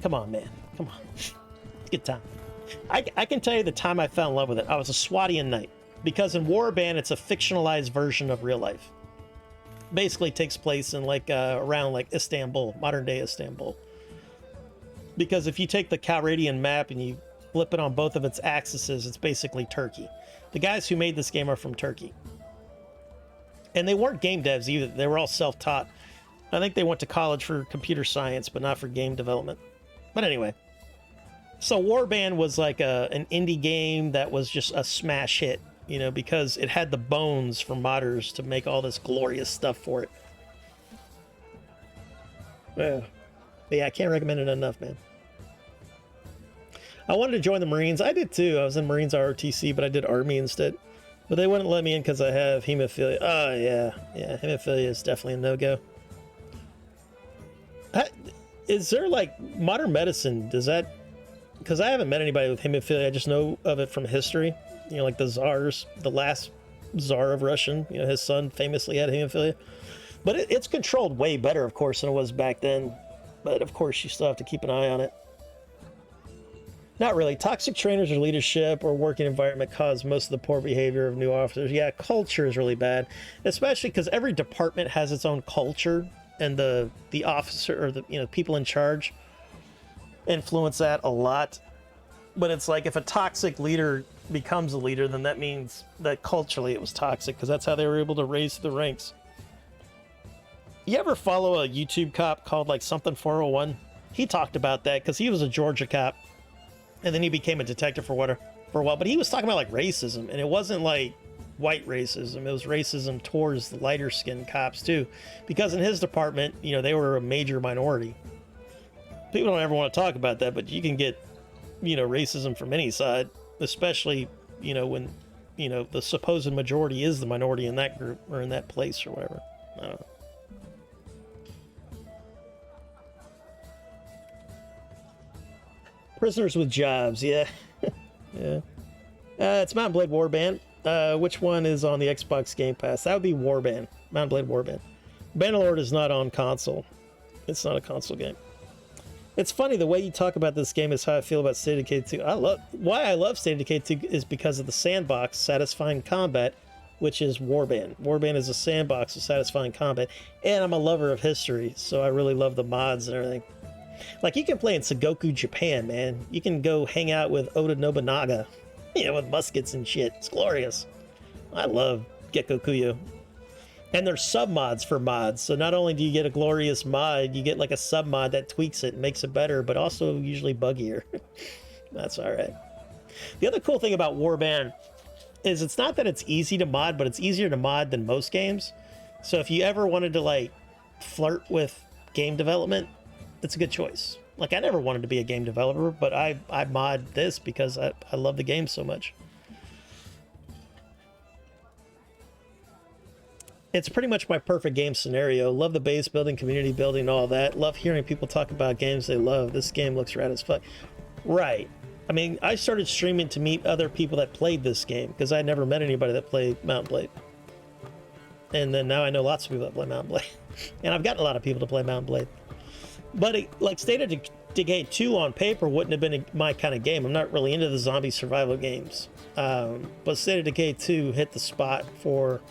Come on, man. Come on. Good time. I can tell you the time I fell in love with it. I was a Swadian knight, because in Warband it's a fictionalized version of real life. Basically takes place in like around like Istanbul, modern day Istanbul. Because if you take the Calradian map and you flip it on both of its axes, it's basically Turkey. The guys who made this game are from Turkey. And they weren't game devs either. They were all self-taught. I think they went to college for computer science, but not for game development. But anyway. So Warband was like an indie game that was just a smash hit. You know, because it had the bones for modders to make all this glorious stuff for it. But yeah, I can't recommend it enough, man. I wanted to join the Marines. I did too. I was in Marines ROTC, but I did Army instead. But they wouldn't let me in because I have hemophilia. Oh, yeah. Yeah, hemophilia is definitely a no-go. Is there, like, modern medicine, does that... Because I haven't met anybody with hemophilia. I just know of it from history. You know, like the czars, the last czar of Russian, you know, his son famously had hemophilia. But it's controlled way better, of course, than it was back then. But, of course, you still have to keep an eye on it. Not really. Toxic trainers or leadership or working environment cause most of the poor behavior of new officers. Yeah, culture is really bad. Especially because every department has its own culture. And the officer, or the, you know, people in charge influence that a lot. But it's like if a toxic leader becomes a leader, then that means that culturally it was toxic, because that's how they were able to raise the ranks. You ever follow a YouTube cop called like something 401? He talked about that because he was a Georgia cop, and then he became a detective for a while. But he was talking about like racism, and it wasn't like white racism. It was racism towards the lighter skinned cops too, because in his department, you know, they were a major minority. People don't ever want to talk about that, but you can get, you know, racism from any side, especially, you know, when, you know, the supposed majority is the minority in that group or in that place or whatever. I don't know. Prisoners with jobs, yeah. Yeah. It's Mount & Blade Warband. Which one is on the Xbox Game Pass? That would be Warband. Mount & Blade Warband. Bannerlord is not on console. It's not a console game. It's funny, the way you talk about this game is how I feel about State of Decay 2. Why I love State of Decay 2 is because of the sandbox satisfying combat, which is Warband. Warband is a sandbox of satisfying combat, and I'm a lover of history, so I really love the mods and everything. Like, you can play in Sengoku, Japan, man. You can go hang out with Oda Nobunaga, you know, with muskets and shit. It's glorious. I love Gekko Kuyo. And there's sub-mods for mods, so not only do you get a glorious mod, you get like a sub-mod that tweaks it and makes it better, but also usually buggier. That's alright. The other cool thing about Warband is it's not that it's easy to mod, but it's easier to mod than most games. So if you ever wanted to, like, flirt with game development, it's a good choice. Like, I never wanted to be a game developer, but I mod this because I love the game so much. It's pretty much my perfect game scenario. Love the base building, community building, all that. Love hearing people talk about games they love. This game looks rad as fuck. Right. I mean, I started streaming to meet other people that played this game because I never met anybody that played Mount & Blade. And then now I know lots of people that play Mount & Blade. And I've gotten a lot of people to play Mount & Blade. But like State of Decay 2 on paper wouldn't have been my kind of game. I'm not really into the zombie survival games. But State of Decay 2 hit the spot for...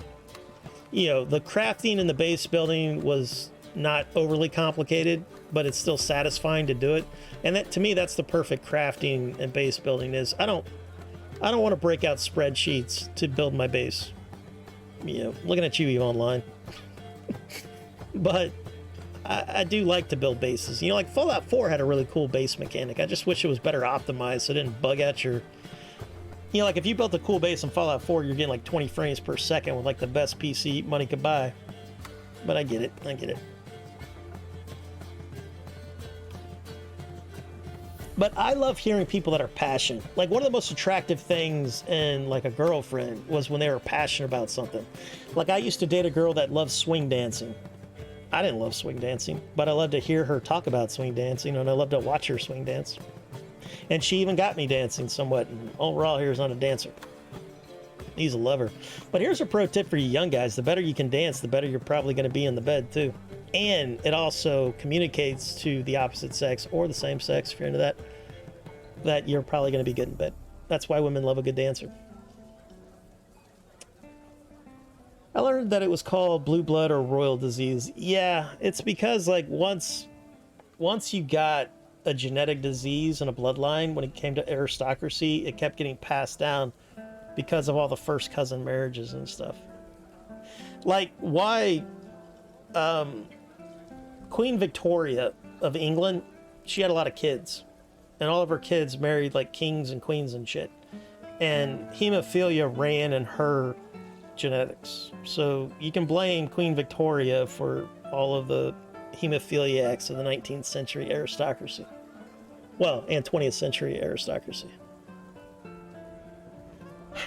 You know, the crafting and the base building was not overly complicated, but it's still satisfying to do it. And that, to me, that's the perfect crafting and base building is I don't want to break out spreadsheets to build my base. You know, looking at you online. But I do like to build bases. You know, like Fallout 4 had a really cool base mechanic. I just wish it was better optimized so it didn't bug out your... You know, like if you built a cool base in Fallout 4, you're getting like 20 frames per second with like the best PC money could buy. But I get it. I get it. But I love hearing people that are passionate. Like one of the most attractive things in like a girlfriend was when they were passionate about something. Like I used to date a girl that loved swing dancing. I didn't love swing dancing, but I loved to hear her talk about swing dancing and I loved to watch her swing dance. And she even got me dancing somewhat. And overall, here's not a dancer. He's a lover. But here's a pro tip for you young guys. The better you can dance, the better you're probably going to be in the bed, too. And it also communicates to the opposite sex, or the same sex, if you're into that, that you're probably going to be good in bed. That's why women love a good dancer. I learned that it was called blue blood or royal disease. Yeah, it's because, like, once you got a genetic disease and a bloodline, when it came to aristocracy, it kept getting passed down because of all the first cousin marriages and stuff. Like why Queen Victoria of England, she had a lot of kids and all of her kids married like kings and queens and shit, and hemophilia ran in her genetics. So you can blame Queen Victoria for all of the hemophiliacs of the 19th century aristocracy. Well, and 20th century aristocracy.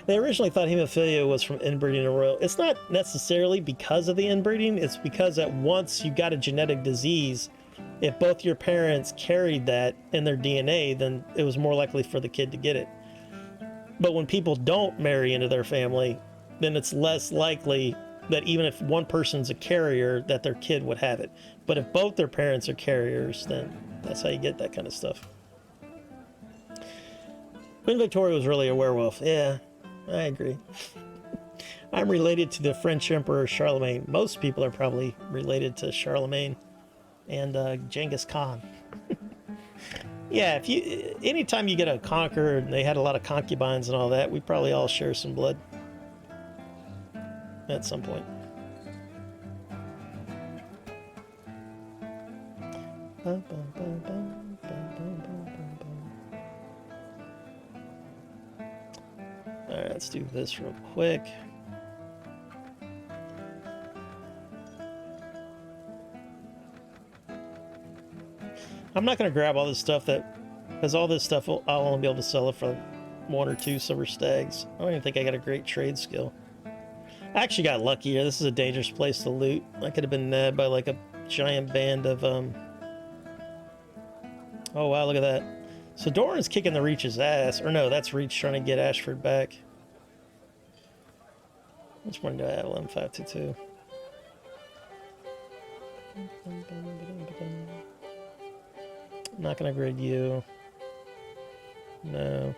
They originally thought hemophilia was from inbreeding and royal. It's not necessarily because of the inbreeding. It's because that once you got a genetic disease, if both your parents carried that in their DNA, then it was more likely for the kid to get it. But when people don't marry into their family, then it's less likely that even if one person's a carrier, that their kid would have it. But if both their parents are carriers, then that's how you get that kind of stuff. Queen Victoria was really a werewolf. Yeah, I agree. I'm related to the French Emperor Charlemagne. Most people are probably related to Charlemagne and Genghis Khan. Yeah, anytime you get a conqueror and they had a lot of concubines and all that, we probably all share some blood at some point. Alright, let's do this real quick. I'm not going to grab all this stuff because all this stuff I'll only be able to sell it for 1 or 2 silver stags. I don't even think I got a great trade skill. I actually got lucky here. This is a dangerous place to loot. I could have been nabbed by like a giant band of Oh wow, look at that. So Doran's kicking the Reach's ass. Or no, that's Reach trying to get Ashford back. Which one do I have? 11522. I'm not gonna grid you. No.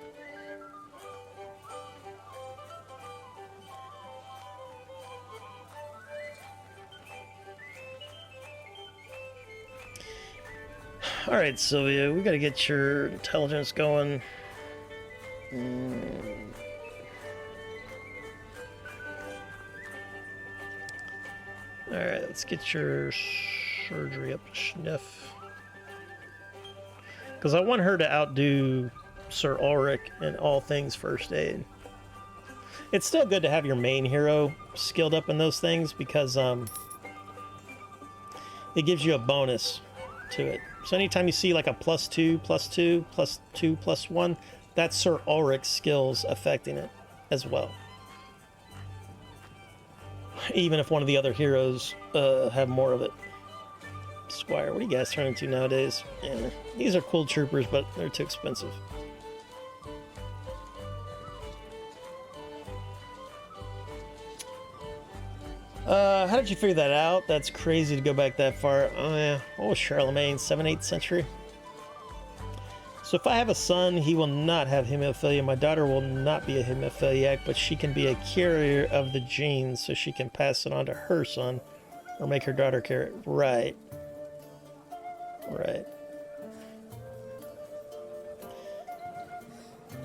Alright, Sylvia, we gotta get your intelligence going. Alright, let's get your surgery up to sniff. Because I want her to outdo Sir Ulrick in all things first aid. It's still good to have your main hero skilled up in those things because it gives you a bonus to it. So anytime you see like a +2, +2, +2, +1, that's Sir Ulrick's skills affecting it as well. Even if one of the other heroes have more of it. Squire, what do you guys turn into nowadays? Yeah, these are cool troopers, but they're too expensive. How did you figure that out? That's crazy to go back that far. Oh yeah, what was Charlemagne, 7th, 8th century? So if I have a son, he will not have hemophilia. My daughter will not be a hemophiliac, but she can be a carrier of the genes, so she can pass it on to her son, or make her daughter carry it. Right. Right.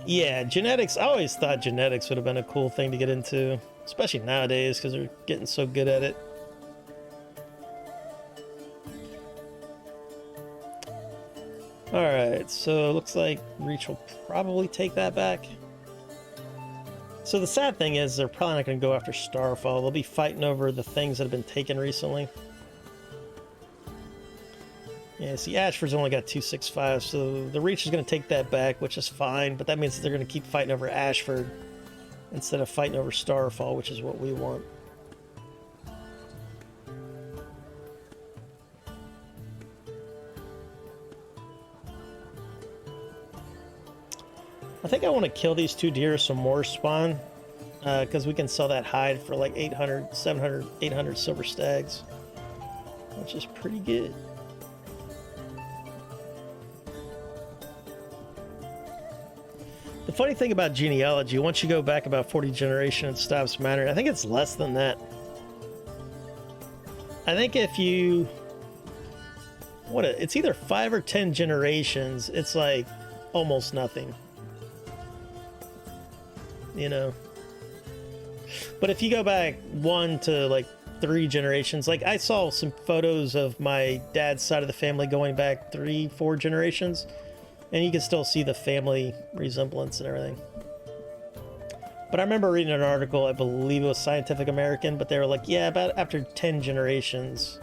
Yeah, genetics, I always thought genetics would have been a cool thing to get into, especially nowadays, because they're getting so good at it. Alright, so it looks like Reach will probably take that back. So the sad thing is they're probably not going to go after Starfall. They'll be fighting over the things that have been taken recently. Yeah, see, Ashford's only got 265, so the Reach is going to take that back, which is fine, but that means that they're going to keep fighting over Ashford instead of fighting over Starfall, which is what we want. I think I want to kill these 2 deer so more spawn, because we can sell that hide for like 800, 700, 800 silver stags, which is pretty good. The funny thing about genealogy, once you go back about 40 generations, it stops mattering. I think it's less than that. I think if you... it's either 5 or 10 generations, it's like almost nothing. You know? But if you go back 1 to like 3 generations, like I saw some photos of my dad's side of the family going back 3, 4 generations, and you can still see the family resemblance and everything. But I remember reading an article, I believe it was Scientific American, but they were like, yeah, about after 10 generations.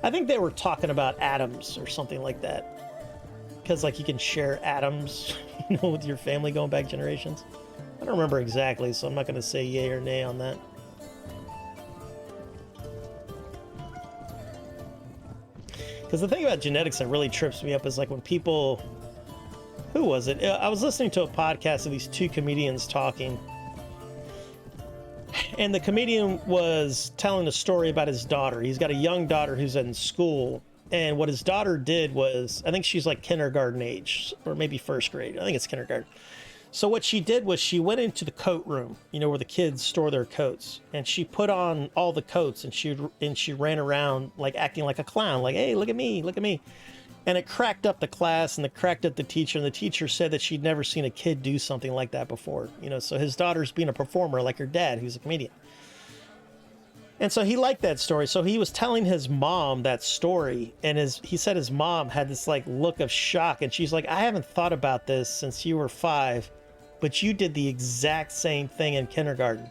I think they were talking about atoms or something like that. Because like you can share atoms, you know, with your family going back generations. I don't remember exactly, so I'm not going to say yay or nay on that. Because the thing about genetics that really trips me up is like when people... Who was it? I was listening to a podcast of these 2 comedians talking. And the comedian was telling a story about his daughter. He's got a young daughter who's in school. And what his daughter did was, I think she's like kindergarten age, or maybe 1st grade. I think it's kindergarten. So what she did was she went into the coat room, you know, where the kids store their coats. And she put on all the coats and she ran around like acting like a clown. Like, hey, look at me, look at me. And it cracked up the class and it cracked up the teacher. And the teacher said that she'd never seen a kid do something like that before. You know, so his daughter's being a performer like her dad, who's a comedian. And so he liked that story. So he was telling his mom that story. And he said his mom had this like look of shock. And she's like, I haven't thought about this since you were 5. But you did the exact same thing in kindergarten.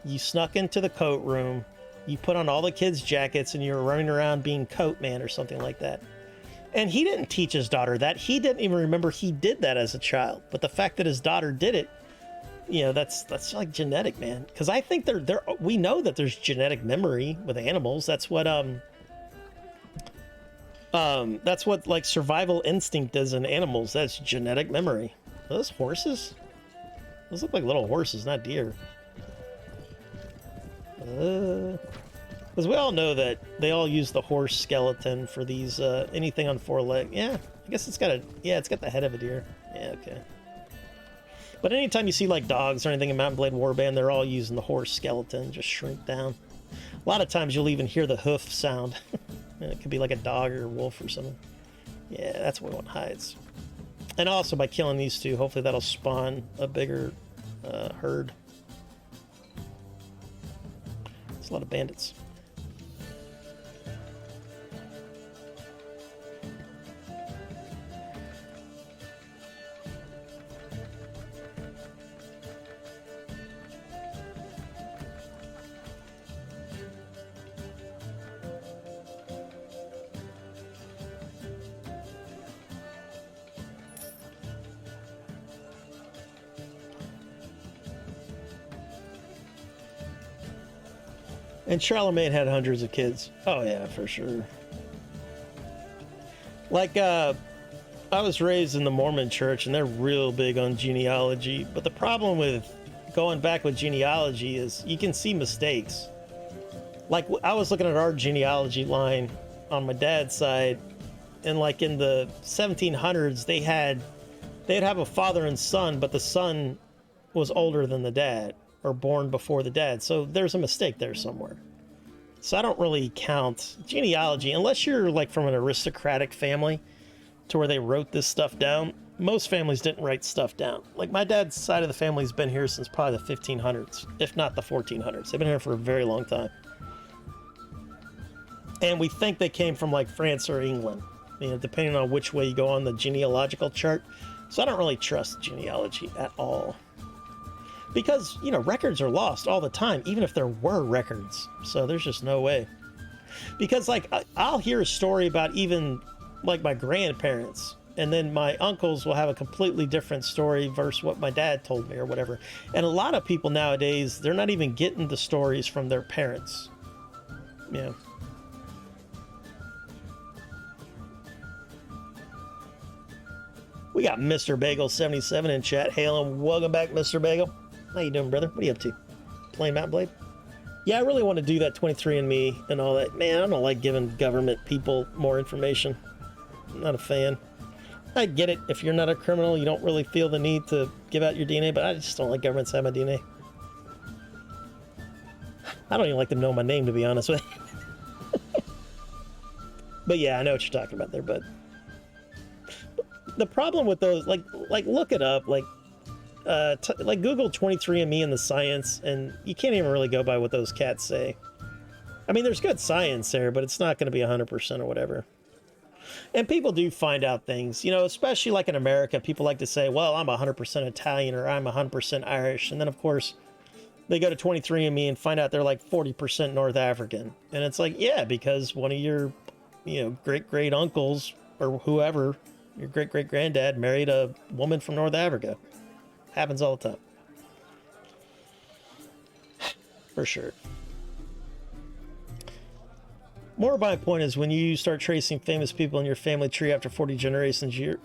You snuck into the coat room. You put on all the kids' jackets and you were running around being coat man or something like that. And he didn't teach his daughter that. He didn't even remember he did that as a child. But the fact that his daughter did it you know, that's like genetic, man. Because I think we know that there's genetic memory with animals. That's what like survival instinct is in animals. That's genetic memory. Are those horses? Those look like little horses, not deer. Because we all know that they all use the horse skeleton for these anything on four legs. Yeah, I guess it's got the head of a deer. Yeah, okay. But anytime you see like dogs or anything in Mountain Blade Warband, they're all using the horse skeleton, just shrink down. A lot of times you'll even hear the hoof sound. It could be like a dog or a wolf or something. Yeah, that's what we want hides. And also by killing these two, hopefully that'll spawn a bigger herd. It's a lot of bandits. And Charlemagne had hundreds of kids. Oh yeah, for sure. Like, I was raised in the Mormon church, and they're real big on genealogy. But the problem with going back with genealogy is you can see mistakes. Like, I was looking at our genealogy line on my dad's side, and like in the 1700s, they'd have a father and son, but the son was older than the dad, or born before the dad. So there's a mistake there somewhere. So I don't really count genealogy unless you're like from an aristocratic family to where they wrote this stuff down. Most families didn't write stuff down. Like my dad's side of the family's been here since probably the 1500s, if not the 1400s. They've been here for a very long time. And we think they came from like France or England, you know, depending on which way you go on the genealogical chart. So I don't really trust genealogy at all. Because, you know, records are lost all the time, even if there were records. So there's just no way. Because, like, I'll hear a story about even, like, my grandparents, and then my uncles will have a completely different story versus what my dad told me or whatever. And a lot of people nowadays, they're not even getting the stories from their parents. Yeah. We got Mr. Bagel 77 in chat. Hail and welcome back, Mr. Bagel. How you doing, brother? What are you up to? Playing Mountain Blade? Yeah, I really want to do that 23andMe and all that. Man, I don't like giving government people more information. I'm not a fan. I get it. If you're not a criminal, you don't really feel the need to give out your DNA, but I just don't like governments having my DNA. I don't even like them knowing my name, to be honest with you. But yeah, I know what you're talking about there, but the problem with those, like look it up, like Google 23andMe and the science, and you can't even really go by what those cats say. I mean, there's good science there, but it's not going to be 100% or whatever. And people do find out things, you know, especially like in America, people like to say, well, I'm 100% Italian or I'm 100% Irish. And then, of course, they go to 23andMe and find out they're like 40% North African. And it's like, yeah, because one of your, you know, great-great uncles or whoever, your great-great-granddad married a woman from North Africa. Happens all the time. For sure. More my point is when you start tracing famous people in your family tree after 40 generations, you're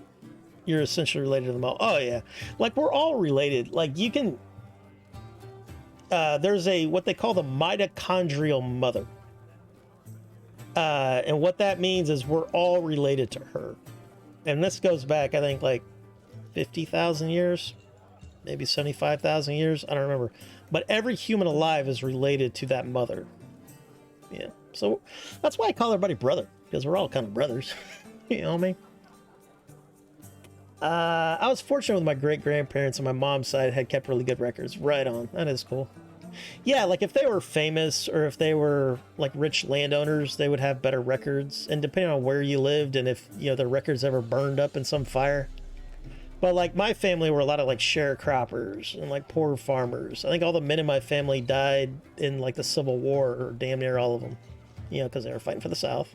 essentially related to them all. Oh yeah. Like we're all related. Like you can there's what they call the mitochondrial mother. And what that means is we're all related to her. And this goes back, I think, like 50,000 years. Maybe 75,000 years. I don't remember. But every human alive is related to that mother. Yeah. So that's why I call everybody brother. Because we're all kind of brothers. You know what I mean? I was fortunate with my great-grandparents on my mom's side had kept really good records. Right on. That is cool. Yeah, like if they were famous or if they were like rich landowners, they would have better records. And depending on where you lived and if, you know, their records ever burned up in some fire. But like my family were a lot of like sharecroppers and like poor farmers. I think all the men in my family died in like the Civil War, or damn near all of them, you know, because they were fighting for the South.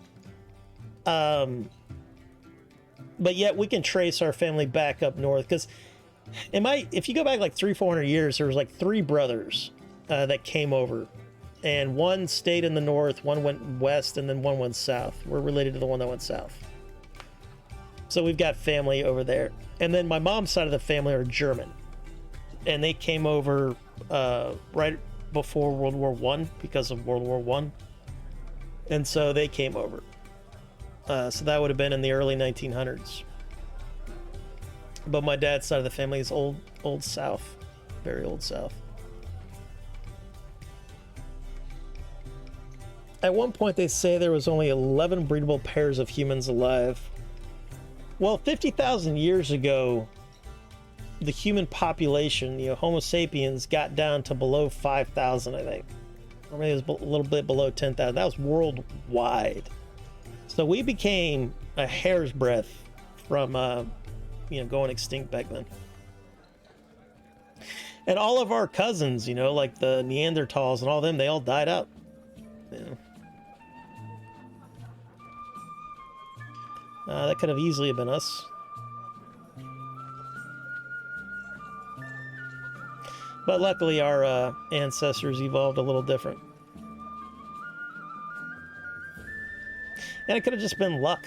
But yet we can trace our family back up north because If you go back like 300-400 years, there was like three brothers that came over, and one stayed in the north, one went west, and then one went south. We're related to the one that went south. So we've got family over there. And then my mom's side of the family are German, and they came over right before World War I because of World War I. And so they came over. So that would have been in the early 1900s. But my dad's side of the family is old South, very old South. At one point, they say there was only 11 breedable pairs of humans alive. Well, 50,000 years ago, the human population, Homo sapiens, got down to below 5,000, I think. Or maybe it was a little bit below 10,000. That was worldwide. So we became a hair's breadth from, going extinct back then. And all of our cousins, like the Neanderthals and all them, they all died out. That could have easily been us. But luckily our ancestors evolved a little different. And it could have just been luck,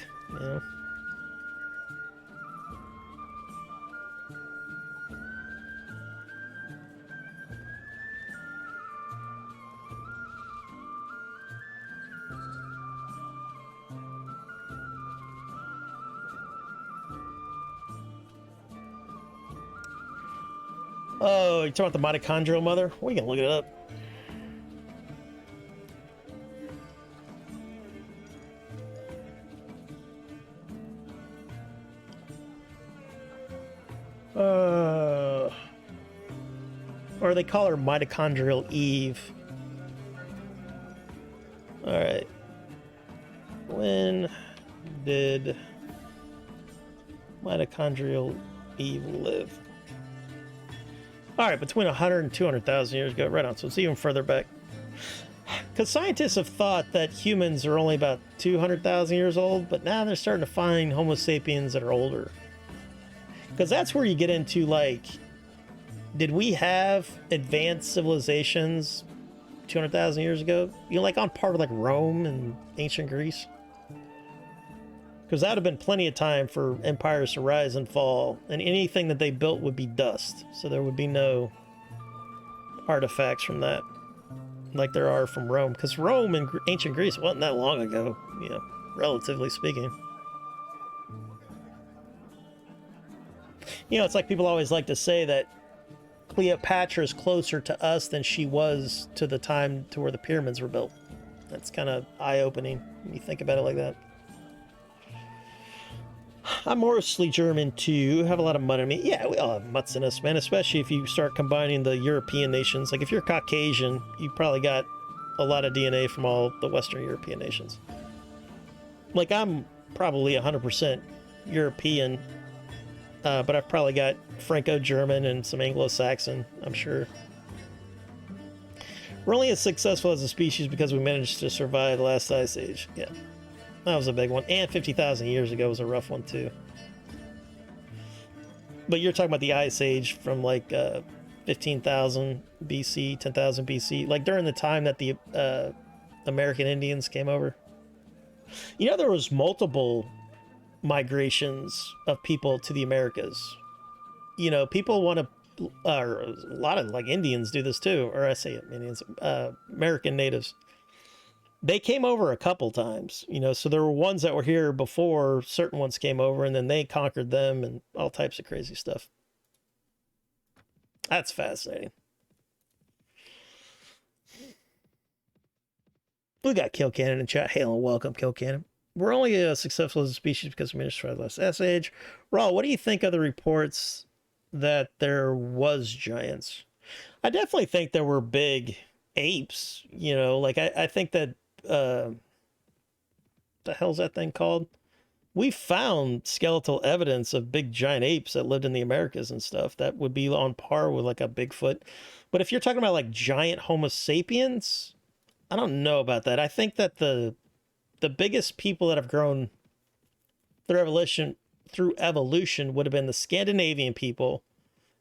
Oh, you're talking about the mitochondrial mother? We can look it up. Or they call her mitochondrial Eve. All right. When did mitochondrial Eve live? All right, between 100 and 200,000 years ago. Right on, so it's even further back. Because scientists have thought that humans are only about 200,000 years old, but now they're starting to find Homo sapiens that are older. Because that's where you get into, like, did we have advanced civilizations 200,000 years ago? Like on par with like Rome and ancient Greece? Because that would have been plenty of time for empires to rise and fall, and anything that they built would be dust. So there would be no artifacts from that, like there are from Rome. Because Rome and ancient Greece wasn't that long ago, relatively speaking. It's like people always like to say that Cleopatra is closer to us than she was to the time to where the pyramids were built. That's kind of eye-opening when you think about it like that. I'm mostly German too, have a lot of mud in me. Yeah, we all have mutts in us, man, especially if you start combining the European nations. Like if you're Caucasian, you probably got a lot of DNA from all the Western European nations. Like I'm probably 100% European, but I've probably got Franco-German and some Anglo-Saxon, I'm sure. We're only as successful as a species because we managed to survive the last ice age. Yeah. That was a big one. And 50,000 years ago was a rough one, too. But you're talking about the Ice Age from, like, 15,000 BC, 10,000 BC. Like, during the time that the American Indians came over. There was multiple migrations of people to the Americas. People want to... or a lot of, like, Indians do this, too. Or I say Indians. American natives. They came over a couple times, so there were ones that were here before certain ones came over, and then they conquered them and all types of crazy stuff. That's fascinating. We got Kill Cannon in chat. Hail and welcome, Kill Cannon. We're only successful as a species because we managed to survive the last ice age. Raw, what do you think of the reports that there was giants? I definitely think there were big apes, like I think that the hell's that thing called? We found skeletal evidence of big giant apes that lived in the Americas and stuff that would be on par with like a Bigfoot. But if you're talking about like giant Homo sapiens, I don't know about that. I think that the biggest people that have grown through evolution would have been the Scandinavian people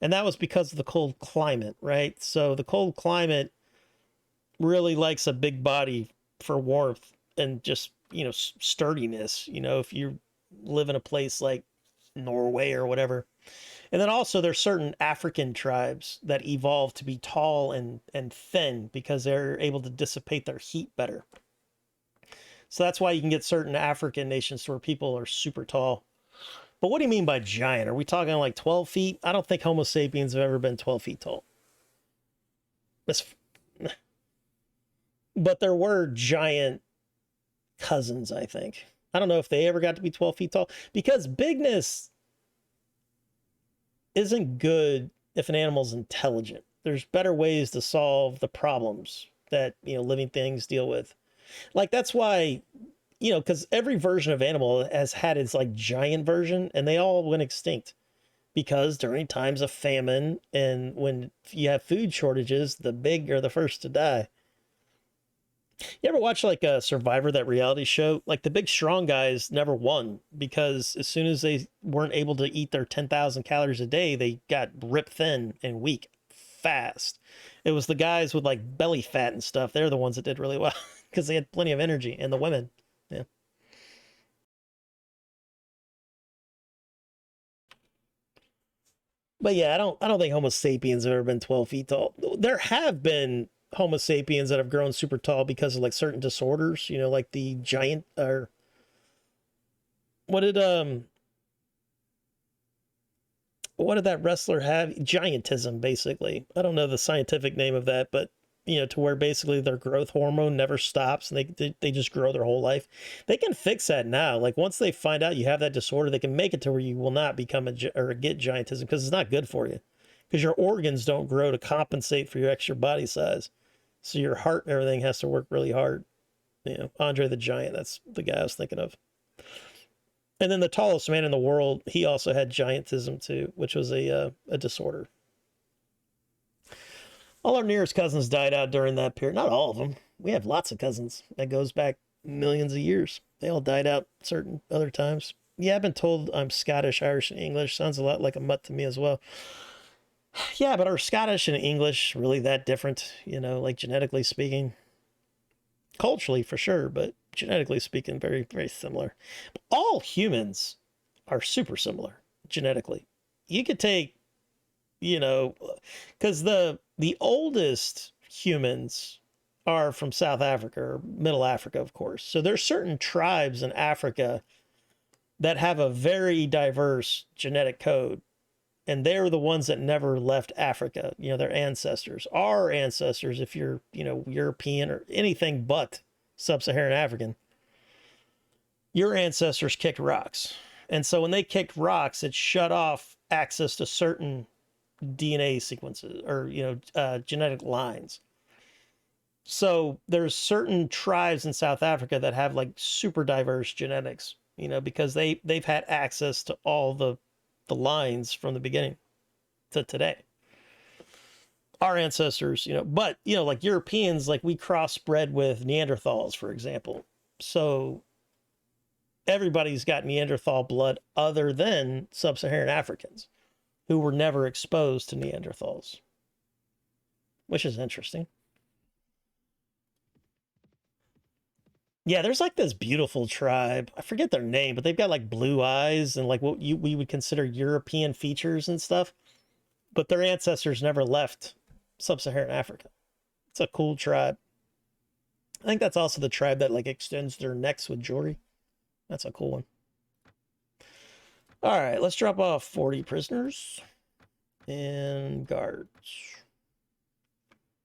And that was because of the cold climate, right? So the cold climate really likes a big body for warmth and just, you know, sturdiness. You know, if you live in a place like Norway or whatever. And then also there's certain African tribes that evolved to be tall and thin because they're able to dissipate their heat better. So that's why you can get certain African nations where people are super tall. But what do you mean by giant? Are we talking like 12 feet? I don't think Homo sapiens have ever been 12 feet tall. But there were giant cousins, I think. I don't know if they ever got to be 12 feet tall because bigness isn't good if an animal's intelligent. There's better ways to solve the problems that, you know, living things deal with. Like that's why, you know, because every version of animal has had its like giant version and they all went extinct because during times of famine and when you have food shortages, the big are the first to die. You ever watch like a Survivor, that reality show? Like the big strong guys never won because as soon as they weren't able to eat their 10,000 calories a day, they got ripped thin and weak fast. It was the guys with like belly fat and stuff. They're the ones that did really well because they had plenty of energy, and the women. Yeah. But yeah, I don't think Homo sapiens have ever been 12 feet tall. There have been Homo sapiens that have grown super tall because of like certain disorders, you know, like the giant or what did that wrestler have? Giantism, basically. I don't know the scientific name of that, but you know, to where basically their growth hormone never stops and they just grow their whole life. They can fix that now. Like once they find out you have that disorder, they can make it to where you will not become or get giantism because it's not good for you. Because your organs don't grow to compensate for your extra body size. So your heart and everything has to work really hard. You know, Andre the Giant, that's the guy I was thinking of. And then the tallest man in the world, he also had giantism too, which was a disorder. All our nearest cousins died out during that period. Not all of them. We have lots of cousins. That goes back millions of years. They all died out certain other times. Yeah, I've been told I'm Scottish, Irish, and English. Sounds a lot like a mutt to me as well. Yeah, but are Scottish and English really that different? You know, like genetically speaking? Culturally, for sure, but genetically speaking, very, very similar. All humans are super similar genetically. You could take, you know, because the oldest humans are from South Africa or Middle Africa, of course. So there's certain tribes in Africa that have a very diverse genetic code. And they're the ones that never left Africa, you know, their ancestors. Our ancestors, if you're, you know, European or anything but sub-Saharan African, your ancestors kicked rocks. And so when they kicked rocks, it shut off access to certain DNA sequences or, you know, genetic lines. So there's certain tribes in South Africa that have like super diverse genetics, you know, because they've had access to all the lines from the beginning to today. Our ancestors, you know, but you know, like Europeans, like we crossbred with Neanderthals, for example. So everybody's got Neanderthal blood other than sub-Saharan Africans who were never exposed to Neanderthals, which is interesting. Yeah, there's like this beautiful tribe. I forget their name, but they've got like blue eyes and like what we would consider European features and stuff. But their ancestors never left sub-Saharan Africa. It's a cool tribe. I think that's also the tribe that like extends their necks with jewelry. That's a cool one. All right, let's drop off 40 prisoners and guards.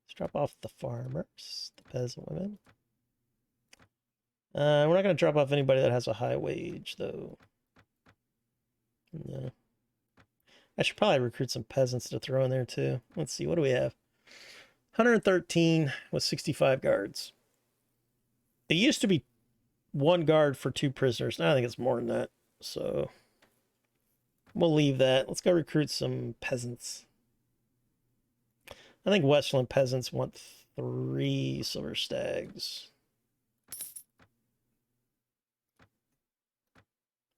Let's drop off the farmers, the peasant women. We're not going to drop off anybody that has a high wage, though. No. I should probably recruit some peasants to throw in there, too. Let's see, what do we have? 113 with 65 guards. It used to be one guard for 2 prisoners. Now I think it's more than that. So we'll leave that. Let's go recruit some peasants. I think Westland peasants want 3 silver stags.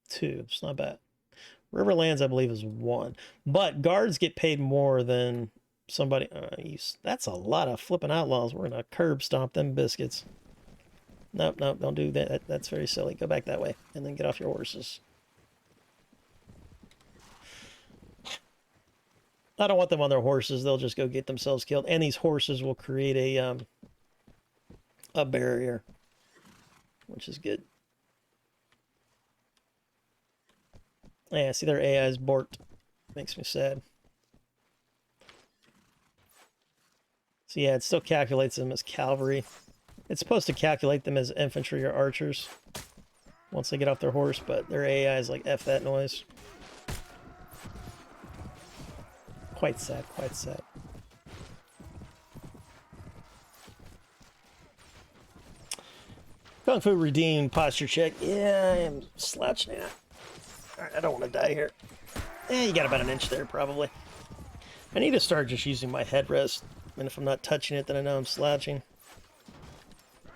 2, it's not bad. Riverlands, I believe, is 1. But guards get paid more than somebody. That's a lot of flipping outlaws. We're going to curb stomp them biscuits. Nope, nope, don't do that. That's very silly. Go back that way and then get off your horses. I don't want them on their horses. They'll just go get themselves killed. And these horses will create a barrier, which is good. Yeah, see their AI is borked. Makes me sad. So yeah, it still calculates them as cavalry. It's supposed to calculate them as infantry or archers once they get off their horse, but their AI is like, F that noise. Quite sad, quite sad. Kung Fu redeemed posture check. Yeah, I am slouching it. Alright, I don't want to die here. You got about an inch there, probably. I need to start just using my headrest. And if I'm not touching it, then I know I'm slouching.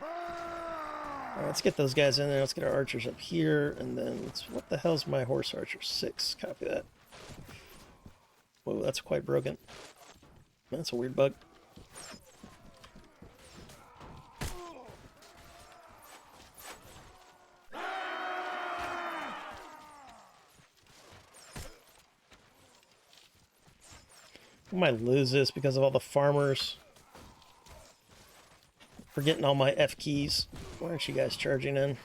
Alright, let's get those guys in there. Let's get our archers up here. And then, what the hell's my horse archer? 6. Copy that. Whoa, that's quite broken. That's a weird bug. I might lose this because of all the farmers. Forgetting all my F keys. Why aren't you guys charging in?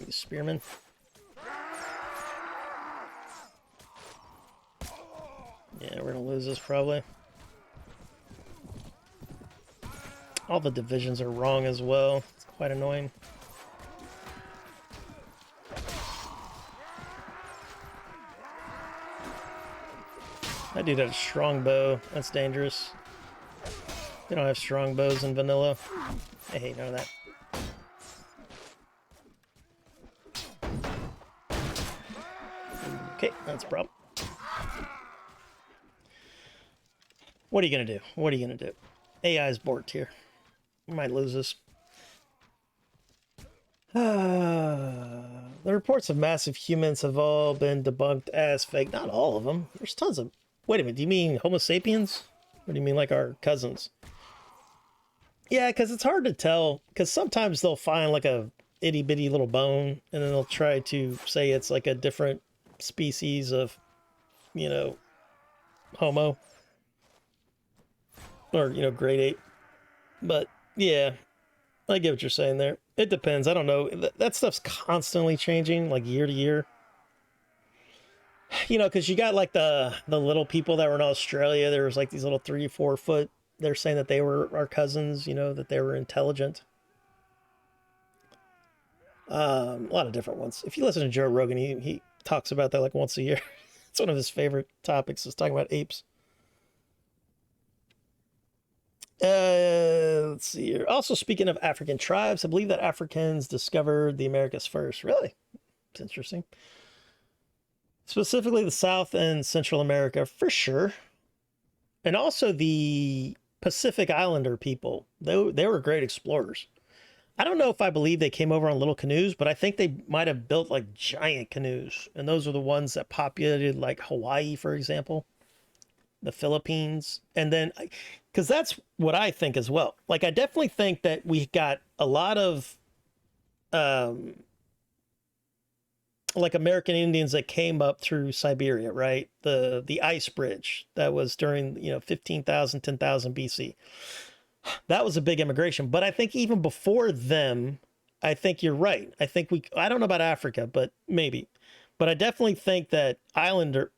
You spearmen. Yeah, we're gonna lose this probably. All the divisions are wrong as well. It's quite annoying. That dude had a strong bow. That's dangerous. They don't have strong bows in vanilla. I hate none of that. Okay, that's a problem. What are you gonna do? What are you gonna do? AI is borked here. We might lose this. The reports of massive humans have all been debunked as fake. Not all of them. There's tons of... Wait a minute, do you mean Homo sapiens? Or do you mean like our cousins? Yeah, because it's hard to tell. Because sometimes they'll find like a itty-bitty little bone, and then they'll try to say it's like a different species of, you know, Homo. Or, you know, great ape. But, yeah, I get what you're saying there. It depends. I don't know. That stuff's constantly changing, like year to year. You know, because you got like the little people that were in Australia. There was like these little 3-4 foot. They're saying that they were our cousins, you know, that they were intelligent. A lot of different ones. If you listen to Joe Rogan, he talks about that like once a year. It's one of his favorite topics, is talking about apes. Let's see here. Also, speaking of African tribes, I believe that Africans discovered the Americas first. Really? It's interesting. Specifically the South and Central America, for sure. And also the Pacific Islander people. They were great explorers. I don't know if I believe they came over on little canoes, but I think they might have built like giant canoes. And those are the ones that populated like Hawaii, for example. The Philippines. And then, because that's what I think as well. Like, I definitely think that we got a lot of like American Indians that came up through Siberia, right? The ice bridge that was during, you know, 15,000, 10,000 BC. That was a big immigration. But I think even before them, I think you're right. I don't know about Africa, but maybe. But I definitely think that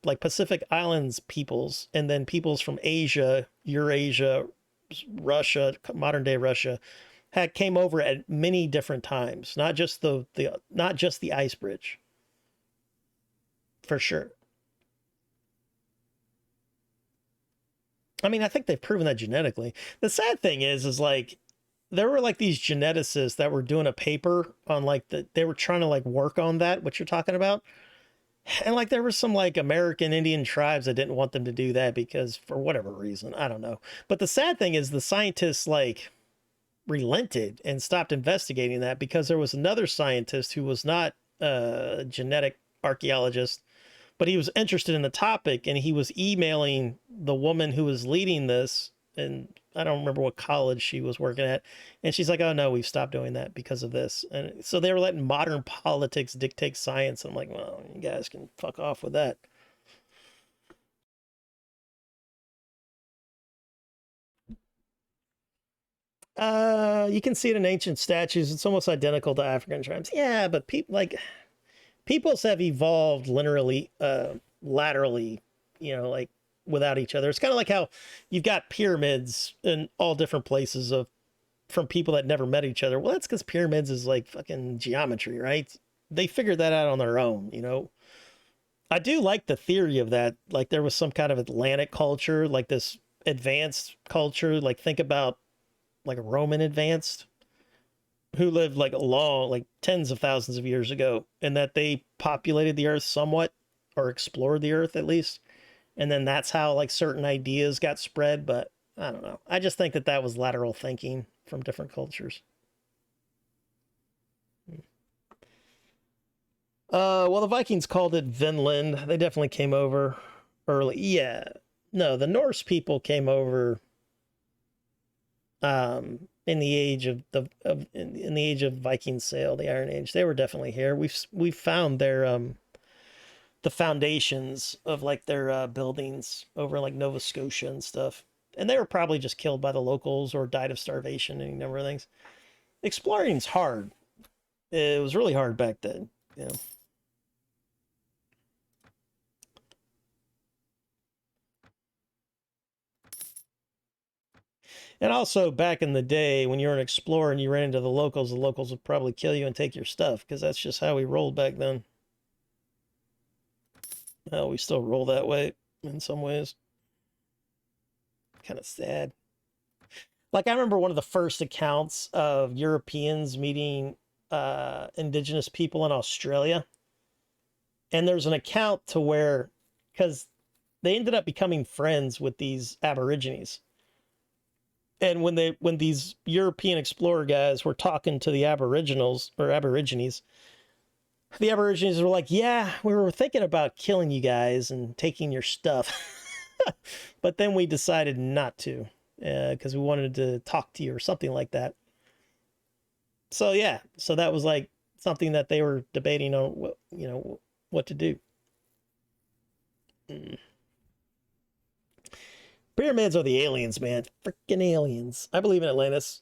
like Pacific Islands peoples, and then peoples from Asia, Eurasia, Russia, modern day Russia, came over at many different times. Not just the ice bridge. For sure. I mean, I think they've proven that genetically. The sad thing is like, there were like these geneticists that were doing a paper on like they were trying to like work on that, what you're talking about. And like, there were some like American Indian tribes that didn't want them to do that because for whatever reason, I don't know. But the sad thing is the scientists like relented and stopped investigating that because there was another scientist who was not a genetic archaeologist, but he was interested in the topic, and he was emailing the woman who was leading this, and I don't remember what college she was working at, and she's like, oh no, we've stopped doing that because of this. And so they were letting modern politics dictate science. I'm like, well, you guys can fuck off with that. You can see it in ancient statues. It's almost identical to African tribes. Yeah, but peoples have evolved literally, laterally, like without each other. It's kind of like how you've got pyramids in all different places from people that never met each other. Well, that's because pyramids is like fucking geometry, right? They figured that out on their own. I do like the theory of that. Like there was some kind of Atlantic culture, like this advanced culture. Like think about like a Roman advanced who lived like long, like tens of thousands of years ago, and that they populated the earth somewhat or explored the earth at least. And then that's how like certain ideas got spread. But I don't know. I just think that was lateral thinking from different cultures. Well, the Vikings called it Vinland. They definitely came over early. Yeah. No, the Norse people came over in the age of in the age of Viking sail, the Iron Age. They were definitely here. We've found their the foundations of like their buildings over in like Nova Scotia and stuff. And they were probably just killed by the locals or died of starvation and a number of things. Exploring's hard. It was really hard back then, And also back in the day when you were an explorer and you ran into the locals would probably kill you and take your stuff because that's just how we rolled back then. Oh, we still roll that way in some ways. Kind of sad. Like I remember one of the first accounts of Europeans meeting indigenous people in Australia. And there's an account to where, because they ended up becoming friends with these Aborigines. And when these European explorer guys were talking to the Aboriginals or Aborigines, the Aborigines were like, yeah, we were thinking about killing you guys and taking your stuff. But then we decided not to because we wanted to talk to you or something like that. So yeah, so that was like something that they were debating on, what to do. Pyramids are the aliens, man. Freaking aliens. I believe in Atlantis.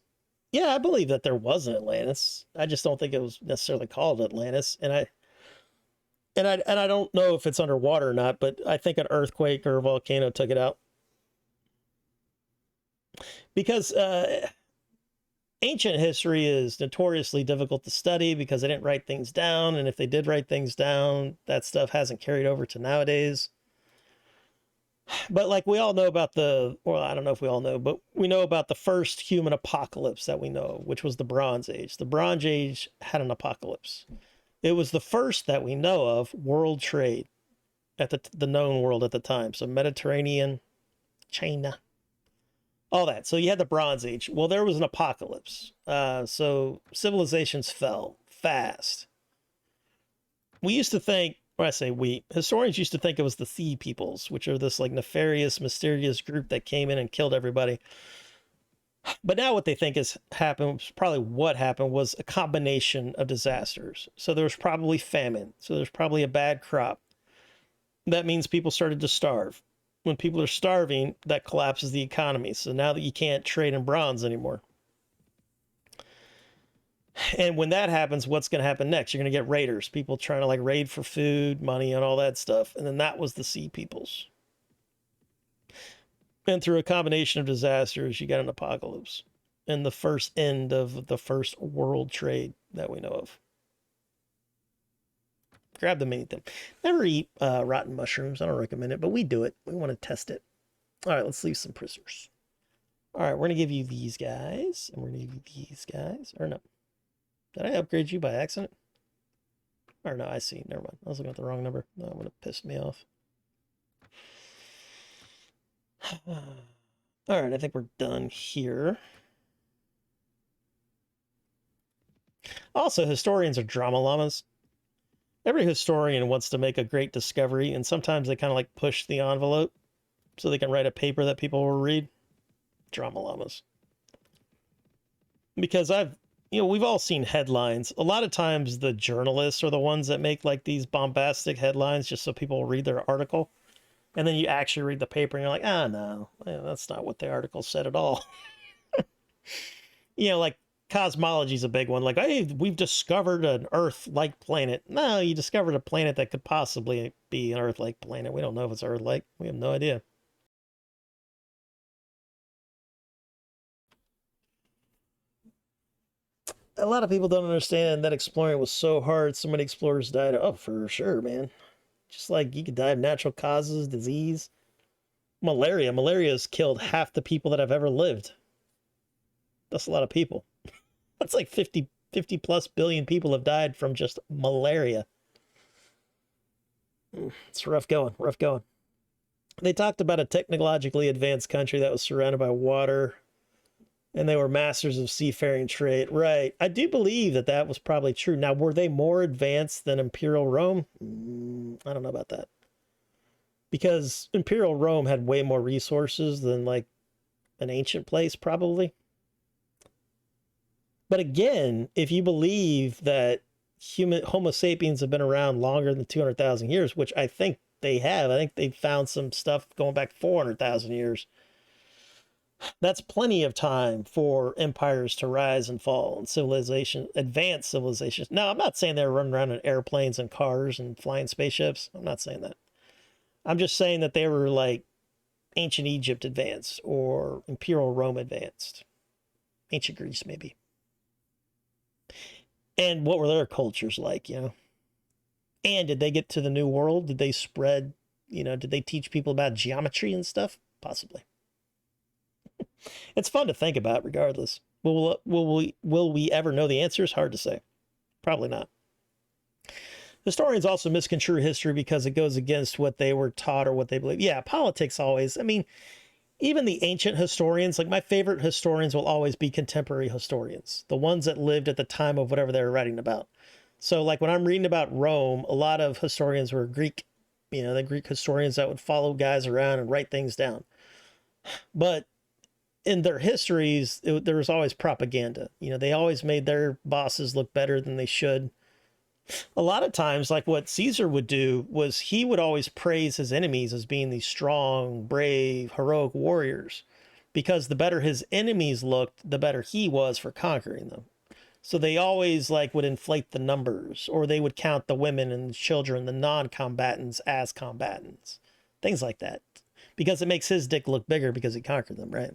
Yeah, I believe that there was an Atlantis. I just don't think it was necessarily called Atlantis. And I don't know if it's underwater or not, but I think an earthquake or a volcano took it out. Because ancient history is notoriously difficult to study because they didn't write things down, and if they did write things down, that stuff hasn't carried over to nowadays. But like we all know about I don't know if we all know, but we know about the first human apocalypse that we know, which was the Bronze Age. The Bronze Age had an apocalypse. It was the first that we know of world trade at the known world at the time. So Mediterranean, China, all that. So you had the Bronze Age. Well, there was an apocalypse. So civilizations fell fast. We used to think, when I say historians used to think it was the Sea Peoples, which are this like nefarious, mysterious group that came in and killed everybody. But now what they think has happened, probably what happened, was a combination of disasters. So there was probably famine. So there's probably a bad crop. That means people started to starve. When people are starving, that collapses the economy. So now that you can't trade in bronze anymore. And when that happens, what's going to happen next? You're going to get raiders, people trying to like raid for food, money, and all that stuff. And then that was the Sea Peoples. And through a combination of disasters, you got an apocalypse and the first end of the first world trade that we know of. Grab them and eat them. Never eat rotten mushrooms. I don't recommend it, but we do it. We want to test it. All right, let's leave some prisoners. All right, we're going to give you these guys, and we're going to give you these guys. Or no. Did I upgrade you by accident? Or no, I see. Never mind. I was looking at the wrong number. No, I'm going to piss me off. All right, I think we're done here. Also, historians are drama llamas. Every historian wants to make a great discovery, and sometimes they kind of like push the envelope so they can write a paper that people will read. Drama llamas. Because we've all seen headlines. A lot of times the journalists are the ones that make like these bombastic headlines just so people will read their article. And then you actually read the paper and you're like, no, that's not what the article said at all. Like cosmology is a big one. Like, hey, we've discovered an Earth-like planet. No, you discovered a planet that could possibly be an Earth-like planet. We don't know if it's Earth-like. We have no idea. A lot of people don't understand that exploring was so hard. So many explorers died. Oh, for sure, man. Just like you could die of natural causes, disease, malaria. Malaria has killed half the people that have ever lived. That's a lot of people. That's like 50 plus billion people have died from just malaria. It's rough going, rough going. They talked about a technologically advanced country that was surrounded by water, and they were masters of seafaring trade. Right. I do believe that that was probably true. Now, were they more advanced than Imperial Rome? I don't know about that. Because Imperial Rome had way more resources than like an ancient place, probably. But again, if you believe that Homo sapiens have been around longer than 200,000 years, which I think they have, I think they found some stuff going back 400,000 years. That's plenty of time for empires to rise and fall and civilization, advanced civilizations. Now, I'm not saying they're running around in airplanes and cars and flying spaceships. I'm not saying that. I'm just saying that they were like ancient Egypt advanced or Imperial Rome advanced. Ancient Greece, maybe. And what were their cultures like, And did they get to the New World? Did they spread, did they teach people about geometry and stuff? Possibly. It's fun to think about regardless. Will we ever know the answer? It's hard to say. Probably not. Historians also misconstrue history because it goes against what they were taught or what they believe. Yeah, politics always. I mean, even the ancient historians, like my favorite historians will always be contemporary historians, the ones that lived at the time of whatever they were writing about. So like when I'm reading about Rome, a lot of historians were Greek, the Greek historians that would follow guys around and write things down. But in their histories, there was always propaganda. They always made their bosses look better than they should. A lot of times, like what Caesar would do was he would always praise his enemies as being these strong, brave, heroic warriors, because the better his enemies looked, the better he was for conquering them. So they always like would inflate the numbers, or they would count the women and the children, the non-combatants, as combatants. Things like that. Because it makes his dick look bigger because he conquered them, right?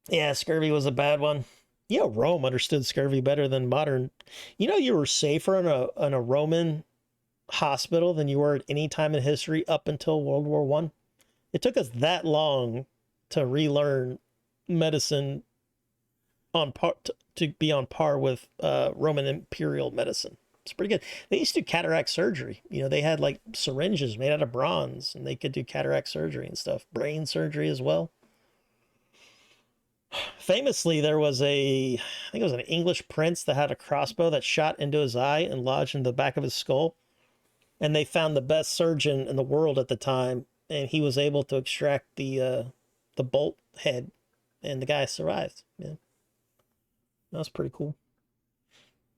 Yeah, scurvy was a bad one. Rome understood scurvy better than modern. You were safer in a Roman hospital than you were at any time in history up until World War I. It took us that long to relearn medicine on par to be on par with Roman imperial medicine. It's pretty good. They used to do cataract surgery. They had like syringes made out of bronze, and they could do cataract surgery and stuff. Brain surgery as well. Famously, there was I think it was an English prince that had a crossbow that shot into his eye and lodged in the back of his skull. And they found the best surgeon in the world at the time, and he was able to extract the bolt head, and the guy survived. Yeah, that was pretty cool.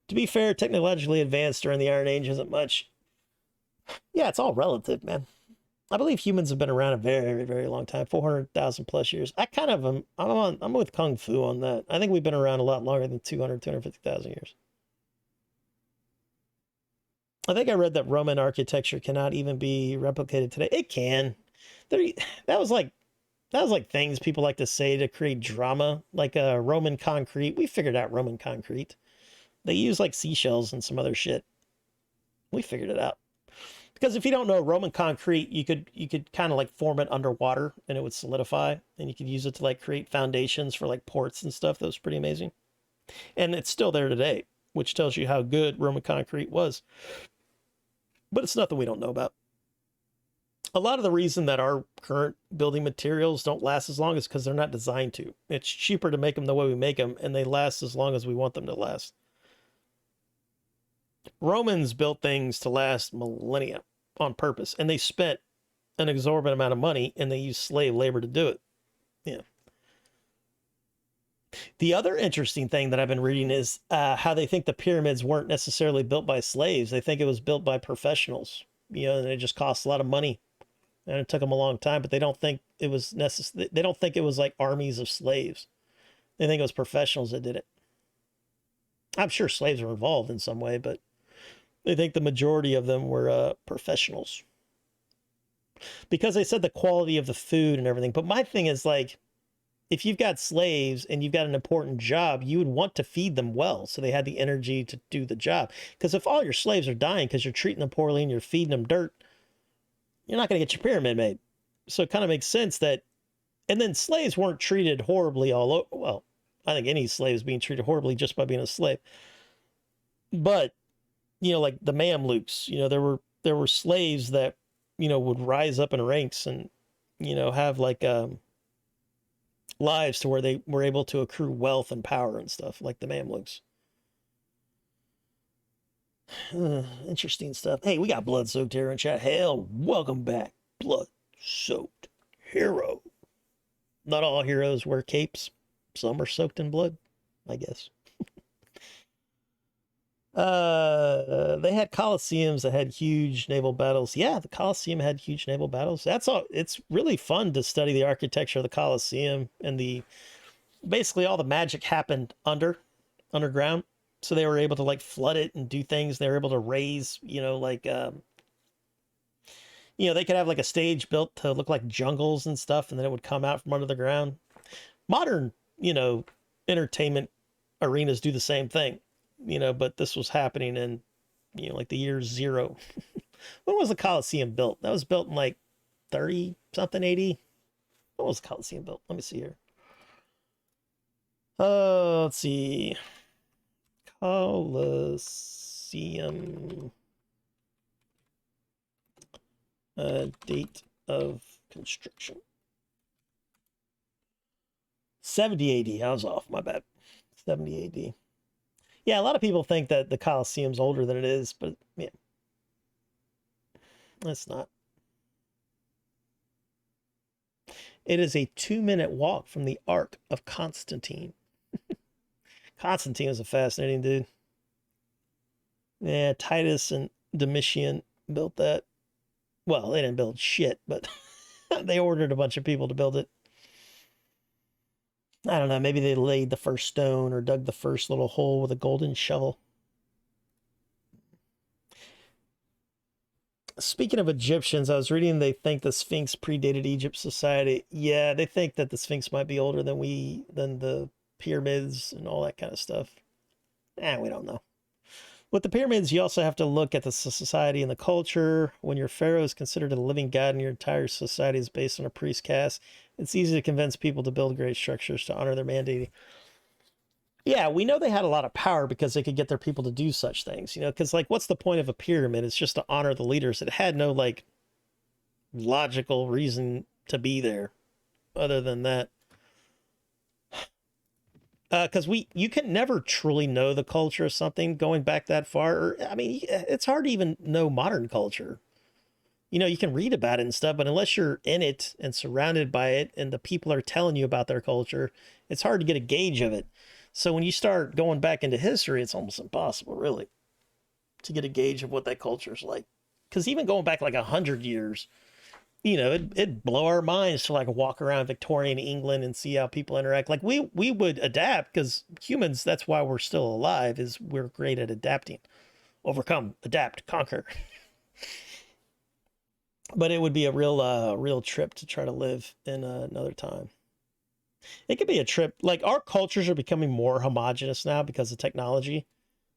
To be fair, technologically advanced during the Iron Age isn't much. Yeah, it's all relative, man. I believe humans have been around a very, very long time, 400,000 plus years. I kind of am, I'm with Kung Fu on that. I think we've been around a lot longer than 250,000 years. I think I read that Roman architecture cannot even be replicated today. It can. That was like things people like to say to create drama, like Roman concrete. We figured out Roman concrete. They use like seashells and some other shit. We figured it out. Because if you don't know Roman concrete, you could kind of like form it underwater and it would solidify, and you could use it to like create foundations for like ports and stuff. That was pretty amazing. And it's still there today, which tells you how good Roman concrete was. But it's nothing we don't know about. A lot of the reason that our current building materials don't last as long is because they're not designed to. It's cheaper to make them the way we make them, and they last as long as we want them to last. Romans built things to last millennia on purpose, and they spent an exorbitant amount of money, and they used slave labor to do it. Yeah. The other interesting thing that I've been reading is how they think the pyramids weren't necessarily built by slaves. They think it was built by professionals, and it just cost a lot of money, and it took them a long time. But they don't think it was necessary. They don't think it was like armies of slaves. They think it was professionals that did it. I'm sure slaves were involved in some way, but they think the majority of them were professionals because they said the quality of the food and everything. But my thing is like, if you've got slaves and you've got an important job, you would want to feed them well so they had the energy to do the job. Because if all your slaves are dying because you're treating them poorly and you're feeding them dirt, you're not going to get your pyramid made. So it kind of makes sense that, and then slaves weren't treated horribly all over. Well, I think any slave is being treated horribly just by being a slave. But, like the Mamluks, there were slaves that, would rise up in ranks and, have like, lives to where they were able to accrue wealth and power and stuff, like the Mamluks. Interesting stuff. Hey, we got Blood Soaked Hero in chat. Hell, welcome back, Blood Soaked Hero. Not all heroes wear capes. Some are soaked in blood, I guess. They had Colosseums that had huge naval battles. Yeah, the Colosseum had huge naval battles. That's all. It's really fun to study the architecture of the Colosseum, and basically all the magic happened underground. So they were able to like flood it and do things. They were able to raise, they could have like a stage built to look like jungles and stuff, and then it would come out from under the ground. Modern, entertainment arenas do the same thing. But this was happening in, like the year 0. When was the Colosseum built? That was built in like 30 something AD. When was the Colosseum built? Let me see here. Let's see. Colosseum. Date of construction. 70 AD. I was off. My bad. 70 AD. Yeah, a lot of people think that the Colosseum's older than it is, but yeah, it's not. It is a 2-minute walk from the Ark of Constantine. Constantine was a fascinating dude. Yeah, Titus and Domitian built that. Well, they didn't build shit, but they ordered a bunch of people to build it. I don't know, maybe they laid the first stone or dug the first little hole with a golden shovel. Speaking of Egyptians, I was reading they think the Sphinx predated Egypt society. Yeah, they think that the Sphinx might be older than the pyramids and all that kind of stuff. We don't know. With the pyramids, you also have to look at the society and the culture. When your pharaoh is considered a living god and your entire society is based on a priest caste, it's easy to convince people to build great structures to honor their mandate. Yeah, we know they had a lot of power because they could get their people to do such things, because like, what's the point of a pyramid? It's just to honor the leaders. It had no like logical reason to be there other than that. Because you can never truly know the culture of something going back that far. Or, I mean, it's hard to even know modern culture. You can read about it and stuff, but unless you're in it and surrounded by it and the people are telling you about their culture, it's hard to get a gauge of it. So when you start going back into history, it's almost impossible, really, to get a gauge of what that culture is like. Because even going back like 100 years, it'd blow our minds to like walk around Victorian England and see how people interact. Like we would adapt because humans, that's why we're still alive, is we're great at adapting. Overcome, adapt, conquer. But it would be a real trip to try to live in another time. It could be a trip. Like our cultures are becoming more homogenous now because of technology.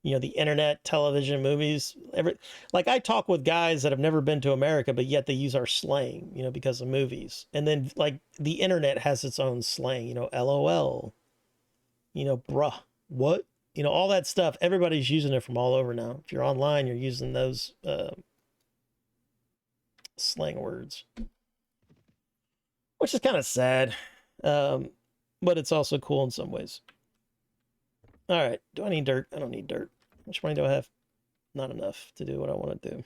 The internet, television, movies, like I talk with guys that have never been to America, but yet they use our slang, because of movies. And then like the internet has its own slang, LOL, bruh, what, all that stuff. Everybody's using it from all over now. If you're online, you're using those slang words, which is kind of sad. But it's also cool in some ways. All right. Do I need dirt? I don't need dirt. How much money do I have? not enough to do what I want to do.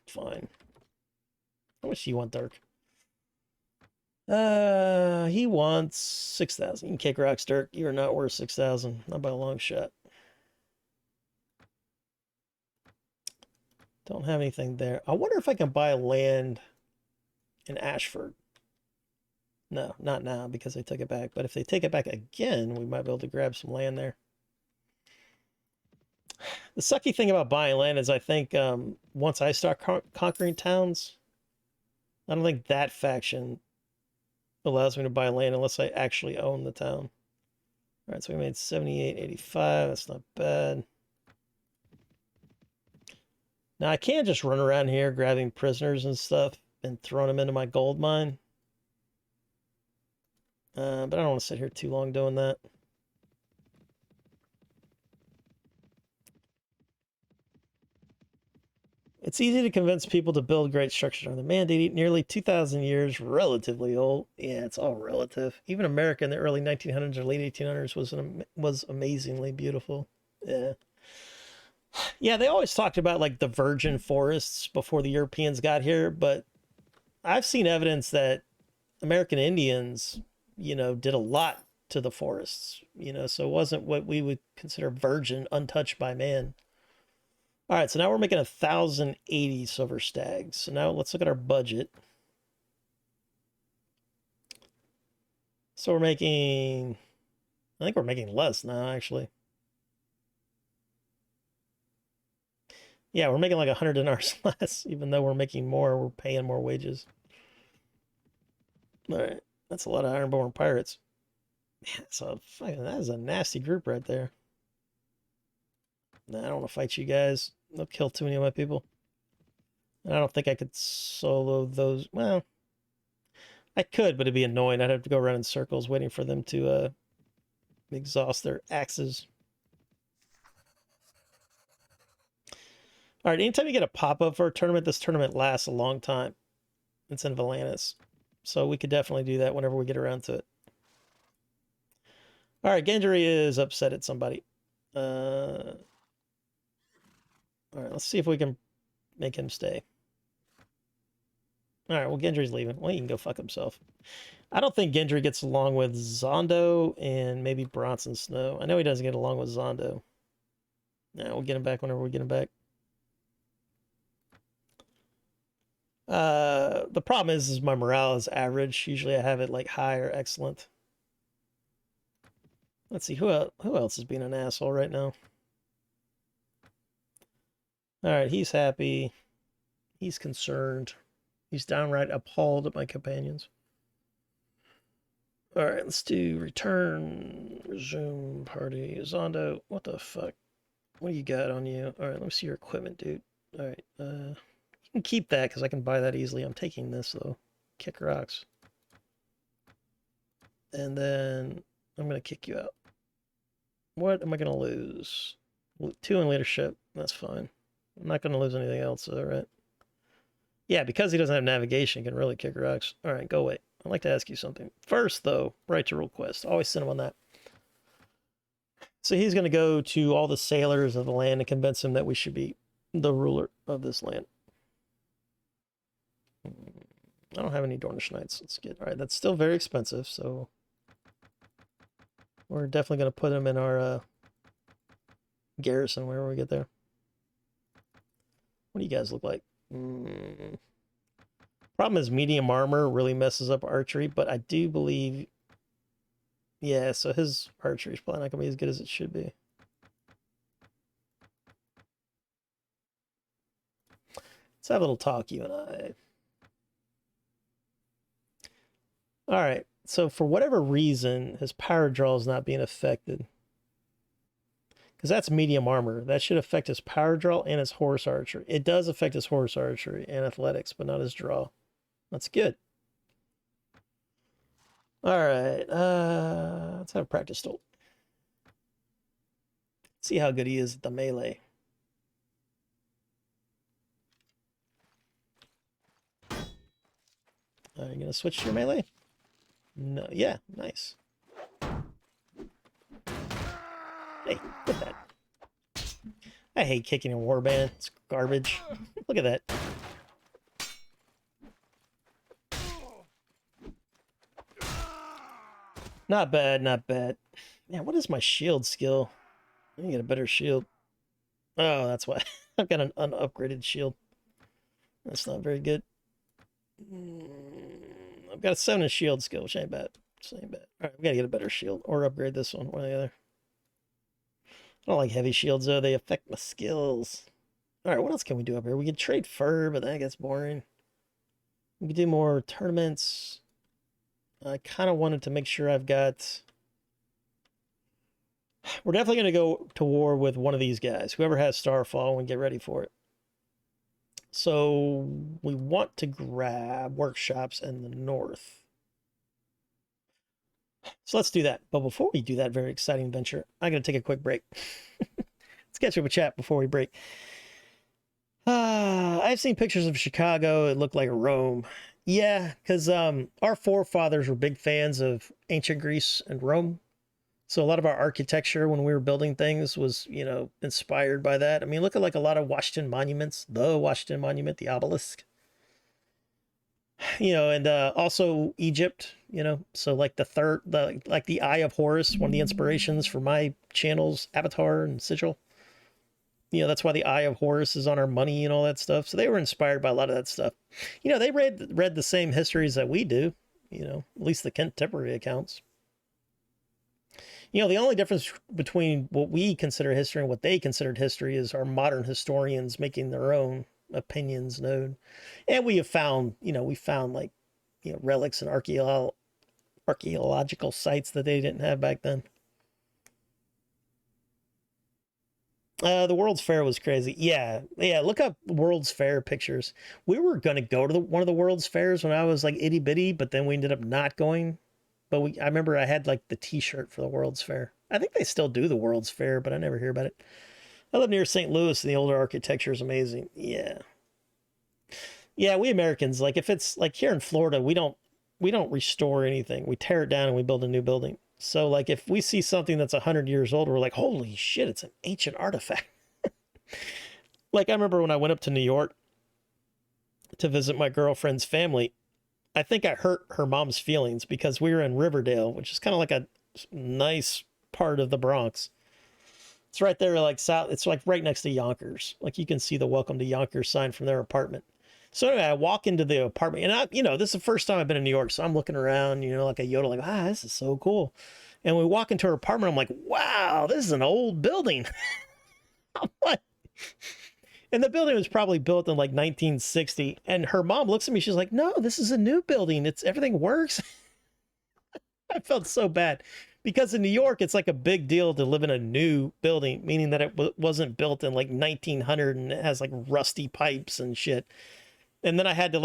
Fine. How much do you want, Dirk? He wants 6,000. You can kick rocks, Dirk. You are not worth 6,000. Not by a long shot. Don't have anything there. I wonder if I can buy land in Ashford. No, not now because they took it back. But if they take it back again, we might be able to grab some land there. The sucky thing about buying land is I think once I start conquering towns, I don't think that faction allows me to buy land unless I actually own the town. All right, so we made 78.85. That's not bad. Now, I can't just run around here grabbing prisoners and stuff and throwing them into my gold mine. But I don't want to sit here too long doing that. It's easy to convince people to build great structures on the mandate. Nearly 2,000 years, relatively old. Yeah, it's all relative. Even America in the early 1900s or late 1800s was amazingly beautiful. Yeah. Yeah, they always talked about like the virgin forests before the Europeans got here, but I've seen evidence that American Indians, did a lot to the forests, so it wasn't what we would consider virgin, untouched by man. All right, so now we're making 1,080 silver stags. So now let's look at our budget. So I think we're making less now, actually. Yeah, we're making like 100 dinars less, even though we're making more, we're paying more wages. All right, that's a lot of Ironborn pirates. Man, that is a nasty group right there. Nah, I don't want to fight you guys. They'll kill too many of my people. And I don't think I could solo those. Well, I could, but it'd be annoying. I'd have to go around in circles waiting for them to exhaust their axes. All right, anytime you get a pop-up for a tournament, this tournament lasts a long time. It's in Valanus. So we could definitely do that whenever we get around to it. All right, Gendry is upset at somebody. All right, let's see if we can make him stay. All right, well, Gendry's leaving. Well, he can go fuck himself. I don't think Gendry gets along with Zondo and maybe Bronson Snow. I know he doesn't get along with Zondo. Nah, we'll get him back whenever we get him back. The problem is my morale is average. Usually I have it like high or excellent. Let's see, who else is being an asshole right now? All right, he's happy. He's concerned. He's downright appalled at my companions. All right, let's do return, resume party. Zondo, what the fuck? What do you got on you? All right, let me see your equipment, dude. All right, you can keep that because I can buy that easily. I'm taking this, though. Kick rocks. And then I'm going to kick you out. What am I going to lose? 2 in leadership. That's fine. I'm not going to lose anything else, though, right? Yeah, because he doesn't have navigation, he can really kick rocks. All right, go away. I'd like to ask you something. First, though, right to rule quest. Always send him on that. So he's going to go to all the sailors of the land and convince them that we should be the ruler of this land. I don't have any Dornish Knights. Let's get... All right, that's still very expensive, so... We're definitely going to put him in our garrison whenever we get there. What do you guys look like? Problem is medium armor really messes up archery, but I do believe... Yeah, so his archery is probably not going to be as good as it should be. Let's have a little talk, you and I. All right, so for whatever reason, his power draw is not being affected. Because that's medium armor. That should affect his power draw and his horse archery. It does affect his horse archery and athletics, but not his draw. That's good. All right, let's have a practice duel. See how good he is at the melee. Are you gonna switch to your melee? No, yeah, nice. Hey, quit that. I hate kicking a warband. It's garbage. Look at that. Not bad, not bad. Man, what is my shield skill? I need to get a better shield. Oh, that's why. I've got an unupgraded shield. That's not very good. I've got a 7 shield skill, which ain't bad. Ain't bad. Alright, we gotta get a better shield. Or upgrade this one, one or the other. I don't like heavy shields, though. They affect my skills. Alright, what else can we do up here? We can trade fur, but that gets boring. We can do more tournaments. I kind of wanted to make sure I've got... We're definitely going to go to war with one of these guys. Whoever has Starfall, and get ready for it. So we want to grab workshops in the north. So let's do that. But before we do that very exciting venture, I'm going to take a quick break. Let's catch up a chat before we break. I've seen pictures of Chicago. It looked like Rome. Yeah, because our forefathers were big fans of ancient Greece and Rome. So a lot of our architecture when we were building things was, you know, inspired by that. I mean, look at like a lot of Washington monuments, the Washington Monument, the obelisk. You know, and also Egypt, you know, so like like the Eye of Horus, one of the inspirations for my channel's avatar and sigil. You know, that's why the Eye of Horus is on our money and all that stuff. So they were inspired by a lot of that stuff. You know, they read the same histories that we do, you know, at least the contemporary accounts. You know, the only difference between what we consider history and what they considered history is our modern historians making their own opinions known. And we have found, you know, like, you know, relics and archaeological sites that they didn't have back then. The World's Fair was crazy. Yeah, look up World's Fair pictures. We were going to go to one of the World's Fairs when I was like itty bitty, but then we ended up not going. But I remember I had like the t-shirt for the World's Fair. I think they still do the World's Fair, but I never hear about it. I live near St. Louis and the older architecture is amazing. Yeah. Yeah, we Americans, like if it's like here in Florida, we don't restore anything. We tear it down and we build a new building. So like if we see something that's 100 years old, we're like, holy shit, it's an ancient artifact. Like I remember when I went up to New York to visit my girlfriend's family, I think I hurt her mom's feelings because we were in Riverdale, which is kind of like a nice part of the Bronx. It's right there, like south. It's like right next to Yonkers. Like you can see the "Welcome to Yonkers" sign from their apartment. So anyway, I walk into the apartment, and this is the first time I've been in New York, so I'm looking around, you know, like a yodel, like, this is so cool. And we walk into her apartment, I'm like, wow, this is an old building. I'm like, and the building was probably built in like 1960. And her mom looks at me, she's like, no, this is a new building. Everything works. I felt so bad because in New York, it's like a big deal to live in a new building, meaning that it wasn't built in like 1900 and it has like rusty pipes and shit. And then I had to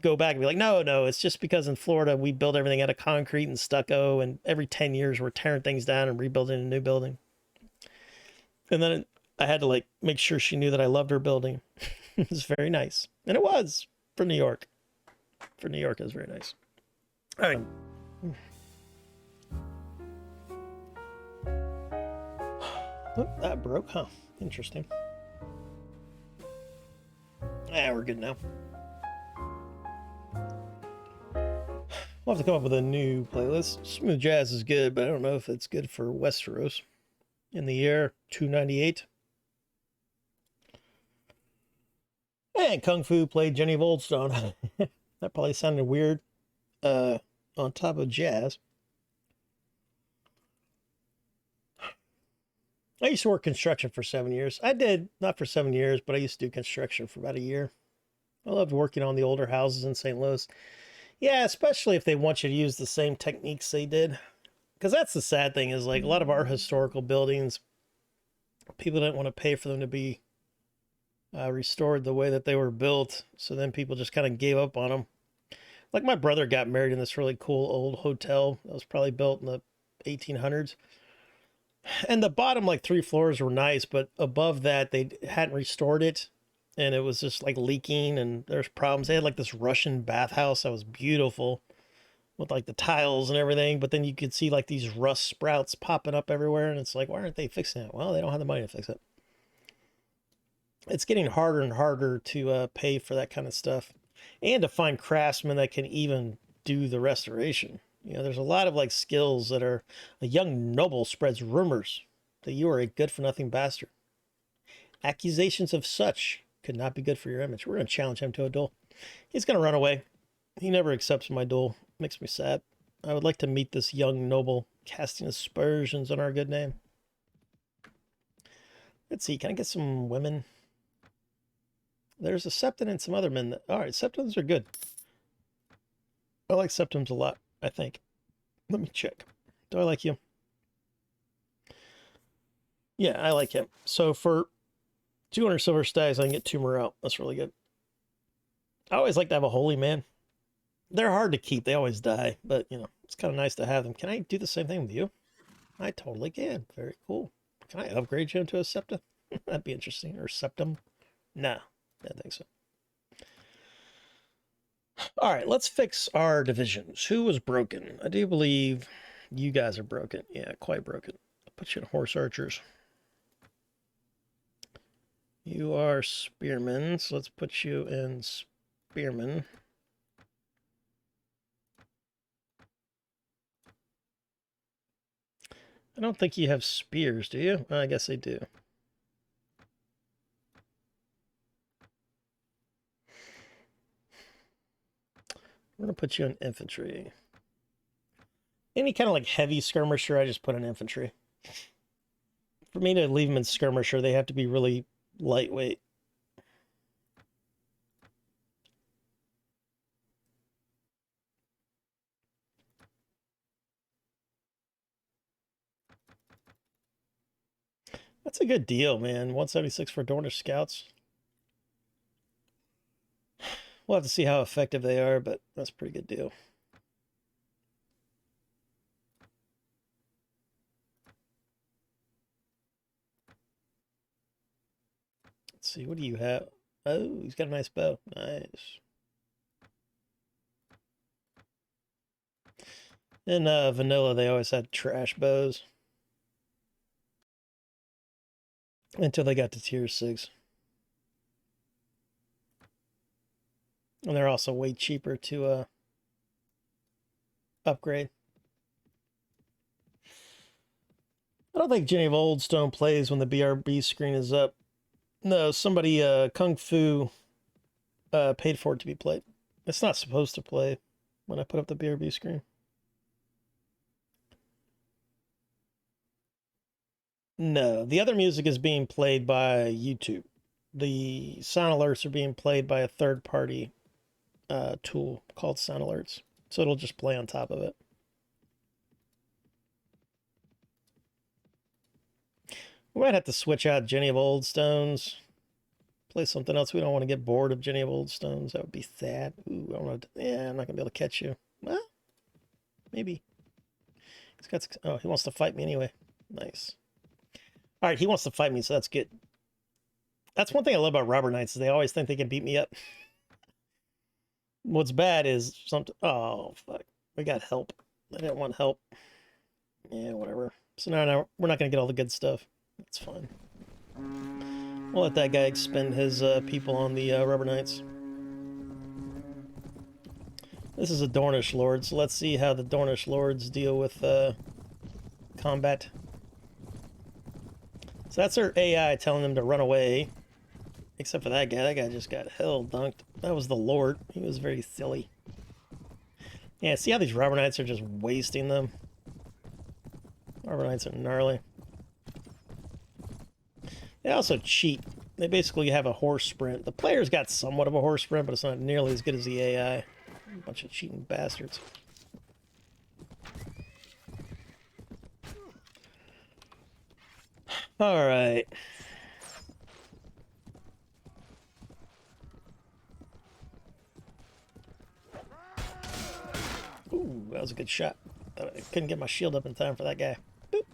go back and be like, no, it's just because in Florida, we build everything out of concrete and stucco. And every 10 years, we're tearing things down and rebuilding a new building. And then I had to like make sure she knew that I loved her building. It was very nice. And it was for New York. For New York, it was very nice. All right. Oh, that broke, huh? Interesting. We're good now. We'll have to come up with a new playlist. Smooth jazz is good, but I don't know if it's good for Westeros. In the year 298. And Kung Fu played Jenny of Oldstone. That probably sounded weird. On top of jazz. I used to work construction for 7 years. I did, not for 7 years, but I used to do construction for about a year. I loved working on the older houses in St. Louis. Yeah, especially if they want you to use the same techniques they did. Because that's the sad thing is like a lot of our historical buildings, people didn't want to pay for them to be restored the way that they were built. So then people just kind of gave up on them. Like my brother got married in this really cool old hotel that was probably built in the 1800s. And the bottom like 3 floors were nice, but above that they hadn't restored it. And it was just like leaking and there's problems. They had like this Russian bathhouse that was beautiful with like the tiles and everything, but then you could see like these rust sprouts popping up everywhere, and it's like, why aren't they fixing it? Well, they don't have the money to fix it. It's getting harder and harder to pay for that kind of stuff, and to find craftsmen that can even do the restoration. You know, there's a lot of like skills that are. A young noble spreads rumors that you are a good-for-nothing bastard. Accusations of such could not be good for your image. We're going to challenge him to a duel. He's going to run away. He never accepts my duel. Makes me sad. I would like to meet this young noble, casting aspersions on our good name. Let's see, can I get some women? There's a Septon and some other men. All right, Septons are good. I like Septons a lot, I think. Let me check. Do I like you? Yeah, I like him. So for 200 silver stags, I can get 2 morale. That's really good. I always like to have a holy man. They're hard to keep. They always die, but, you know, it's kind of nice to have them. Can I do the same thing with you? I totally can. Very cool. Can I upgrade you into a Septa? That'd be interesting. Or Septum? No, I don't think so. All right, let's fix our divisions. Who was broken? I do believe you guys are broken. Yeah, quite broken. I'll put you in horse archers. You are spearmen, so let's put you in spearmen. I don't think you have spears, do you? I guess they do. We're going to put you in infantry. Any kind of like heavy skirmisher, I just put in infantry. For me to leave them in skirmisher, they have to be really lightweight. That's a good deal, man. 176 for Dornish scouts. We'll have to see how effective they are, but that's a pretty good deal. Let's see, what do you have? Oh, he's got a nice bow. Nice. In vanilla, they always had trash bows. Until they got to tier 6. And they're also way cheaper to upgrade. I don't think Jenny of Oldstone plays when the BRB screen is up. No, somebody, Kung Fu, paid for it to be played. It's not supposed to play when I put up the BRB screen. No, the other music is being played by YouTube. The sound alerts are being played by a third-party tool called Sound Alerts. So it'll just play on top of it. We might have to switch out Jenny of Oldstones. Play something else. We don't want to get bored of Jenny of Oldstones. That would be sad. Ooh, I don't know. Yeah, I'm not going to be able to catch you. Well, maybe. He's got... Oh, he wants to fight me anyway. Nice. All right, he wants to fight me, so that's good. That's one thing I love about Robber Knights is they always think they can beat me up. What's bad is something... Oh, fuck. We got help. I didn't want help. Yeah, whatever. So now we're not going to get all the good stuff. That's fine. We'll let that guy expend his people on the Rubber Knights. This is a Dornish Lord, so let's see how the Dornish Lords deal with combat. So that's our AI telling them to run away. Except for that guy. That guy just got hell dunked. That was the Lord. He was very silly. Yeah, see how these Rubber Knights are just wasting them? Rubber Knights are gnarly. They also cheat. They basically have a horse sprint. The player's got somewhat of a horse sprint, but it's not nearly as good as the AI. A bunch of cheating bastards. All right. Ooh, that was a good shot. I couldn't get my shield up in time for that guy. Boop.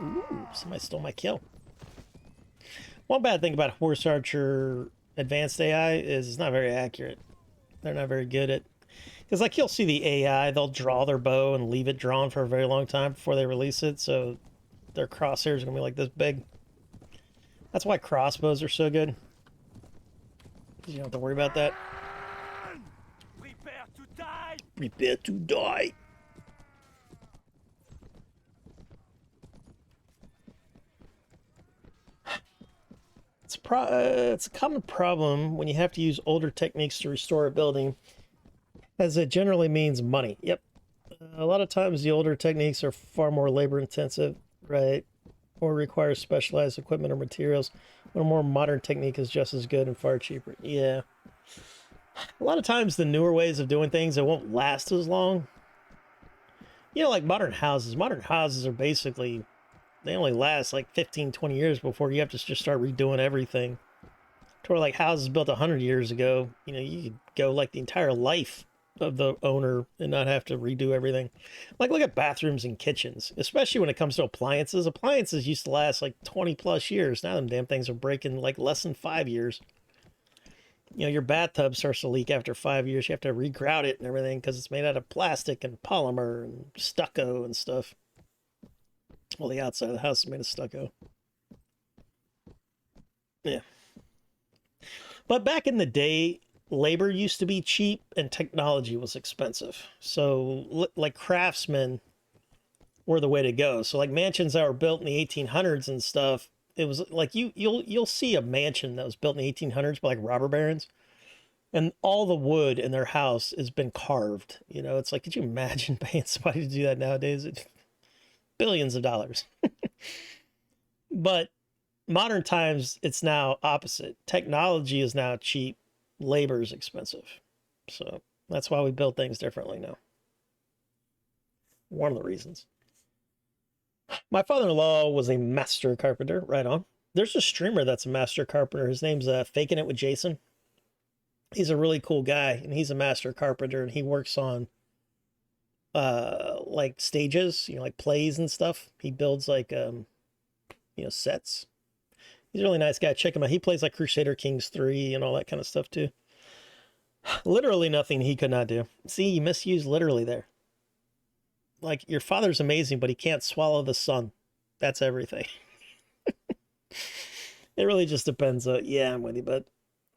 Ooh, somebody stole my kill. One bad thing about Horse Archer advanced AI is not very accurate. They're not very good at, because like you'll see the AI, they'll draw their bow and leave it drawn for a very long time before they release it, so their crosshairs are gonna be like this big. That's why crossbows are so good. You don't have to worry about that. Prepare to die. Prepare to die. It's a common problem when you have to use older techniques to restore a building, as it generally means money. Yep. A lot of times the older techniques are far more labor intensive, right? Or require specialized equipment or materials, when a more modern technique is just as good and far cheaper. Yeah. A lot of times the newer ways of doing things, it won't last as long. You know, like modern houses. Modern houses are basically, they only last like 15, 20 years before you have to just start redoing everything. To where like houses built 100 years ago, you know, you could go like the entire life of the owner and not have to redo everything. Like look at bathrooms and kitchens, especially when it comes to appliances. Appliances used to last like 20 plus years. Now them damn things are breaking like less than 5 years. You know, your bathtub starts to leak after 5 years. You have to regrout it and everything because it's made out of plastic and polymer and stucco and stuff. Well, the outside of the house is made of stucco. Yeah. But back in the day, labor used to be cheap and technology was expensive. So, like craftsmen were the way to go. So, like mansions that were built in the 1800s and stuff, it was like you'll see a mansion that was built in the 1800s by like robber barons, and all the wood in their house has been carved. You know, it's like, could you imagine paying somebody to do that nowadays? It's billions of dollars. But modern times, it's now opposite. Technology is now cheap. Labor is expensive. So that's why we build things differently now. One of the reasons. My father-in-law was a master carpenter. Right on. There's a streamer that's a master carpenter. His name's Faking It with Jason. He's a really cool guy, and he's a master carpenter, and he works on like stages, you know, like plays and stuff. He builds like you know, sets. He's a really nice guy. Check him out. He plays like Crusader Kings 3 and all that kind of stuff too. Literally nothing he could not do. See, you misused literally there. Like, your father's amazing, but he can't swallow the sun. That's everything. It really just depends. Yeah, I'm with you, but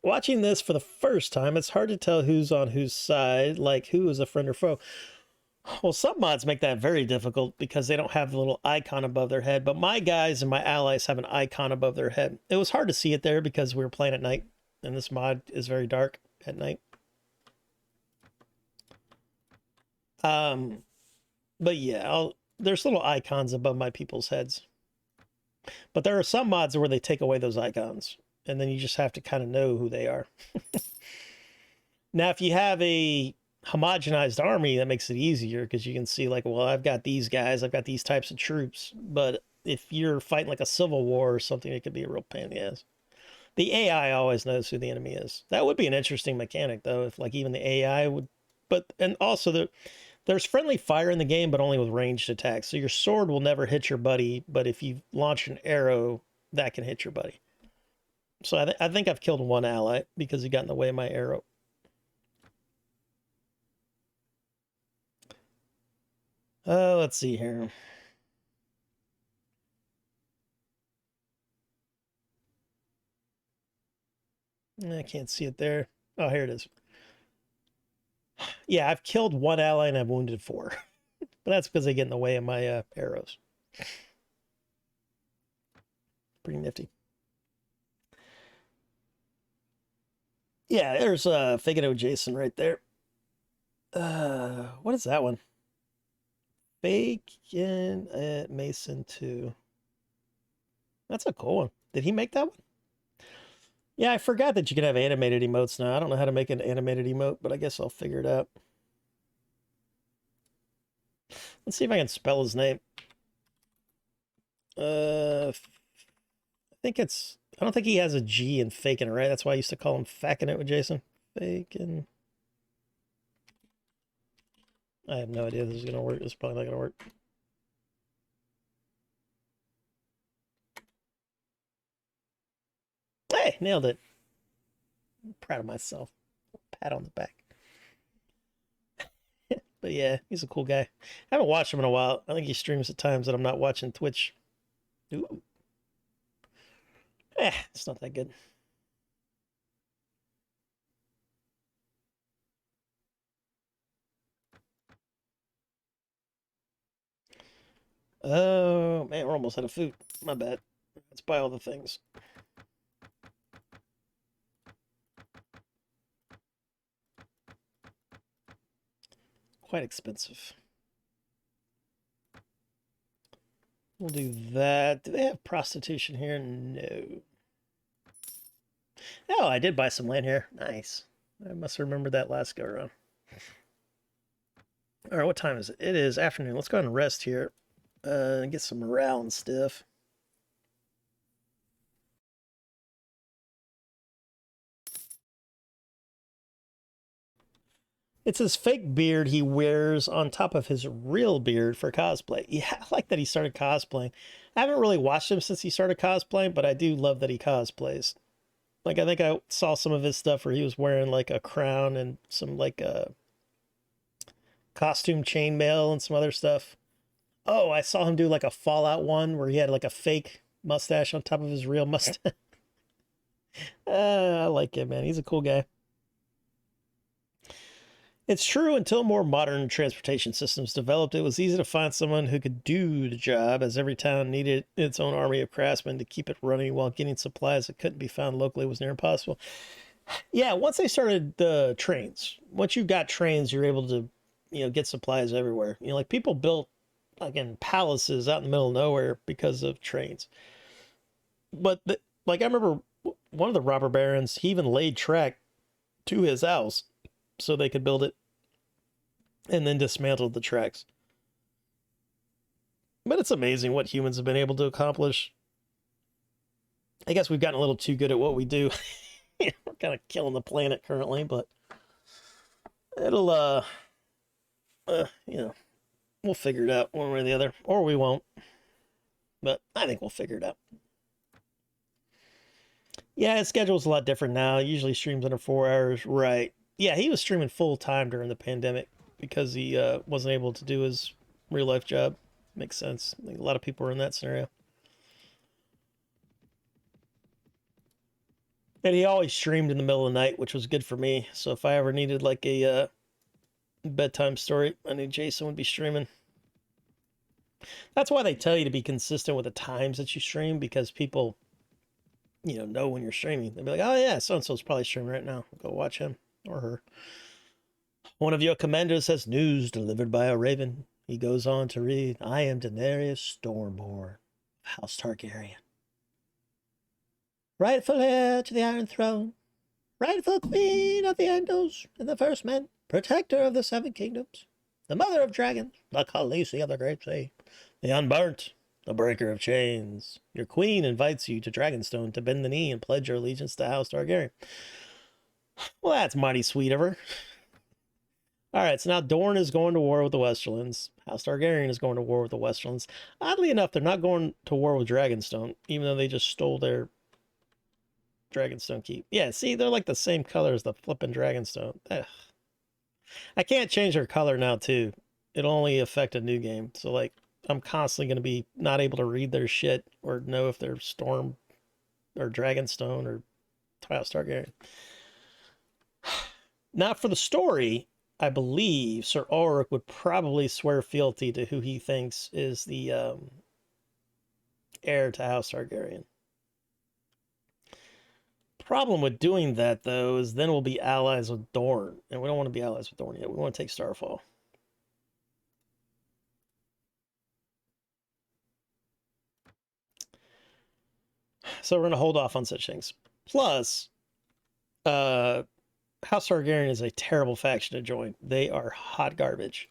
watching this for the first time, it's hard to tell who's on whose side, like who is a friend or foe. Well, some mods make that very difficult because they don't have the little icon above their head, but my guys and my allies have an icon above their head. It was hard to see it there because we were playing at night, and this mod is very dark at night. But yeah, there's little icons above my people's heads. But there are some mods where they take away those icons, and then you just have to kind of know who they are. Now, if you have a homogenized army, that makes it easier because you can see like, well, I've got these guys, I've got these types of troops. But if you're fighting like a civil war or something, it could be a real pain in the ass. The AI always knows who the enemy is. That would be an interesting mechanic, though, if like even the AI would. But and also there's friendly fire in the game, but only with ranged attacks. So your sword will never hit your buddy, but if you launch an arrow, that can hit your buddy. So I think I've killed one ally because he got in the way of my arrow. Let's see here. I can't see it there. Oh, here it is. Yeah, I've killed one ally and I've wounded 4. But that's because they get in the way of my arrows. Pretty nifty. Yeah, there's Faking It with Jason right there. What is that one? Faking at Mason 2. That's a cool one. Did he make that one? Yeah, I forgot that you can have animated emotes now. I don't know how to make an animated emote, but I guess I'll figure it out. Let's see if I can spell his name. I think it's... I don't think he has a G in Faking It, right? That's why I used to call him Faking It with Jason. Faking... I have no idea if this is going to work. This is probably not going to work. Hey, nailed it. I'm proud of myself. Pat on the back. But yeah, he's a cool guy. I haven't watched him in a while. I think he streams at times that I'm not watching Twitch. Ooh. It's not that good. Oh, man, we're almost out of food. My bad. Let's buy all the things. Quite expensive. We'll do that. Do they have prostitution here? No. Oh, I did buy some land here. Nice. I must remember that last go around. All right, what time is it? It is afternoon. Let's go ahead and rest here. Get some morale and stuff. It's his fake beard he wears on top of his real beard for cosplay. Yeah, I like that he started cosplaying. I haven't really watched him since he started cosplaying, but I do love that he cosplays. Like, I think I saw some of his stuff where he was wearing like a crown and some like a costume chainmail and some other stuff. Oh, I saw him do like a Fallout one where he had like a fake mustache on top of his real mustache. I like him, man. He's a cool guy. It's true, until more modern transportation systems developed, it was easy to find someone who could do the job, as every town needed its own army of craftsmen to keep it running, while getting supplies that couldn't be found locally was near impossible. Yeah, once they started the trains, once you got trains, you're able to, get supplies everywhere. Like people built in palaces out in the middle of nowhere because of trains. But like I remember one of the robber barons, he even laid track to his house so they could build it and then dismantled the tracks. But it's amazing what humans have been able to accomplish. I guess we've gotten a little too good at what we do. We're kind of killing the planet currently, but it'll, we'll figure it out one way or the other, or we won't. But I think we'll figure it out. Yeah, his schedule's a lot different now. He usually streams under 4 hours. Right. Yeah, he was streaming full time during the pandemic because he wasn't able to do his real life job. Makes sense. I think a lot of people are in that scenario. And he always streamed in the middle of the night, which was good for me. So if I ever needed like a bedtime story, I knew Jason would be streaming. That's why they tell you to be consistent with the times that you stream, because people, know when you're streaming. They'll be like, oh yeah, so-and-so's probably streaming right now. Go watch him or her. One of your commanders has news delivered by a raven. He goes on to read, I am Daenerys Stormborn, House Targaryen. Rightful heir to the Iron Throne, rightful queen of the Andals and the First Men, protector of the Seven Kingdoms, the mother of dragons, the Khaleesi of the Great Sea, the Unburnt, the breaker of chains. Your queen invites you to Dragonstone to bend the knee and pledge your allegiance to House Targaryen. Well, that's mighty sweet of her. All right, so now Dorne is going to war with the Westerlands. House Targaryen is going to war with the Westerlands. Oddly enough, they're not going to war with Dragonstone, even though they just stole their Dragonstone keep. Yeah, see, they're like the same color as the flipping Dragonstone. Ugh. I can't change their color now, too. It'll only affect a new game. So, like, I'm constantly going to be not able to read their shit or know if they're Storm or Dragonstone or House Targaryen. Now, for the story, I believe Sir Ulrick would probably swear fealty to who he thinks is the heir to House Targaryen. Problem with doing that, though, is then we'll be allies with Dorne, and we don't want to be allies with Dorne yet. We want to take Starfall. So we're going to hold off on such things. Plus, House Targaryen is a terrible faction to join. They are hot garbage.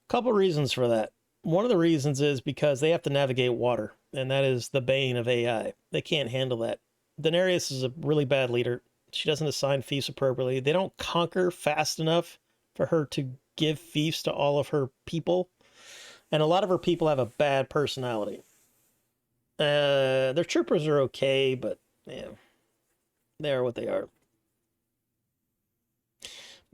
Couple reasons for that. One of the reasons is because they have to navigate water, and that is the bane of AI. They can't handle that. Daenerys is a really bad leader. She doesn't assign fiefs appropriately. They don't conquer fast enough for her to give fiefs to all of her people. And a lot of her people have a bad personality. Their troopers are okay, but yeah, they are what they are.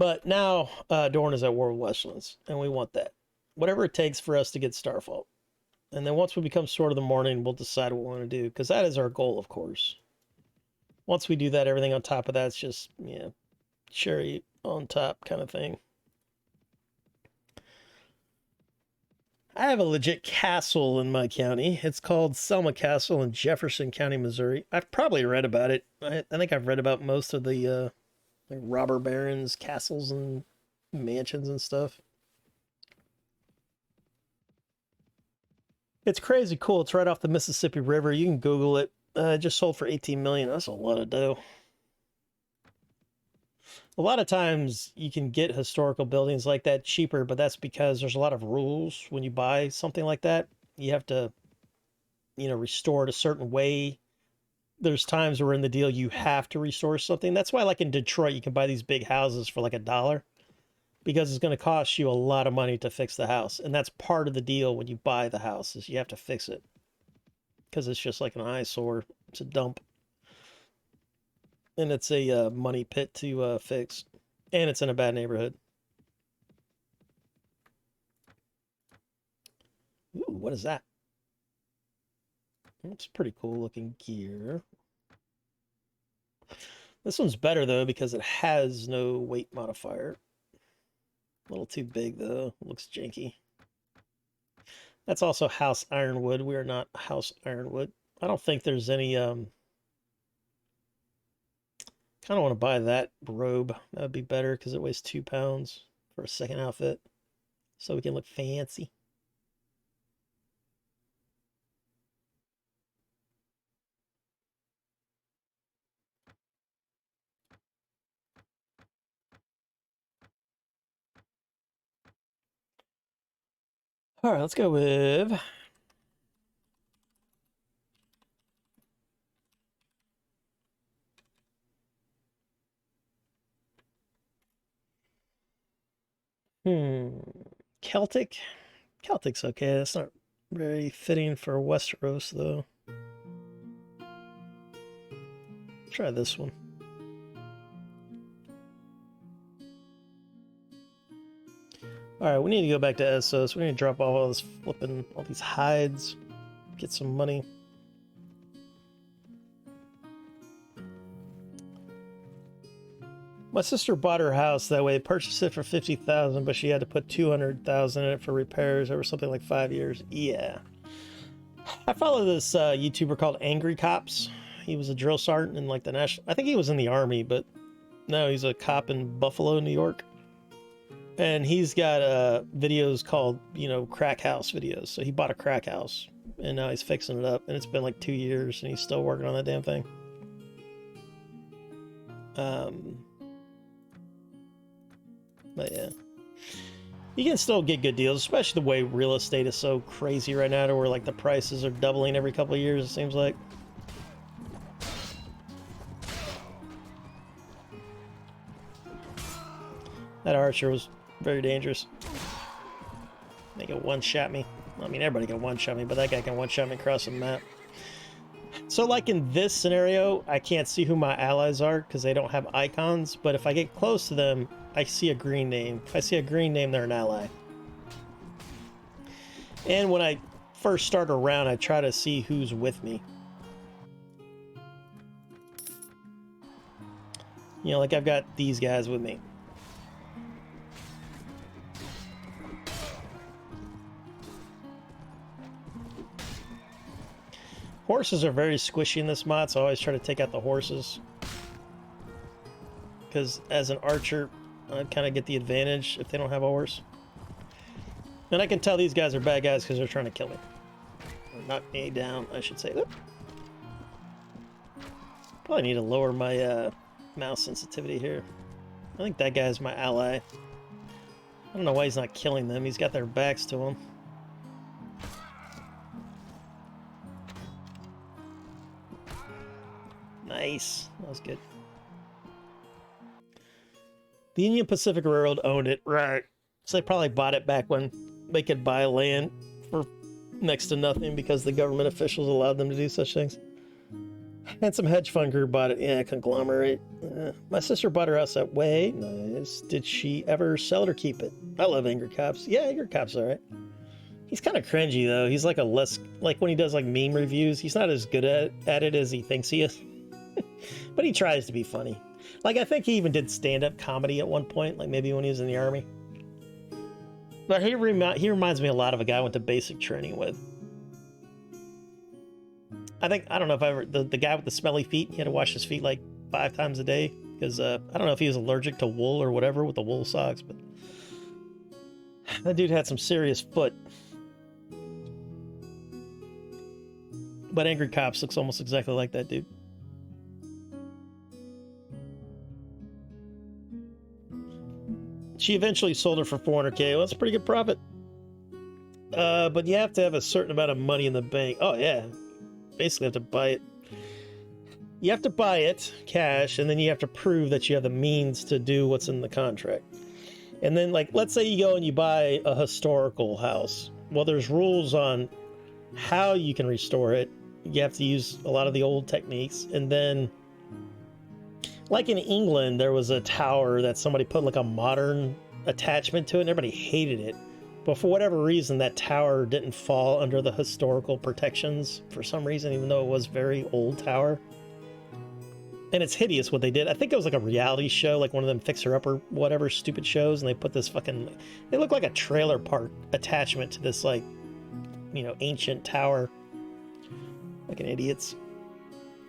But now Dorne is at war with Westlands, and we want that. Whatever it takes for us to get Starfall. And then once we become Sword of the Morning, we'll decide what we want to do, because that is our goal, of course. Once we do that, everything on top of that's just, yeah, cherry on top kind of thing. I have a legit castle in my county. It's called Selma Castle in Jefferson County, Missouri. I've probably read about it. I think I've read about most of the like robber barons' castles and mansions and stuff. It's crazy cool. It's right off the Mississippi River. You can Google it. It just sold for $18 million. That's a lot of dough. A lot of times you can get historical buildings like that cheaper, but that's because there's a lot of rules when you buy something like that. You have to, restore it a certain way. There's times where in the deal you have to restore something. That's why, like in Detroit, you can buy these big houses for like $1, because it's going to cost you a lot of money to fix the house. And that's part of the deal when you buy the house, is you have to fix it, because it's just like an eyesore. It's a dump. And it's a money pit to fix. And it's in a bad neighborhood. Ooh, what is that? It's pretty cool looking gear. This one's better, though, because it has no weight modifier. A little too big, though. Looks janky. That's also House Ironwood. We are not House Ironwood. I don't think there's any... kind of want to buy that robe. That would be better, because it weighs 2 pounds for a second outfit. So we can look fancy. All right, let's go with... Celtic? Celtic's okay. That's not very fitting for Westeros, though. Try this one. Alright, we need to go back to Essos. We need to drop off all this flipping, all these hides. Get some money. My sister bought her house that way, purchased it for $50,000, but she had to put $200,000 in it for repairs over something like 5 years. Yeah. I follow this YouTuber called Angry Cops. He was a drill sergeant in like the national... I think he was in the army, but no, he's a cop in Buffalo, New York. And he's got videos called, crack house videos. So he bought a crack house, and now he's fixing it up. And it's been like 2 years, and he's still working on that damn thing. But yeah, you can still get good deals, especially the way real estate is so crazy right now, to where like the prices are doubling every couple of years, it seems like. That archer was very dangerous. They can one-shot me. I mean, everybody can one-shot me, but that guy can one-shot me across the map. So like in this scenario, I can't see who my allies are because they don't have icons, but if I get close to them, I see a green name. If I see a green name, they're an ally. And when I first start a round, I try to see who's with me. Like I've got these guys with me. Horses are very squishy in this mod, so I always try to take out the horses. Because as an archer, I kind of get the advantage if they don't have a horse. And I can tell these guys are bad guys because they're trying to kill me. Or knock me down, I should say. Oop. Probably need to lower my mouse sensitivity here. I think that guy's my ally. I don't know why he's not killing them. He's got their backs to him. Nice. That was good. The Union Pacific Railroad owned it, right? So they probably bought it back when they could buy land for next to nothing because the government officials allowed them to do such things. And some hedge fund group bought it. Yeah, conglomerate. My sister bought her house that way. Nice. Did she ever sell it or keep it? I love Angry Cops. Yeah, Angry Cops, all right. He's kind of cringy, though. He's like a less... Like, when he does, like, meme reviews, he's not as good at it as he thinks he is. But he tries to be funny. Like, I think he even did stand-up comedy at one point, like maybe when he was in the Army. But he reminds me a lot of a guy I went to basic training with. I don't know if I ever... The guy with the smelly feet, he had to wash his feet like 5 times a day. Because, I don't know if he was allergic to wool or whatever with the wool socks, but... That dude had some serious foot. But Angry Cops looks almost exactly like that dude. She eventually sold her for $400K. Well, that's a pretty good profit. But you have to have a certain amount of money in the bank. Oh, yeah. Basically have to buy it. You have to buy it cash, and then you have to prove that you have the means to do what's in the contract. And then, like, let's say you go and you buy a historical house. Well, there's rules on how you can restore it. You have to use a lot of the old techniques. And then, like in England, there was a tower that somebody put like a modern attachment to it, and everybody hated it. But for whatever reason, that tower didn't fall under the historical protections for some reason, even though it was very old tower. And it's hideous what they did. I think it was like a reality show, like one of them Fixer Upper whatever stupid shows, and they put this fucking... They look like a trailer park attachment to this, like, you know, ancient tower. Fucking idiots.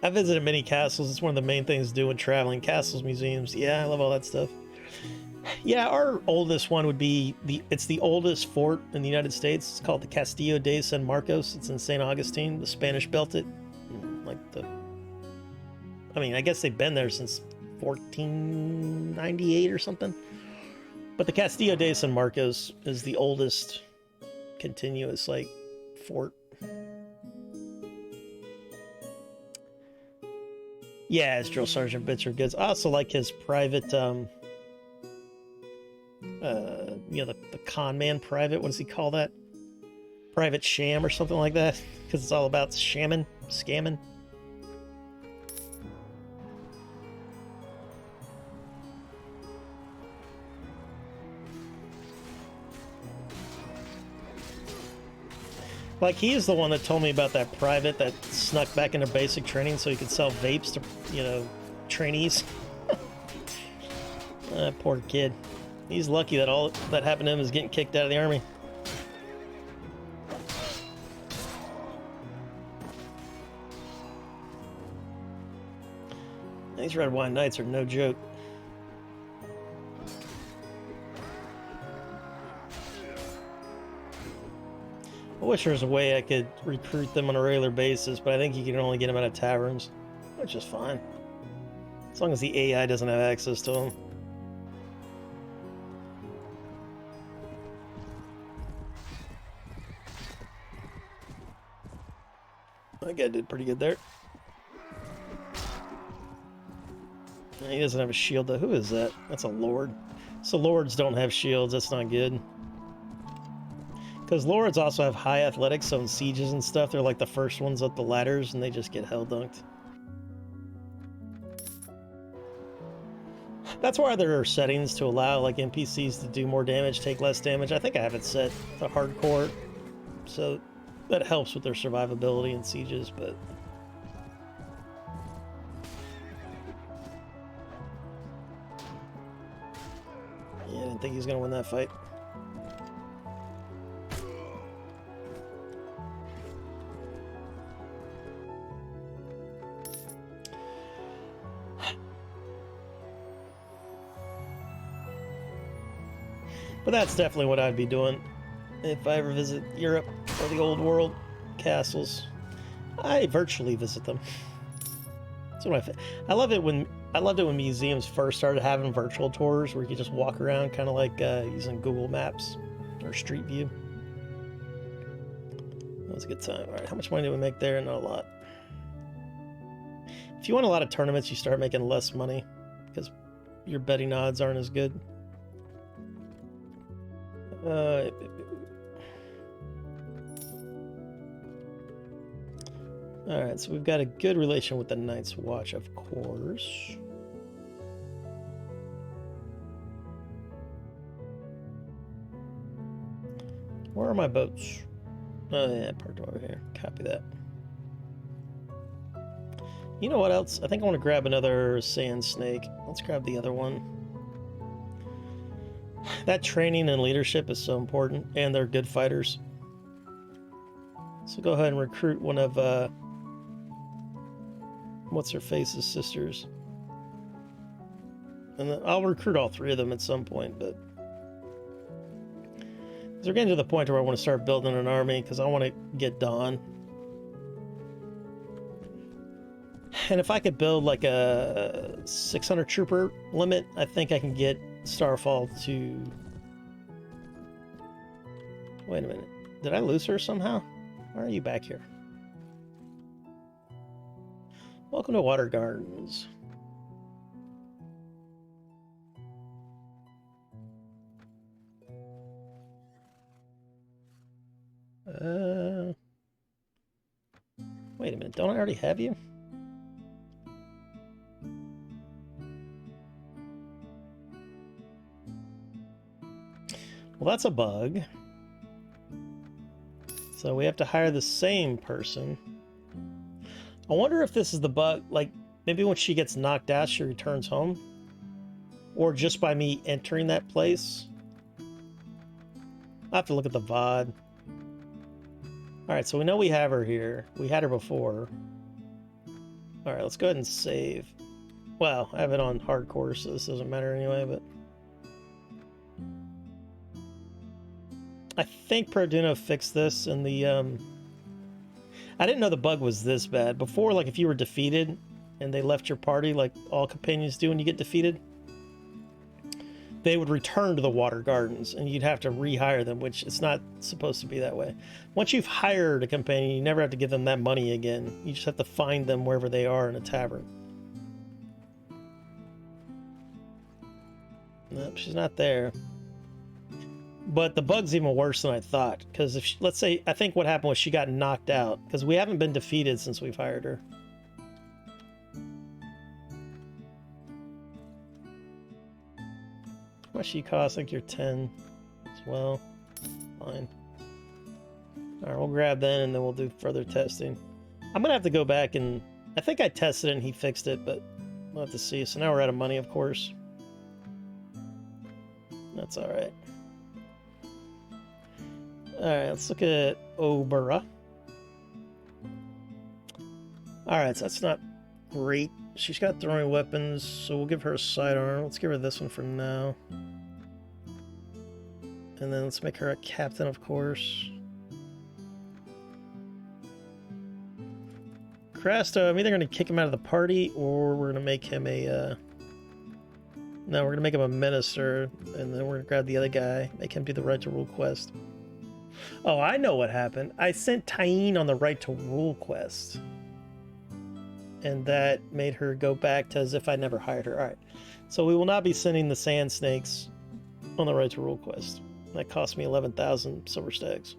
I visited many castles. It's one of the main things to do when traveling. Castles, museums. Yeah, I love all that stuff. Yeah, our oldest one would be... It's the oldest fort in the United States. It's called the Castillo de San Marcos. It's in St. Augustine. The Spanish built it. Like the... I mean, I guess they've been there since 1498 or something. But the Castillo de San Marcos is the oldest continuous, like, fort. Yeah, his drill sergeant bits are good. I also like his private, you know, the con man private. What does he call that? Private sham or something like that. Because it's all about scamming. Like, he is the one that told me about that private that snuck back into basic training so he could sell vapes to, you know, trainees. Poor kid. He's lucky that all that happened to him is getting kicked out of the army. These red wine nights are no joke. I wish there was a way I could recruit them on a regular basis, but I think you can only get them out of taverns, which is fine. As long as the AI doesn't have access to them. That guy did pretty good there. He doesn't have a shield though. Who is that? That's a lord. So lords don't have shields. That's not good. Because lords also have high athletics, so in sieges and stuff, they're like the first ones up the ladders, and they just get hell dunked. That's why there are settings to allow like NPCs to do more damage, take less damage. I think I have it set to hardcore, so that helps with their survivability in sieges, but... Yeah, I didn't think he was going to win that fight. But that's definitely what I'd be doing if I ever visit Europe or the old world castles. I virtually visit them. That's what I love it when museums first started having virtual tours where you could just walk around, kind of like using Google Maps or Street View. That was a good time. All right, how much money did we make there? Not a lot. If you want a lot of tournaments, you start making less money because your betting odds aren't as good. Alright, so we've got a good relation with the Night's Watch, of course. Where are my boats? Oh yeah, parked over here. Copy that. You know what else? I think I want to grab another sand snake. Let's grab the other one. That training and leadership is so important, and they're good fighters. So go ahead and recruit one of what's-her-face's sisters. And then I'll recruit all three of them at some point, but we're getting to the point where I want to start building an army because I want to get Dawn. And if I could build like a 600 trooper limit, I think I can get Starfall to... Wait a minute. Did I lose her somehow? Why are you back here? Welcome to Water Gardens. Wait a minute. Don't I already have you? Well, that's a bug. So we have to hire the same person. I wonder if this is the bug, like, maybe when she gets knocked out, she returns home? Or just by me entering that place? I'll have to look at the VOD. Alright, so we know we have her here. We had her before. Alright, let's go ahead and save. Well, I have it on hardcore, so this doesn't matter anyway, but... I think Perduno fixed this in the, I didn't know the bug was this bad. Before, like, if you were defeated and they left your party, like all companions do when you get defeated, they would return to the Water Gardens, and you'd have to rehire them, which it's not supposed to be that way. Once you've hired a companion, you never have to give them that money again. You just have to find them wherever they are in a tavern. Nope, she's not there. But the bug's even worse than I thought, because if she, let's say, I think what happened was she got knocked out, because we haven't been defeated since we've hired her. How much she cost? I think you're 10 as well. Fine. Alright, we'll grab that and then we'll do further testing. I'm gonna have to go back and... I think I tested it and he fixed it, but we'll have to see. So now we're out of money, of course. That's alright. Alright, let's look at Obera. Alright, so that's not great. She's got throwing weapons, so we'll give her a sidearm. Let's give her this one for now. And then let's make her a captain, of course. Crasto, I'm either going to kick him out of the party, or we're going to make him a... No, we're going to make him a minister, and then we're going to grab the other guy, make him do the right to rule quest. Oh, I know what happened. I sent Tyene on the right to rule quest. And that made her go back to as if I never hired her. Alright. So we will not be sending the sand snakes on the right to rule quest. That cost me 11,000 silver stags.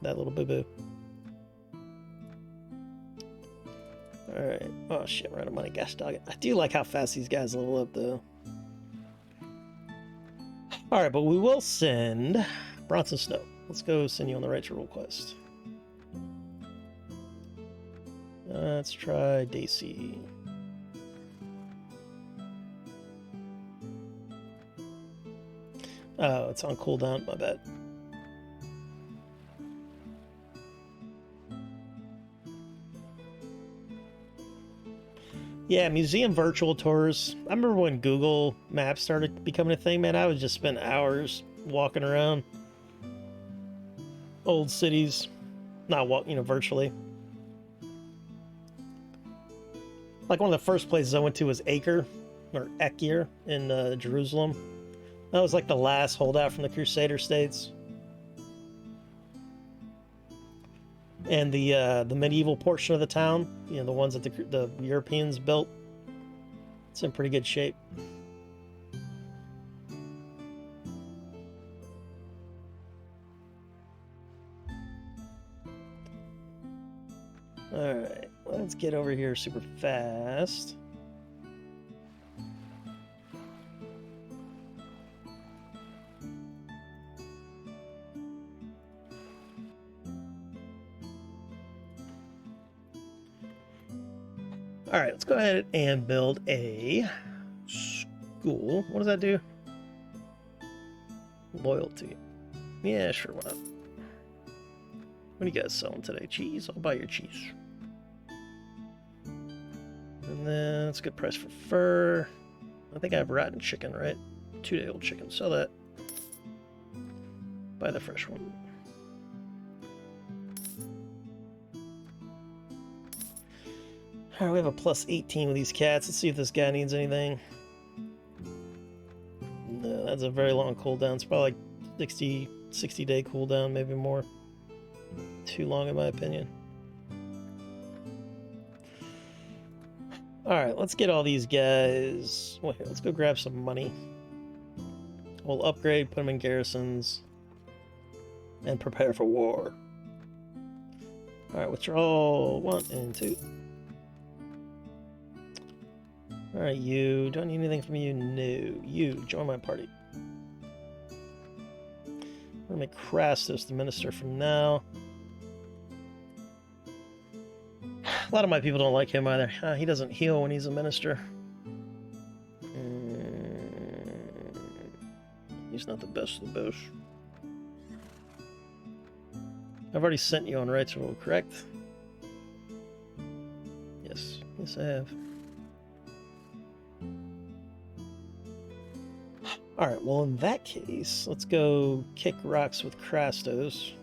That little boo-boo. Alright. Oh shit, we're out of money. Gosh dog it. I do like how fast these guys level up though. Alright, but we will send Bronson Snow. Let's go send you on the right to rule quest. Let's try Daisy. Oh, it's on cooldown, my bad. Yeah, museum virtual tours. I remember when Google Maps started becoming a thing, man, I would just spend hours walking around old cities. Not walk, virtually. Like one of the first places I went to was Acre, or Ekir, in Jerusalem. That was like the last holdout from the Crusader states. And the medieval portion of the town, the ones that the Europeans built, it's in pretty good shape. Alright, let's get over here super fast. All right, let's go ahead and build a school. What does that do? Loyalty. Yeah, sure, why not? What are you guys selling today? Cheese? I'll buy your cheese. And then it's a good price for fur. I think I have rotten chicken, right? 2-day-old chicken. Sell that. Buy the fresh one. Alright, we have a plus 18 with these cats. Let's see if this guy needs anything. No, that's a very long cooldown. It's probably like 60-day cooldown, maybe more. Too long in my opinion. Alright, let's get all these guys. Well, here, let's go grab some money. We'll upgrade, put them in garrisons, and prepare for war. Alright, withdrawal 1 and 2. Alright, you. Do I need anything from you? No. You, join my party. I'm gonna make Crassus the minister from now. A lot of my people don't like him either. He doesn't heal when he's a minister. He's not the best of the best. I've already sent you on rights rule, correct? Yes. Yes, I have. Alright, well in that case, let's go kick rocks with Krastos.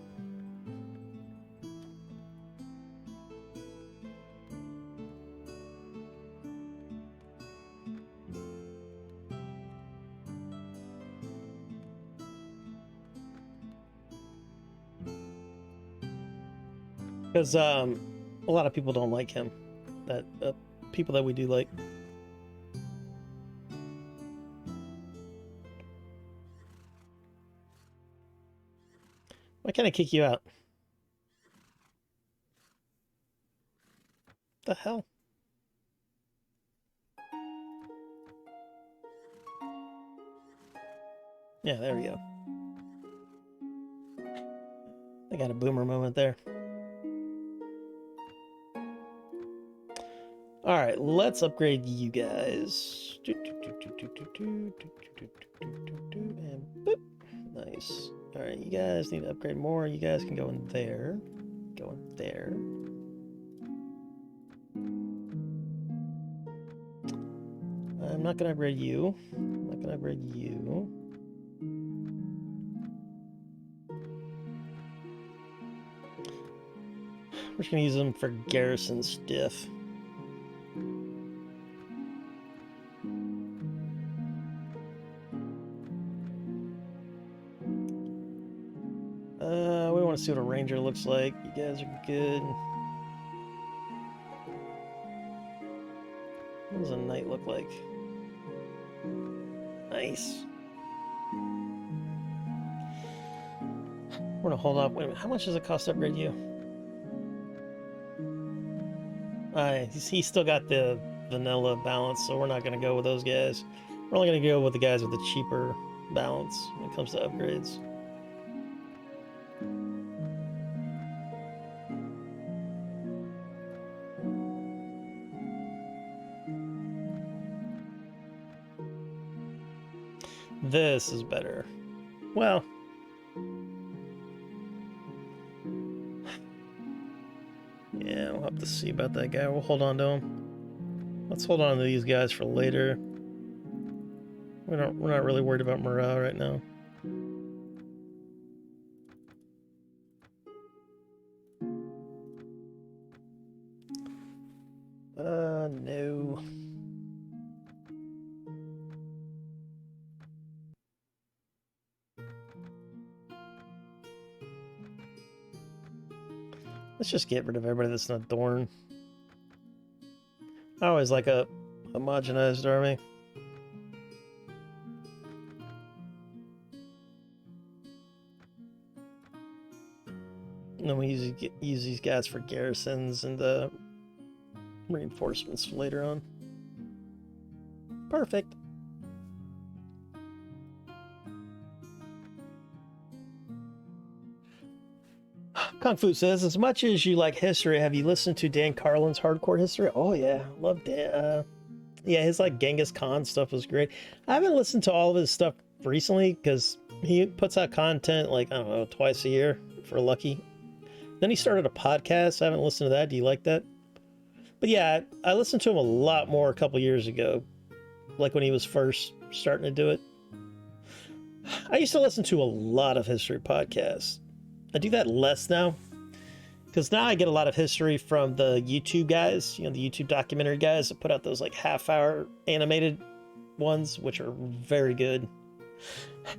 Because a lot of people don't like him. That people that we do like. Why can't I kick you out? The hell? Yeah, there we go. I got a boomer moment there. Alright, let's upgrade you guys. And boop. Nice. Alright, you guys need to upgrade more. You guys can go in there. Go in there. I'm not going to upgrade you. I'm not going to upgrade you. We're just going to use them for garrison stiff. We want to see what a ranger looks like. You guys are good. What does a knight look like? Nice. We're gonna hold off. Wait a minute. How much does it cost to upgrade you? He's still got the vanilla balance, so we're not gonna go with those guys. We're only gonna go with the guys with the cheaper balance when it comes to upgrades. This is better. Well, yeah, we'll have to see about that guy. We'll hold on to him. Let's hold on to these guys for later. We're not really worried about morale right now. No. Let's just get rid of everybody that's not Dorn. I always like a homogenized army. And then we use these guys for garrisons and reinforcements later on. Perfect. Kung Fu says, as much as you like history, have you listened to Dan Carlin's Hardcore History? Oh yeah, love Dan. Yeah, his like Genghis Khan stuff was great. I haven't listened to all of his stuff recently because he puts out content like, I don't know, twice a year for lucky. Then he started a podcast. I haven't listened to that. Do you like that? But yeah, I listened to him a lot more a couple years ago, like when he was first starting to do it. I used to listen to a lot of history podcasts. I do that less now, because now I get a lot of history from the YouTube guys, you know, the YouTube documentary guys that put out those like half-hour animated ones, which are very good.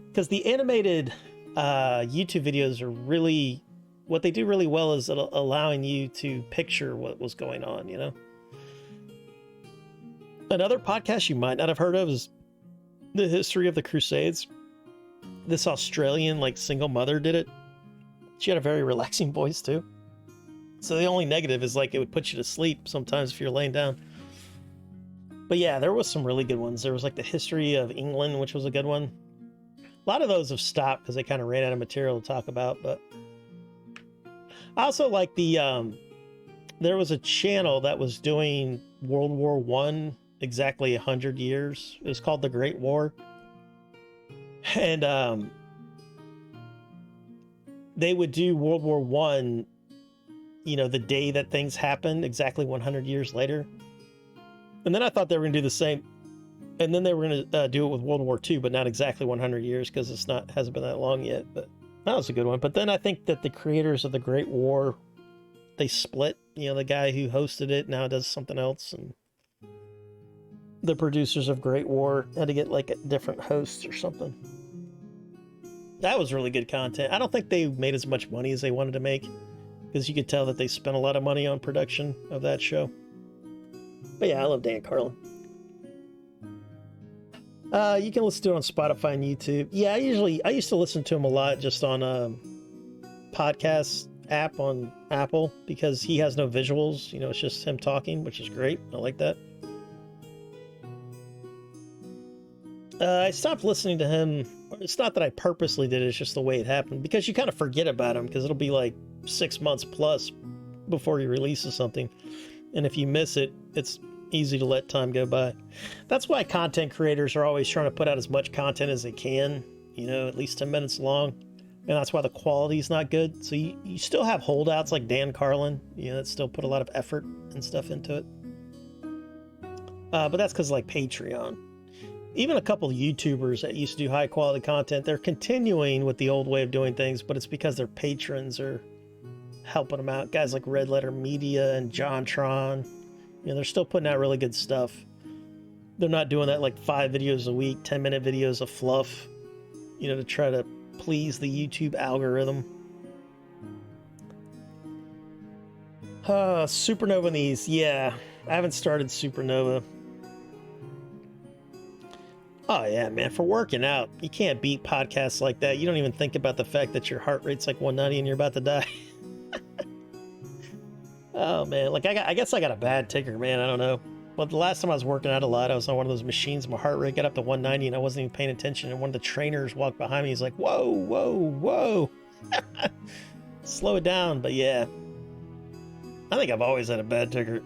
Because the animated YouTube videos are really, what they do really well is allowing you to picture what was going on, you know? Another podcast you might not have heard of is The History of the Crusades. This Australian, like, single mother did it. She had a very relaxing voice, too. So the only negative is, like, it would put you to sleep sometimes if you're laying down. But yeah, there was some really good ones. There was, like, The History of England, which was a good one. A lot of those have stopped because they kind of ran out of material to talk about, but... I also like the, there was a channel that was doing World War I exactly 100 years. It was called The Great War. And, they would do World War I, you know, the day that things happened, exactly 100 years later. And then I thought they were going to do the same. And then they were going to do it with World War II, but not exactly 100 years because hasn't been that long yet. But that was a good one. But then I think that the creators of The Great War, they split. You know, the guy who hosted it now does something else. And the producers of Great War had to get like a different host or something. That was really good content. I don't think they made as much money as they wanted to make, because you could tell that they spent a lot of money on production of that show. But yeah, I love Dan Carlin. You can listen to it on Spotify and YouTube. Yeah, I used to listen to him a lot just on a podcast app on Apple, because he has no visuals. You know, it's just him talking, which is great. I like that. I stopped listening to him. It's not that I purposely did it, it's just the way it happened, because you kind of forget about him, because it'll be like 6 months plus before he releases something. And if you miss it, it's easy to let time go by. That's why content creators are always trying to put out as much content as they can, you know, at least 10 minutes long. And that's why the quality is not good. So you still have holdouts like Dan Carlin, you know, that still put a lot of effort and stuff into it. But that's because like Patreon. Even a couple of YouTubers that used to do high quality content, they're continuing with the old way of doing things, but it's because their patrons are helping them out. Guys like Red Letter Media and JonTron, you know, they're still putting out really good stuff. They're not doing that like 5 videos a week, 10-minute videos of fluff, you know, to try to please the YouTube algorithm. Supernova Knees. Yeah, I haven't started Supernova. Oh yeah, man, for working out, you can't beat podcasts like that. You don't even think about the fact that your heart rate's like 190 and you're about to die. Oh man, like I guess I got a bad ticker, man. I don't know. But the last time I was working out a lot, I was on one of those machines. My heart rate got up to 190 and I wasn't even paying attention. And one of the trainers walked behind me. He's like, whoa, whoa, whoa. Slow it down. But yeah, I think I've always had a bad ticker,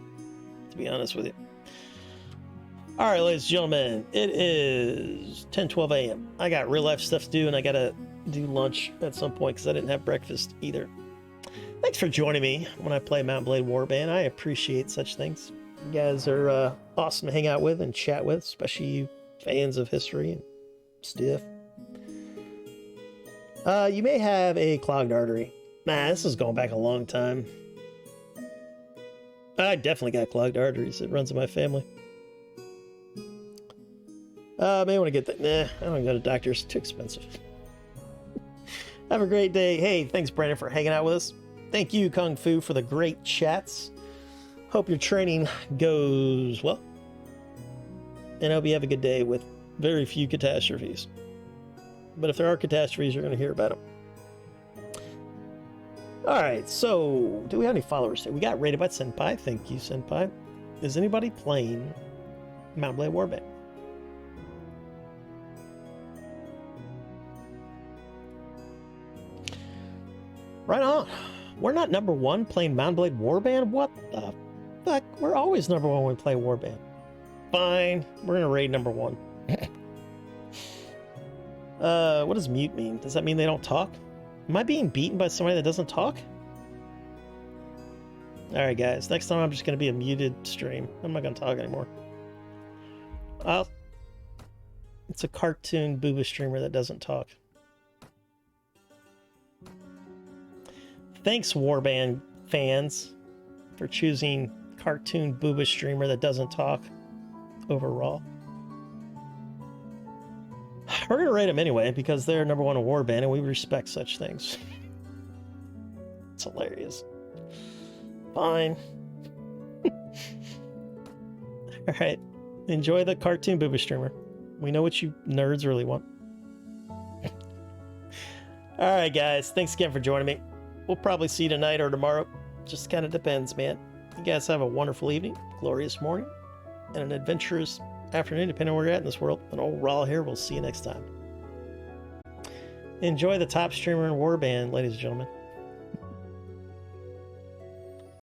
to be honest with you. All right, ladies and gentlemen, it is 10:12 a.m. I got real life stuff to do, and I got to do lunch at some point because I didn't have breakfast either. Thanks for joining me when I play Mount Blade Warband. I appreciate such things. You guys are awesome to hang out with and chat with, especially you fans of history and stuff. You may have a clogged artery. Nah, this is going back a long time. I definitely got clogged arteries. It runs in my family. May want to get that. Nah, I don't go to doctors. Too expensive. Have a great day. Hey, thanks, Brandon, for hanging out with us. Thank you, Kung Fu, for the great chats. Hope your training goes well. And I hope you have a good day with very few catastrophes. But if there are catastrophes, you're going to hear about them. All right, so do we have any followers? We got rated by Senpai. Thank you, Senpai. Is anybody playing Mount Blade Warband? Right on. We're not number one playing Mount Blade Warband? What the fuck? We're always number one when we play Warband. Fine. We're gonna raid number one. What does mute mean? Does that mean they don't talk? Am I being beaten by somebody that doesn't talk? Alright guys, next time I'm just gonna be a muted stream. I'm not gonna talk anymore. It's a cartoon booba streamer that doesn't talk. Thanks, Warband fans, for choosing cartoon booba streamer that doesn't talk over Raw. We're gonna rate them anyway because they're number one in Warband and we respect such things. It's hilarious. Fine. Alright. Enjoy the cartoon booba streamer. We know what you nerds really want. Alright guys, thanks again for joining me. We'll probably see you tonight or tomorrow. Just kind of depends, man. You guys have a wonderful evening, glorious morning, and an adventurous afternoon, depending on where you're at in this world. And old Raw here, we'll see you next time. Enjoy the top streamer in Warband, ladies and gentlemen.